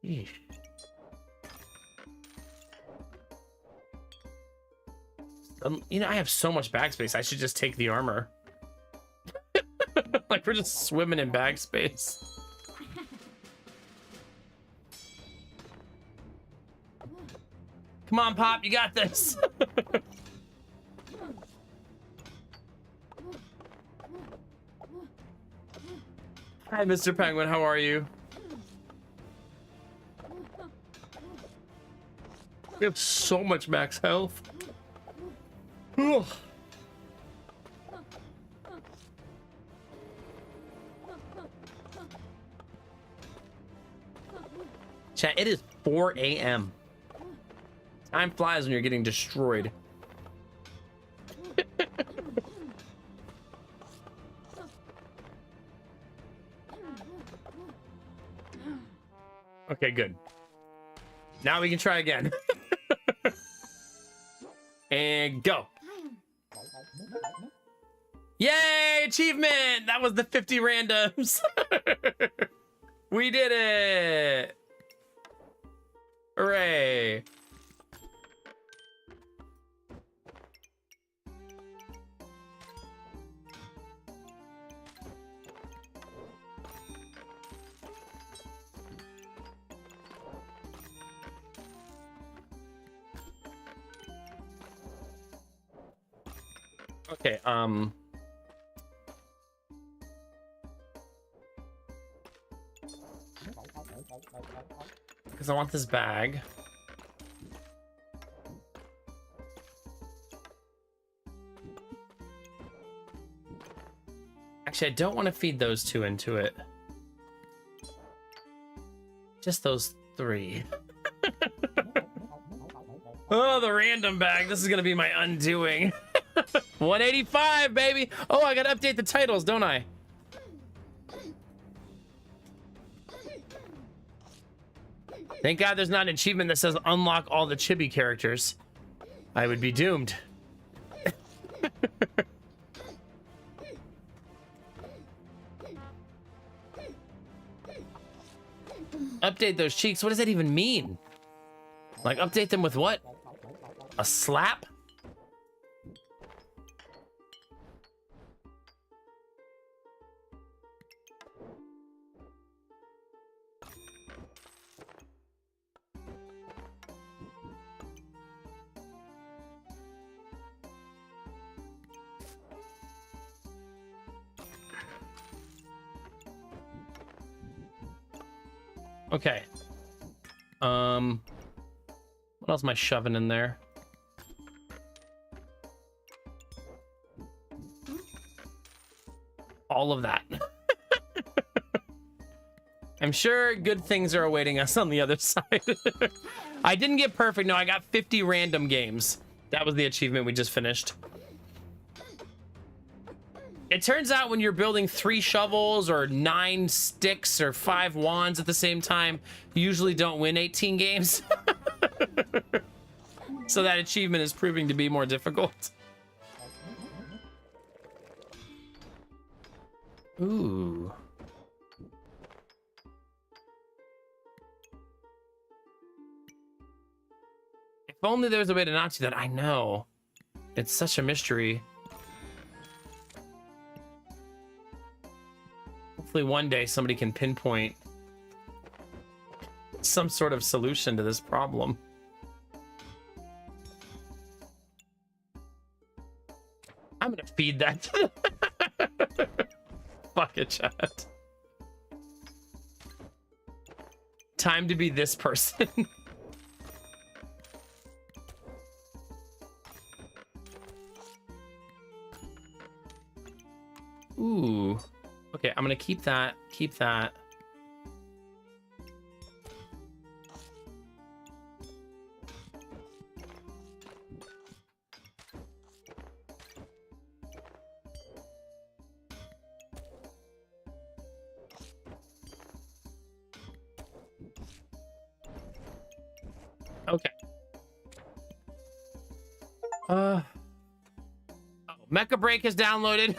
Yeesh. You know, I have so much bag space. I should just take the armor. Like, we're just swimming in bag space. Come on, Pop, you got this. Hi, Mr. Penguin, how are you? We have so much max health. Ugh. Chat, it is 4 a.m. Time flies when you're getting destroyed. Okay, good. Now we can try again. And go. Yay, achievement! That was the 50 randoms. We did it. Hooray. Okay, because I want this bag. Actually, I don't want to feed those two into it. Just those three. Oh, the random bag. This is going to be my undoing. 185, baby. Oh, I got to update the titles, don't I? Thank God there's not an achievement that says unlock all the chibi characters. I would be doomed. Update those cheeks. What does that even mean? Like, update them with what? A slap? Okay. What else am I shoving in there? All of that. I'm sure good things are awaiting us on the other side. I didn't get perfect. No, I got 50 random games. That was the achievement we just finished. It turns out when you're building 3 shovels or 9 sticks or 5 wands at the same time, you usually don't win 18 games. So that achievement is proving to be more difficult. Ooh. If only there was a way to not do that. I know. It's such a mystery. Hopefully one day somebody can pinpoint some sort of solution to this problem. I'm gonna feed that. Fuck it, chat. Time to be this person. Ooh. Okay, I'm gonna keep that. Keep that. Okay. Oh, Mecha Break is downloaded.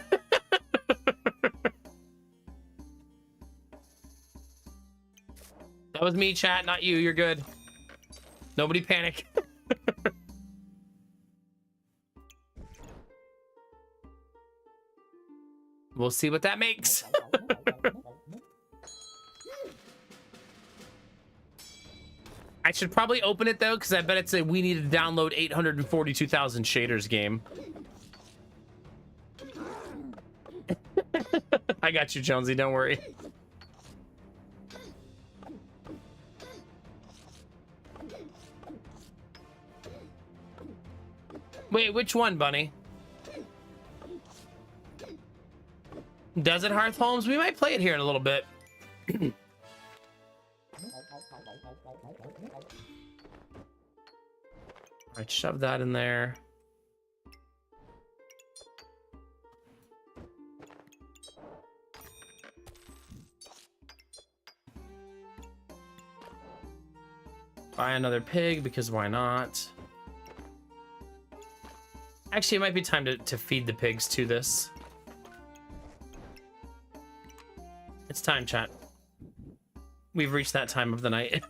That was me, chat, not you. You're good. Nobody panic. We'll see what that makes. I should probably open it though, because I bet it's a we need to download 842,000 shaders game. I got you, Jonesy, don't worry. Wait, which one, Bunny? Desert Hearth Holmes? We might play it here in a little bit. Alright, shove that in there. Buy another pig, because why not? Actually, it might be time to feed the pigs to this. It's time, chat. We've reached that time of the night.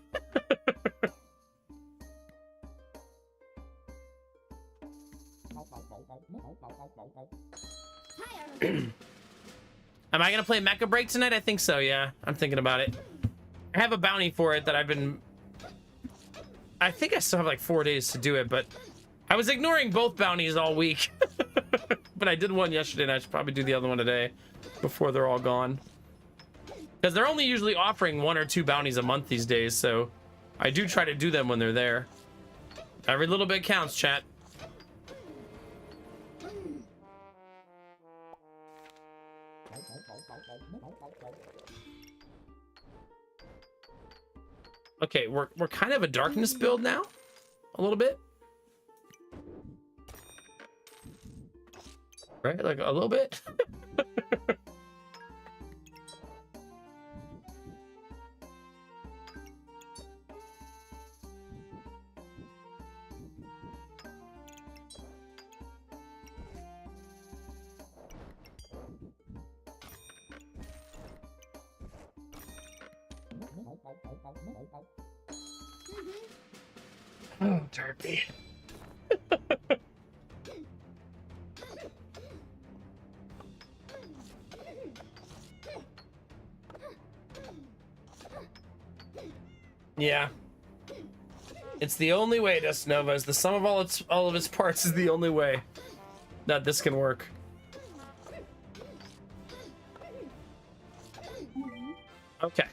Am I gonna play Mecha Break tonight? I think so, yeah. I'm thinking about it. I have a bounty for it that I've been... I think I still have like 4 days to do it, but I was ignoring both bounties all week. But I did one yesterday, and I should probably do the other one today before they're all gone. Because they're only usually offering 1 or 2 bounties a month these days, so I do try to do them when they're there. Every little bit counts, chat. Okay, we're kind of a darkness build now, a little bit, right? Like a little bit. Oh, Derpy. Yeah. It's the only way, Dust Nova. Is the sum of all of its parts is the only way that this can work. Okay.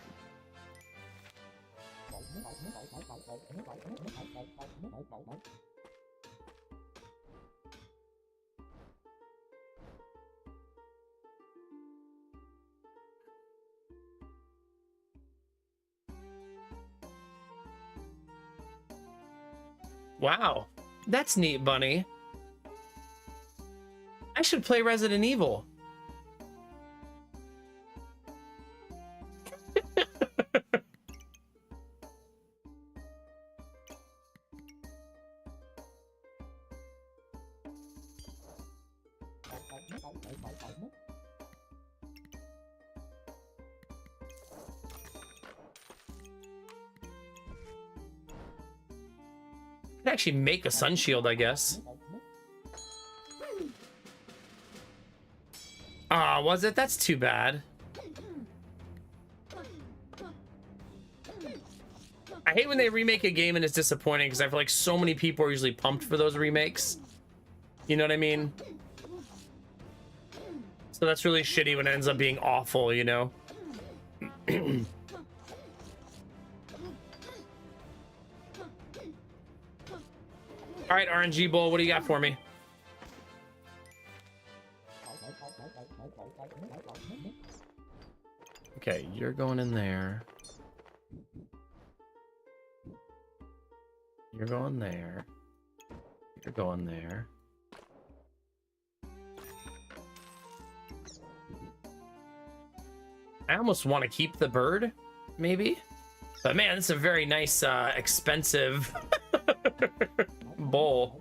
Wow, that's neat, Bunny. I should play Resident Evil. Could actually make a sun shield, I guess. Ah, was it? That's too bad. hate when they remake a game and it's disappointing because I feel like so many people are usually pumped for those remakes. You know what I mean? So that's really shitty when it ends up being awful, you know? All right, RNG Bull, what do you got for me? Okay, you're going in there. You're going there. You're going there. I almost want to keep the bird, maybe. But man, it's a very nice, expensive bowl.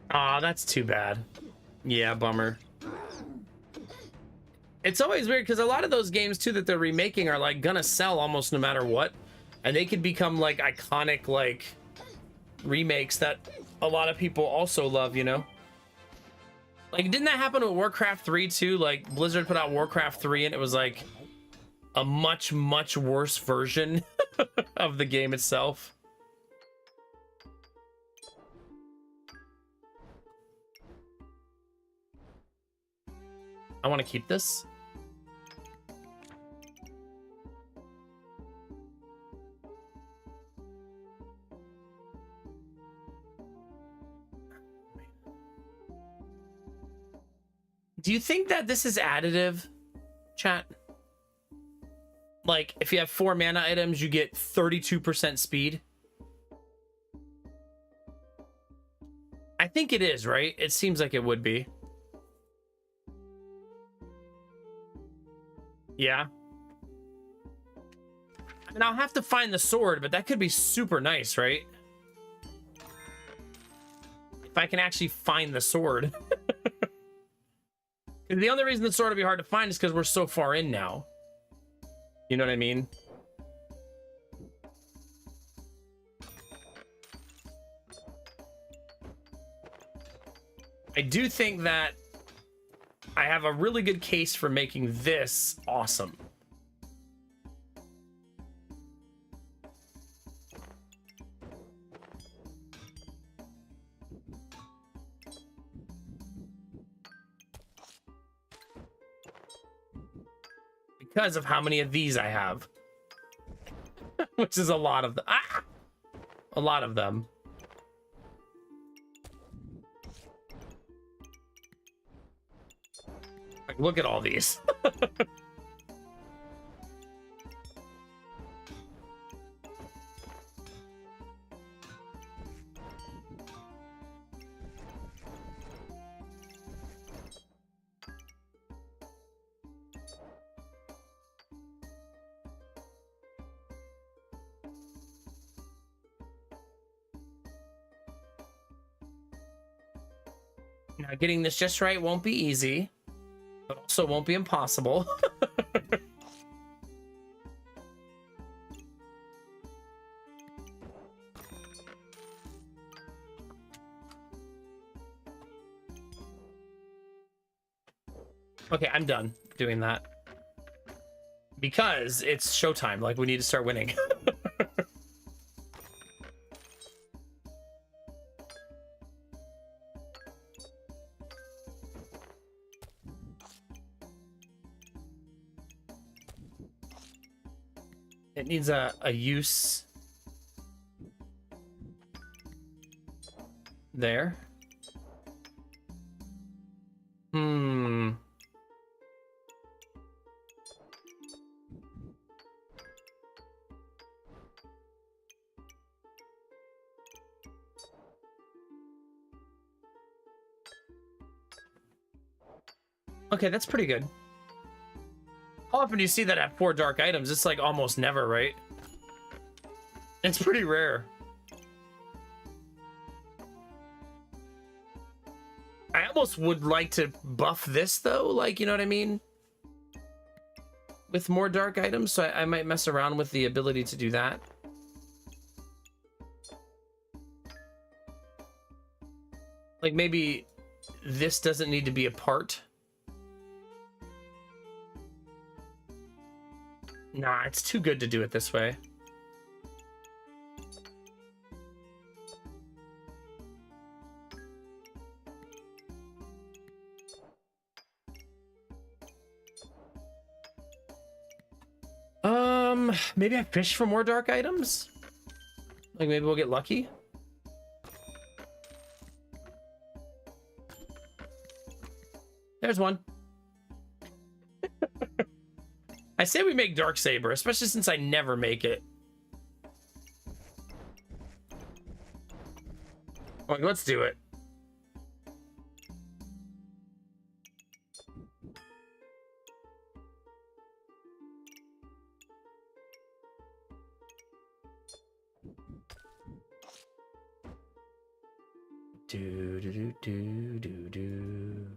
Aw, that's too bad. Yeah, bummer. It's always weird because a lot of those games too that they're remaking are like gonna sell almost no matter what, and they could become like iconic like remakes that a lot of people also love, you know? Like, didn't that happen with Warcraft 3 too? Like, Blizzard put out Warcraft 3 and it was like a much, much worse version of the game itself. I want to keep this. Do you think that this is additive, chat? Like, if you have 4 mana items, you get 32% speed? I think it is, right? It seems like it would be. Yeah. I mean, I'll have to find the sword, but that could be super nice, right? If I can actually find the sword. The only reason the sword would be hard to find is because we're so far in now. You know what I mean? I do think that I have a really good case for making this awesome. Because of how many of these I have. Which is a lot of them. Ah! A lot of them. Like, look at all these. Now, getting this just right won't be easy, but also won't be impossible. Okay, I'm done doing that. Because it's showtime, like we need to start winning. It needs a use there. Okay, that's pretty good. How often do you see that at 4 dark items? It's like almost never, right? It's pretty rare. I almost would like to buff this though, like, you know what I mean? With more dark items, so I might mess around with the ability to do that. Like maybe this doesn't need to be a part. Nah, it's too good to do it this way. Maybe I fish for more dark items? Like maybe we'll get lucky? There's one. I say we make Dark Saber, especially since I never make it. Like, let's do it. Do do do do do do.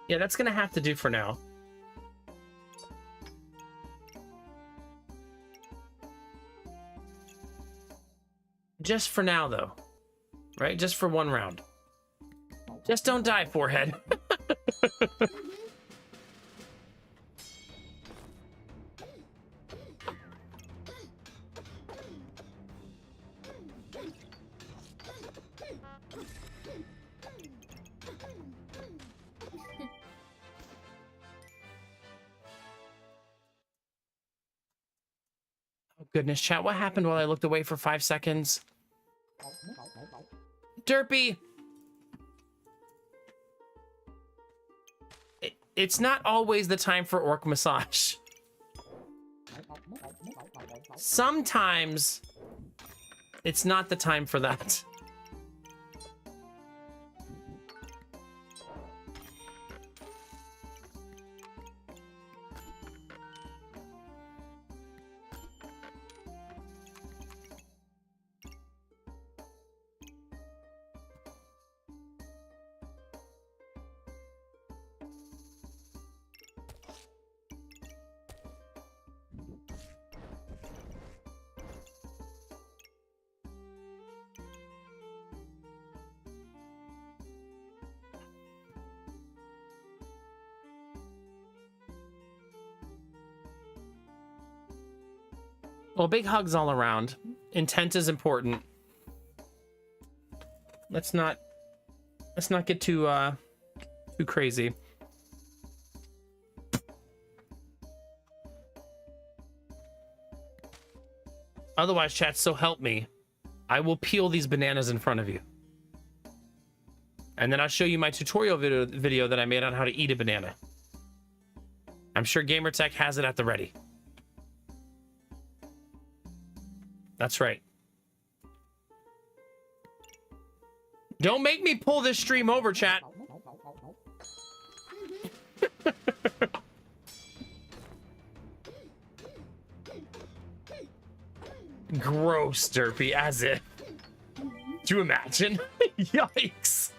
Yeah, that's gonna have to do for now. Just for now, though. Right? Just for one round. Just don't die, forehead. Goodness, chat, what happened while I looked away for 5 seconds? Derpy! It's not always the time for orc massage. Sometimes it's not the time for that. Well, big hugs all around. Intent is important. Let's not get too crazy. Otherwise, chat, so help me, I will peel these bananas in front of you. And then I'll show you my tutorial video that I made on how to eat a banana. I'm sure Gamertech has it at the ready. That's right. Don't make me pull this stream over, chat. Gross, Derpy, as if. Do you imagine? Yikes.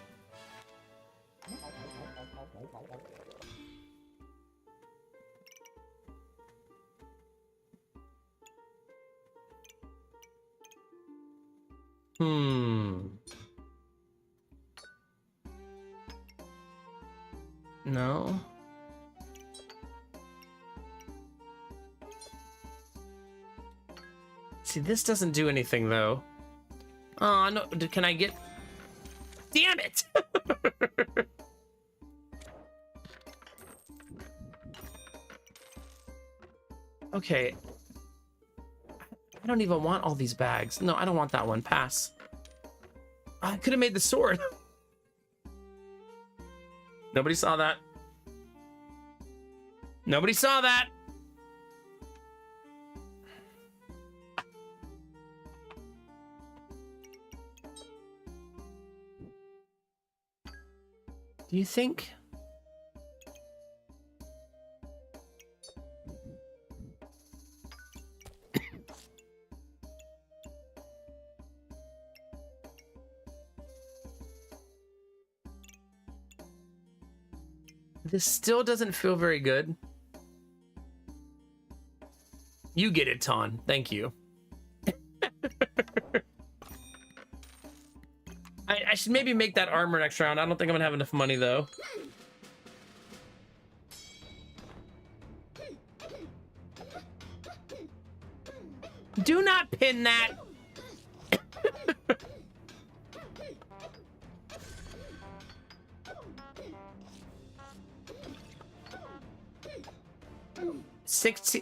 No. See, this doesn't do anything, though. Oh, no. Can I get... Damn it! Okay. I don't even want all these bags. No, I don't want that one. Pass. I could have made the sword. Nobody saw that. Nobody saw that. Do you think? This still doesn't feel very good. You get it, Ton. Thank you. I should maybe make that armor next round. I don't think I'm gonna have enough money though. Do not pin that.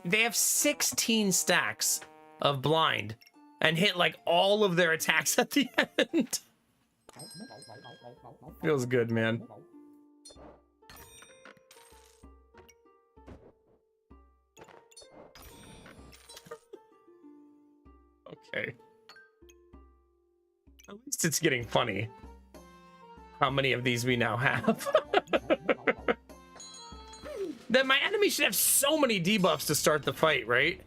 They have 16 stacks of blind and hit like all of their attacks at the end. Feels good, man. Okay. At least it's getting funny how many of these we now have. Then my enemy should have so many debuffs to start the fight, right?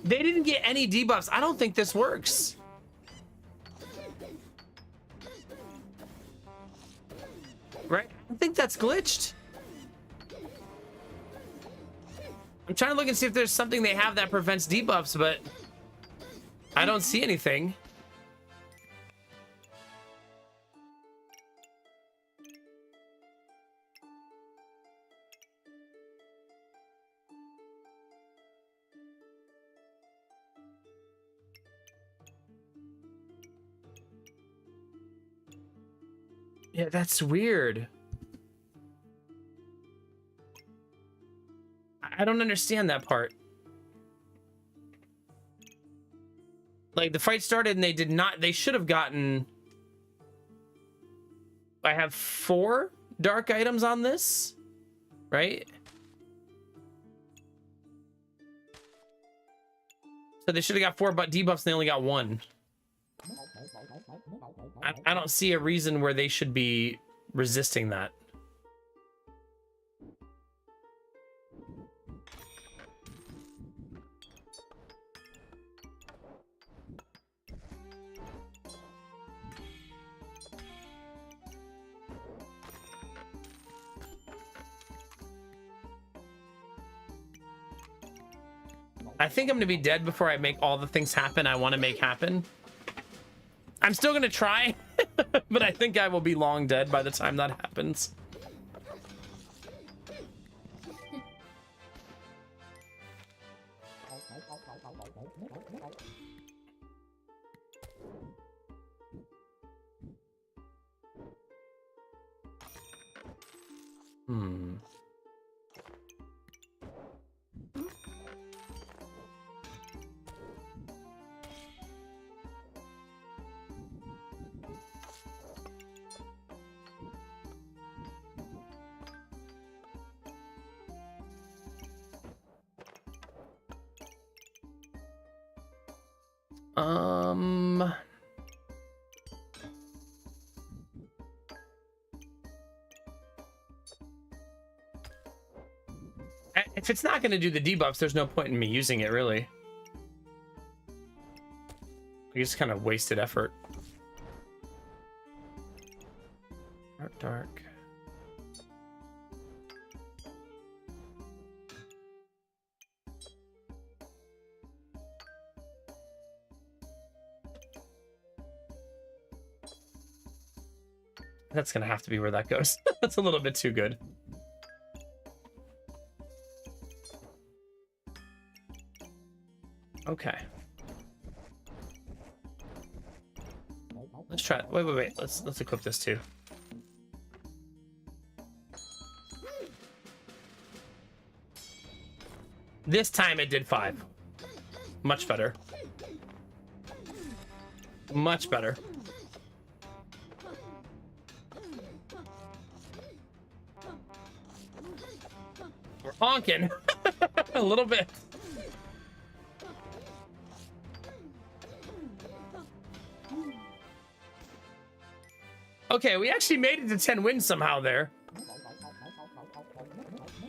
They didn't get any debuffs. I don't think this works. Right? I think that's glitched. I'm trying to look and see if there's something they have that prevents debuffs, but I don't see anything. Yeah, that's weird. I don't understand that part. Like, the fight started and they did not... They should have gotten... I have 4 dark items on this, right? So they should have got 4 debuffs and they only got 1. I don't see a reason where they should be resisting that. I think I'm gonna be dead before I make all the things happen I want to make happen. I'm still gonna try, but I think I will be long dead by the time that happens. If it's not going to do the debuffs, there's no point in me using it, really. I just kind of wasted effort. Dark. That's going to have to be where that goes. That's a little bit too good. Okay. Let's try it. Wait. Let's equip this too. This time it did 5. Much better. Much better. We're honking a little bit. Okay, we actually made it to 10 wins somehow there.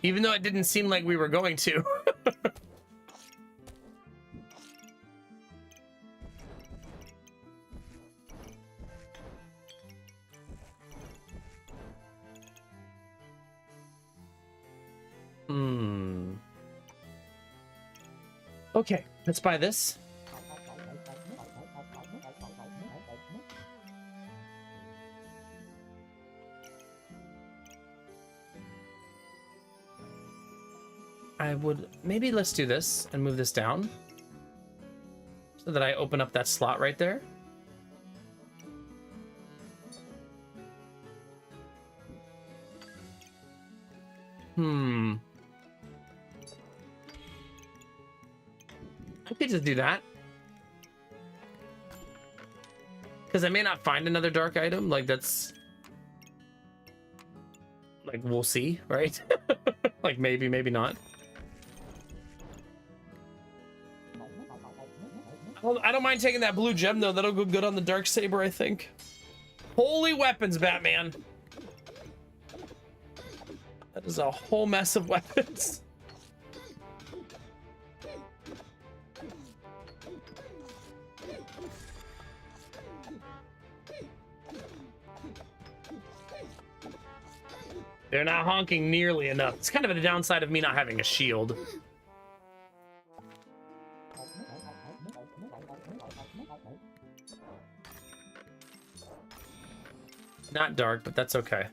Even though it didn't seem like we were going to. Okay, let's buy this. I would maybe let's do this and move this down so that I open up that slot right there. I could just do that. Because I may not find another dark item. Like, that's... Like, we'll see, right? Like, maybe, maybe not. Well, I don't mind taking that blue gem, though. That'll go good on the dark saber, I think. Holy weapons, Batman. That is a whole mess of weapons. They're not honking nearly enough. It's kind of the downside of me not having a shield. Not dark, but that's okay.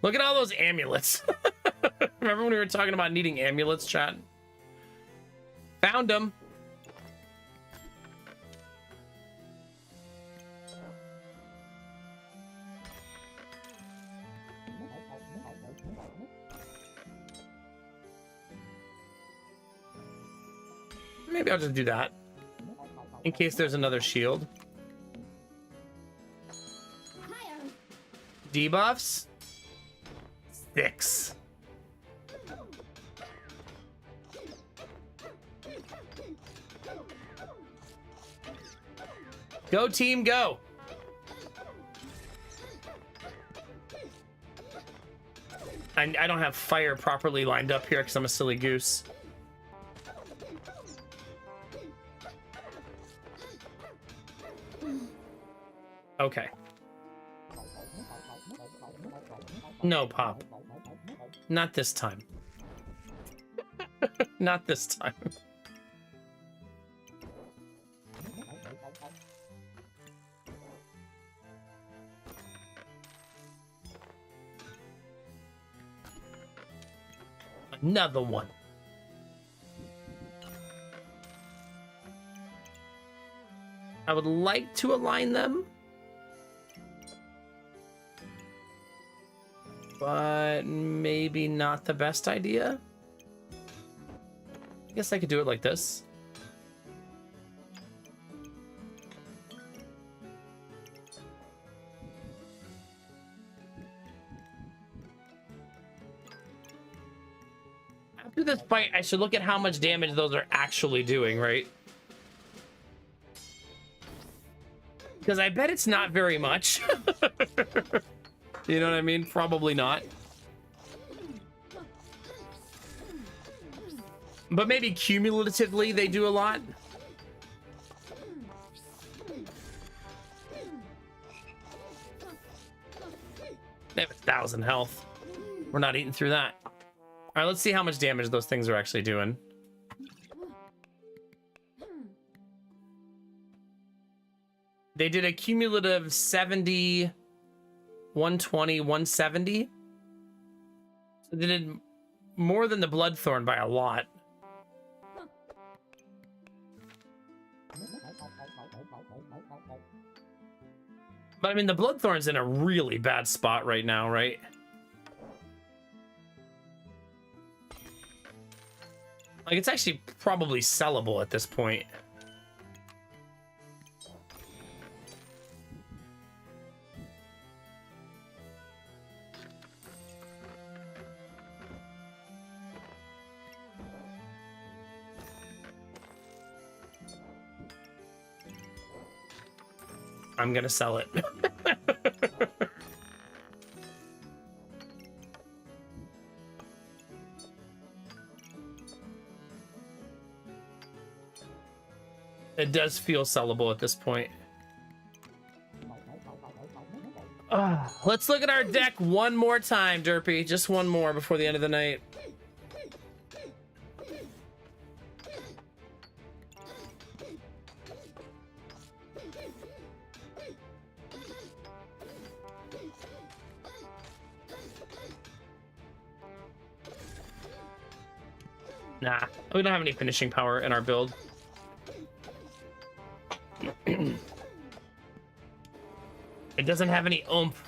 Look at all those amulets. Remember when we were talking about needing amulets, chat? Found them. Maybe I'll just do that in case there's another shield. Debuffs? 6. Go team, go. I don't have fire properly lined up here because I'm a silly goose. Okay. No, Pop. Not this time. Not this time. Another one. I would like to align them, but maybe not the best idea. I guess I could do it like this. After this fight, I should look at how much damage those are actually doing, right? Because I bet it's not very much. You know what I mean? Probably not. But maybe cumulatively they do a lot. They have 1,000 health. We're not eating through that. All right, let's see how much damage those things are actually doing. They did a cumulative 70, 120, 170. So they did more than the Bloodthorn by a lot. But I mean, the Bloodthorn's in a really bad spot right now, right? Like, it's actually probably sellable at this point. I'm gonna sell it. It does feel sellable at this point. Let's look at our deck one more time, Derpy. Just one more before the end of the night. Nah, we don't have any finishing power in our build. It doesn't have any oomph.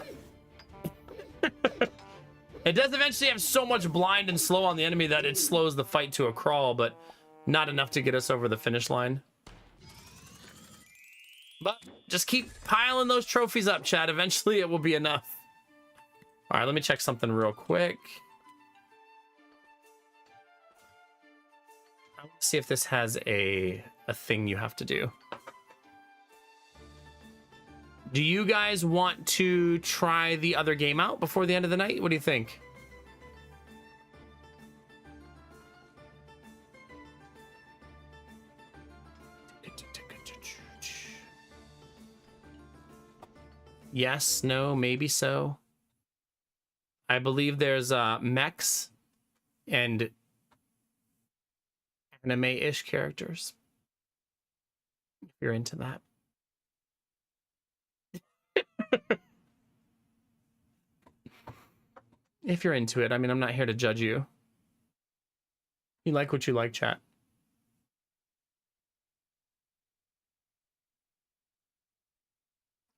It does eventually have so much blind and slow on the enemy that it slows the fight to a crawl, but not enough to get us over the finish line. But just keep piling those trophies up, chat. Eventually it will be enough. All right, let me check something real quick. I want to see if this has a thing you have to do. Do you guys want to try the other game out before the end of the night? What do you think? Yes, no, maybe so. I believe there's mechs and anime-ish characters. If you're into that. If you're into it, I mean, I'm not here to judge you. You like what you like, chat.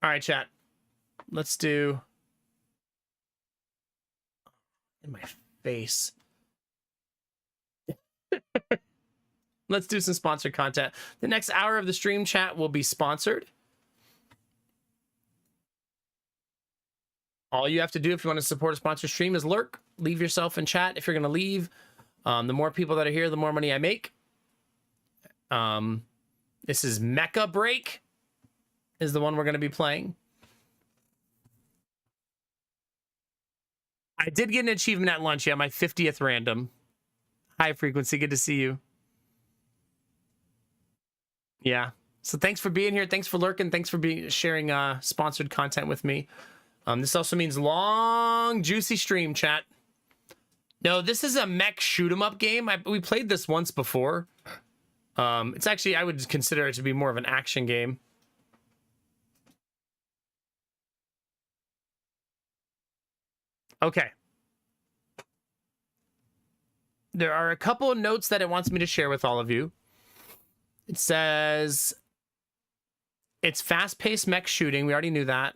All right, chat. Let's do... In my face. Let's do some sponsored content. The next hour of the stream, chat, will be sponsored. All you have to do if you want to support a sponsored stream is lurk. Leave yourself in chat if you're going to leave. The more people that are here, the more money I make. This is Mecha Break is the one we're going to be playing. I did get an achievement at lunch. Yeah, my 50th random. High frequency. Good to see you. Yeah. So thanks for being here. Thanks for lurking. Thanks for sharing sponsored content with me. This also means long, juicy stream, chat. No, this is a mech shoot 'em up game. We played this once before. It's actually, I would consider it to be more of an action game. Okay. There are a couple of notes that it wants me to share with all of you. It says it's fast-paced mech shooting. We already knew that.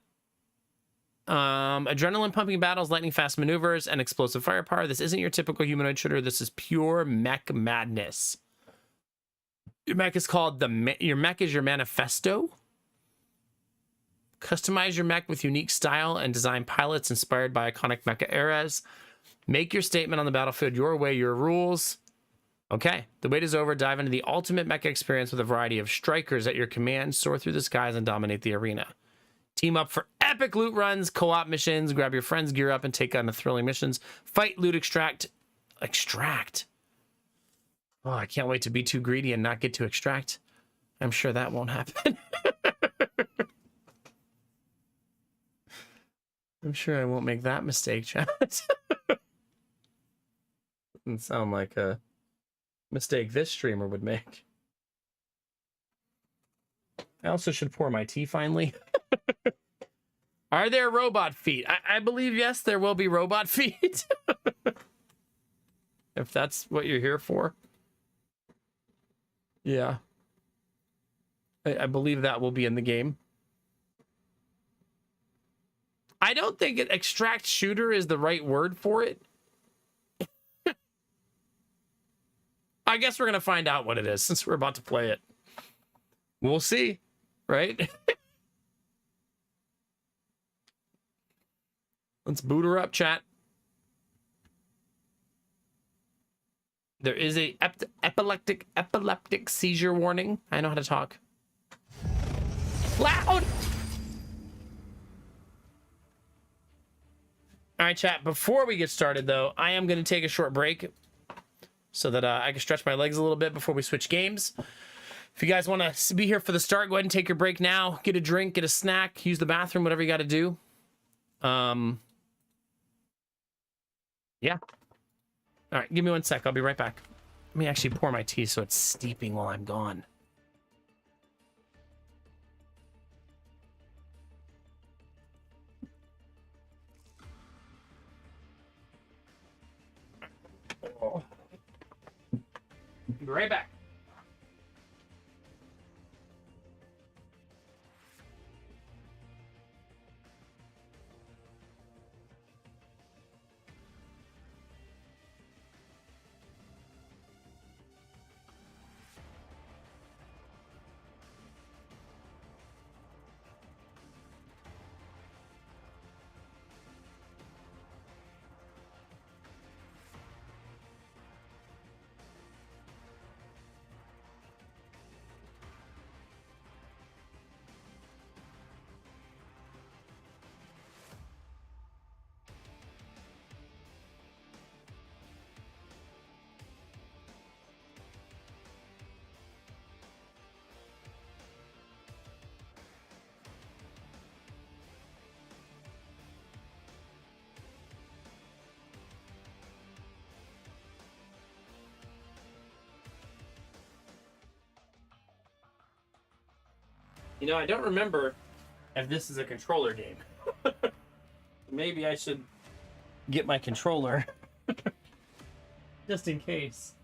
Adrenaline pumping battles, lightning fast maneuvers, and explosive firepower. This isn't your typical humanoid shooter. This is pure mech madness. Your mech is called your mech is your manifesto. Customize your mech with unique style and design pilots inspired by iconic mecha eras. Make your statement on the battlefield your way, your rules. Okay, the wait is over. Dive into the ultimate mecha experience with a variety of strikers at your command. Soar through the skies and dominate the arena. Team up for epic loot runs, co-op missions, grab your friends, gear up, and take on the thrilling missions. Fight, loot, extract. Extract. Oh, I can't wait to be too greedy and not get to extract. I'm sure that won't happen. I'm sure I won't make that mistake, chat. Doesn't sound like a mistake this streamer would make. I also should pour my tea finally. Are there robot feet? I believe yes, there will be robot feet. If that's what you're here for. Yeah. I believe that will be in the game. I don't think an extract shooter is the right word for it. I guess we're going to find out what it is since we're about to play it. We'll see, right? Let's boot her up, chat. There is a epileptic seizure warning. I know how to talk. Loud! All right, chat. Before we get started, though, I am going to take a short break so that I can stretch my legs a little bit before we switch games. If you guys want to be here for the start, go ahead and take your break now. Get a drink, get a snack, use the bathroom, whatever you got to do. Yeah. All right, give me 1 sec. I'll be right back. Let me actually pour my tea so it's steeping while I'm gone. Oh. Be right back. You know, I don't remember if this is a controller game. Maybe I should get my controller. Just in case.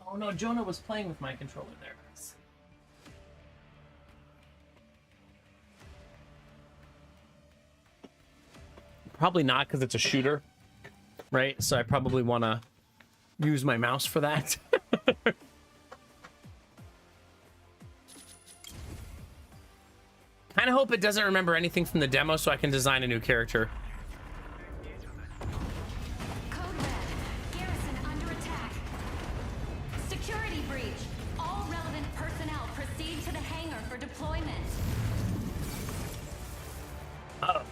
Oh no, Jonah was playing with my controller there. Probably not, because it's a shooter. Right? So I probably want to use my mouse for that. Kind of hope it doesn't remember anything from the demo so I can design a new character. Code red. Garrison under attack. Security breach. All relevant personnel proceed to the hangar for deployment. Uh-oh.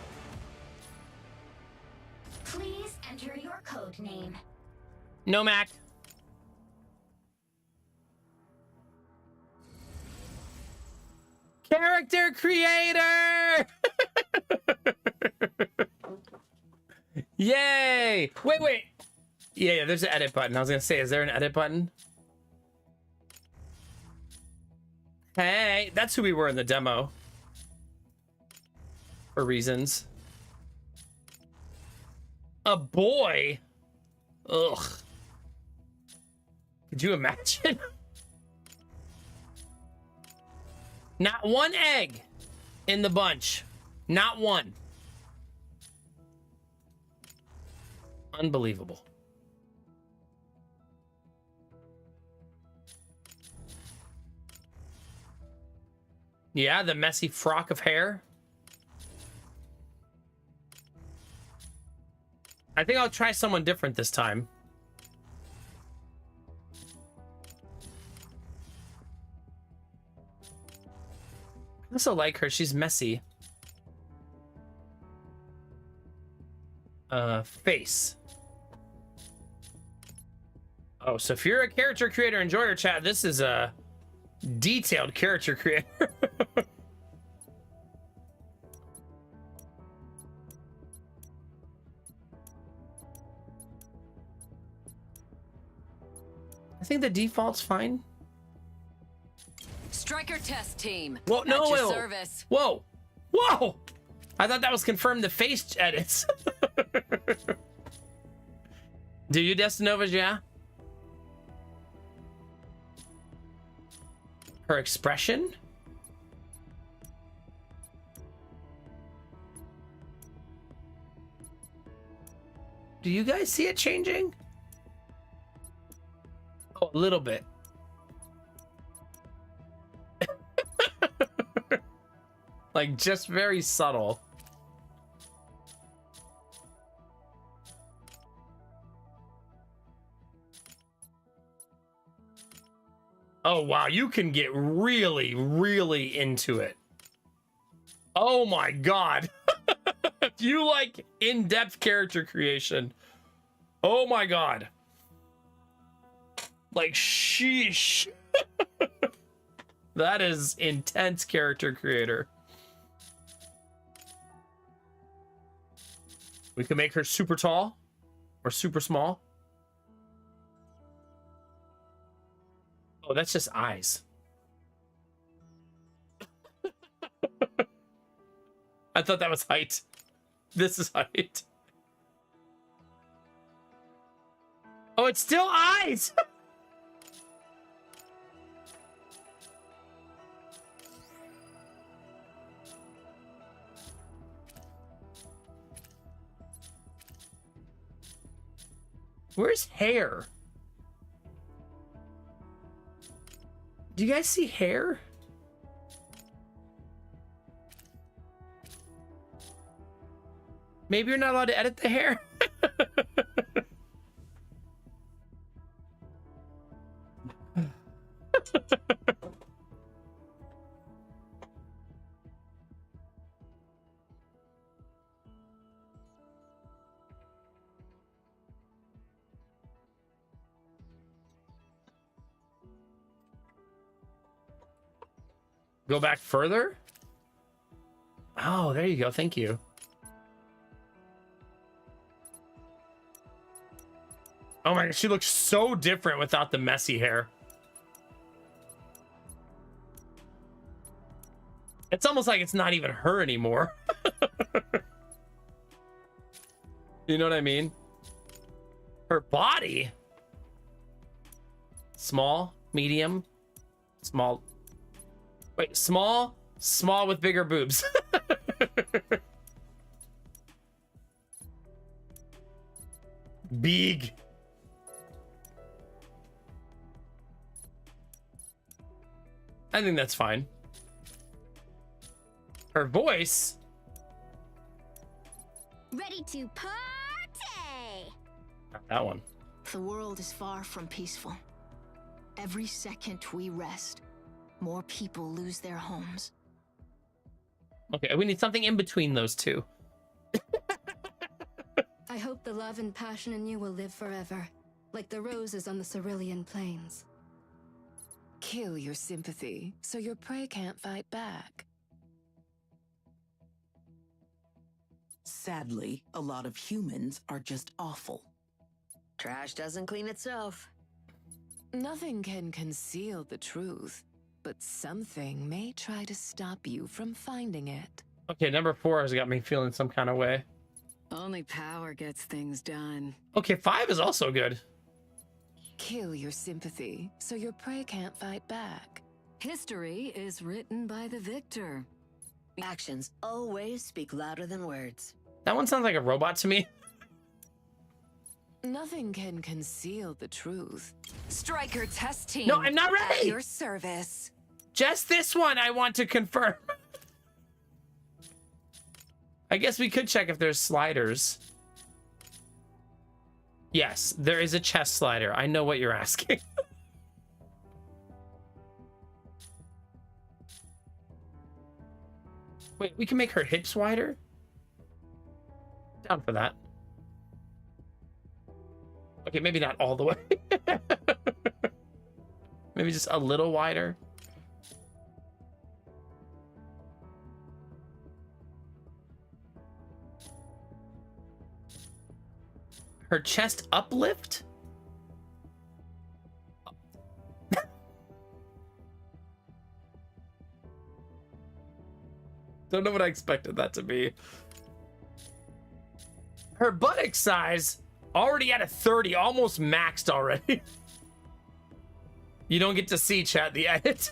Please enter your code name. No, Mac. Character creator! Yay! Wait. Yeah, there's an edit button. I was gonna say, is there an edit button? Hey, that's who we were in the demo. For reasons. A boy? Ugh. Could you imagine? Not one egg in the bunch. Not one. Unbelievable. Yeah, the messy frock of hair. I think I'll try someone different this time. I also like her. She's messy. Face. Oh, so if you're a character creator, enjoy your chat. This is a detailed character creator. I think the default's fine. Striker test team. Whoa, no, at your whoa. service. Whoa. Whoa. I thought that was confirmed the face edits. Do you, Destinovas? Yeah. Her expression? Do you guys see it changing? Oh, a little bit. Like, just very subtle. Oh, wow. You can get really, really into it. Oh, my God. If you like in-depth character creation. Oh, my God. Like, sheesh. That is intense character creator. We can make her super tall or super small. Oh, that's just eyes. I thought that was height. This is height. Oh, it's still eyes. Where's hair? Do you guys see hair? Maybe you're not allowed to edit the hair. Go back further? Oh, there you go. Thank you. Oh my god, she looks so different without the messy hair. It's almost like it's not even her anymore. You know what I mean? Her body. Small, medium, small. Wait, small with bigger boobs. Big. I think that's fine. Her voice. Ready to party! Not that one. The world is far from peaceful. Every second we rest, more people lose their homes. Okay, we need something in between those two. I hope the love and passion in you will live forever, like the roses on the Cerulean Plains. Kill your sympathy, so your prey can't fight back. Sadly, a lot of humans are just awful. Trash doesn't clean itself. Nothing can conceal the truth, but something may try to stop you from finding it. Okay, number 4 has got me feeling some kind of way. Only power gets things done. Okay, 5 is also good. Kill your sympathy, so your prey can't fight back. History is written by the victor. Actions always speak louder than words. That one sounds like a robot to me. Nothing can conceal the truth. Striker test team. No, I'm not At ready. your service. Just this one I want to confirm. I guess we could check if there's sliders. Yes, there is a chest slider. I know what you're asking. Wait, we can make her hips wider? Down for that. Okay, maybe not all the way. Maybe just a little wider. Her chest uplift? Don't know what I expected that to be. Her buttock size already at a 30, almost maxed already. You don't get to see, chat, the edit.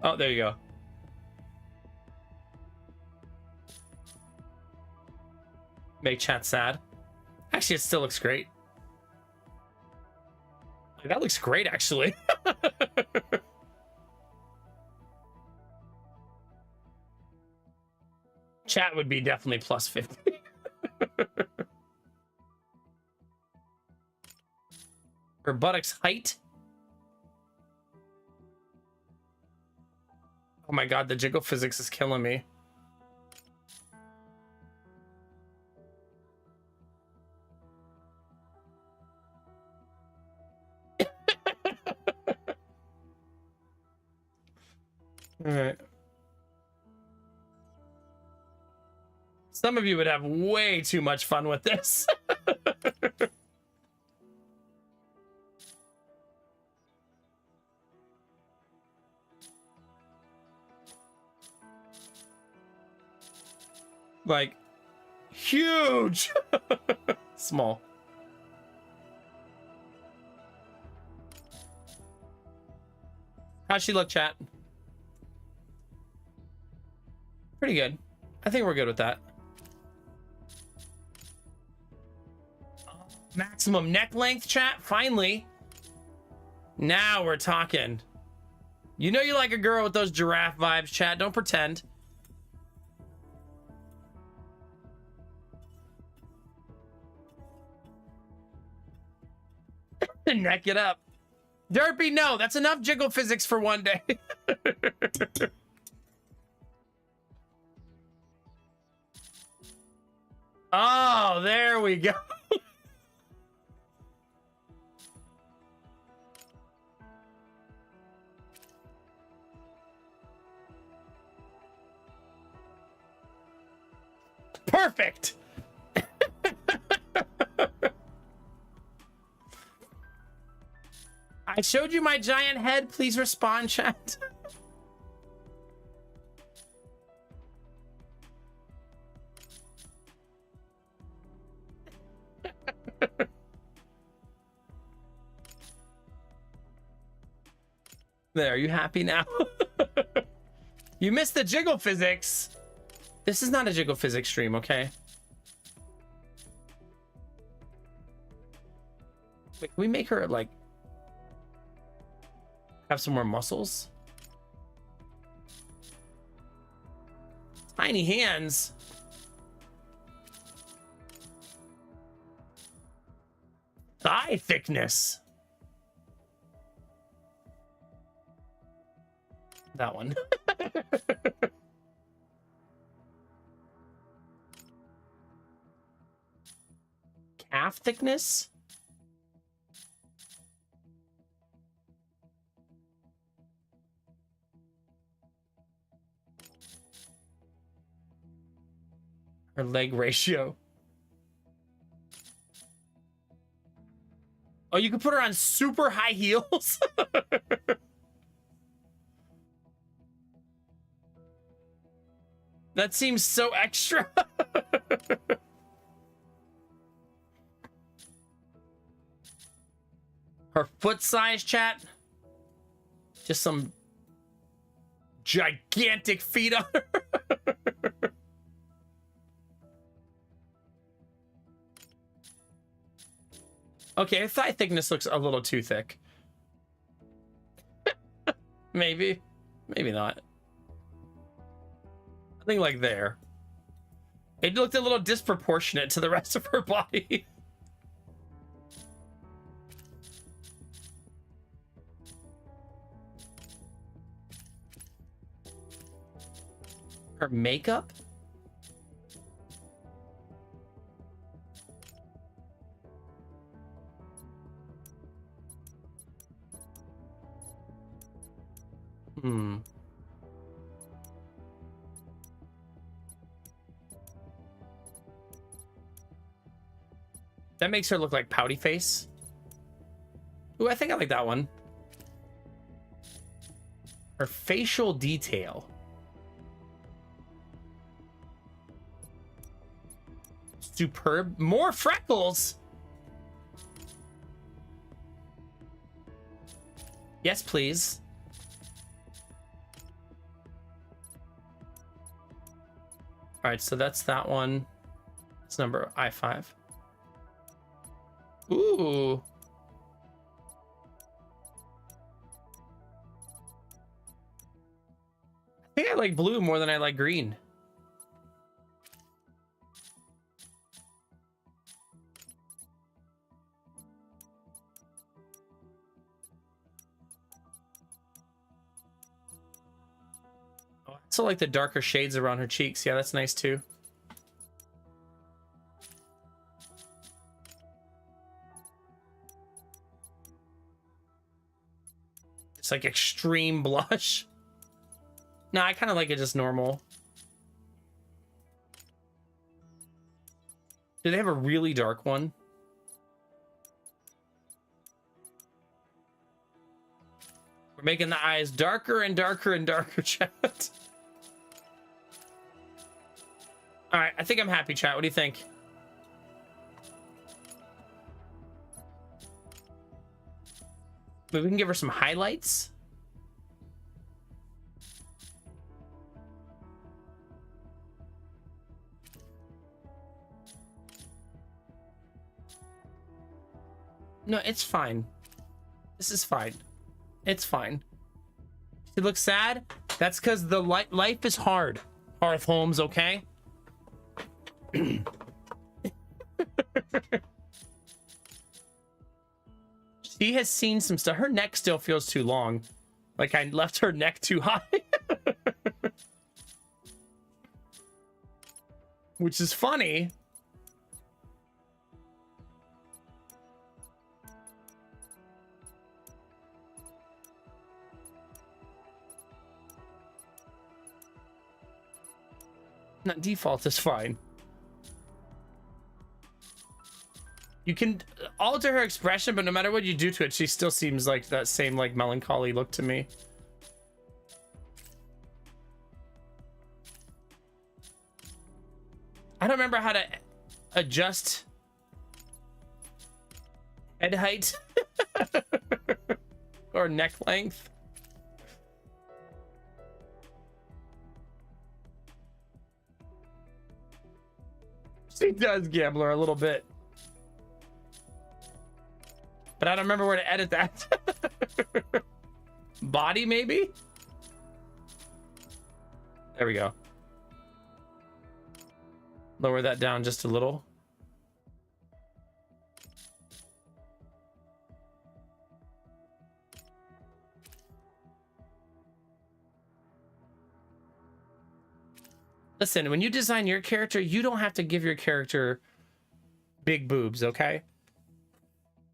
Oh, there you go. Make chat sad. Actually, it still looks great. That looks great, actually. Chat would be definitely plus 50. Her buttocks height. Oh my god, the jiggle physics is killing me. All right. Some of you would have way too much fun with this. Like, huge. Small. How's she look, chat? Pretty good. I think we're good with that. Maximum neck length, chat. Finally. Now we're talking. You know you like a girl with those giraffe vibes, chat. Don't pretend. Neck it up. Derpy, no. That's enough jiggle physics for one day. Oh, there we go. Perfect. I showed you my giant head. Please respond, chat. There, are you happy now? You missed the jiggle physics. This is not a jiggle physics stream, okay? Wait, can we make her, like, have some more muscles? Tiny hands. Thigh thickness. That one. Calf thickness. Her leg ratio. Oh, you can put her on super high heels. That seems so extra. Her foot size, chat. Just some gigantic feet on her. Okay, thigh thickness looks a little too thick. Maybe. Maybe not. I think like there. It looked a little disproportionate to the rest of her body. Her makeup? Hmm. That makes her look like pouty face. Ooh, I think I like that one. Her facial detail. Superb. More freckles. Yes, please. All right, so that's that one. It's number I5. Ooh. I think I like blue more than I like green. I also like the darker shades around her cheeks. Yeah, that's nice too. It's like extreme blush. No, I kind of like it just normal. Do they have a really dark one? We're making the eyes darker and darker and darker, chat. All right, I think I'm happy, chat. What do you think? Maybe we can give her some highlights. No, it's fine. This is fine. It's fine. She looks sad. That's because the life is hard. Hearth Holmes, okay? She has seen some stuff. Her neck still feels too long. Like I left her neck too high. Which is funny. Not default is fine. You can alter her expression, but no matter what you do to it, she still seems like that same like melancholy look to me. I don't remember how to adjust head height or neck length. She does, Gambler, a little bit. But I don't remember where to edit that. Body, maybe? There we go. Lower that down just a little. Listen, when you design your character, you don't have to give your character big boobs, okay?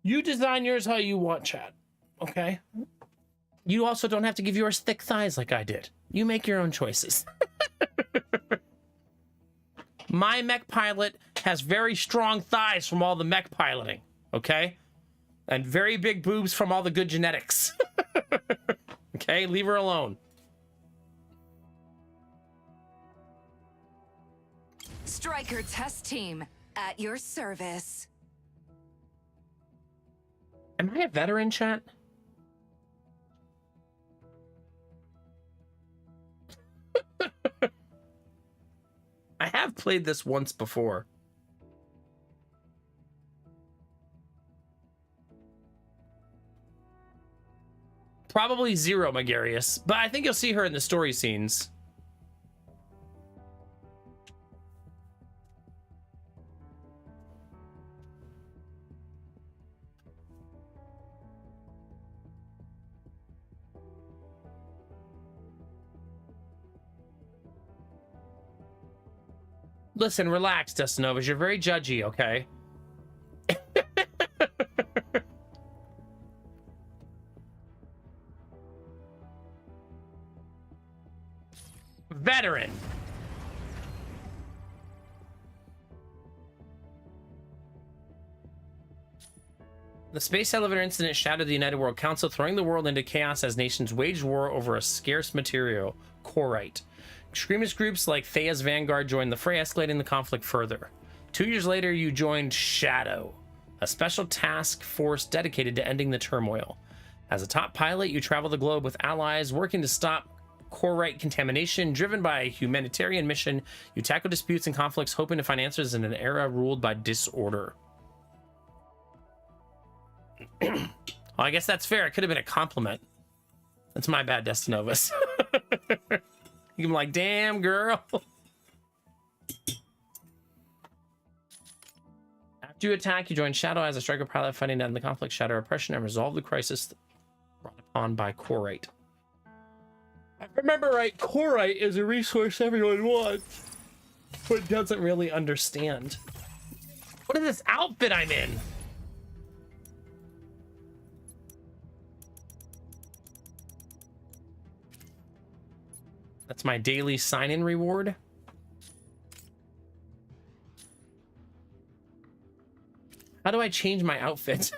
You design yours how you want, chat, okay? You also don't have to give yours thick thighs like I did. You make your own choices. My mech pilot has very strong thighs from all the mech piloting, okay? And very big boobs from all the good genetics. Okay, leave her alone. Striker test team, at your service. Am I a veteran, chat? I have played this once before. Probably zero, Megarius, but I think you'll see her in the story scenes. Listen, relax, Destinovas. You're very judgy, okay? Veteran. The space elevator incident shattered the United World Council, throwing the world into chaos as nations waged war over a scarce material, Corite. Extremist groups like Thea's Vanguard joined the fray, escalating the conflict further. 2 years later, you joined Shadow, a special task force dedicated to ending the turmoil. As a top pilot, you travel the globe with allies, working to stop Corite contamination. Driven by a humanitarian mission, you tackle disputes and conflicts, hoping to find answers in an era ruled by disorder. Well, I guess that's fair. It could have been a compliment. That's my bad, Destinovas. You're like, damn, girl. After you attack, you join Shadow as a striker pilot, fighting to end the conflict, shatter oppression, and resolve the crisis brought upon by Corite. I remember right, Corite is a resource everyone wants, but doesn't really understand. What is this outfit I'm in? That's my daily sign-in reward. How do I change my outfit?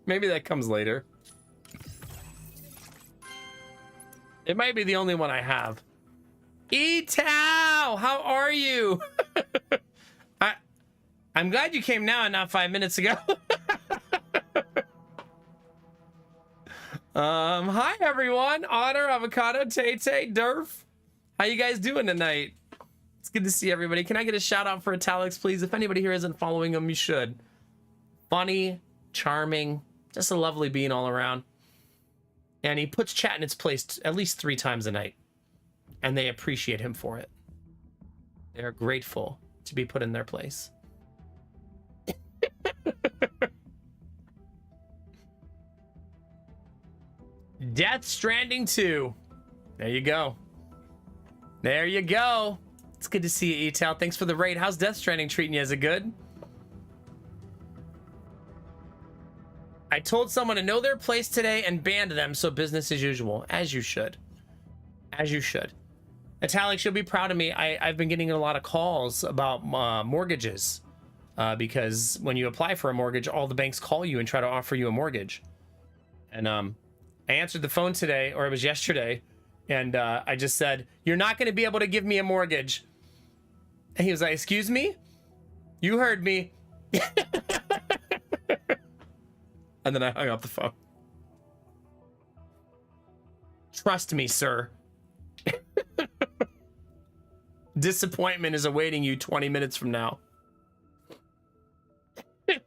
Maybe that comes later. It might be the only one I have. E-Tao, how are you? I'm glad you came now and not 5 minutes ago. Hi everyone. Otter, Avocado, Tay-Tay, Durf. How you guys doing tonight? It's good to see everybody. Can I get a shout out for Italix, please? If anybody here isn't following him, you should. funny, charming, just a lovely being all around. And he puts chat in its place at least 3 times a night. And they appreciate him for it. They're grateful to be put in their place. Death Stranding 2. There you go. There you go. It's good to see you, E-Tal. Thanks for the raid. How's Death Stranding treating you? Is it good? I told someone to know their place today and banned them, so business as usual. As you should. As you should. Italic, she'll be proud of me. I've been getting a lot of calls about mortgages. Because when you apply for a mortgage, all the banks call you and try to offer you a mortgage. And I answered the phone today, or it was yesterday, and I just said, "You're not going to be able to give me a mortgage." And he was like, "Excuse me? You heard me." And then I hung up the phone. Trust me, sir. Disappointment is awaiting you 20 minutes from now.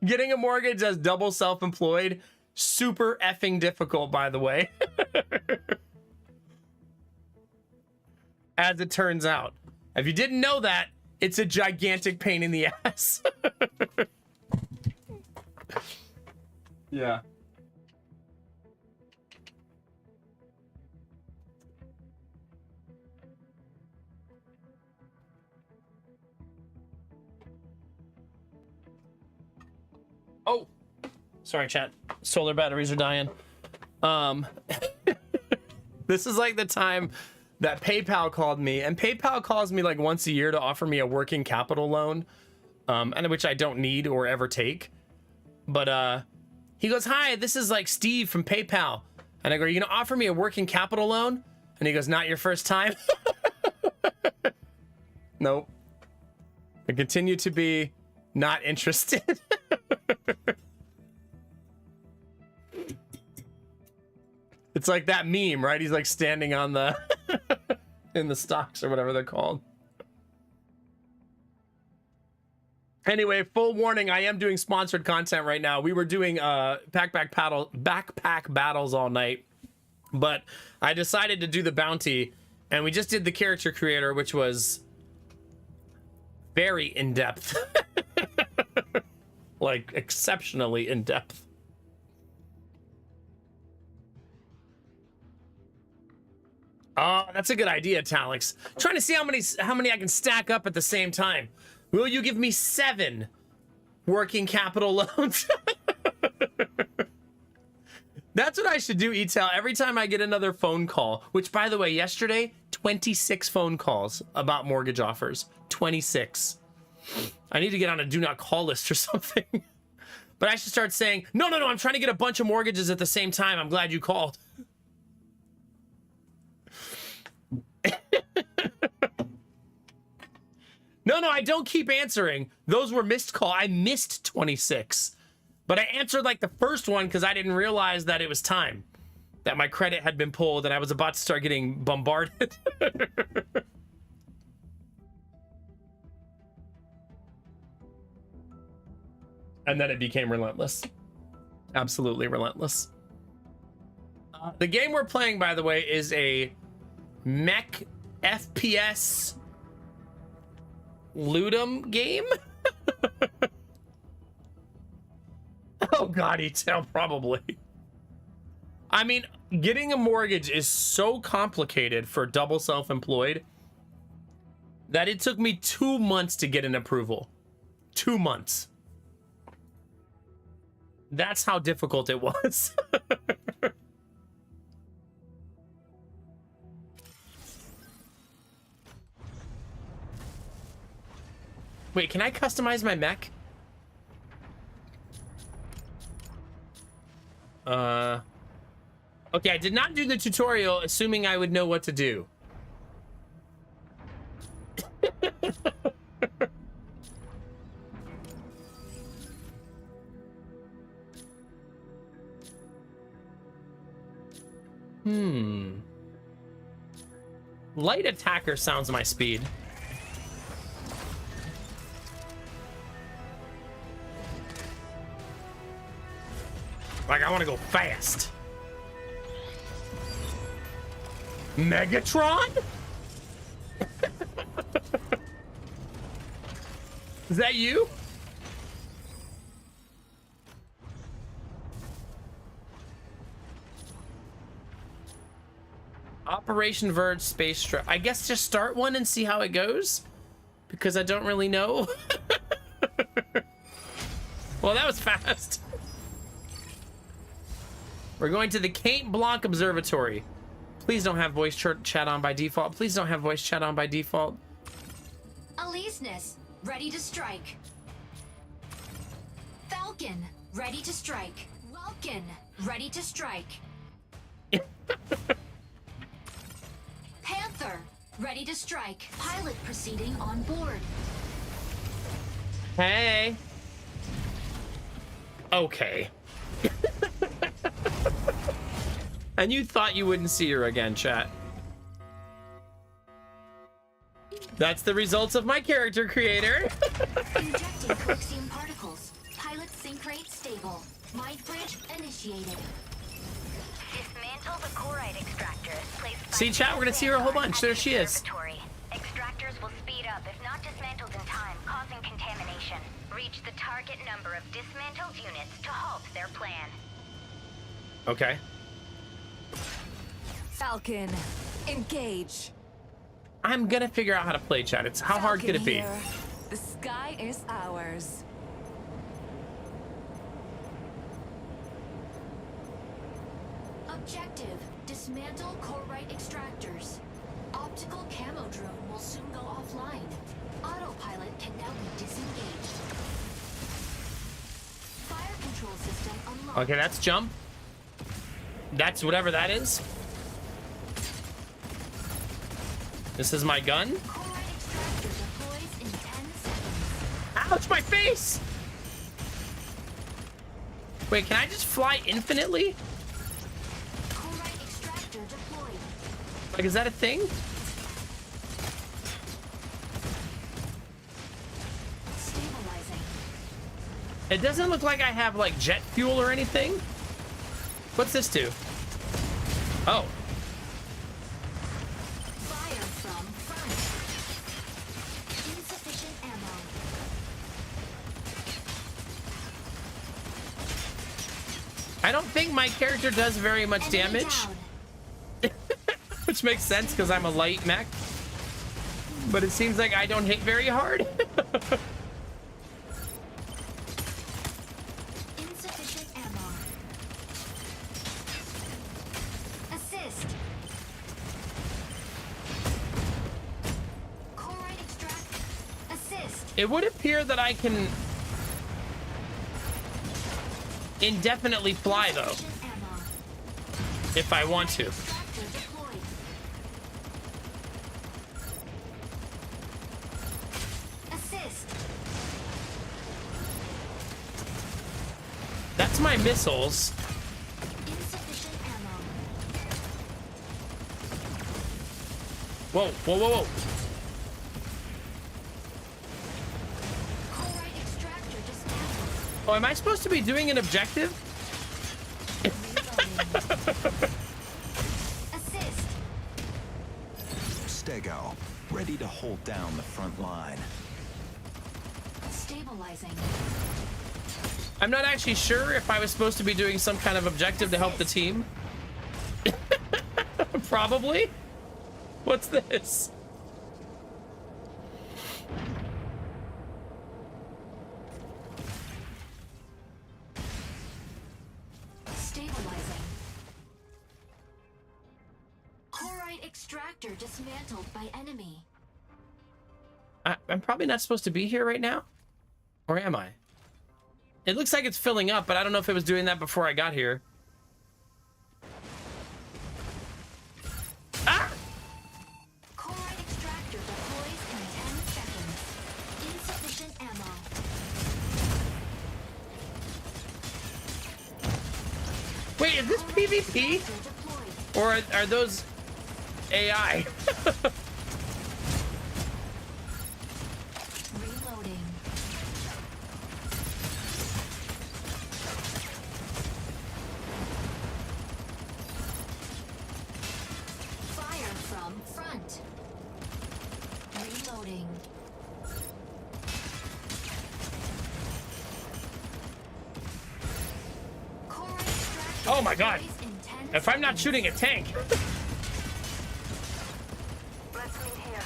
Getting a mortgage as double self-employed, super effing difficult, by the way. As it turns out. If you didn't know that, it's a gigantic pain in the ass. Yeah. Oh, sorry, chat. Solar batteries are dying. This is like the time that PayPal called me, and PayPal calls me like once a year to offer me a working capital loan, and which I don't need or ever take. But he goes, "Hi, this is like Steve from PayPal," and I go, "Are you gonna offer me a working capital loan?" And he goes, "Not your first time." Nope. I continue to be not interested. It's like that meme, right? He's like standing on the in the stocks or whatever they're called. Anyway, full warning, I am doing sponsored content right now. We were doing backpack battles all night, but I decided to do the bounty, and we just did the character creator, which was very in-depth. Like exceptionally in-depth. Oh, that's a good idea, Talix. Trying to see how many I can stack up at the same time. Will you give me 7 working capital loans? That's what I should do, Etal. Every time I get another phone call, which, by the way, yesterday, 26 phone calls about mortgage offers. 26. I need to get on a do not call list or something. But I should start saying, no, I'm trying to get a bunch of mortgages at the same time. I'm glad you called. No, I don't keep answering. Those were missed call. I missed 26. But I answered like the first one because I didn't realize that it was time. That my credit had been pulled and I was about to start getting bombarded. And then it became relentless. Absolutely relentless. The game we're playing, by the way, is a mech FPS Ludum game? Oh god, Etel, probably. I mean, getting a mortgage is so complicated for double self-employed that it took me 2 months to get an approval. 2 months. That's how difficult it was. Wait, can I customize my mech? Okay, I did not do the tutorial assuming I would know what to do. Light attacker sounds my speed. Like, I want to go fast. Megatron? Is that you? Operation Verge Space Strike. I guess just start one and see how it goes, because I don't really know. Well, that was fast. We're going to the Cape Blanc Observatory. Please don't have voice chat on by default. Please don't have voice chat on by default. Aleseness, ready to strike. Falcon, ready to strike. Vulcan, ready to strike. Panther, ready to strike. Pilot proceeding on board. Hey. Okay. And you thought you wouldn't see her again, chat. That's the results of my character creator. Injecting coaxium particles. Pilot sync rate stable. Mind bridge initiated. Dismantle the chloride extractors placed by See, chat, we're gonna see her a whole bunch. There she is. observatory. Extractors will speed up if not dismantled in time, causing contamination. Reach the target number of dismantled units to halt their plan. Okay. Falcon, engage. I'm gonna figure out how to play, chat. It's how hard could it be? Here. The sky is ours. Objective, dismantle core-right extractors. Optical camo drone will soon go offline. Autopilot can now be disengaged. Fire control system unlocked. Okay, that's jump. That's whatever that is. This is my gun. Core-right extractor deploys in 10 seconds. Ouch, my face! Wait, can I just fly infinitely? Core-right extractor deployed. Like, is that a thing? Stabilizing. It doesn't look like I have, like, jet fuel or anything. What's this do? Oh. Fire from front. Insufficient ammo. I don't think my character does very much Enemy damage. down. Which makes sense because I'm a light mech. But it seems like I don't hit very hard. Insufficient ammo. Assist. Core-right extract. Assist. It would appear that I can indefinitely fly, though, Insufficient ammo. if I want to. Extractor deployed. Assist. That's my missiles. Insufficient ammo. Whoa, whoa, whoa, whoa. Core-right extractor dismantled. Oh, am I supposed to be doing an objective? Assist. Stego, ready to hold down the front line. Stabilizing. I'm not actually sure if I was supposed to be doing some kind of objective to help the team. Probably. What's this? Stabilizing. Core-right extractor dismantled by enemy. I'm probably not supposed to be here right now. Or am I? It looks like it's filling up, but I don't know if it was doing that before I got here. Ah! Core-right extractor deploys in 10 seconds. Insufficient ammo. Wait, is this PvP? Extractor deployed. Or are those AI? Reloading. Oh my god. Deploys in 10 If I'm not seconds. shooting a tank. Let's meet here.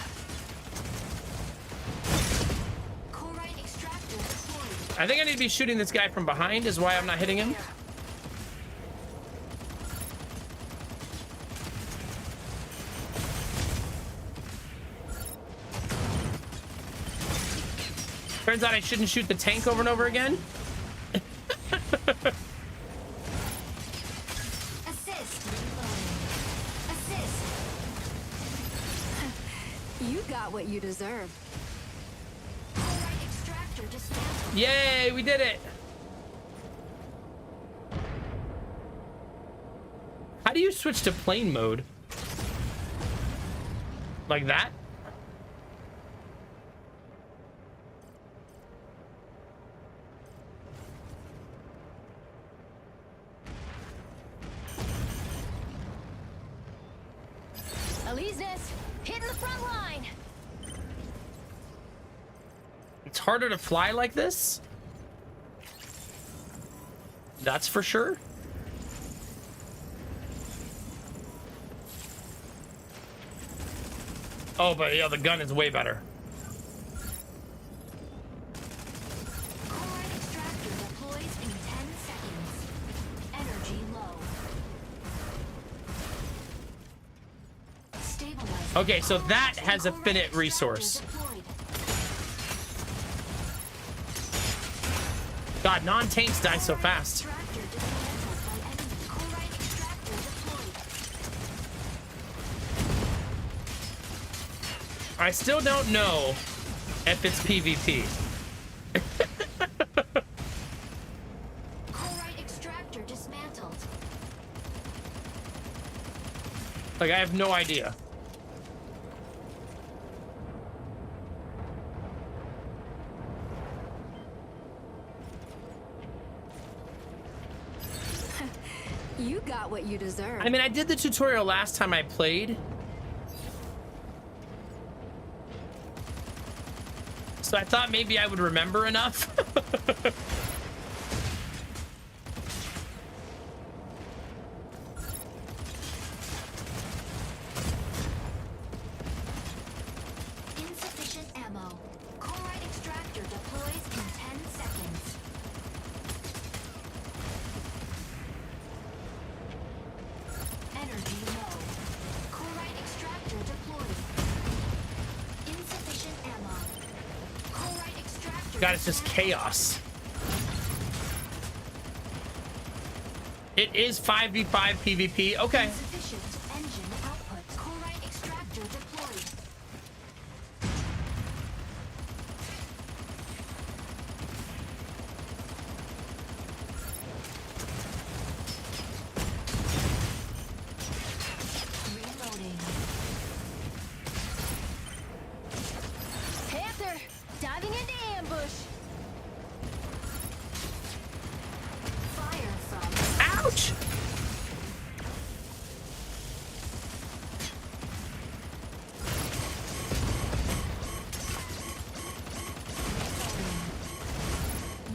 Corite extractor deployed. I think I need to be shooting this guy from behind is why I'm not hitting him. Turns out I shouldn't shoot the tank over and over again. Assist. Reloading. Assist. You got what you deserve. Corite extractor dismantled. Yay, we did it. How do you switch to plane mode? Like that? Aleseness, hitting the front line. It's harder to fly like this? That's for sure. Oh, but yeah, the gun is way better. Corite extractor deploys in 10 seconds. Energy low. Stabilizing. Okay, so that has a Corite finite extractor resource. deployed. God, non-tanks die so fast. Extractor dismantled by enemy. Corite extractor deployed. I still don't know if it's PvP. Corite extractor dismantled. Like, I have no idea. You got what you deserve. I mean, I did the tutorial last time I played. So I thought maybe I would remember enough. Insufficient ammo. Corite extractor deploys in 10 seconds. Energy low. Corite extractor deployed. Insufficient ammo. Corite extractor. God, it's just chaos. It is 5v5 PvP. Okay. Insufficient engine output. Corite extractor deployed. Reloading. Panther, diving into ambush. Fire from. Ouch!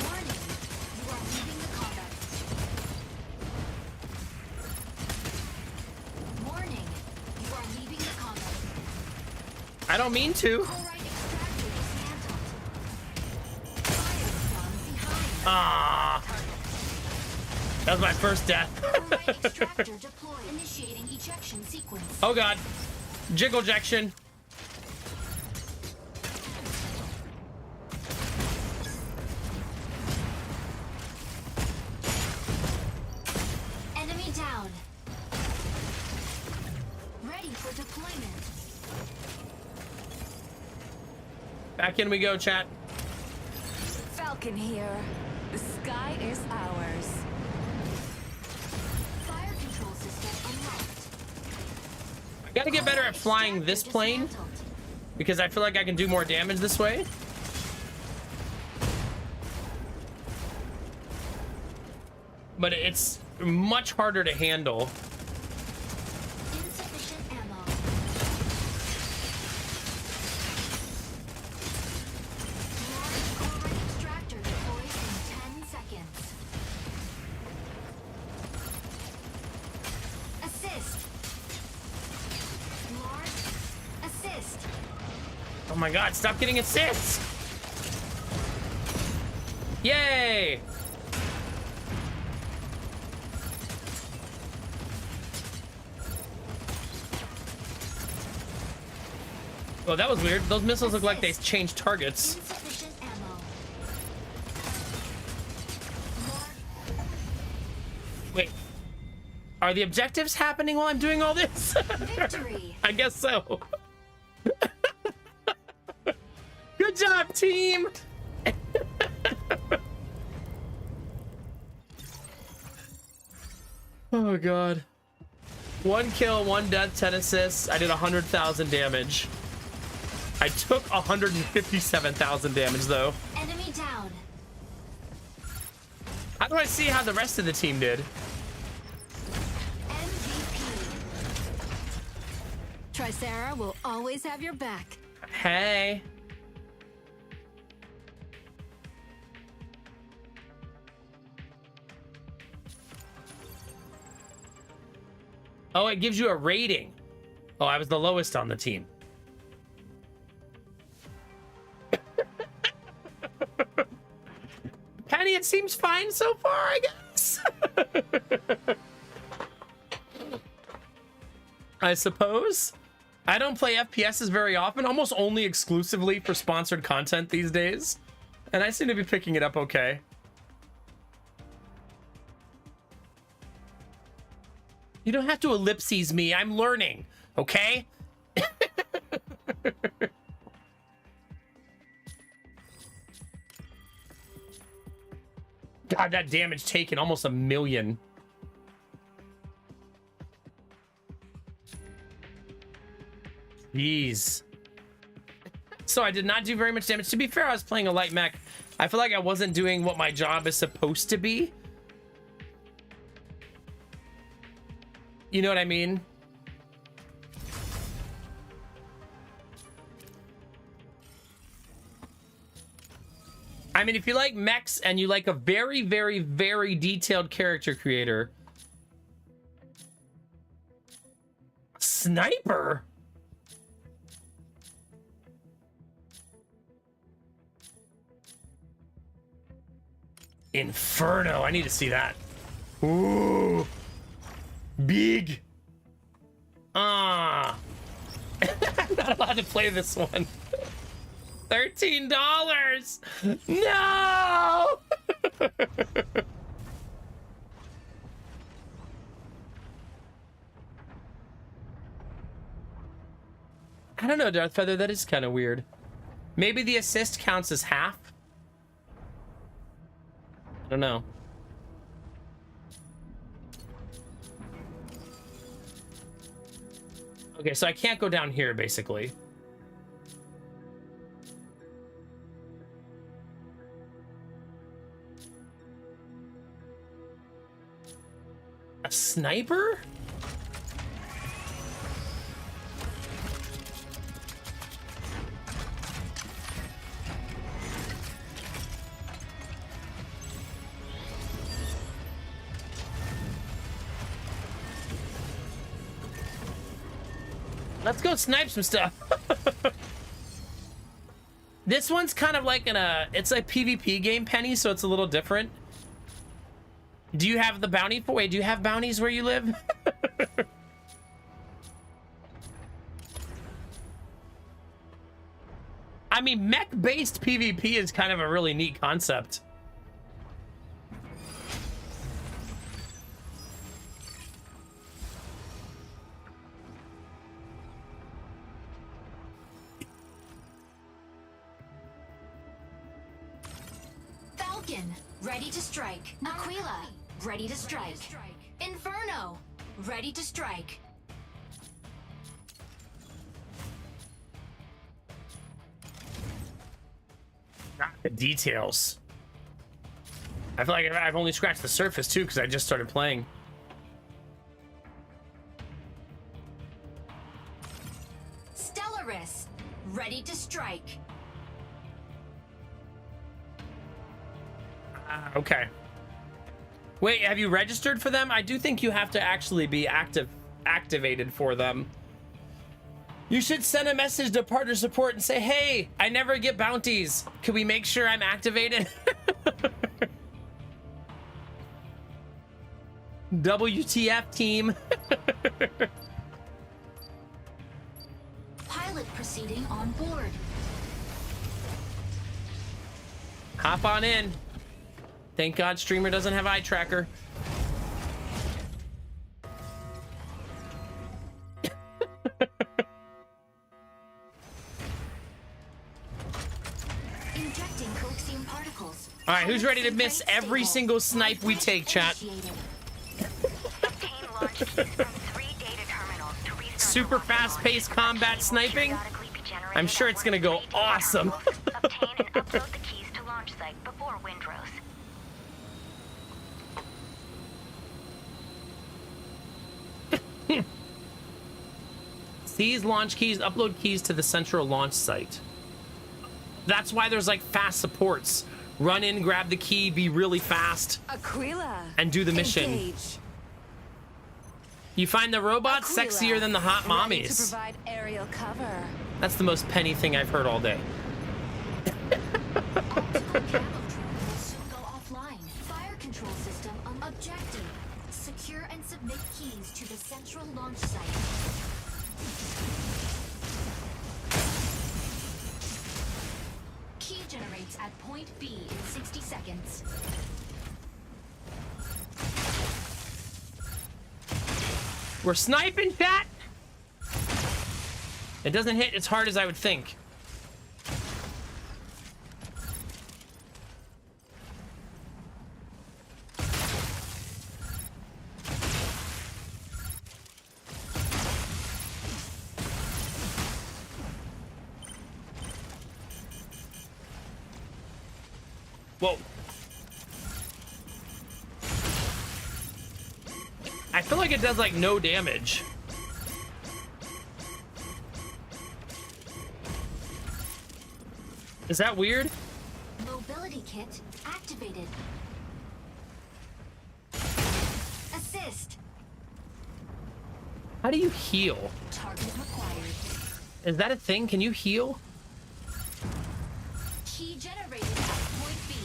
Warning, you are leaving the combat. Warning, you are leaving the combat. I don't mean to. Corite extractor dismantled. Fire from behind. Ah, that was my first death. Corite extractor deployed. Initiating ejection sequence. Oh God, jiggle ejection. Enemy down. Ready for deployment. Back in we go, chat. Falcon here. The sky is ours. Fire control system unlocked. I gotta get better at flying this plane because I feel like I can do more damage this way. But it's much harder to handle. Insufficient ammo. Corite extractor deployed in 10 seconds. Oh my god, stop getting assists! Yay! Oh, that was weird. Those missiles look like they changed targets. Insufficient ammo. Wait. Are the objectives happening while I'm doing all this? Victory. I guess so. Good job, team! Oh, God. 1 kill, 1 death, 10 assists. I did 100,000 damage. I took 157,000 damage, though. Enemy down. How do I see how the rest of the team did? MVP. Tricera will always have your back. Hey. Oh, it gives you a rating. Oh, I was the lowest on the team. Penny, it seems fine so far, I guess. I suppose. I don't play FPSs very often, almost only exclusively for sponsored content these days. And I seem to be picking it up okay. You don't have to ellipses me. I'm learning, okay? God, that damage taken, almost 1 million. Jeez. So I did not do very much damage. To be fair, I was playing a light mech. I feel like I wasn't doing what my job is supposed to be. You know what I mean? I mean, if you like mechs and you like a very, very, very detailed character creator. Sniper? Inferno. I need to see that. Ooh. Big. I'm not allowed to play this one. $13. No. I don't know, Darth Feather. That is kind of weird. Maybe the assist counts as half. I don't know. Okay, so I can't go down here, basically. A sniper? Let's go snipe some stuff. This one's kind of like it's a PvP game, Penny, so it's a little different. Do you have the bounty for? Wait, do you have bounties where you live? I mean, mech-based PvP is kind of a really neat concept. Falcon, ready to strike. Aquila, ready to strike. Inferno, ready to strike. The details. I feel like I've only scratched the surface too because I just started playing. Stellaris, ready to strike. Okay. Wait, have you registered for them? I do think you have to actually be activated for them. You should send a message to partner support and say, hey, I never get bounties. Can we make sure I'm activated? WTF team. Pilot proceeding on board. Hop on in. Thank God streamer doesn't have eye tracker. Injecting coaxium particles. All right, who's ready to miss every single snipe we take, chat? Obtain launch keys from 3 data terminals to restart the Super launch fast-paced pod. combat A key will sniping. periodically be generated I'm sure at it's one gonna of go 3 data awesome. terminals. Obtain and upload the keys to launch site before Windrose. Seize launch keys, upload keys to the central launch site. That's why there's like fast supports. Run in, grab the key, be really fast, Aquila. and do the mission. Engage. You find the robots Aquila, sexier than the hot ready to mommies. provide aerial cover. That's the most penny thing I've heard all day. Optical camo drone will soon go offline. Fire control system objective. Secure and submit keys to the central launch site. Key generates at point B in 60 seconds. We're sniping, chat. It doesn't hit as hard as I would think. Whoa. I feel like it does like no damage. Is that weird? Mobility kit activated. Assist. How do you heal? Target required. Is that a thing? Can you heal? Key generated at point B.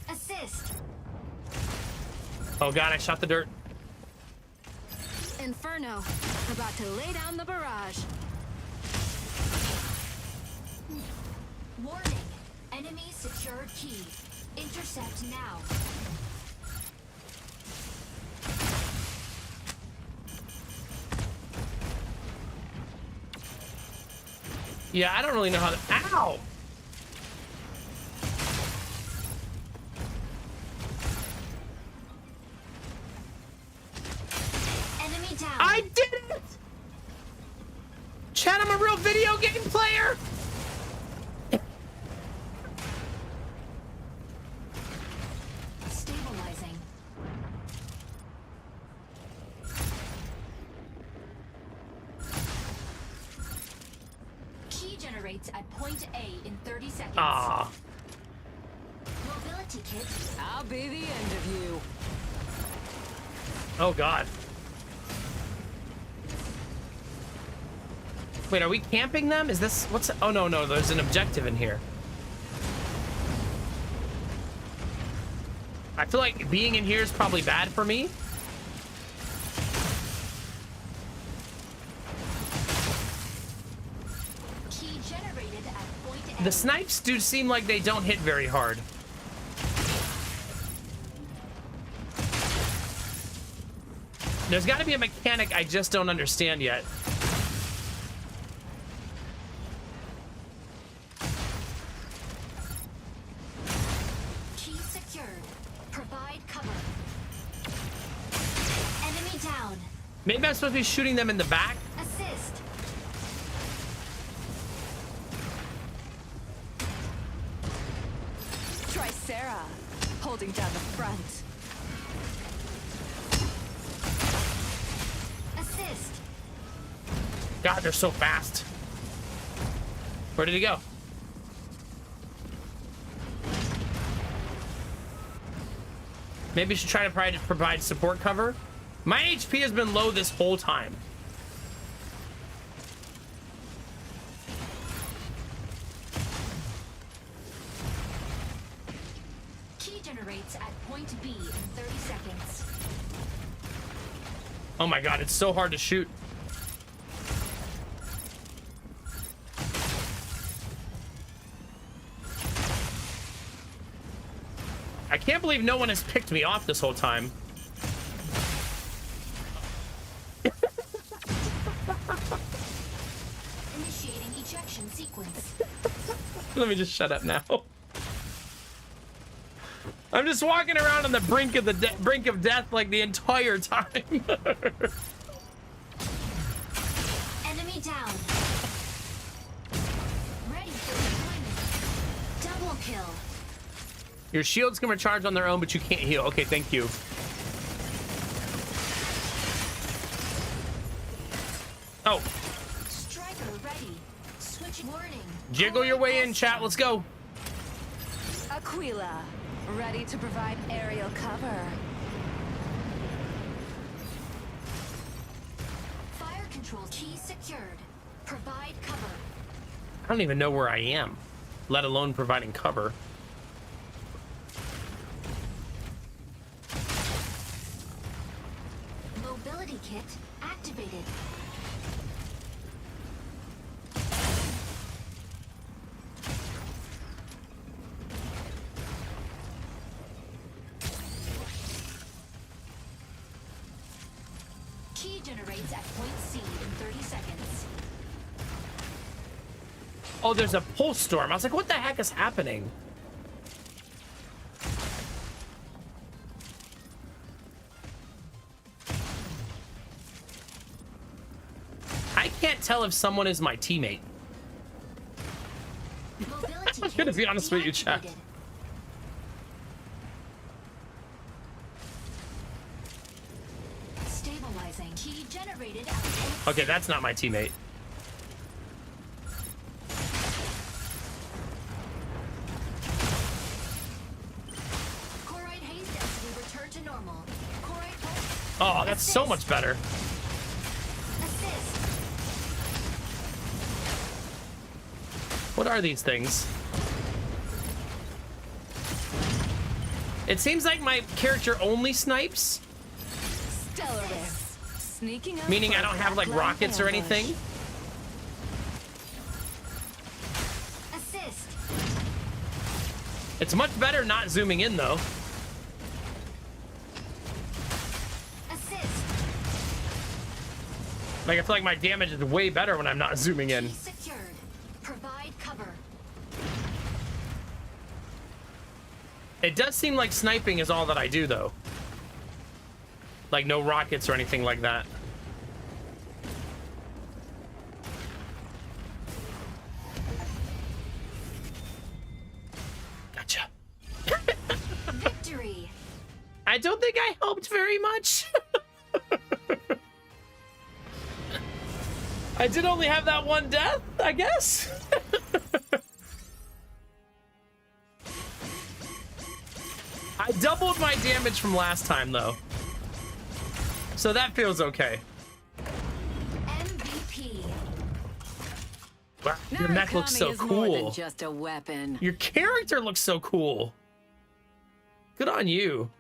Assist. Oh god, I shot the dirt. Inferno, about to lay down the barrage. Warning. Enemy secured key. Intercept now. Yeah, I don't really know how to... Ow! Enemy down. I did it! Chat, I'm a real video game player! Stabilizing. Key generates at point A in 30 seconds. Ah. Mobility kit. I'll be the end of you. Oh god. Wait, are we camping them? Is this... What's... Oh, no, no, there's an objective in here. I feel like being in here is probably bad for me. Key generated at point A. The snipes do seem like they don't hit very hard. There's got to be a mechanic I just don't understand yet. Key secured. Provide cover. Enemy down. Maybe I'm supposed to be shooting them in the back? Assist. Tricera, holding down the front. Assist. God, they're so fast. Where did he go? Maybe you should try to provide support cover. My HP has been low this whole time. Key generates at point B in 30 seconds. Oh my god, it's so hard to shoot. I can't believe no one has picked me off this whole time. Initiating ejection sequence. Let me just shut up now. I'm just walking around on the brink of brink of death like the entire time. Enemy down. Ready for deployment. Double kill. Your shields can recharge on their own, but you can't heal. Okay, thank you. Oh. Striker ready. Switch warning. Jiggle your way in, chat. Let's go. Aquila, ready to provide aerial cover. Fire control key secured. Provide cover. I don't even know where I am, let alone providing cover. Mobility kit activated. Key generates at point C in 30 seconds. Oh, there's a pulse storm. I was like, what the heck is happening? I can't tell if someone is my teammate. Mobility I'm gonna be honest with you, chat. deactivated. Stabilizing. Key generated at point Okay, that's not my teammate. Chloride haze density returned to normal. Chloride pulse. Oh, that's so much better. Assist. What are these things? It seems like my character only snipes, Stellaris, sneaking up. meaning for I a don't have like backline rockets or ambush. anything. Assist. It's much better not zooming in though. Assist. Like I feel like my damage is way better when I'm not zooming in. Key secured. Provide cover. It does seem like sniping is all that I do though. Like no rockets or anything like that. Gotcha. Victory. I don't think I helped very much. I did only have that one death, I guess. I doubled my damage from last time though. So that feels okay. MVP. Wow, your mech looks so Murakami is more than cool. just a weapon. Your character looks so cool. Good on you.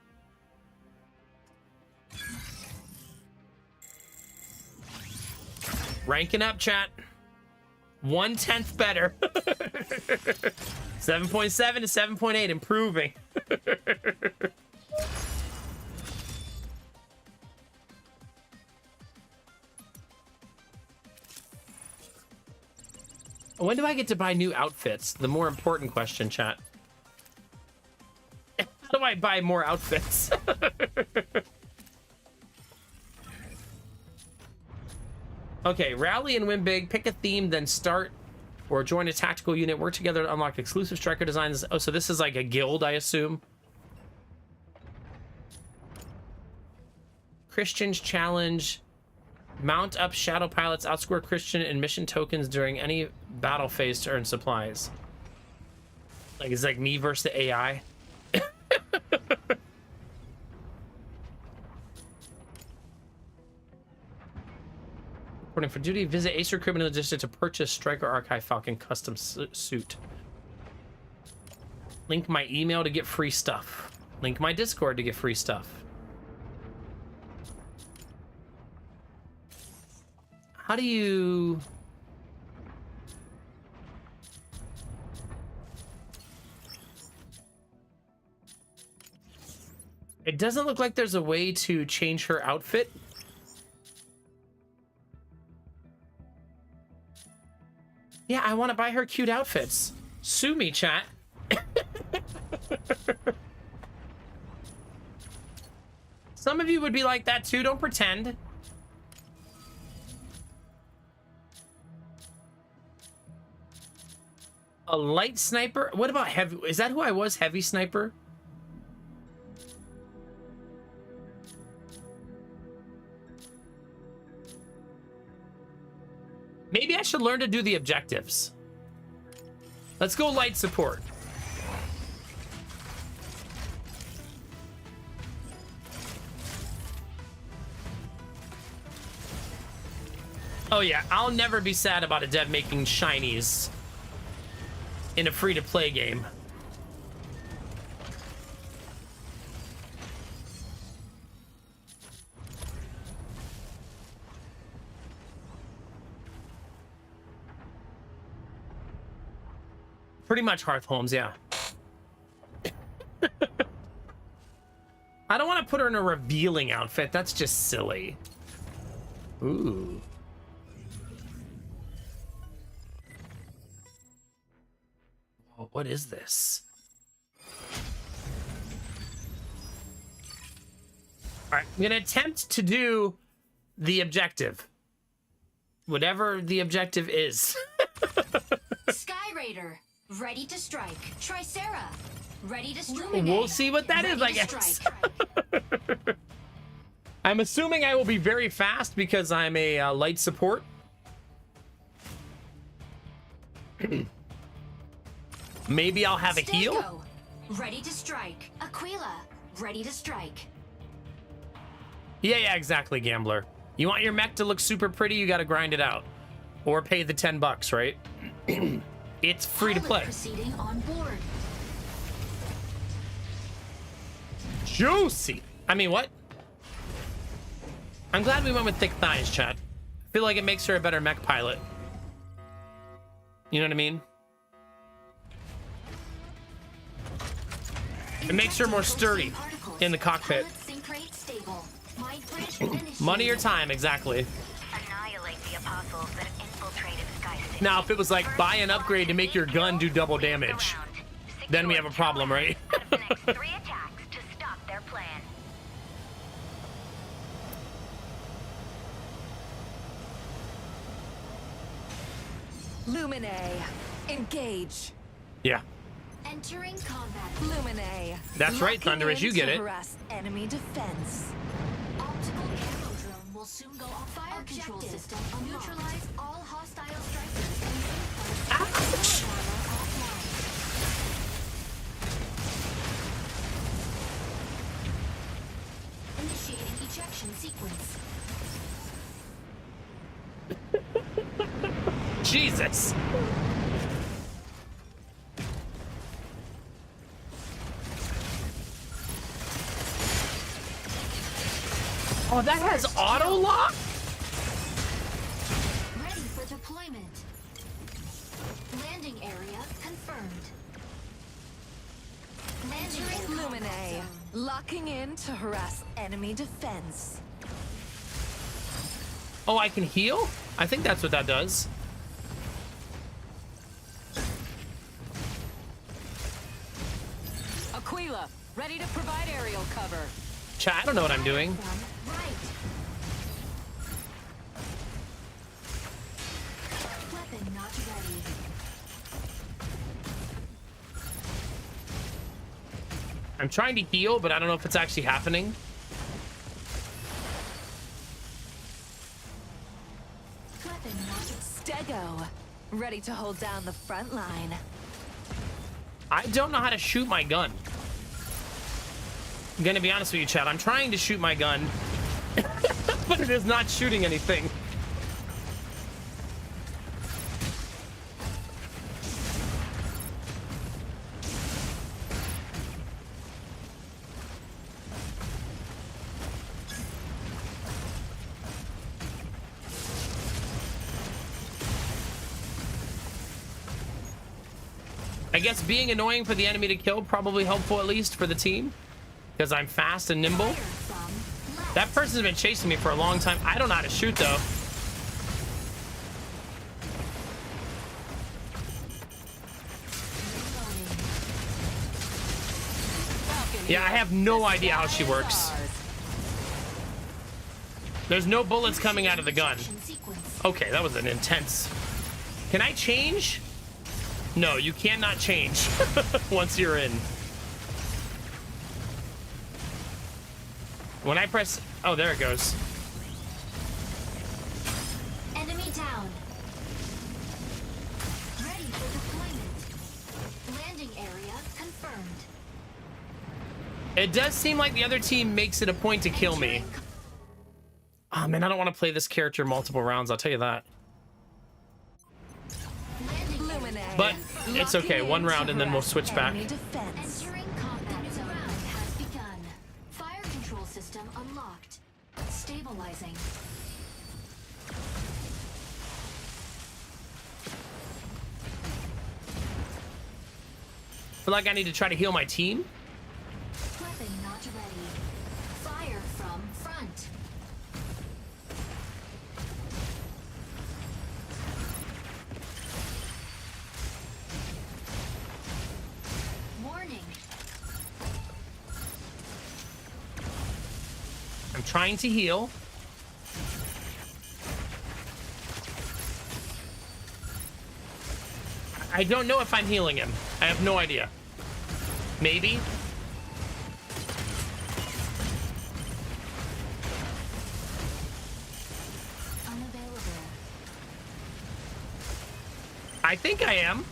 Ranking up, chat. 1/10 better. 7.7 to 7.8, improving. When do I get to buy new outfits? The more important question, chat. How do I buy more outfits? Okay, rally and win big. Pick a theme, then start or join a tactical unit. Work together to unlock exclusive striker designs. Oh, so this is like a guild, I assume. Christian's challenge. Mount up shadow pilots, outscore Christian in mission tokens during any battle phase to earn supplies. Like it's like me versus the AI. Reporting for duty. Visit Acer Criminal Logistics to purchase Striker Archive Falcon custom suit. Link my email to get free stuff. Link my Discord to get free stuff. How do you... It doesn't look like there's a way to change her outfit. Yeah, I want to buy her cute outfits. Sue me, chat. Some of you would be like that too. Don't pretend. A light sniper? What about heavy? Is that who I was? Heavy sniper? Maybe I should learn to do the objectives. Let's go light support. Oh yeah, I'll never be sad about a dev making shinies in a free-to-play game. Pretty much Hearth Homes, yeah. I don't want to put her in a revealing outfit. That's just silly. Ooh. Oh, what is this? All right, I'm going to attempt to do the objective. Whatever the objective is. Sky Raider, ready to strike. Tricera, ready to strike. We'll see what that is, I guess. I'm assuming I will be very fast because I'm a light support. Maybe I'll have a heal. Stego, ready to strike. Aquila, ready to strike. Yeah, exactly, Gambler. You want your mech to look super pretty, you gotta grind it out. Or pay the $10, right? It's free to play. Proceeding on board. Juicy. I mean, what? I'm glad we went with thick thighs, chat. I feel like it makes her a better mech pilot. You know what I mean? It makes her more sturdy in the cockpit. Money or time, exactly. Annihilate the apostles that have infiltrated Sky City. Now, if it was like, buy an upgrade to make your gun do double damage, then we have a problem, right? The next 3 attacks to stop their plan. Lumine, engage. Yeah. Entering combat. Lumine. That's right, Thunderous, you get it. Harass enemy defense. Optical camo drone will soon go off. Fire control system unlocked. Neutralize all hostile strikers and Ouch! initiating ejection sequence. Jesus. Oh, that has auto lock? Ready for deployment. Landing area confirmed. Entering combat Lumine, zone. locking in to harass enemy defense. Oh, I can heal? I think that's what that does. Aquila, ready to provide aerial cover. Chat, I don't know what I'm doing. Right. Weapon not ready. I'm trying to heal, but I don't know if it's actually happening. Weapon not Stego, ready to hold down the front line. I don't know how to shoot my gun. I'm gonna be honest with you, chat. I'm trying to shoot my gun, but it is not shooting anything. I guess being annoying for the enemy to kill, probably helpful at least for the team. Because I'm fast and nimble. That person's been chasing me for a long time. I don't know how to shoot though. Yeah, I have no idea how she works. There's no bullets coming out of the gun. Okay, that was an intense. Can I change? No, you cannot change once you're in. When I press... Oh, there it goes. Enemy down. Ready for deployment. Landing area confirmed. It does seem like the other team makes it a point to kill me. Oh man, I don't want to play this character multiple rounds, I'll tell you that. But it's okay, one round and then we'll switch back. Entering combat zone has begun. Fire control system unlocked. Stabilizing. Feel like I need to try to heal my team. Weapon not ready. Fire from front. Warning. I'm trying to heal. I don't know if I'm healing him. I have no idea. Maybe. Unavailable. I think I am.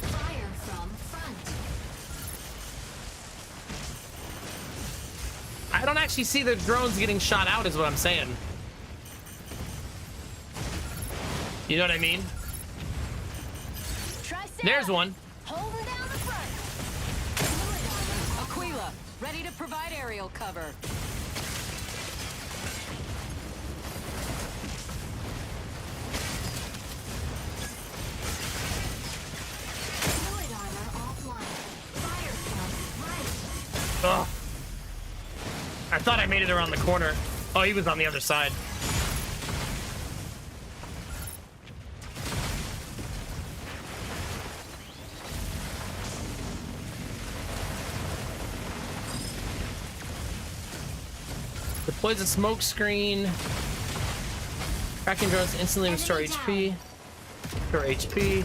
Fire from front. I don't actually see the drones getting shot out is what I'm saying. You know what I mean? There's one. Holding down the front. Aquila, ready to provide aerial cover. Fluid armor offline. Fire from right. Ugh. I thought I made it around the corner. Oh, he was on the other side. Deploys a smoke screen. Tracking drones instantly restore HP. Restore HP.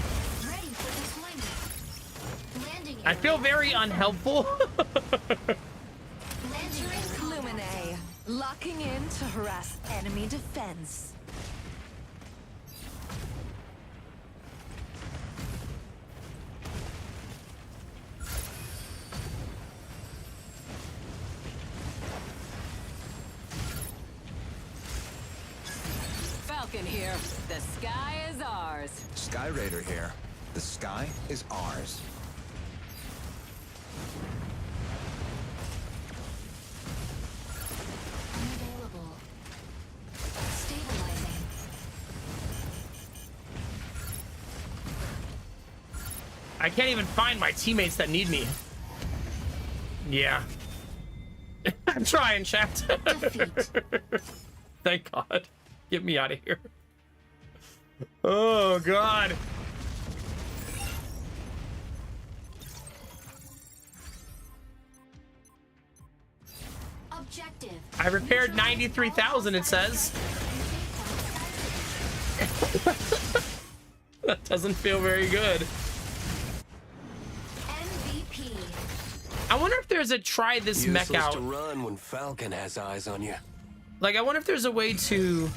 Ready for deployment. Landing I feel very unhelpful. Lumine, locking in to harass enemy defense. Falcon here. The sky is ours. Sky Raider here. The sky is ours. unavailable. Stabilizing. I can't even find my teammates that need me. Yeah. I'm trying, chat. Thank God. Get me out of here. Oh, God. Objective. I repaired 93,000, it says. That doesn't feel very good. MVP. I wonder if there's a try this mech Useless out. to run when Falcon has eyes on you. Like, I wonder if there's a way to...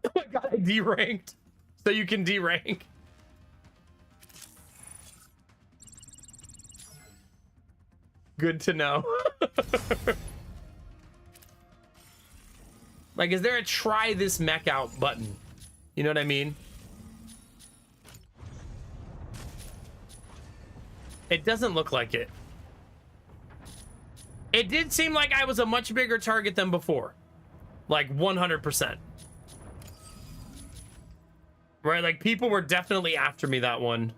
Oh my God, I deranked. So you can derank. Good to know. Like, is there a try this mech out button? You know what I mean? It doesn't look like it. It did seem like I was a much bigger target than before. Like 100%. Right, like people were definitely after me that one.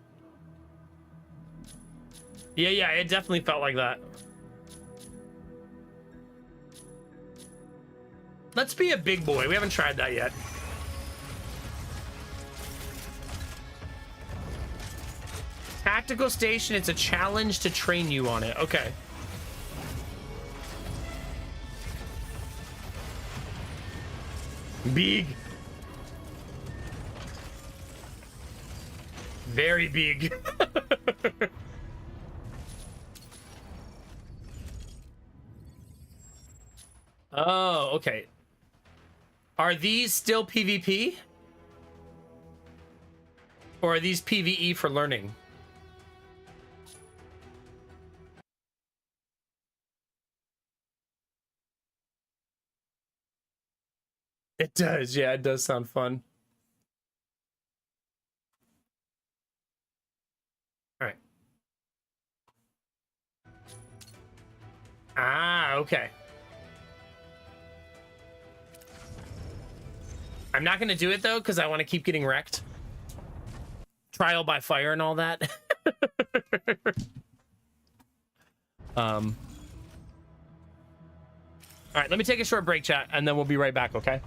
Yeah, it definitely felt like that. Let's be a big boy. We haven't tried that yet. Tactical station, it's a challenge to train you on it. Okay. Big. Very big. Oh, okay. Are these still PvP? Or are these PvE for learning? It does, yeah, it does sound fun. All right. Ah, okay. I'm not going to do it, though, because I want to keep getting wrecked. Trial by fire and all that. All right, let me take a short break, chat, and then we'll be right back, okay?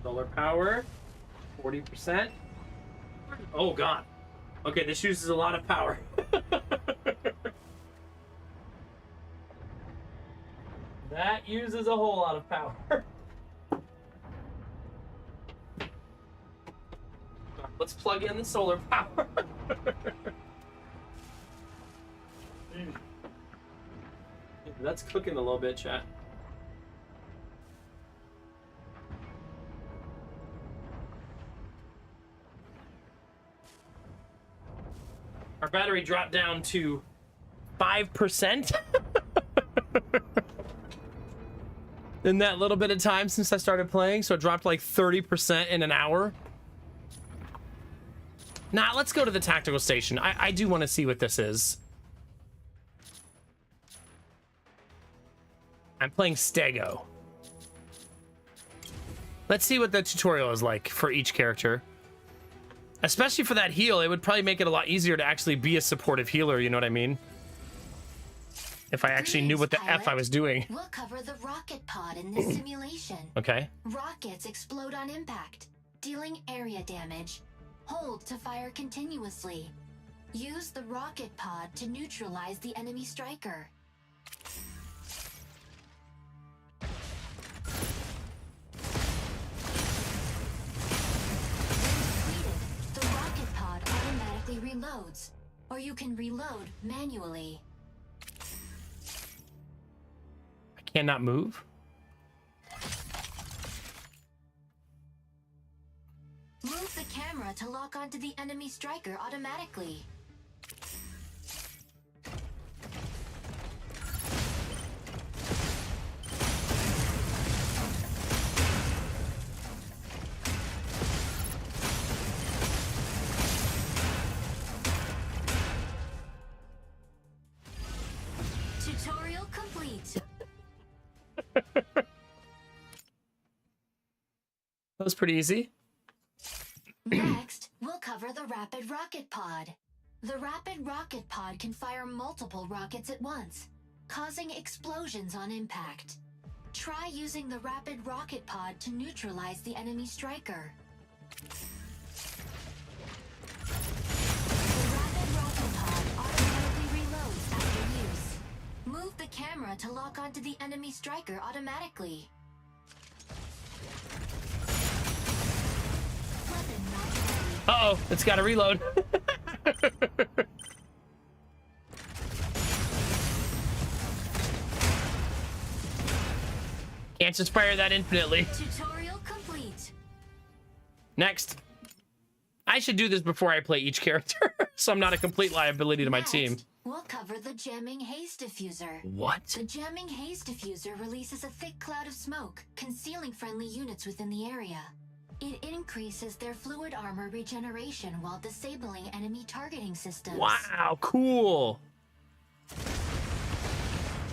Solar power, 40%. Oh, God. Okay, this uses a lot of power. That uses a whole lot of power. Let's plug in the solar power. That's cooking a little bit, chat. Our battery dropped down to 5% in that little bit of time since I started playing, so it dropped like 30% in an hour. Nah, let's go to the tactical station. I do want to see what this is. I'm playing Stego. Let's see what the tutorial is like for each character. Especially for that heal, it would probably make it a lot easier to actually be a supportive healer, you know what I mean? If I actually knew what the F I was doing. We'll cover the rocket pod in this simulation. Okay. Rockets explode on impact, dealing area damage. Hold to fire continuously. Use the rocket pod to neutralize the enemy striker. The rocket pod automatically reloads, or you can reload manually. I cannot move. Move the camera to lock onto the enemy striker automatically. Tutorial complete. That was pretty easy. Next, we'll cover the rapid rocket pod. The rapid rocket pod can fire multiple rockets at once, causing explosions on impact. Try using the rapid rocket pod to neutralize the enemy striker. camera to lock onto the enemy striker automatically. Weapon not ready. Uh-oh, it's got to reload. Can't just fire that infinitely. Tutorial complete. Next. I should do this before I play each character, so I'm not a complete liability to my team. Next, we'll cover the jamming haze diffuser. What? The jamming haze diffuser releases a thick cloud of smoke, concealing friendly units within the area. It increases their fluid armor regeneration while disabling enemy targeting systems. Wow, cool. Use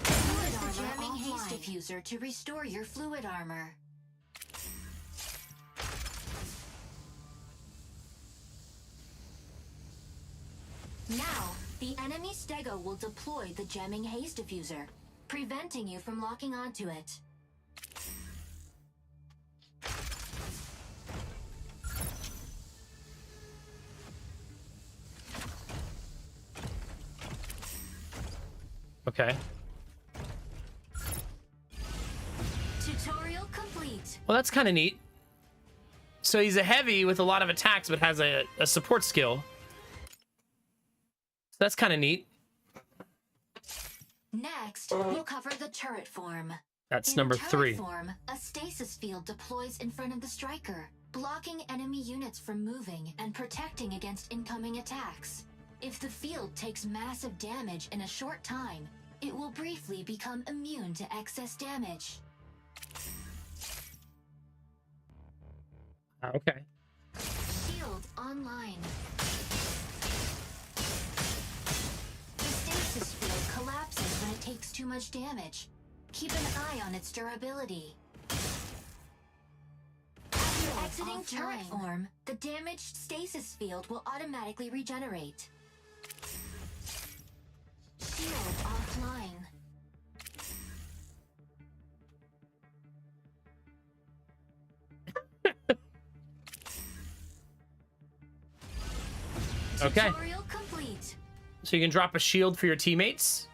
the jamming haze diffuser to restore your fluid armor. Now, the enemy stego will deploy the jamming haze diffuser, preventing you from locking onto it. Okay. Tutorial complete. Well, that's kind of neat. So he's a heavy with a lot of attacks, but has a support skill. So that's kind of neat. Next, we'll cover the turret form. That's In number turret 3. form, a stasis field deploys in front of the striker, blocking enemy units from moving and protecting against incoming attacks. If the field takes massive damage in a short time, it will briefly become immune to excess damage. Okay. Shield online. The stasis field collapses when it takes too much damage. Keep an eye on its durability. After exiting turret form, the damaged stasis field will automatically regenerate. Shield offline. Okay. Tutorial complete. So you can drop a shield for your teammates.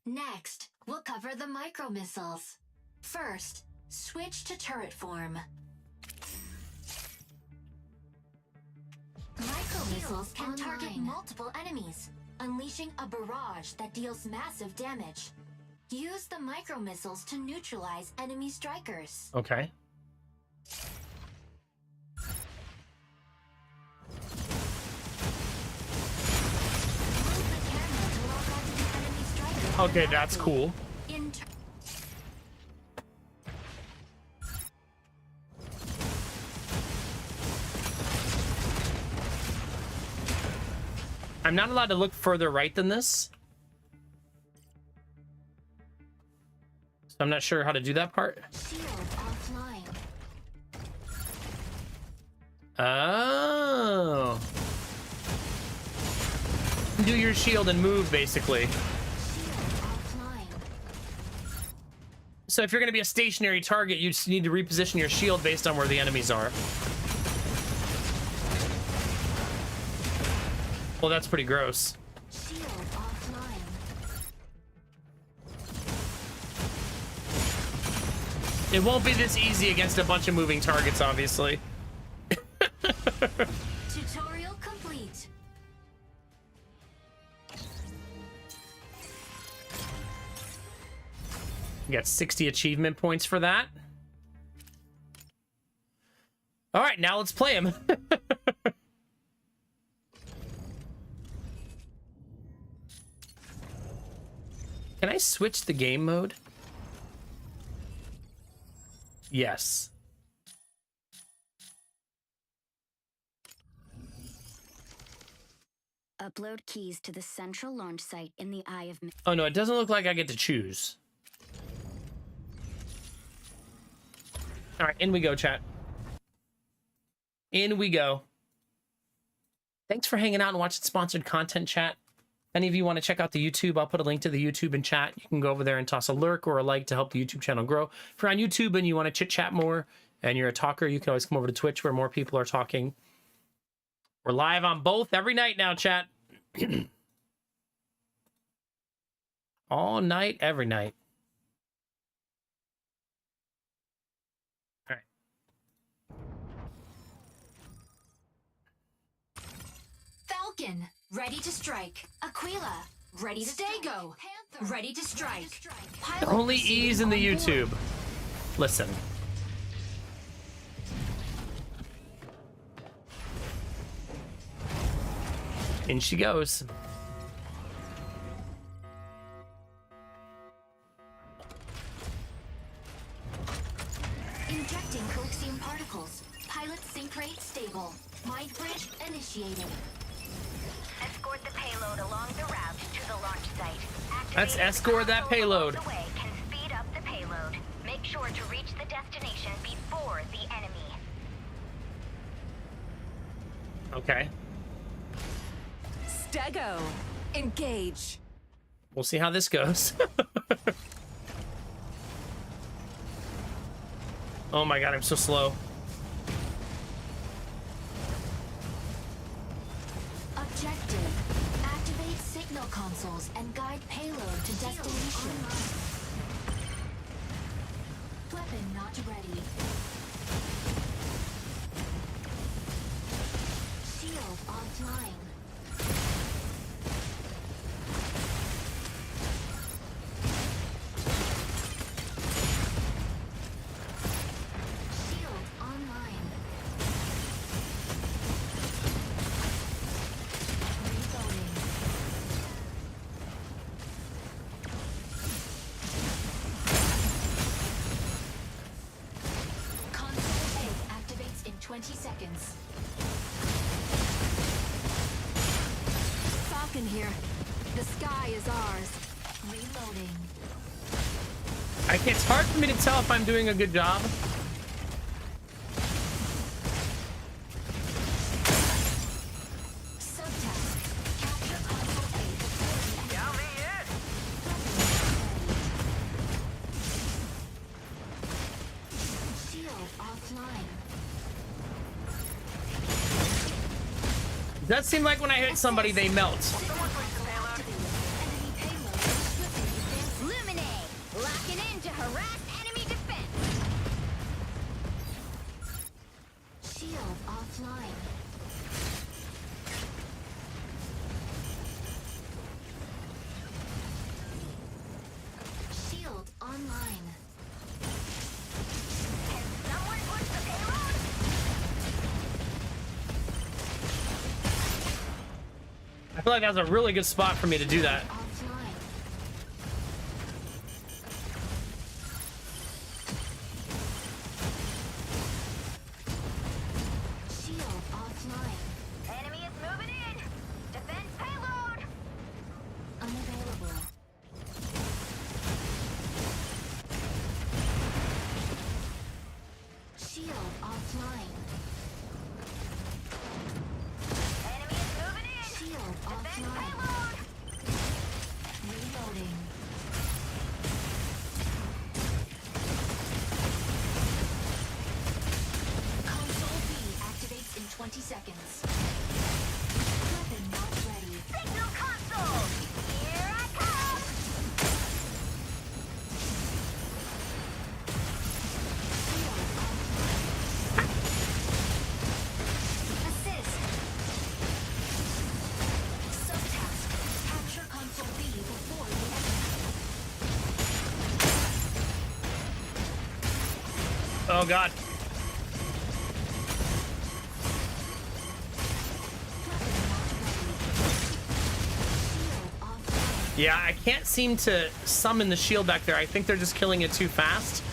Next, we'll cover the micro missiles. First, switch to turret form. Micro missiles can target multiple enemies, unleashing a barrage that deals massive damage. Use the micro missiles to neutralize enemy strikers. Okay. Move the camera to lock onto the enemy striker. Okay, that's cool. In I'm not allowed to look further right than this. So I'm not sure how to do that part. shield offline. Oh. Do your shield and move, basically. Shield offline. So if you're going to be a stationary target, you just need to reposition your shield based on where the enemies are. Well, that's pretty gross. Shield offline. It won't be this easy against a bunch of moving targets, obviously. Tutorial complete. You got 60 achievement points for that. All right, now let's play him. Can I switch the game mode? Yes. Upload keys to the central launch site in the Eye of... Oh, no, it doesn't look like I get to choose. All right, in we go, chat. In we go. Thanks for hanging out and watching sponsored content, chat. If any of you want to check out the YouTube, I'll put a link to the YouTube in chat. You can go over there and toss a lurk or a like to help the YouTube channel grow. If you're on YouTube and you want to chit-chat more and you're a talker, you can always come over to Twitch where more people are talking. We're live on both every night now, chat. All night, every night. All right. Falcon, ready to strike. Aquila, ready to Stego, ready to strike. Pilot Only proceeding E's in the on board. YouTube. Listen. In she goes. Injecting coaxium particles. Pilot sync rate stable. Mind bridge initiated. Escort the payload along the route to the launch site. Let's Activating the escort that console payload. along the way can speed up the payload. Make sure to reach the destination before the enemy. Okay. Stego, engage. We'll see how this goes. Oh my god, I'm so slow. Objective. Activate signal consoles and guide payload to destination. Weapon not ready. Shield offline. Shield online. Reloading. Console A activates in 20 seconds. Falcon here. The sky is ours. Reloading. It's hard for me to tell if I'm doing a good job. Subtask. Capture console A before the enemy. Shield offline. It does seem like when I hit somebody, they melt. Enemy payload swiftly advancing. Luminate! Locking in to harass enemy defense! Shield offline. Shield online. Can someone push the payload? I feel like that was a really good spot for me to do that. Offline. Shield offline. Enemy is moving in! Defense payload! Unavailable. Shield offline. Enemy is moving in! Shield Defense offline. payload! Reloading. Console B activates in 20 seconds. Weapon not ready. Signal console! Here I come! Shield offline. Assist. Subtask. Capture console B before the enemy. Oh god. Yeah, I can't seem to summon the shield back there. I think they're just killing it too fast.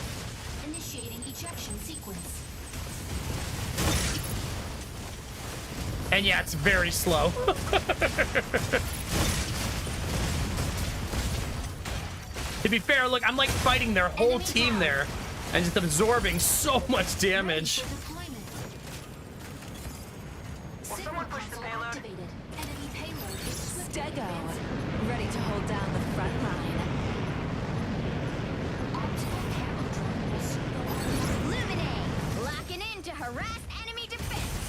Initiating ejection sequence. And yeah, it's very slow. To be fair, look, I'm like fighting their whole team there and just absorbing so much damage. Deployment. Signal console activated. Enemy payload is swiftly Stego, advancing. ready to hold down the front line. Optical camo drone will soon go online. Luminate! Locking in to harass enemy defense!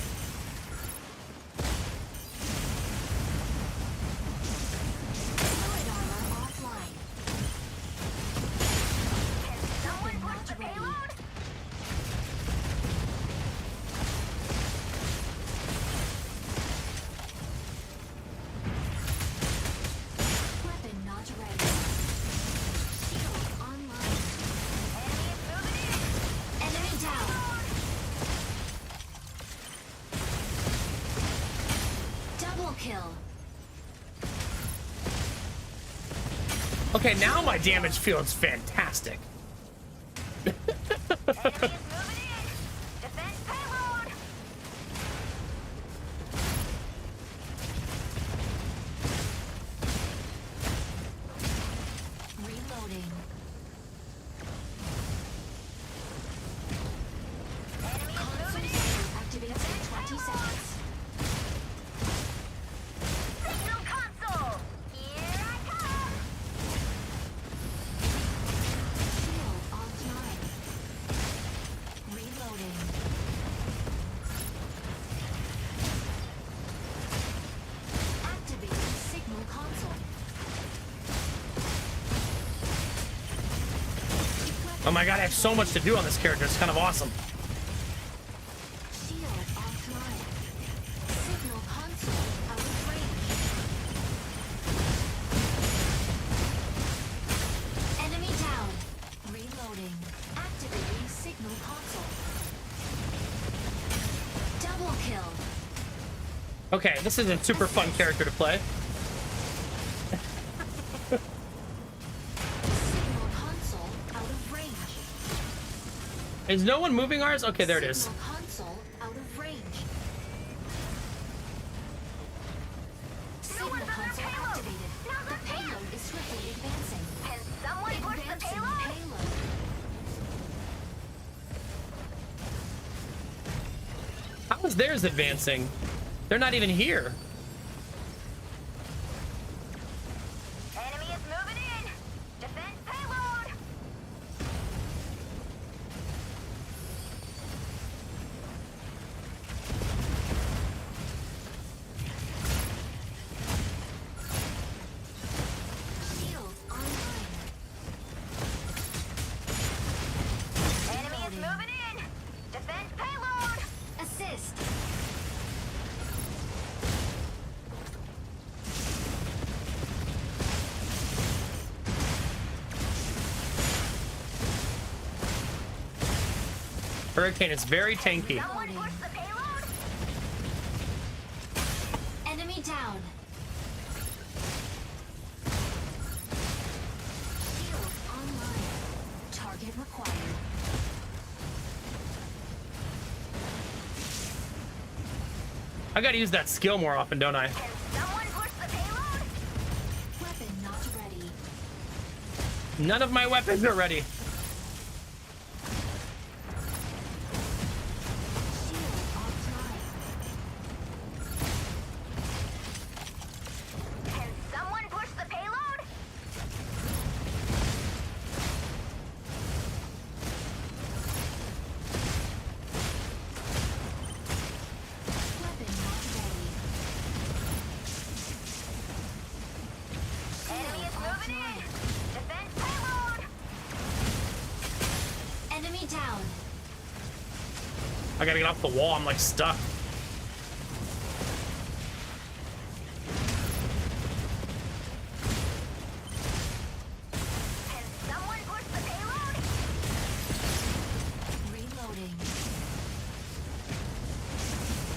Fluid armor offline. Okay, now my damage feels fantastic. Enemy is moving in. Defense payload. Reloading. Enemy is Console moving in. save activates in 20 seconds. Signal console. Here I come. Shield online. Reloading. Activating signal console. Oh my god, I have so much to do on this character. It's kind of awesome. Shield offline. Signal console out of range. Enemy down. Reloading. Activating signal console. Double kill. Okay, this is a super fun character to play. Signal console out of range. Is no one moving ours? Okay, there it is. Signal console out of range. Signal console activated. The payload is swiftly advancing. Can someone push the Advancing payload? payload. How is theirs advancing? They're not even here. Enemy is moving in. Defense payload. Shield online. Enemy is moving in. Defense payload. Assist. Hurricane is very tanky. Someone push the payload. Enemy down. Shield online. Target required. I gotta use that skill more often, don't I? Can someone push the payload? Weapon not ready. None of my weapons are ready. Shield offline. Can someone push the payload? Weapon not ready. Enemy is Shield moving in. offline. Defense payload. Enemy down. I gotta get off the wall. I'm like stuck. Can someone push the payload? Reloading.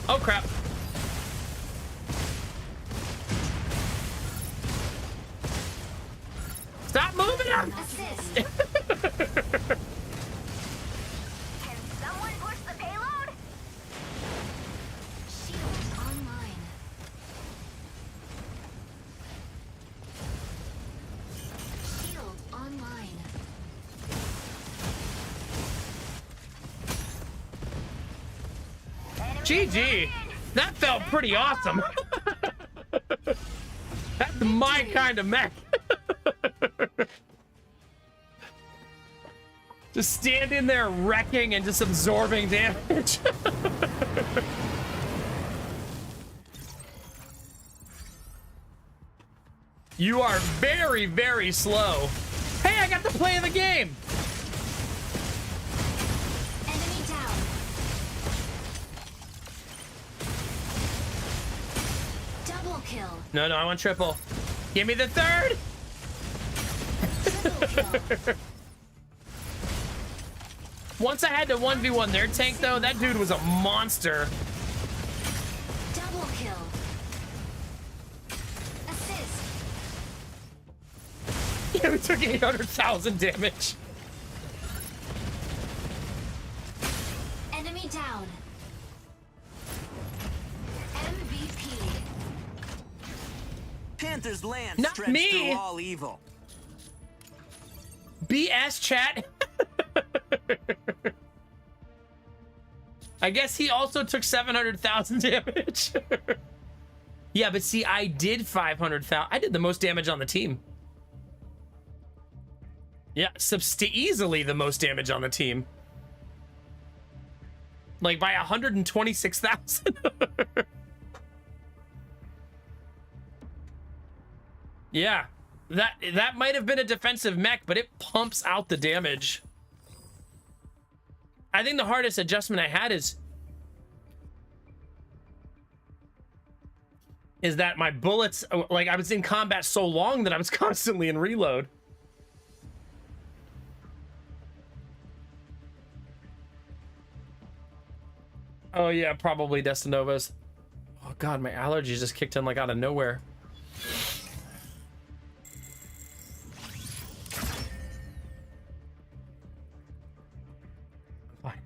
Oh crap. Stop moving him! Assist. Can someone push the payload? Shield online. Shield online. GG. That felt pretty awesome. That's my kind of mech. Just standing there wrecking and just absorbing damage. You are very, very slow. Hey, I got to play the game. Enemy down. Double kill. No, I want triple. Give me the third. Triple kill. Once I had to 1v1 their tank, though, that dude was a monster. Double kill. Assist. We took 800,000 damage. Enemy down. MVP. Panther's land Not stretched me. through all evil. BS chat. I guess he also took 700,000 damage. Yeah, but see, I did 500,000. I did the most damage on the team. Yeah, easily the most damage on the team. Like by 126,000. Yeah, that might have been a defensive mech, but it pumps out the damage. I think the hardest adjustment I had is that my bullets, like I was in combat so long that I was constantly in reload. Oh yeah, probably Destinovas. Oh god, my allergies just kicked in like out of nowhere. Fine.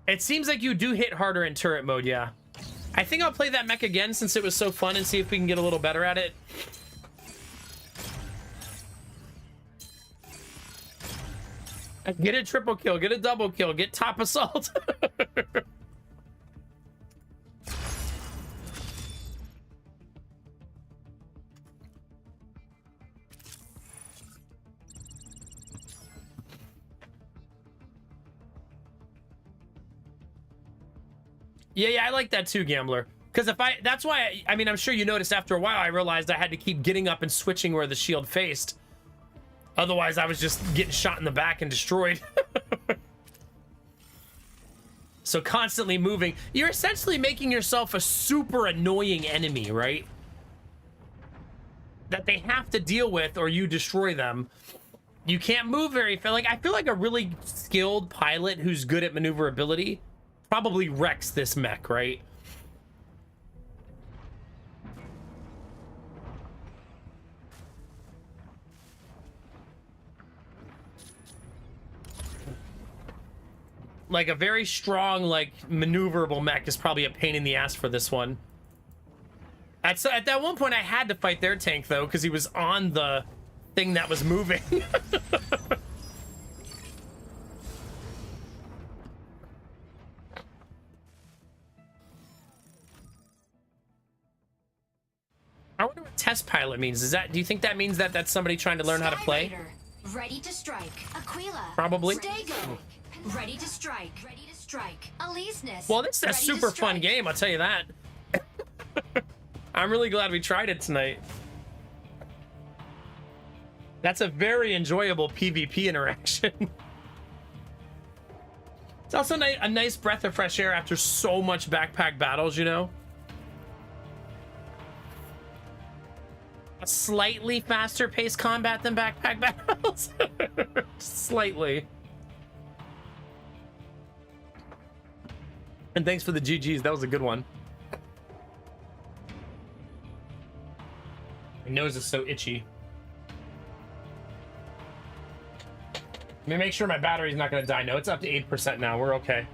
It seems like you do hit harder in turret mode, yeah. I think I'll play that mech again since it was so fun and see if we can get a little better at it. Get a triple kill, get a double kill, get top assault. Yeah, I like that too, Gambler. Because that's why, I mean, I'm sure you noticed after a while, I realized I had to keep getting up and switching where the shield faced. Otherwise, I was just getting shot in the back and destroyed. So constantly moving. You're essentially making yourself a super annoying enemy, right? That they have to deal with or you destroy them. You can't move very fast. Like, I feel like a really skilled pilot who's good at maneuverability probably wrecks this mech, right? Like a very strong, like maneuverable mech is probably a pain in the ass for this one. At that one point, I had to fight their tank though, because he was on the thing that was moving. I wonder what test pilot means. Do you think that means that that's somebody trying to learn how to play? Ready to strike. Aquila. Probably. Stego. Ready to strike. Ready to strike. Aleseness. Well, this is a super fun game, I'll tell you that. I'm really glad we tried it tonight. That's a very enjoyable PvP interaction. It's also a nice breath of fresh air after so much backpack battles, you know? A slightly faster paced combat than backpack battles. Slightly. And thanks for the GGs. That was a good one. My nose is so itchy. Let me make sure my battery's not going to die. No, it's up to 8% now. We're okay.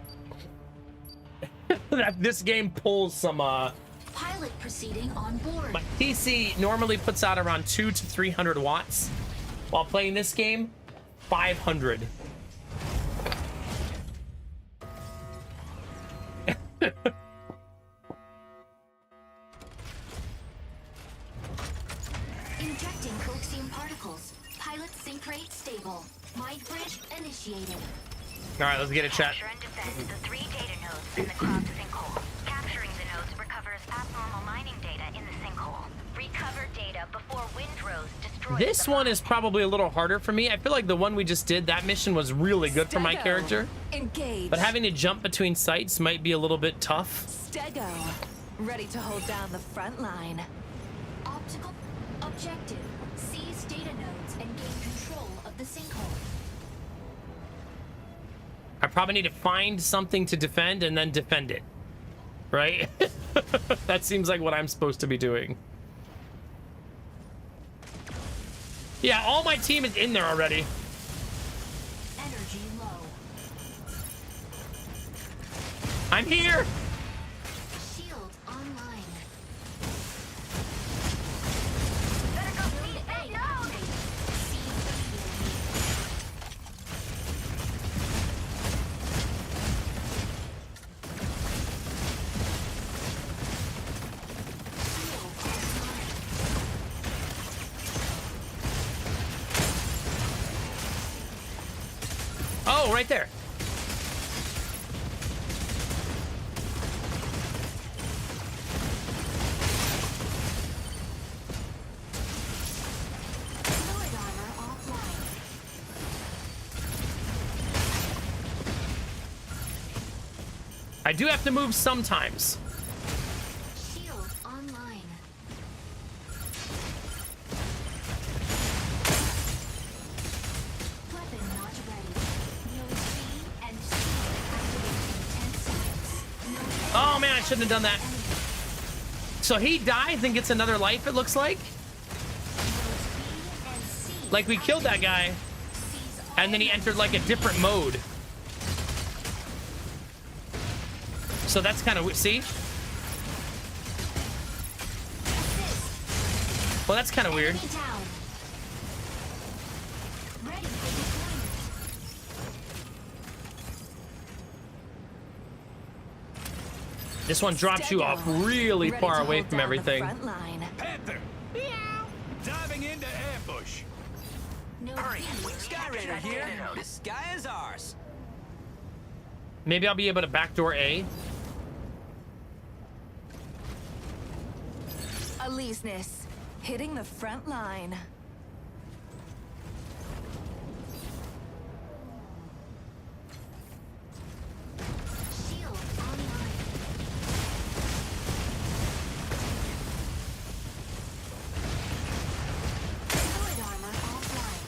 This game pulls some... Pilot proceeding on board. My PC normally puts out around 200 to 300 watts. While playing this game, 500. Injecting coaxium particles. Pilot sync rate stable. Mind bridge initiated. All right, let's get it, chat. Capture and defend the 3 data nodes in the clogged sinkhole. Capturing the nodes recovers abnormal mining data in the sinkhole. Recover data before windrows destroy. This one is probably a little harder for me. I feel like the one we just did, that mission was really good for my character. Engage. But having to jump between sites might be a little bit tough. Stego. Ready to hold down the front line. Optical objective. Seize data nodes and gain control of the sinkhole. I probably need to find something to defend and then defend it. Right? That seems like what I'm supposed to be doing. Yeah, all my team is in there already. Energy low. I'm here. Shield online. Better go meet that node! Oh, right there. Fluid armor offline. I do have to move sometimes. Shield online. Weapon not ready. No B and shield activated in 10 seconds. No Oh man, I shouldn't have done that. So he dies and gets another life, it looks like. Like we killed that guy, and then he entered like a different mode. So that's kind of, see? Well, that's kind of weird. enemy down. Ready for deployment. This one drops you off really Ready far to away hold from down the everything. front line. Panther! Meow! Diving into ambush! No Hurry! B. Skyraider here! The sky is ours! Maybe I'll be able to backdoor A. Aleseness, hitting the front line. Shield online. Fluid armor offline.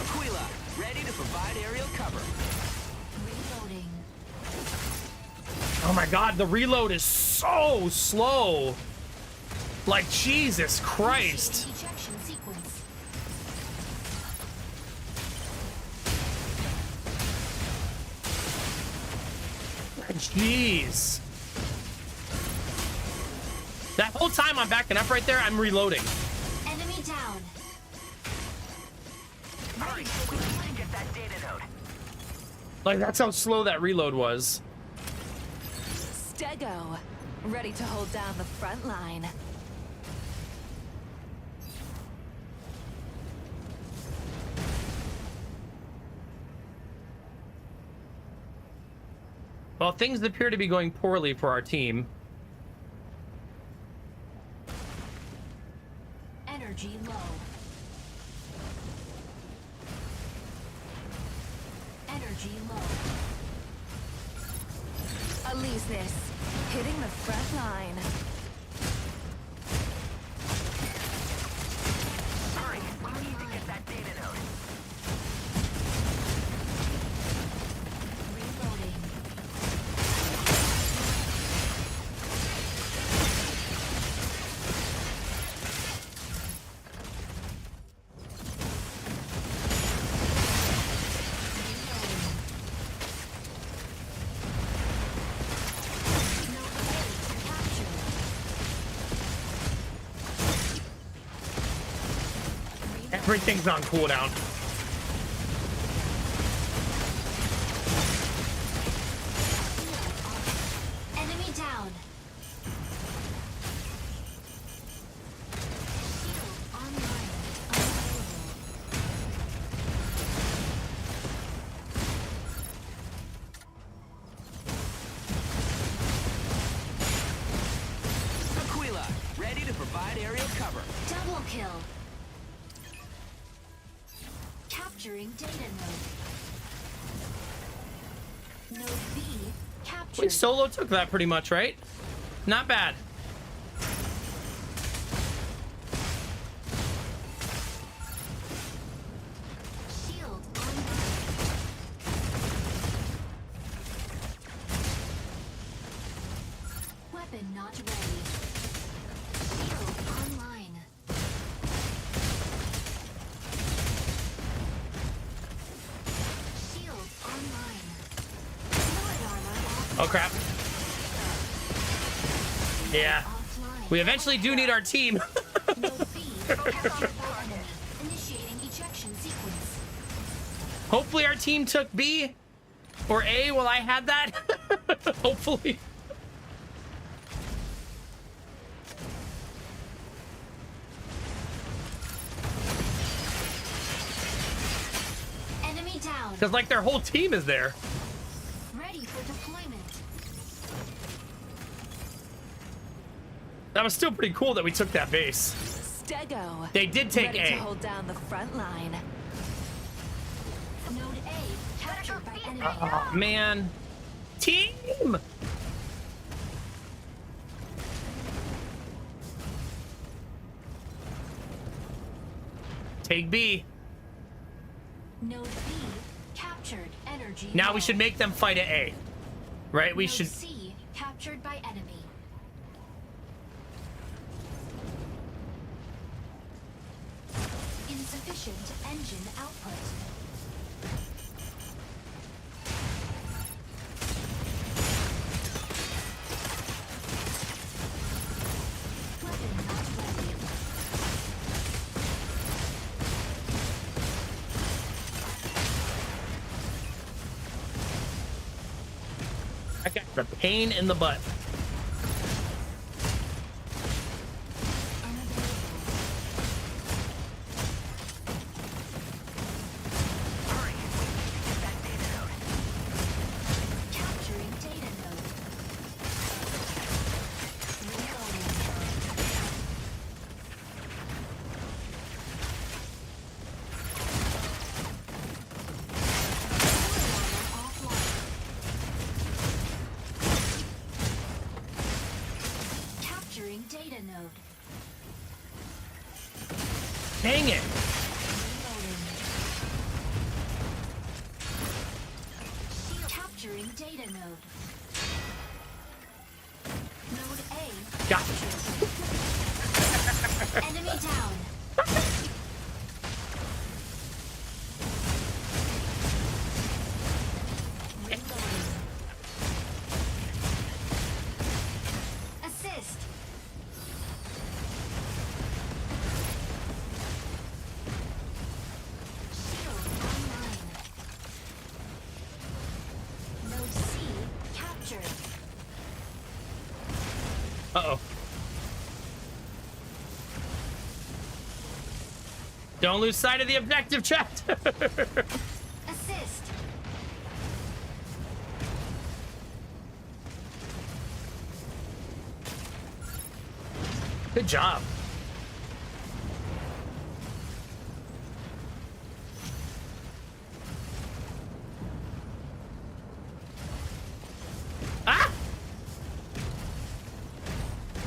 Aquila, ready to provide aerial cover. Reloading. Oh my god, the reload is so slow. Like, Jesus Christ. Ejection sequence. Jeez. That whole time I'm backing up right there, I'm reloading. Enemy down. Hurry! We need to get that data node. Like, that's how slow that reload was. Stego, ready to hold down the front line. Well, things appear to be going poorly for our team. Energy low. Energy low. Aleseness, hitting the front line. Hurry! We need to get that data node. Reloading. Everything's on cooldown. Enemy down. Shield online. Unavailable. Aquila, ready to provide aerial cover. Double kill. Capturing data node. Node B captured. Wait, Solo took that pretty much, right? Not bad. Shield online. not ready. Shield online. Shield online. Fluid armor offline. Oh crap. Yeah. Offline. We eventually do need our team. Node B captured by enemy. Initiating ejection sequence. Hopefully our team took B or A while I had that. Hopefully. Enemy down. Because like their whole team is there. Ready for deployment. That was still pretty cool that we took that base. Stego. They did take Ready A. to hold down the front line. Node A captured by enemy. Oh, man. Team! Take B. Node B captured. Energy. Now we should make them fight at A. Right? We Node should... C captured by enemy. Insufficient engine output. Weapon not ready. I got the pain in the butt. Capturing data node. Reloading. Capturing data node. Dang it. Shield capturing data node. Node A. Got Enemy down. Reloading. Assist. Shield online. Node C captured. Uh-oh. Don't lose sight of the objective, chat. Assist. Good job. Ah!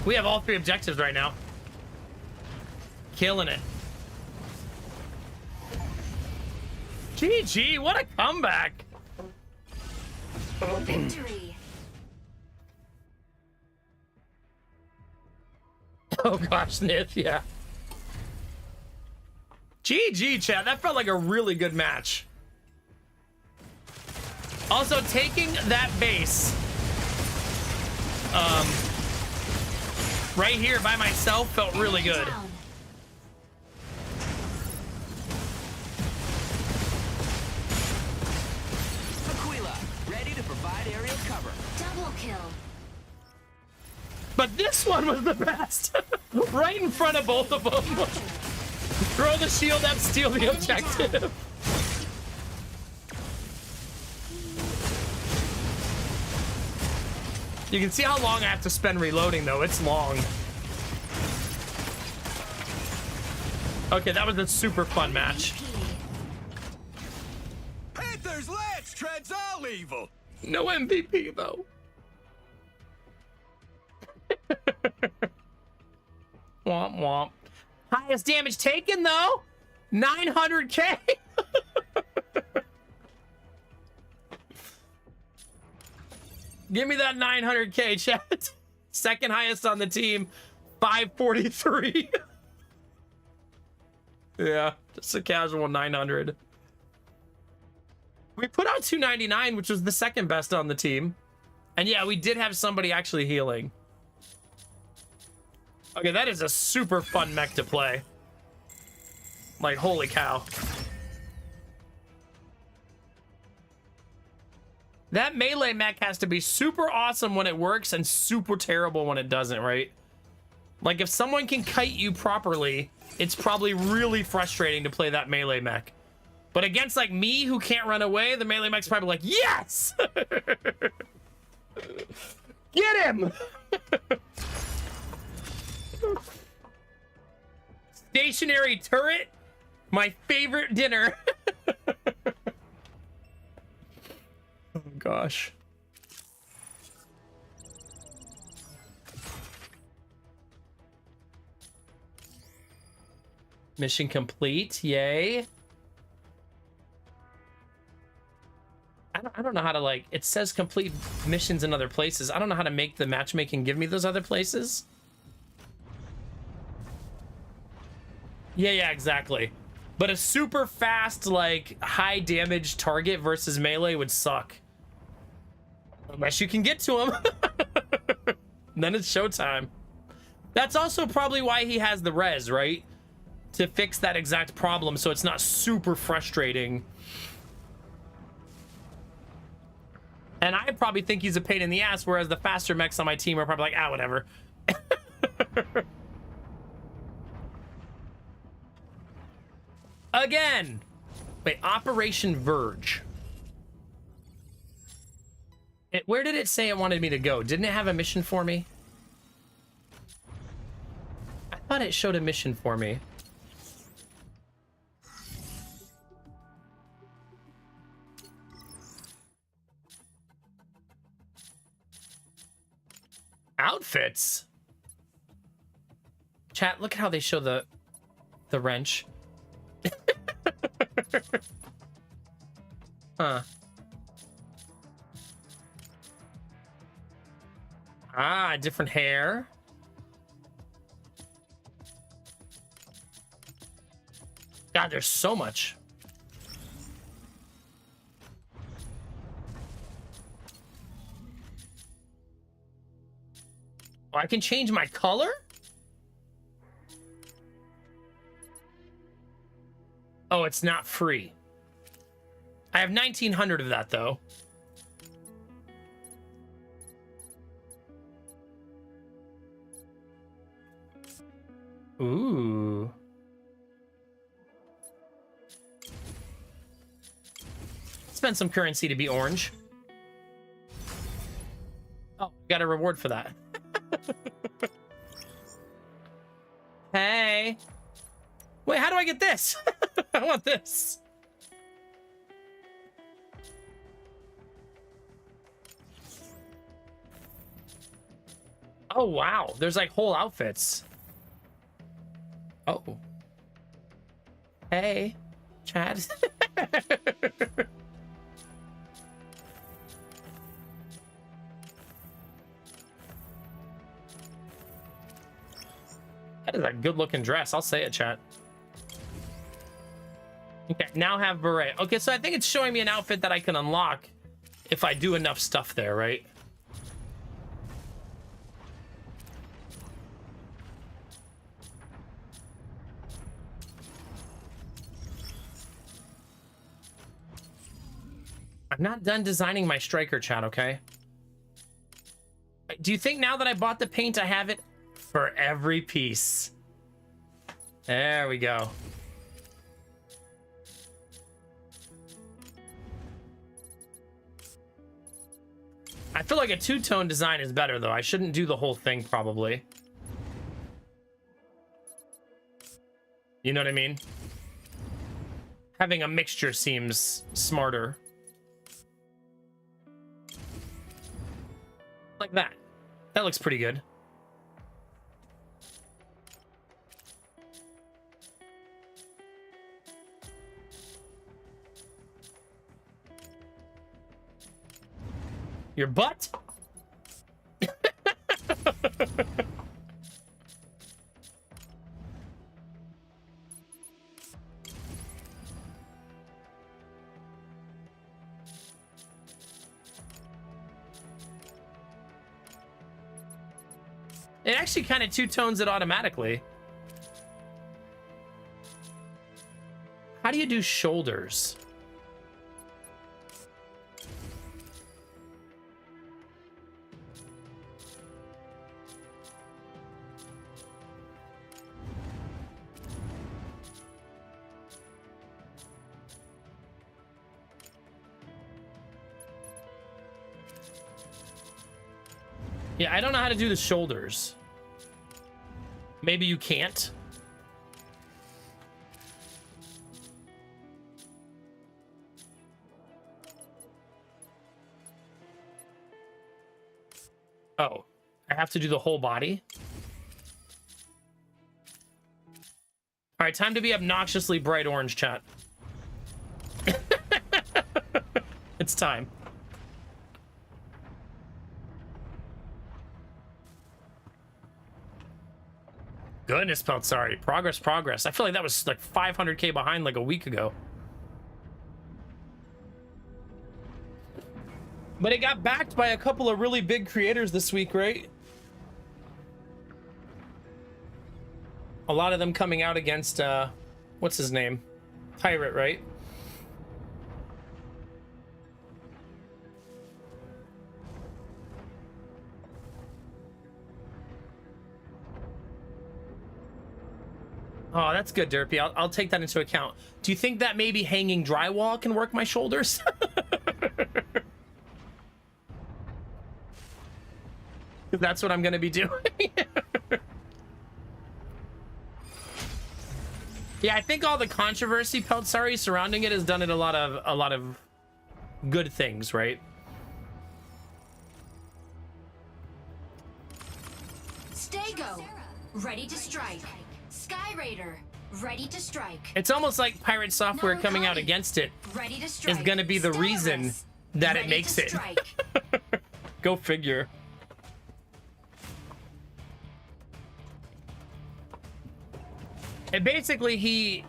We have all 3 objectives right now. Killing it. GG, what a comeback. Victory. Oh gosh, Nith, yeah. GG, chat. That felt like a really good match. Also, taking that base, right here by myself felt really good. Down. Aquila, ready to provide aerial cover. Double kill. But this one was the best. Right in front of both of them. Throw the shield up, steal the objective. You can see how long I have to spend reloading, though. It's long. Okay, that was a super fun match. Panther's lance treads all evil. No MVP, though. Womp womp. Highest damage taken, though? 900k? Give me that 900k, chat. Second highest on the team, 543. Yeah, just a casual 900. We put out 299, which was the second best on the team. And yeah, we did have somebody actually healing. Okay, that is a super fun mech to play. Like, holy cow. That melee mech has to be super awesome when it works and super terrible when it doesn't, right? Like, if someone can kite you properly, it's probably really frustrating to play that melee mech. But against, like, me, who can't run away, the melee mech's probably like, yes! Get him! Stationary turret, my favorite dinner. Oh, gosh. Mission complete. Yay. I don't know how to, like, it says complete missions in other places. I don't know how to make the matchmaking give me those other places. Yeah, exactly. But a super fast, like, high damage target versus melee would suck. Unless you can get to him. Then it's showtime. That's also probably why he has the res, right? To fix that exact problem so it's not super frustrating. And I probably think he's a pain in the ass, whereas the faster mechs on my team are probably like, ah, whatever. Again. Wait, Operation Verge. Where did it say it wanted me to go? Didn't it have a mission for me? I thought it showed a mission for me. Outfits? Chat, look at how they show the wrench. Huh. Ah, different hair. God, there's so much. Oh, I can change my color? Oh, it's not free. I have 1,900 of that, though. Ooh. Spend some currency to be orange. Oh, got a reward for that. Hey. Wait, how do I get this? I want this. Oh, wow. There's like whole outfits. Oh. Hey, Chad. That is a good looking dress. I'll say it, chat. Okay, now have beret. Okay, so I think it's showing me an outfit that I can unlock if I do enough stuff there, right? I'm not done designing my striker, chat, okay? Do you think now that I bought the paint, I have it for every piece? There we go. I feel like a two-tone design is better, though. I shouldn't do the whole thing, probably. You know what I mean? Having a mixture seems smarter. Like that. That looks pretty good. Your butt? It actually kind of two-tones it automatically. How do you do shoulders? Yeah, I don't know how to do the shoulders. Maybe you can't. Oh, I have to do the whole body? All right, time to be obnoxiously bright orange, chat. It's time. Goodness, sorry. Progress. I feel like that was like 500k behind like a week ago. But it got backed by a couple of really big creators this week, right? A lot of them coming out against, what's his name? Pirate, right? Oh, that's good, Derpy. I'll take that into account. Do you think that maybe hanging drywall can work my shoulders? That's what I'm gonna be doing. Yeah, I think all the controversy, Peltsari, surrounding it has done it a lot of good things, right? Stego, ready to strike. Sky Raider, ready to strike. It's almost like Pirate Software coming out against it ready to strike. is gonna be the reason that it makes it. Go figure. And basically, he,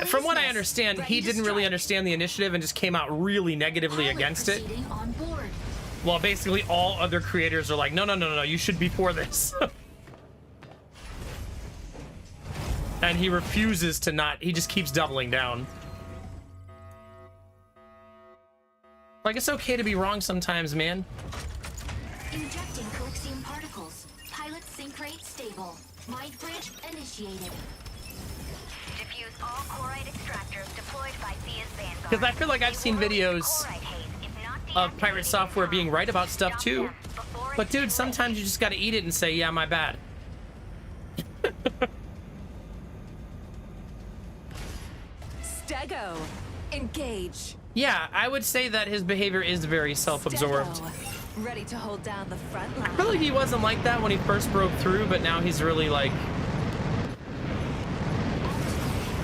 from what I understand, he didn't really understand the initiative and just came out really negatively against it. Well, basically, all other creators are like, no, you should be for this. And he refuses to not, he just keeps doubling down. Like, it's okay to be wrong sometimes, man. Injecting Colixium particles. Pilot sync rate stable. Mind bridge initiated. Diffuse all chloride extractors deployed by Thea's Vanguard. Because I feel like I've seen videos of Pirate Software being right about stuff too. But dude, sometimes you just gotta eat it and say, yeah, my bad. Stego, engage. Yeah, I would say that his behavior is very self-absorbed. Ready to hold down the front line. I feel like he wasn't like that when he first broke through, but now he's really like...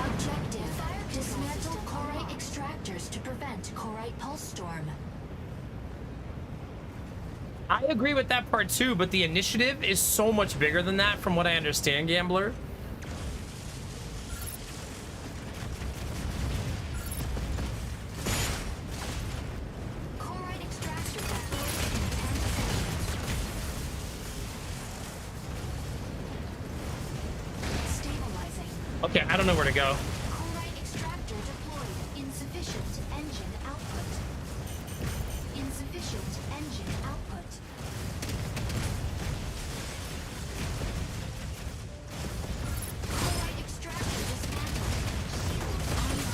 Objective, dismantle Corite extractors to prevent Corite pulse storm. I agree with that part too, but the initiative is so much bigger than that from what I understand, Gambler. Okay, I don't know where to go. Corite extractor deployed. Insufficient engine output. Insufficient engine output. Corite extractor dismantled. Shield online.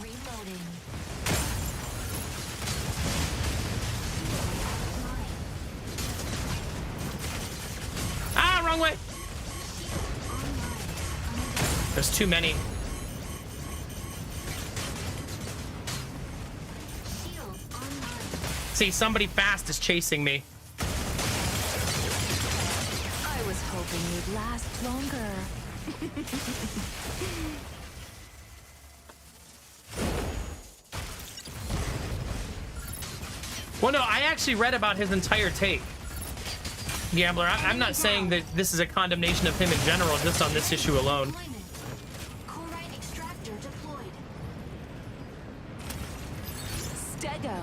Reloading. Ah, wrong way. There's too many. See, somebody fast is chasing me. I was hoping you'd last longer. Well, no, I actually read about his entire take. Gambler, I'm not saying that this is a condemnation of him in general, just on this issue alone. Stego,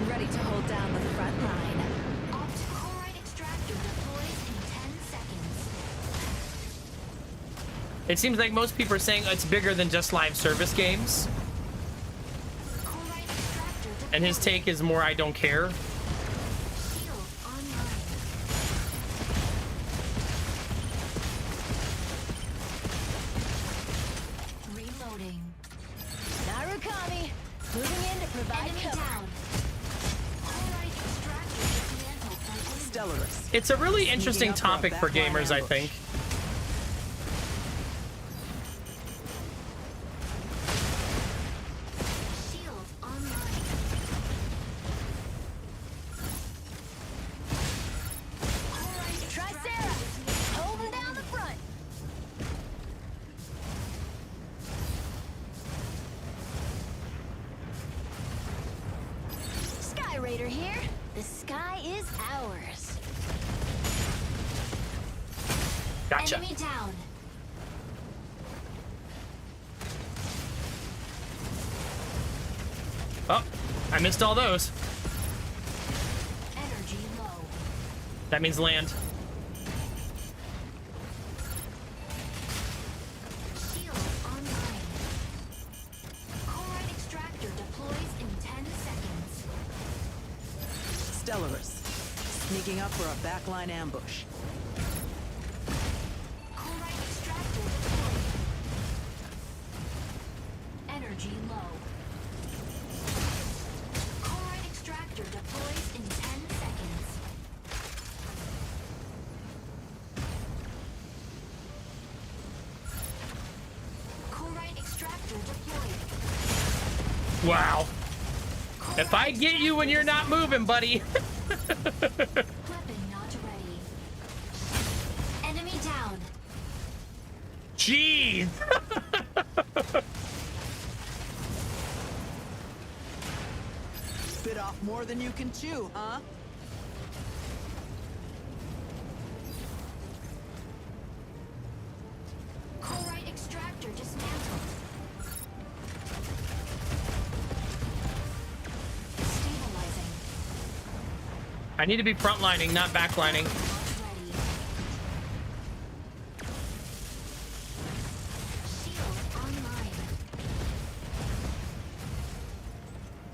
ready to hold down the front line. Corite It seems like most people are saying it's bigger than just live service games. And his take is more I don't care. Reloading. Narukami, moving in to provide Enemy cover. down. Alright, extractor dismantled by enemy. Stellarus. It's a really interesting Sneaking up for a topic for backline gamers, I ambush. think. Shield online. Alright, Try extractor Sarah. dismantled. Holding down the front. Sky Raider here. The sky is ours. Gotcha. Enemy down. Oh, I missed all those. Energy low. That means land. Shield online. Chloride extractor deploys in 10 seconds. Stellarus. Sneaking up for a backline ambush. Chloride extractor deployed. Energy low. Chloride extractor deploys in 10 seconds. Chloride extractor deployed. Wow. If I get you when you're not moving, buddy. Weapon not ready. Enemy down. Jeez. Bit off more than you can chew, huh? Chloride extractor dismantled. Stabilizing. I need to be frontlining, not backlining. Not ready. Shield online.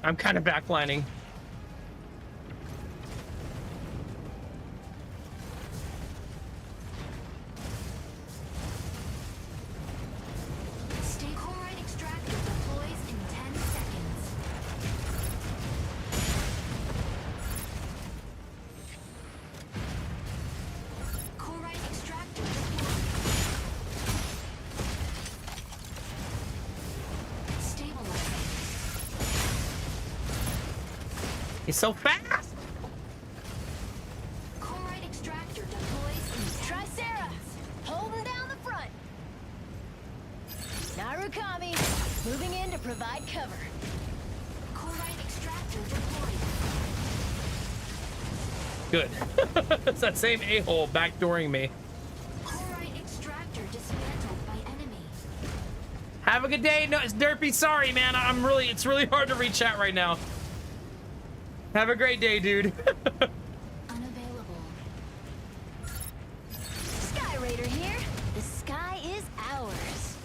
I'm kind of backlining. Stay chloride extractor deploys in 10 seconds. Chloride extractor deployed. Stabilizing. He's so fast. Chloride extractor deploys in 10 Try Sarah. seconds. Holding down the front. Narukami, moving in to provide cover. Chloride extractor deployed. Good. It's that same a-hole backdooring me. Chloride extractor dismantled by enemy. Have a good day. No, it's Derpy. Sorry, man. It's really hard to reach out right now. Have a great day, dude. Unavailable. Sky Raider here. The sky is ours.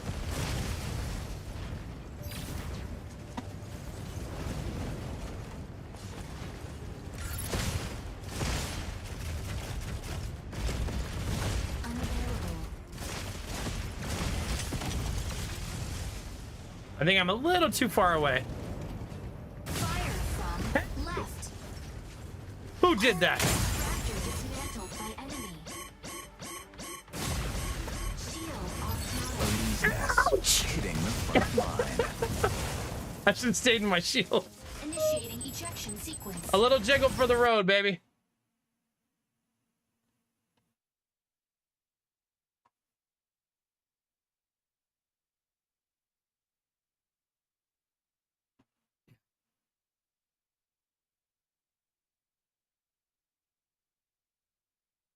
Unavailable. I think I'm a little too far away. Fire from left. Who did that? Extractor dismantled by enemy. Shield offline. Ouch! Hitting the front line. I should have stayed in my shield. Initiating ejection sequence. A little jiggle for the road, baby.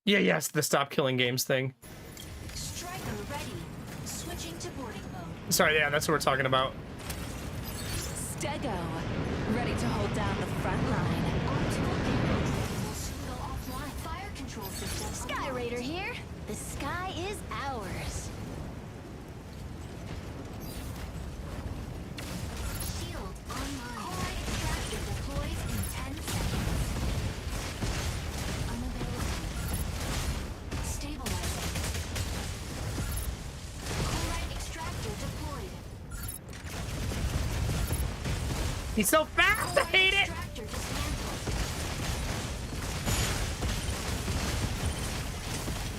Yeah, yes, the stop killing games thing. Striker ready. Switching to boarding mode. Sorry, yeah, that's what we're talking about. Stego, ready to hold down the front line. Optical payload will soon go offline. Fire control system. Sky Raider here. The sky is ours. He's so fast. I hate it. Extractor dismantled.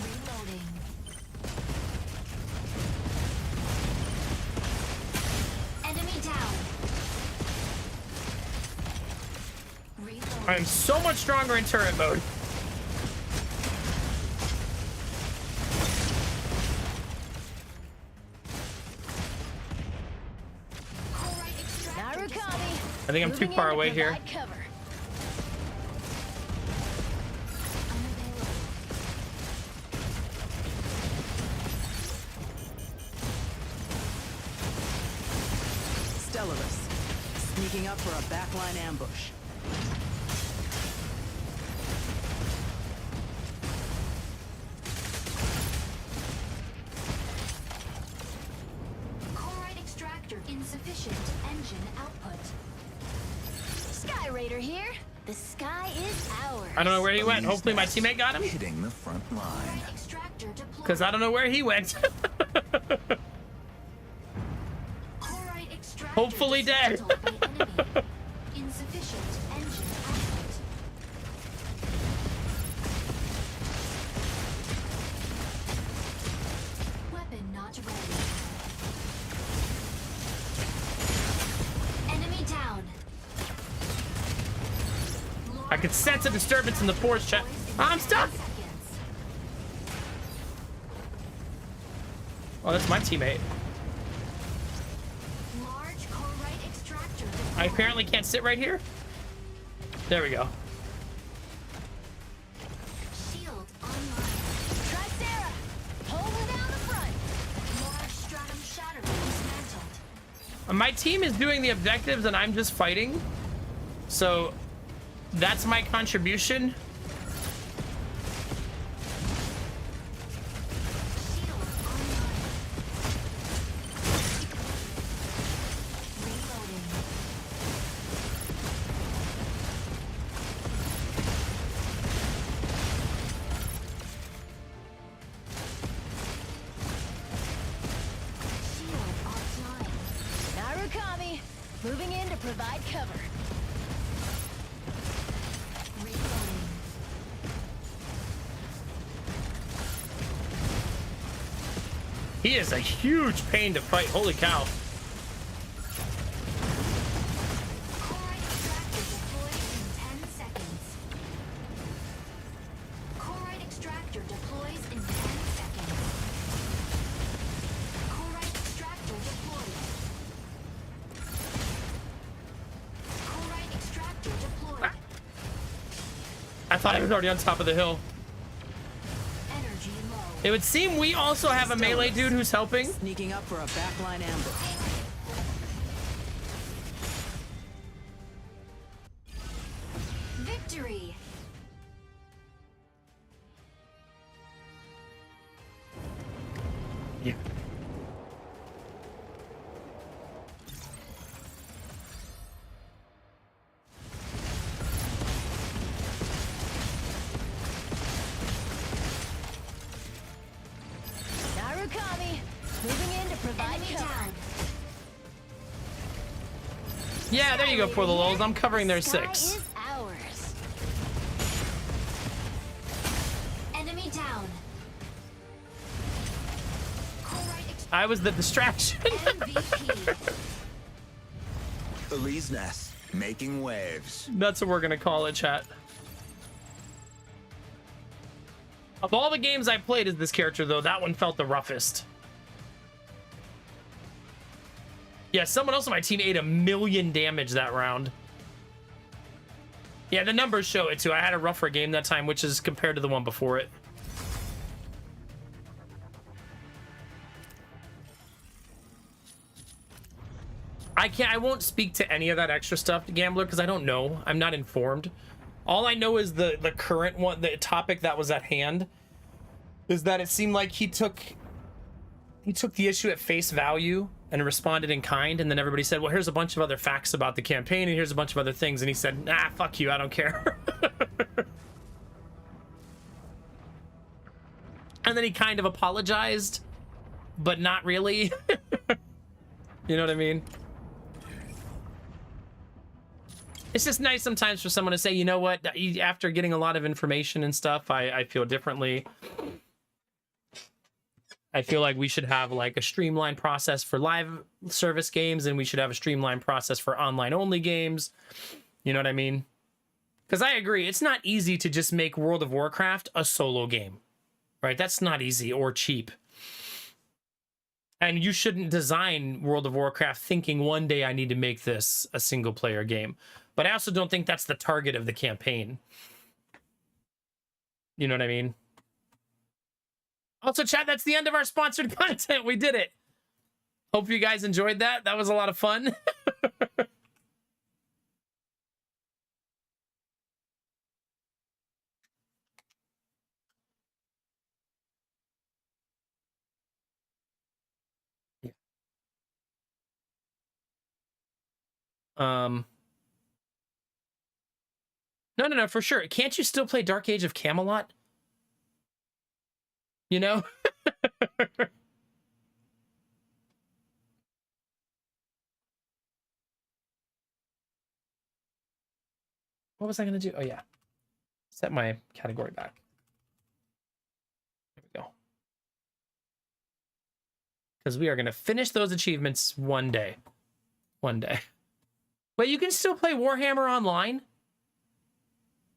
Reloading. Enemy down. Reloading. I'm so much stronger in turret mode. I think I'm too far away here. Stellaris, sneaking up for a backline ambush. Chloride extractor insufficient. Engine output. Sky Raider here. The sky is ours. I don't know where he went. Hopefully my teammate got him. Hitting the front line. Chloride extractor deployed. Because I don't know where he went. Chloride extractor Hopefully dead. dismantled by enemy. Insufficient engine output. Weapon not ready. Enemy down. I could sense a disturbance in the force chat. I'm stuck. Oh, that's my teammate. Large chloride extractor. I apparently can't sit right here. There we go. Shield online. Tricera, holding down the front. Large stratum shattering dismantled. My team is doing the objectives and I'm just fighting. So that's my contribution. Shield online. Reloading. Shield offline. Narukami, moving in to provide cover. Reloading. He is a huge pain to fight. Holy cow. Chloride extractor deployed in 10 seconds. Chloride extractor deploys in 10 seconds. Chloride extractor deployed. Chloride extractor deployed. I thought he was already on top of the hill. Energy low. It would seem we also have a melee dude who's helping. Sneaking up for a backline ambush. Victory. Yeah. Narukami, moving in to provide Enemy cover. down. Yeah, there you go, for the lulz. I'm covering their Sky 6. is ours. Enemy down. Chloride I was the distraction. MVP. Elise Nest, making waves. That's what we're gonna call it, chat. Of all the games I played as this character, though, that one felt the roughest. Yeah, someone else on my team ate 1,000,000 damage that round. Yeah, the numbers show it, too. I had a rougher game that time, which is compared to the one before it. I won't speak to any of that extra stuff, Gambler, because I don't know. I'm not informed. All I know is the current one, the topic that was at hand, is that it seemed like he took the issue at face value and responded in kind, and then everybody said, well, here's a bunch of other facts about the campaign, and here's a bunch of other things, and he said, nah, fuck you, I don't care. And then he kind of apologized, but not really. You know what I mean? It's just nice sometimes for someone to say, you know what, after getting a lot of information and stuff, I feel differently. I feel like we should have like a streamlined process for live service games, and we should have a streamlined process for online only games. You know what I mean? Because I agree, it's not easy to just make World of Warcraft a solo game, right? That's not easy or cheap. And you shouldn't design World of Warcraft thinking one day I need to make this a single player game. But I also don't think that's the target of the campaign. You know what I mean? Also, chat, that's the end of our sponsored content. We did it. Hope you guys enjoyed that. That was a lot of fun. No, for sure. Can't you still play Dark Age of Camelot? You know? What was I going to do? Oh, yeah. Set my category back. There we go. Because we are going to finish those achievements one day. One day. Wait, you can still play Warhammer Online?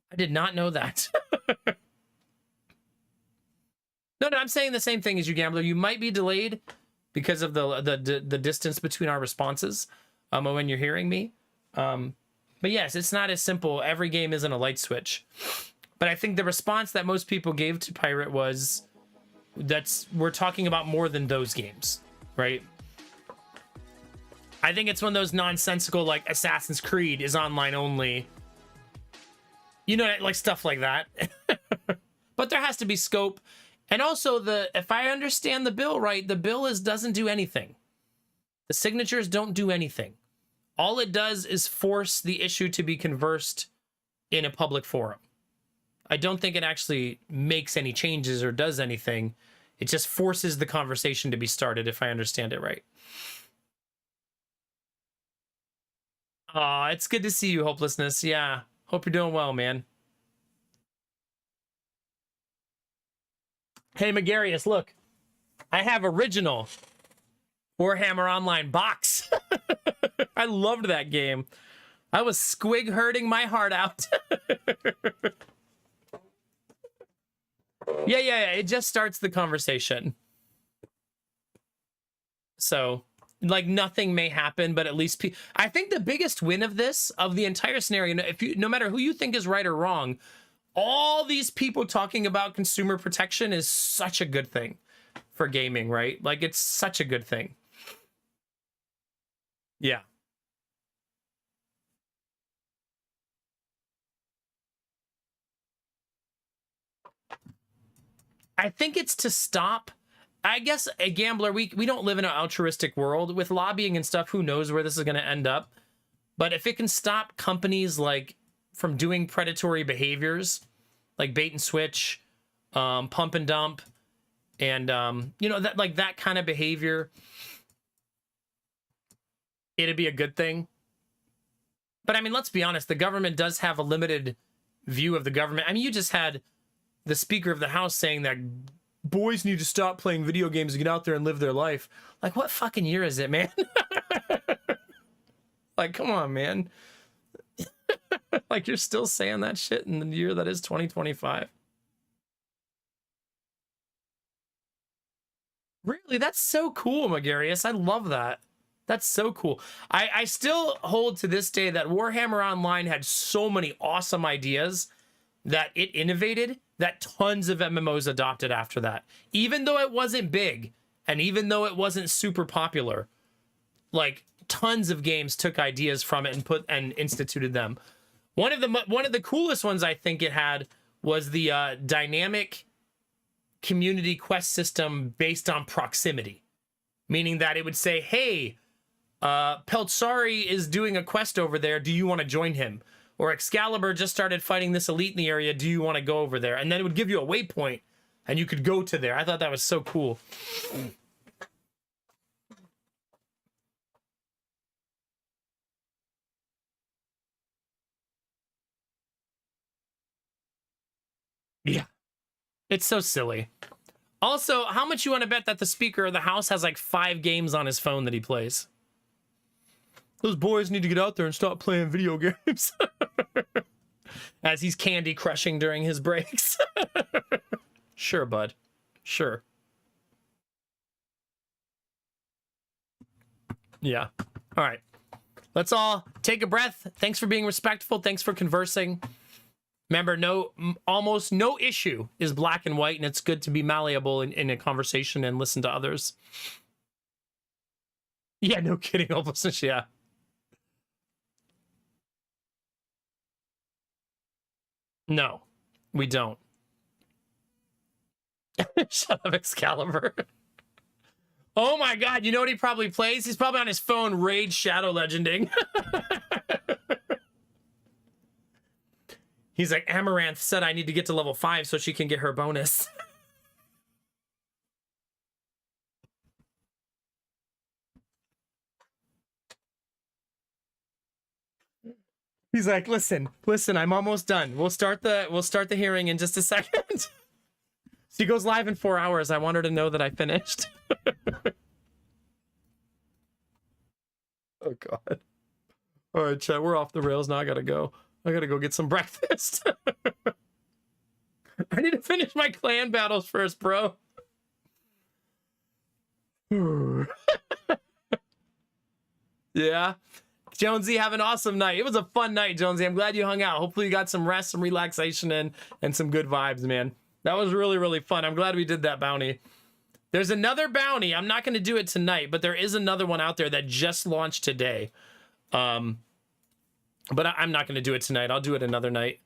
I did not know that. No, I'm saying the same thing as you, Gambler. You might be delayed because of the distance between our responses when you're hearing me. But yes, it's not as simple. Every game isn't a light switch. But I think the response that most people gave to Pirate was we're talking about more than those games, right? I think it's one of those nonsensical, like Assassin's Creed is online only. You know, like stuff like that. But there has to be scope. And also, if I understand the bill right, the bill doesn't do anything. The signatures don't do anything. All it does is force the issue to be conversed in a public forum. I don't think it actually makes any changes or does anything. It just forces the conversation to be started, if I understand it right. Aw, it's good to see you, Hopelessness. Yeah, hope you're doing well, man. Hey, Megarius, look. I have original Warhammer Online box. I loved that game. I was squig hurting my heart out. Yeah. It just starts the conversation. So, like, nothing may happen, but at least I think the biggest win of this, of the entire scenario, no matter who you think is right or wrong, all these people talking about consumer protection is such a good thing for gaming, right? Like, it's such a good thing. Yeah. I think it's to stop. I guess a Gambler, we don't live in an altruistic world with lobbying and stuff. Who knows where this is going to end up? But if it can stop companies like from doing predatory behaviors, like bait and switch, pump and dump, and you know, that kind of behavior, it'd be a good thing. But I mean, let's be honest, the government does have a limited view of the government. I mean, you just had the Speaker of the House saying that boys need to stop playing video games and get out there and live their life. Like, what fucking year is it, man? Like, come on, man. Like, you're still saying that shit in the year that is 2025. Really? That's so cool, Megarius. I love that. That's so cool. I still hold to this day that Warhammer Online had so many awesome ideas that it innovated that tons of MMOs adopted after that. Even though it wasn't big, and even though it wasn't super popular, like, tons of games took ideas from it and instituted them. One of the coolest ones I think it had was the dynamic community quest system based on proximity, meaning that it would say, hey, Peltsari is doing a quest over there. Do you want to join him? Or Excalibur just started fighting this elite in the area. Do you want to go over there? And then it would give you a waypoint and you could go to there. I thought that was so cool. Yeah. It's so silly. Also, how much you want to bet that the Speaker of the House has like 5 games on his phone that he plays? Those boys need to get out there and stop playing video games. As he's candy crushing during his breaks. Sure, bud. Sure. Yeah. All right. Let's all take a breath. Thanks for being respectful. Thanks for conversing. Remember, almost no issue is black and white, and it's good to be malleable in a conversation and listen to others. Yeah, no kidding. Hopelessness, yeah. No, we don't. Shut up, Excalibur. Oh my god, you know what he probably plays? He's probably on his phone Raid Shadow Legending. He's like, Amaranth said I need to get to level 5 so she can get her bonus. He's like, listen, I'm almost done. We'll start the hearing in just a second. She goes live in 4 hours. I want her to know that I finished. Oh god. All right, chat, we're off the rails now. I gotta go get some breakfast. I need to finish my clan battles first, bro. Yeah. Jonesy, have an awesome night. It was a fun night, Jonesy. I'm glad you hung out. Hopefully you got some rest, some relaxation, and some good vibes, man. That was really, really fun. I'm glad we did that bounty. There's another bounty. I'm not going to do it tonight, but there is another one out there that just launched today. But I'm not going to do it tonight. I'll do it another night.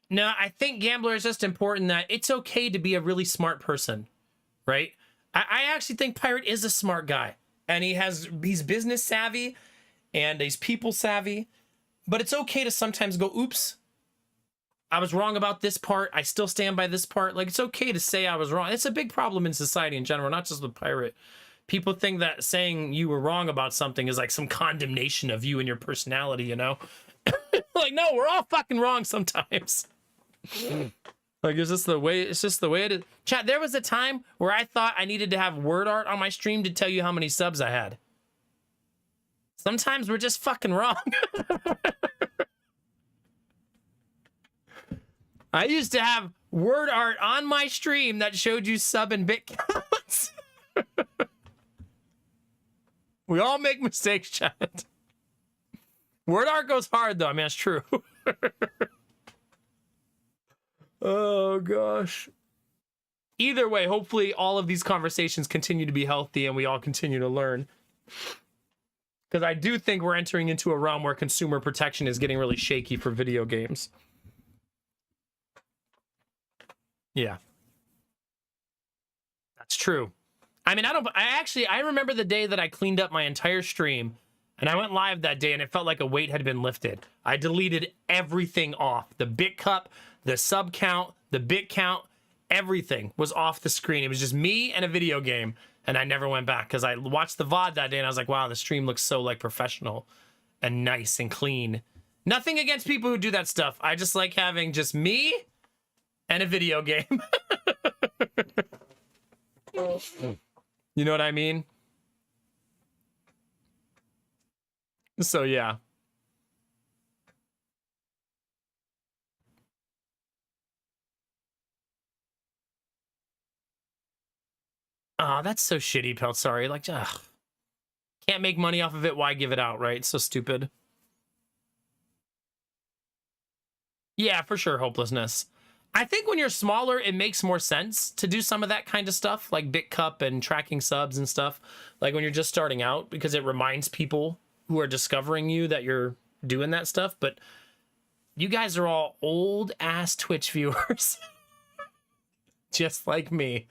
No, I think Gambler is just important that it's okay to be a really smart person, right? I actually think Pirate is a smart guy, and he's business savvy and he's people savvy, but it's okay to sometimes go, oops, I was wrong about this part. I still stand by this part. Like, it's okay to say I was wrong. It's a big problem in society in general, not just with Pirate. People think that saying you were wrong about something is like some condemnation of you and your personality, you know? Like, no, we're all fucking wrong sometimes. Like, it's just the way it is. Chat, there was a time where I thought I needed to have word art on my stream to tell you how many subs I had. Sometimes we're just fucking wrong. I used to have word art on my stream that showed you sub and bit counts. We all make mistakes, chat. Word art goes hard, though. I mean, it's true. Oh, gosh. Either way, hopefully all of these conversations continue to be healthy and we all continue to learn. Because I do think we're entering into a realm where consumer protection is getting really shaky for video games. Yeah. That's true. I mean, I remember the day that I cleaned up my entire stream and I went live that day and it felt like a weight had been lifted. I deleted everything off. The bit cup, the sub count, the bit count, everything was off the screen. It was just me and a video game. And I never went back because I watched the VOD that day and I was like, wow, the stream looks so like professional and nice and clean. Nothing against people who do that stuff. I just like having just me and a video game. You know what I mean? So, yeah. Oh, that's so shitty, Pelt. Sorry. Like, ugh. Can't make money off of it. Why give it out, right? It's so stupid. Yeah, for sure. Hopelessness. I think when you're smaller, it makes more sense to do some of that kind of stuff, like BitCup and tracking subs and stuff. Like when you're just starting out, because it reminds people who are discovering you that you're doing that stuff. But you guys are all old-ass Twitch viewers. Just like me.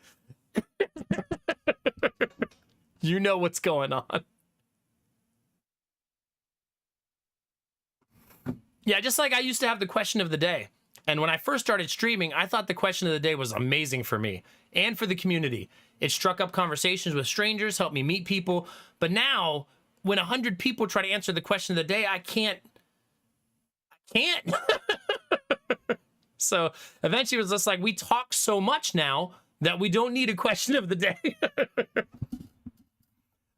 You know what's going on. Yeah, just like I used to have the question of the day. And when I first started streaming, I thought the question of the day was amazing for me and for the community. It struck up conversations with strangers, helped me meet people. But now, when 100 people try to answer the question of the day, I can't. So eventually it was just like, we talk so much now that we don't need a question of the day.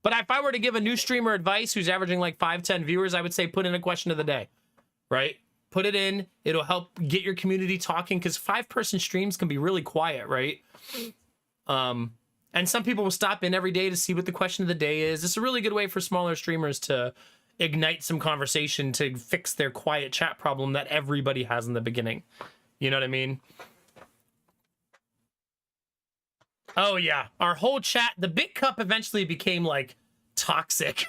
But if I were to give a new streamer advice who's averaging like 5-10 viewers, I would say put in a question of the day, right? Put it in. It'll help get your community talking, because 5-person streams can be really quiet, right? And some people will stop in every day to see what the question of the day is. It's a really good way for smaller streamers to ignite some conversation to fix their quiet chat problem that everybody has in the beginning. You know what I mean? Oh yeah, our whole chat, the bit cup eventually became like toxic.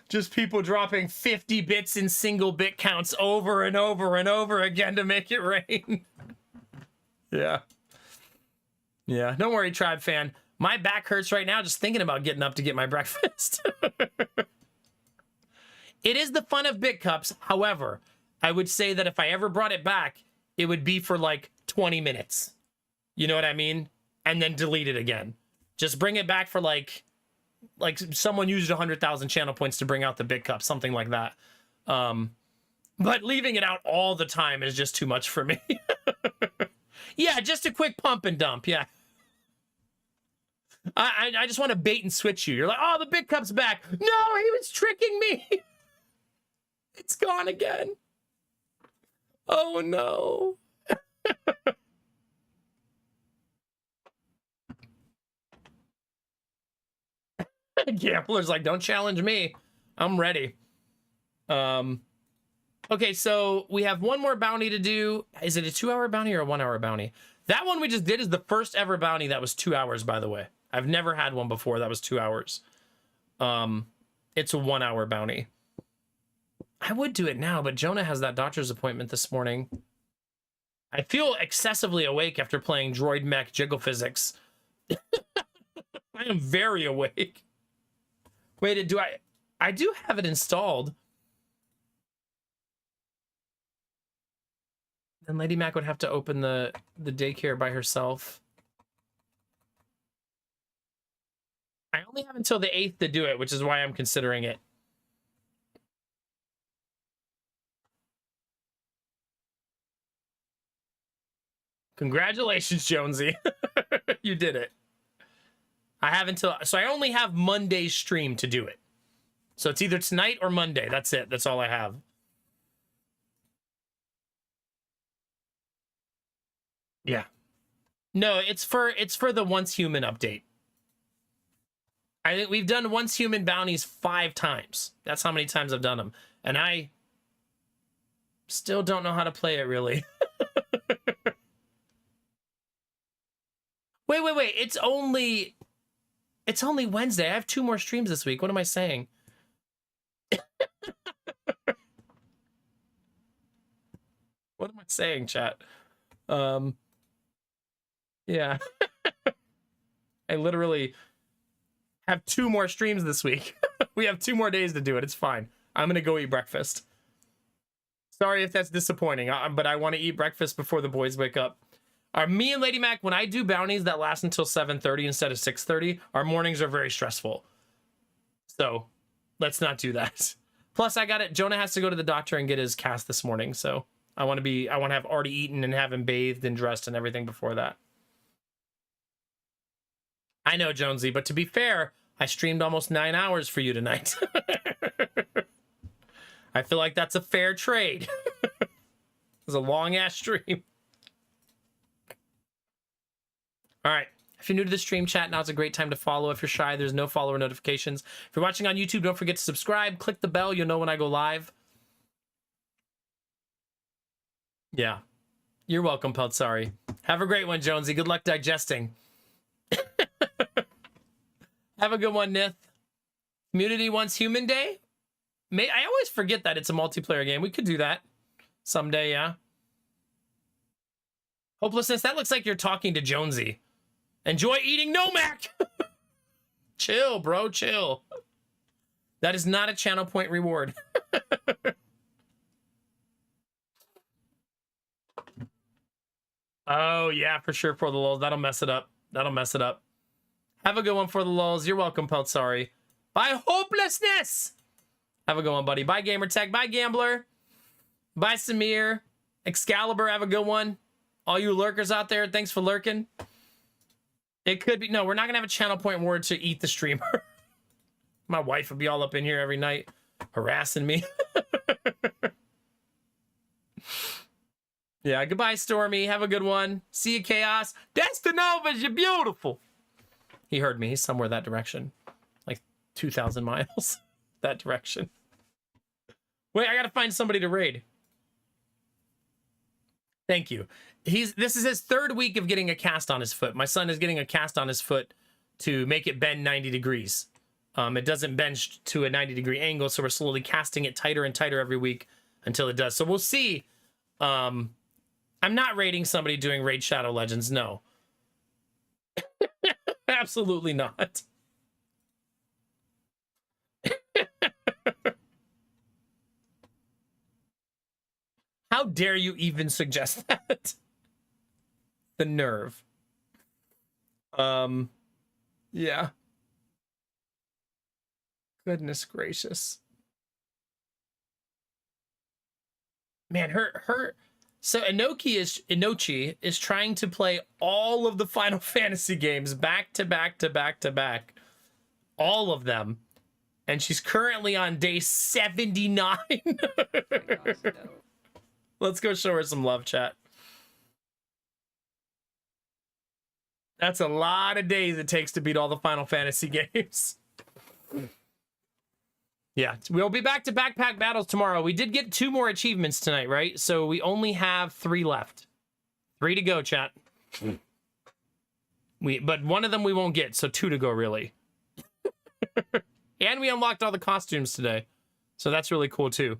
Just people dropping 50 bits in single bit counts over and over and over again to make it rain. Yeah. Yeah, don't worry, Tribe fan. My back hurts right now just thinking about getting up to get my breakfast. It is the fun of bit cups. However, I would say that if I ever brought it back, it would be for like 20 minutes. You know what I mean? And then delete it again. Just bring it back for like someone used 100,000 channel points to bring out the bit cup, something like that. But leaving it out all the time is just too much for me. Yeah, just a quick pump and dump. Yeah. I just want to bait and switch you. You're like, oh, the bit cup's back. No, he was tricking me. It's gone again. Oh no. Gambler's like, don't challenge me. I'm ready. Okay, so we have one more bounty to do. Is it a 2-hour bounty or a 1-hour bounty? That one we just did is the first ever bounty that was 2 hours, by the way. I've never had one before that was 2 hours. It's a 1-hour bounty. I would do it now, but Jonah has that doctor's appointment this morning. I feel excessively awake after playing Droid Mech Jiggle Physics. I am very awake. Wait, I do have it installed. Then Lady Mac would have to open the daycare by herself. I only have until the 8th to do it, which is why I'm considering it. Congratulations, Jonesy. You did it. So I only have Monday's stream to do it. So it's either tonight or Monday. That's it. That's all I have. Yeah. No, it's for the Once Human update. I think we've done Once Human bounties 5 times. That's how many times I've done them. And I still don't know how to play it, really. Wait. It's only Wednesday. I have 2 more streams this week. What am I saying? What am I saying, chat? Yeah. I literally have 2 more streams this week. We have 2 more days to do it. It's fine. I'm gonna go eat breakfast. Sorry if that's disappointing, but I want to eat breakfast before the boys wake up. Me and Lady Mac, when I do bounties that last until 7:30 instead of 6:30, our mornings are very stressful. So let's not do that. Plus, I got it. Jonah has to go to the doctor and get his cast this morning, so I want to have already eaten and have him bathed and dressed and everything before that. I know, Jonesy, but to be fair, I streamed almost 9 hours for you tonight. I feel like that's a fair trade. It was a long-ass stream. All right. If you're new to the stream chat, now's a great time to follow. If you're shy, there's no follower notifications. If you're watching on YouTube, don't forget to subscribe. Click the bell. You'll know when I go live. Yeah. You're welcome, Peltzari. Have a great one, Jonesy. Good luck digesting. Have a good one, Nith. Community Wants Human Day? I always forget that it's a multiplayer game. We could do that someday, yeah. Hopelessness, that looks like you're talking to Jonesy. Enjoy eating Nomac! Chill, bro, chill. That is not a channel point reward. Oh, yeah, for sure, for the lulz. That'll mess it up. That'll mess it up. Have a good one for the lulz. You're welcome, Pelt. Sorry. Bye, hopelessness. Have a good one, buddy. Bye, Gamertech. Bye, Gambler. Bye, Samir. Excalibur, have a good one. All you lurkers out there, thanks for lurking. It could be... No, we're not going to have a channel point word to eat the streamer. My wife would be all up in here every night, harassing me. Yeah, goodbye, Stormy. Have a good one. See you, Chaos. Destinova's, you're beautiful. He heard me. He's somewhere that direction. Like 2,000 miles that direction. Wait, I got to find somebody to raid. Thank you. This is his third week of getting a cast on his foot. My son is getting a cast on his foot to make it bend 90 degrees. It doesn't bend to a 90-degree angle, so we're slowly casting it tighter and tighter every week until it does. So we'll see. I'm not raiding somebody doing Raid Shadow Legends, no. Absolutely not. How dare you even suggest that? The nerve. Yeah. Goodness gracious. Man, so Inochi is trying to play all of the Final Fantasy games back to back to back to back. All of them. And she's currently on day 79. Let's go show her some love, chat. That's a lot of days it takes to beat all the Final Fantasy games. Yeah, we'll be back to backpack battles tomorrow. We did get 2 more achievements tonight, right? So we only have 3 left. 3 to go, chat. But one of them we won't get, so 2 to go, really. And we unlocked all the costumes today. So that's really cool, too.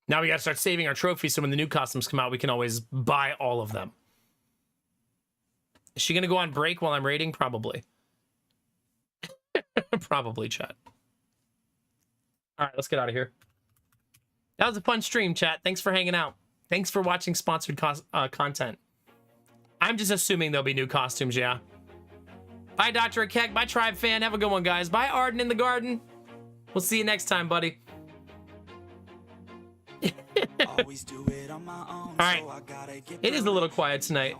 Now we gotta start saving our trophies so when the new costumes come out, we can always buy all of them. Is she gonna go on break while I'm raiding? Probably. Probably, chat. All right, let's get out of here. That was a fun stream, chat. Thanks for hanging out. Thanks for watching sponsored content. I'm just assuming there'll be new costumes, yeah. Bye, Dr. Akek. Bye, Tribe Fan. Have a good one, guys. Bye, Arden in the Garden. We'll see you next time, buddy. All right. It is a little quiet tonight.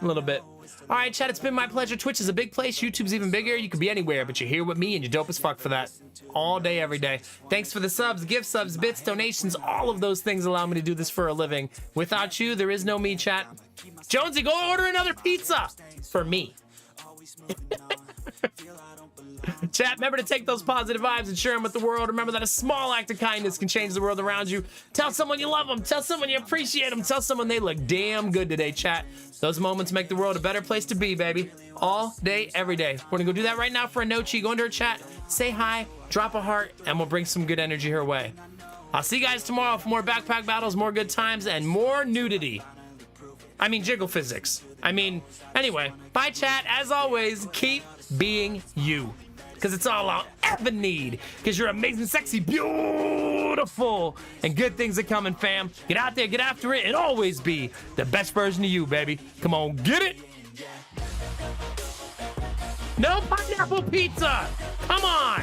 A little bit. All right, chat, it's been my pleasure. Twitch is a big place. YouTube's even bigger. You could be anywhere, but you're here with me, and you're dope as fuck for that. All day, every day. Thanks for the subs, gift subs, bits, donations. All of those things allow me to do this for a living. Without you, there is no me, chat. Jonesy, go order another pizza for me. Chat, remember to take those positive vibes and share them with the world. Remember that a small act of kindness can change the world around you. Tell someone you love them. Tell someone you appreciate them. Tell someone they look damn good today, chat. Those moments make the world a better place to be, baby. All day, every day. We're gonna go do that right now for Inochi. Go into her chat, say hi, drop a heart, and we'll bring some good energy her way. I'll see you guys tomorrow for more backpack battles, more good times, and more nudity. I mean, jiggle physics. Anyway, bye, chat. As always, keep being you. Because it's all I'll ever need. Because you're amazing, sexy, beautiful. And good things are coming, fam. Get out there, get after it, and always be the best version of you, baby. Come on, get it. No pineapple pizza. Come on.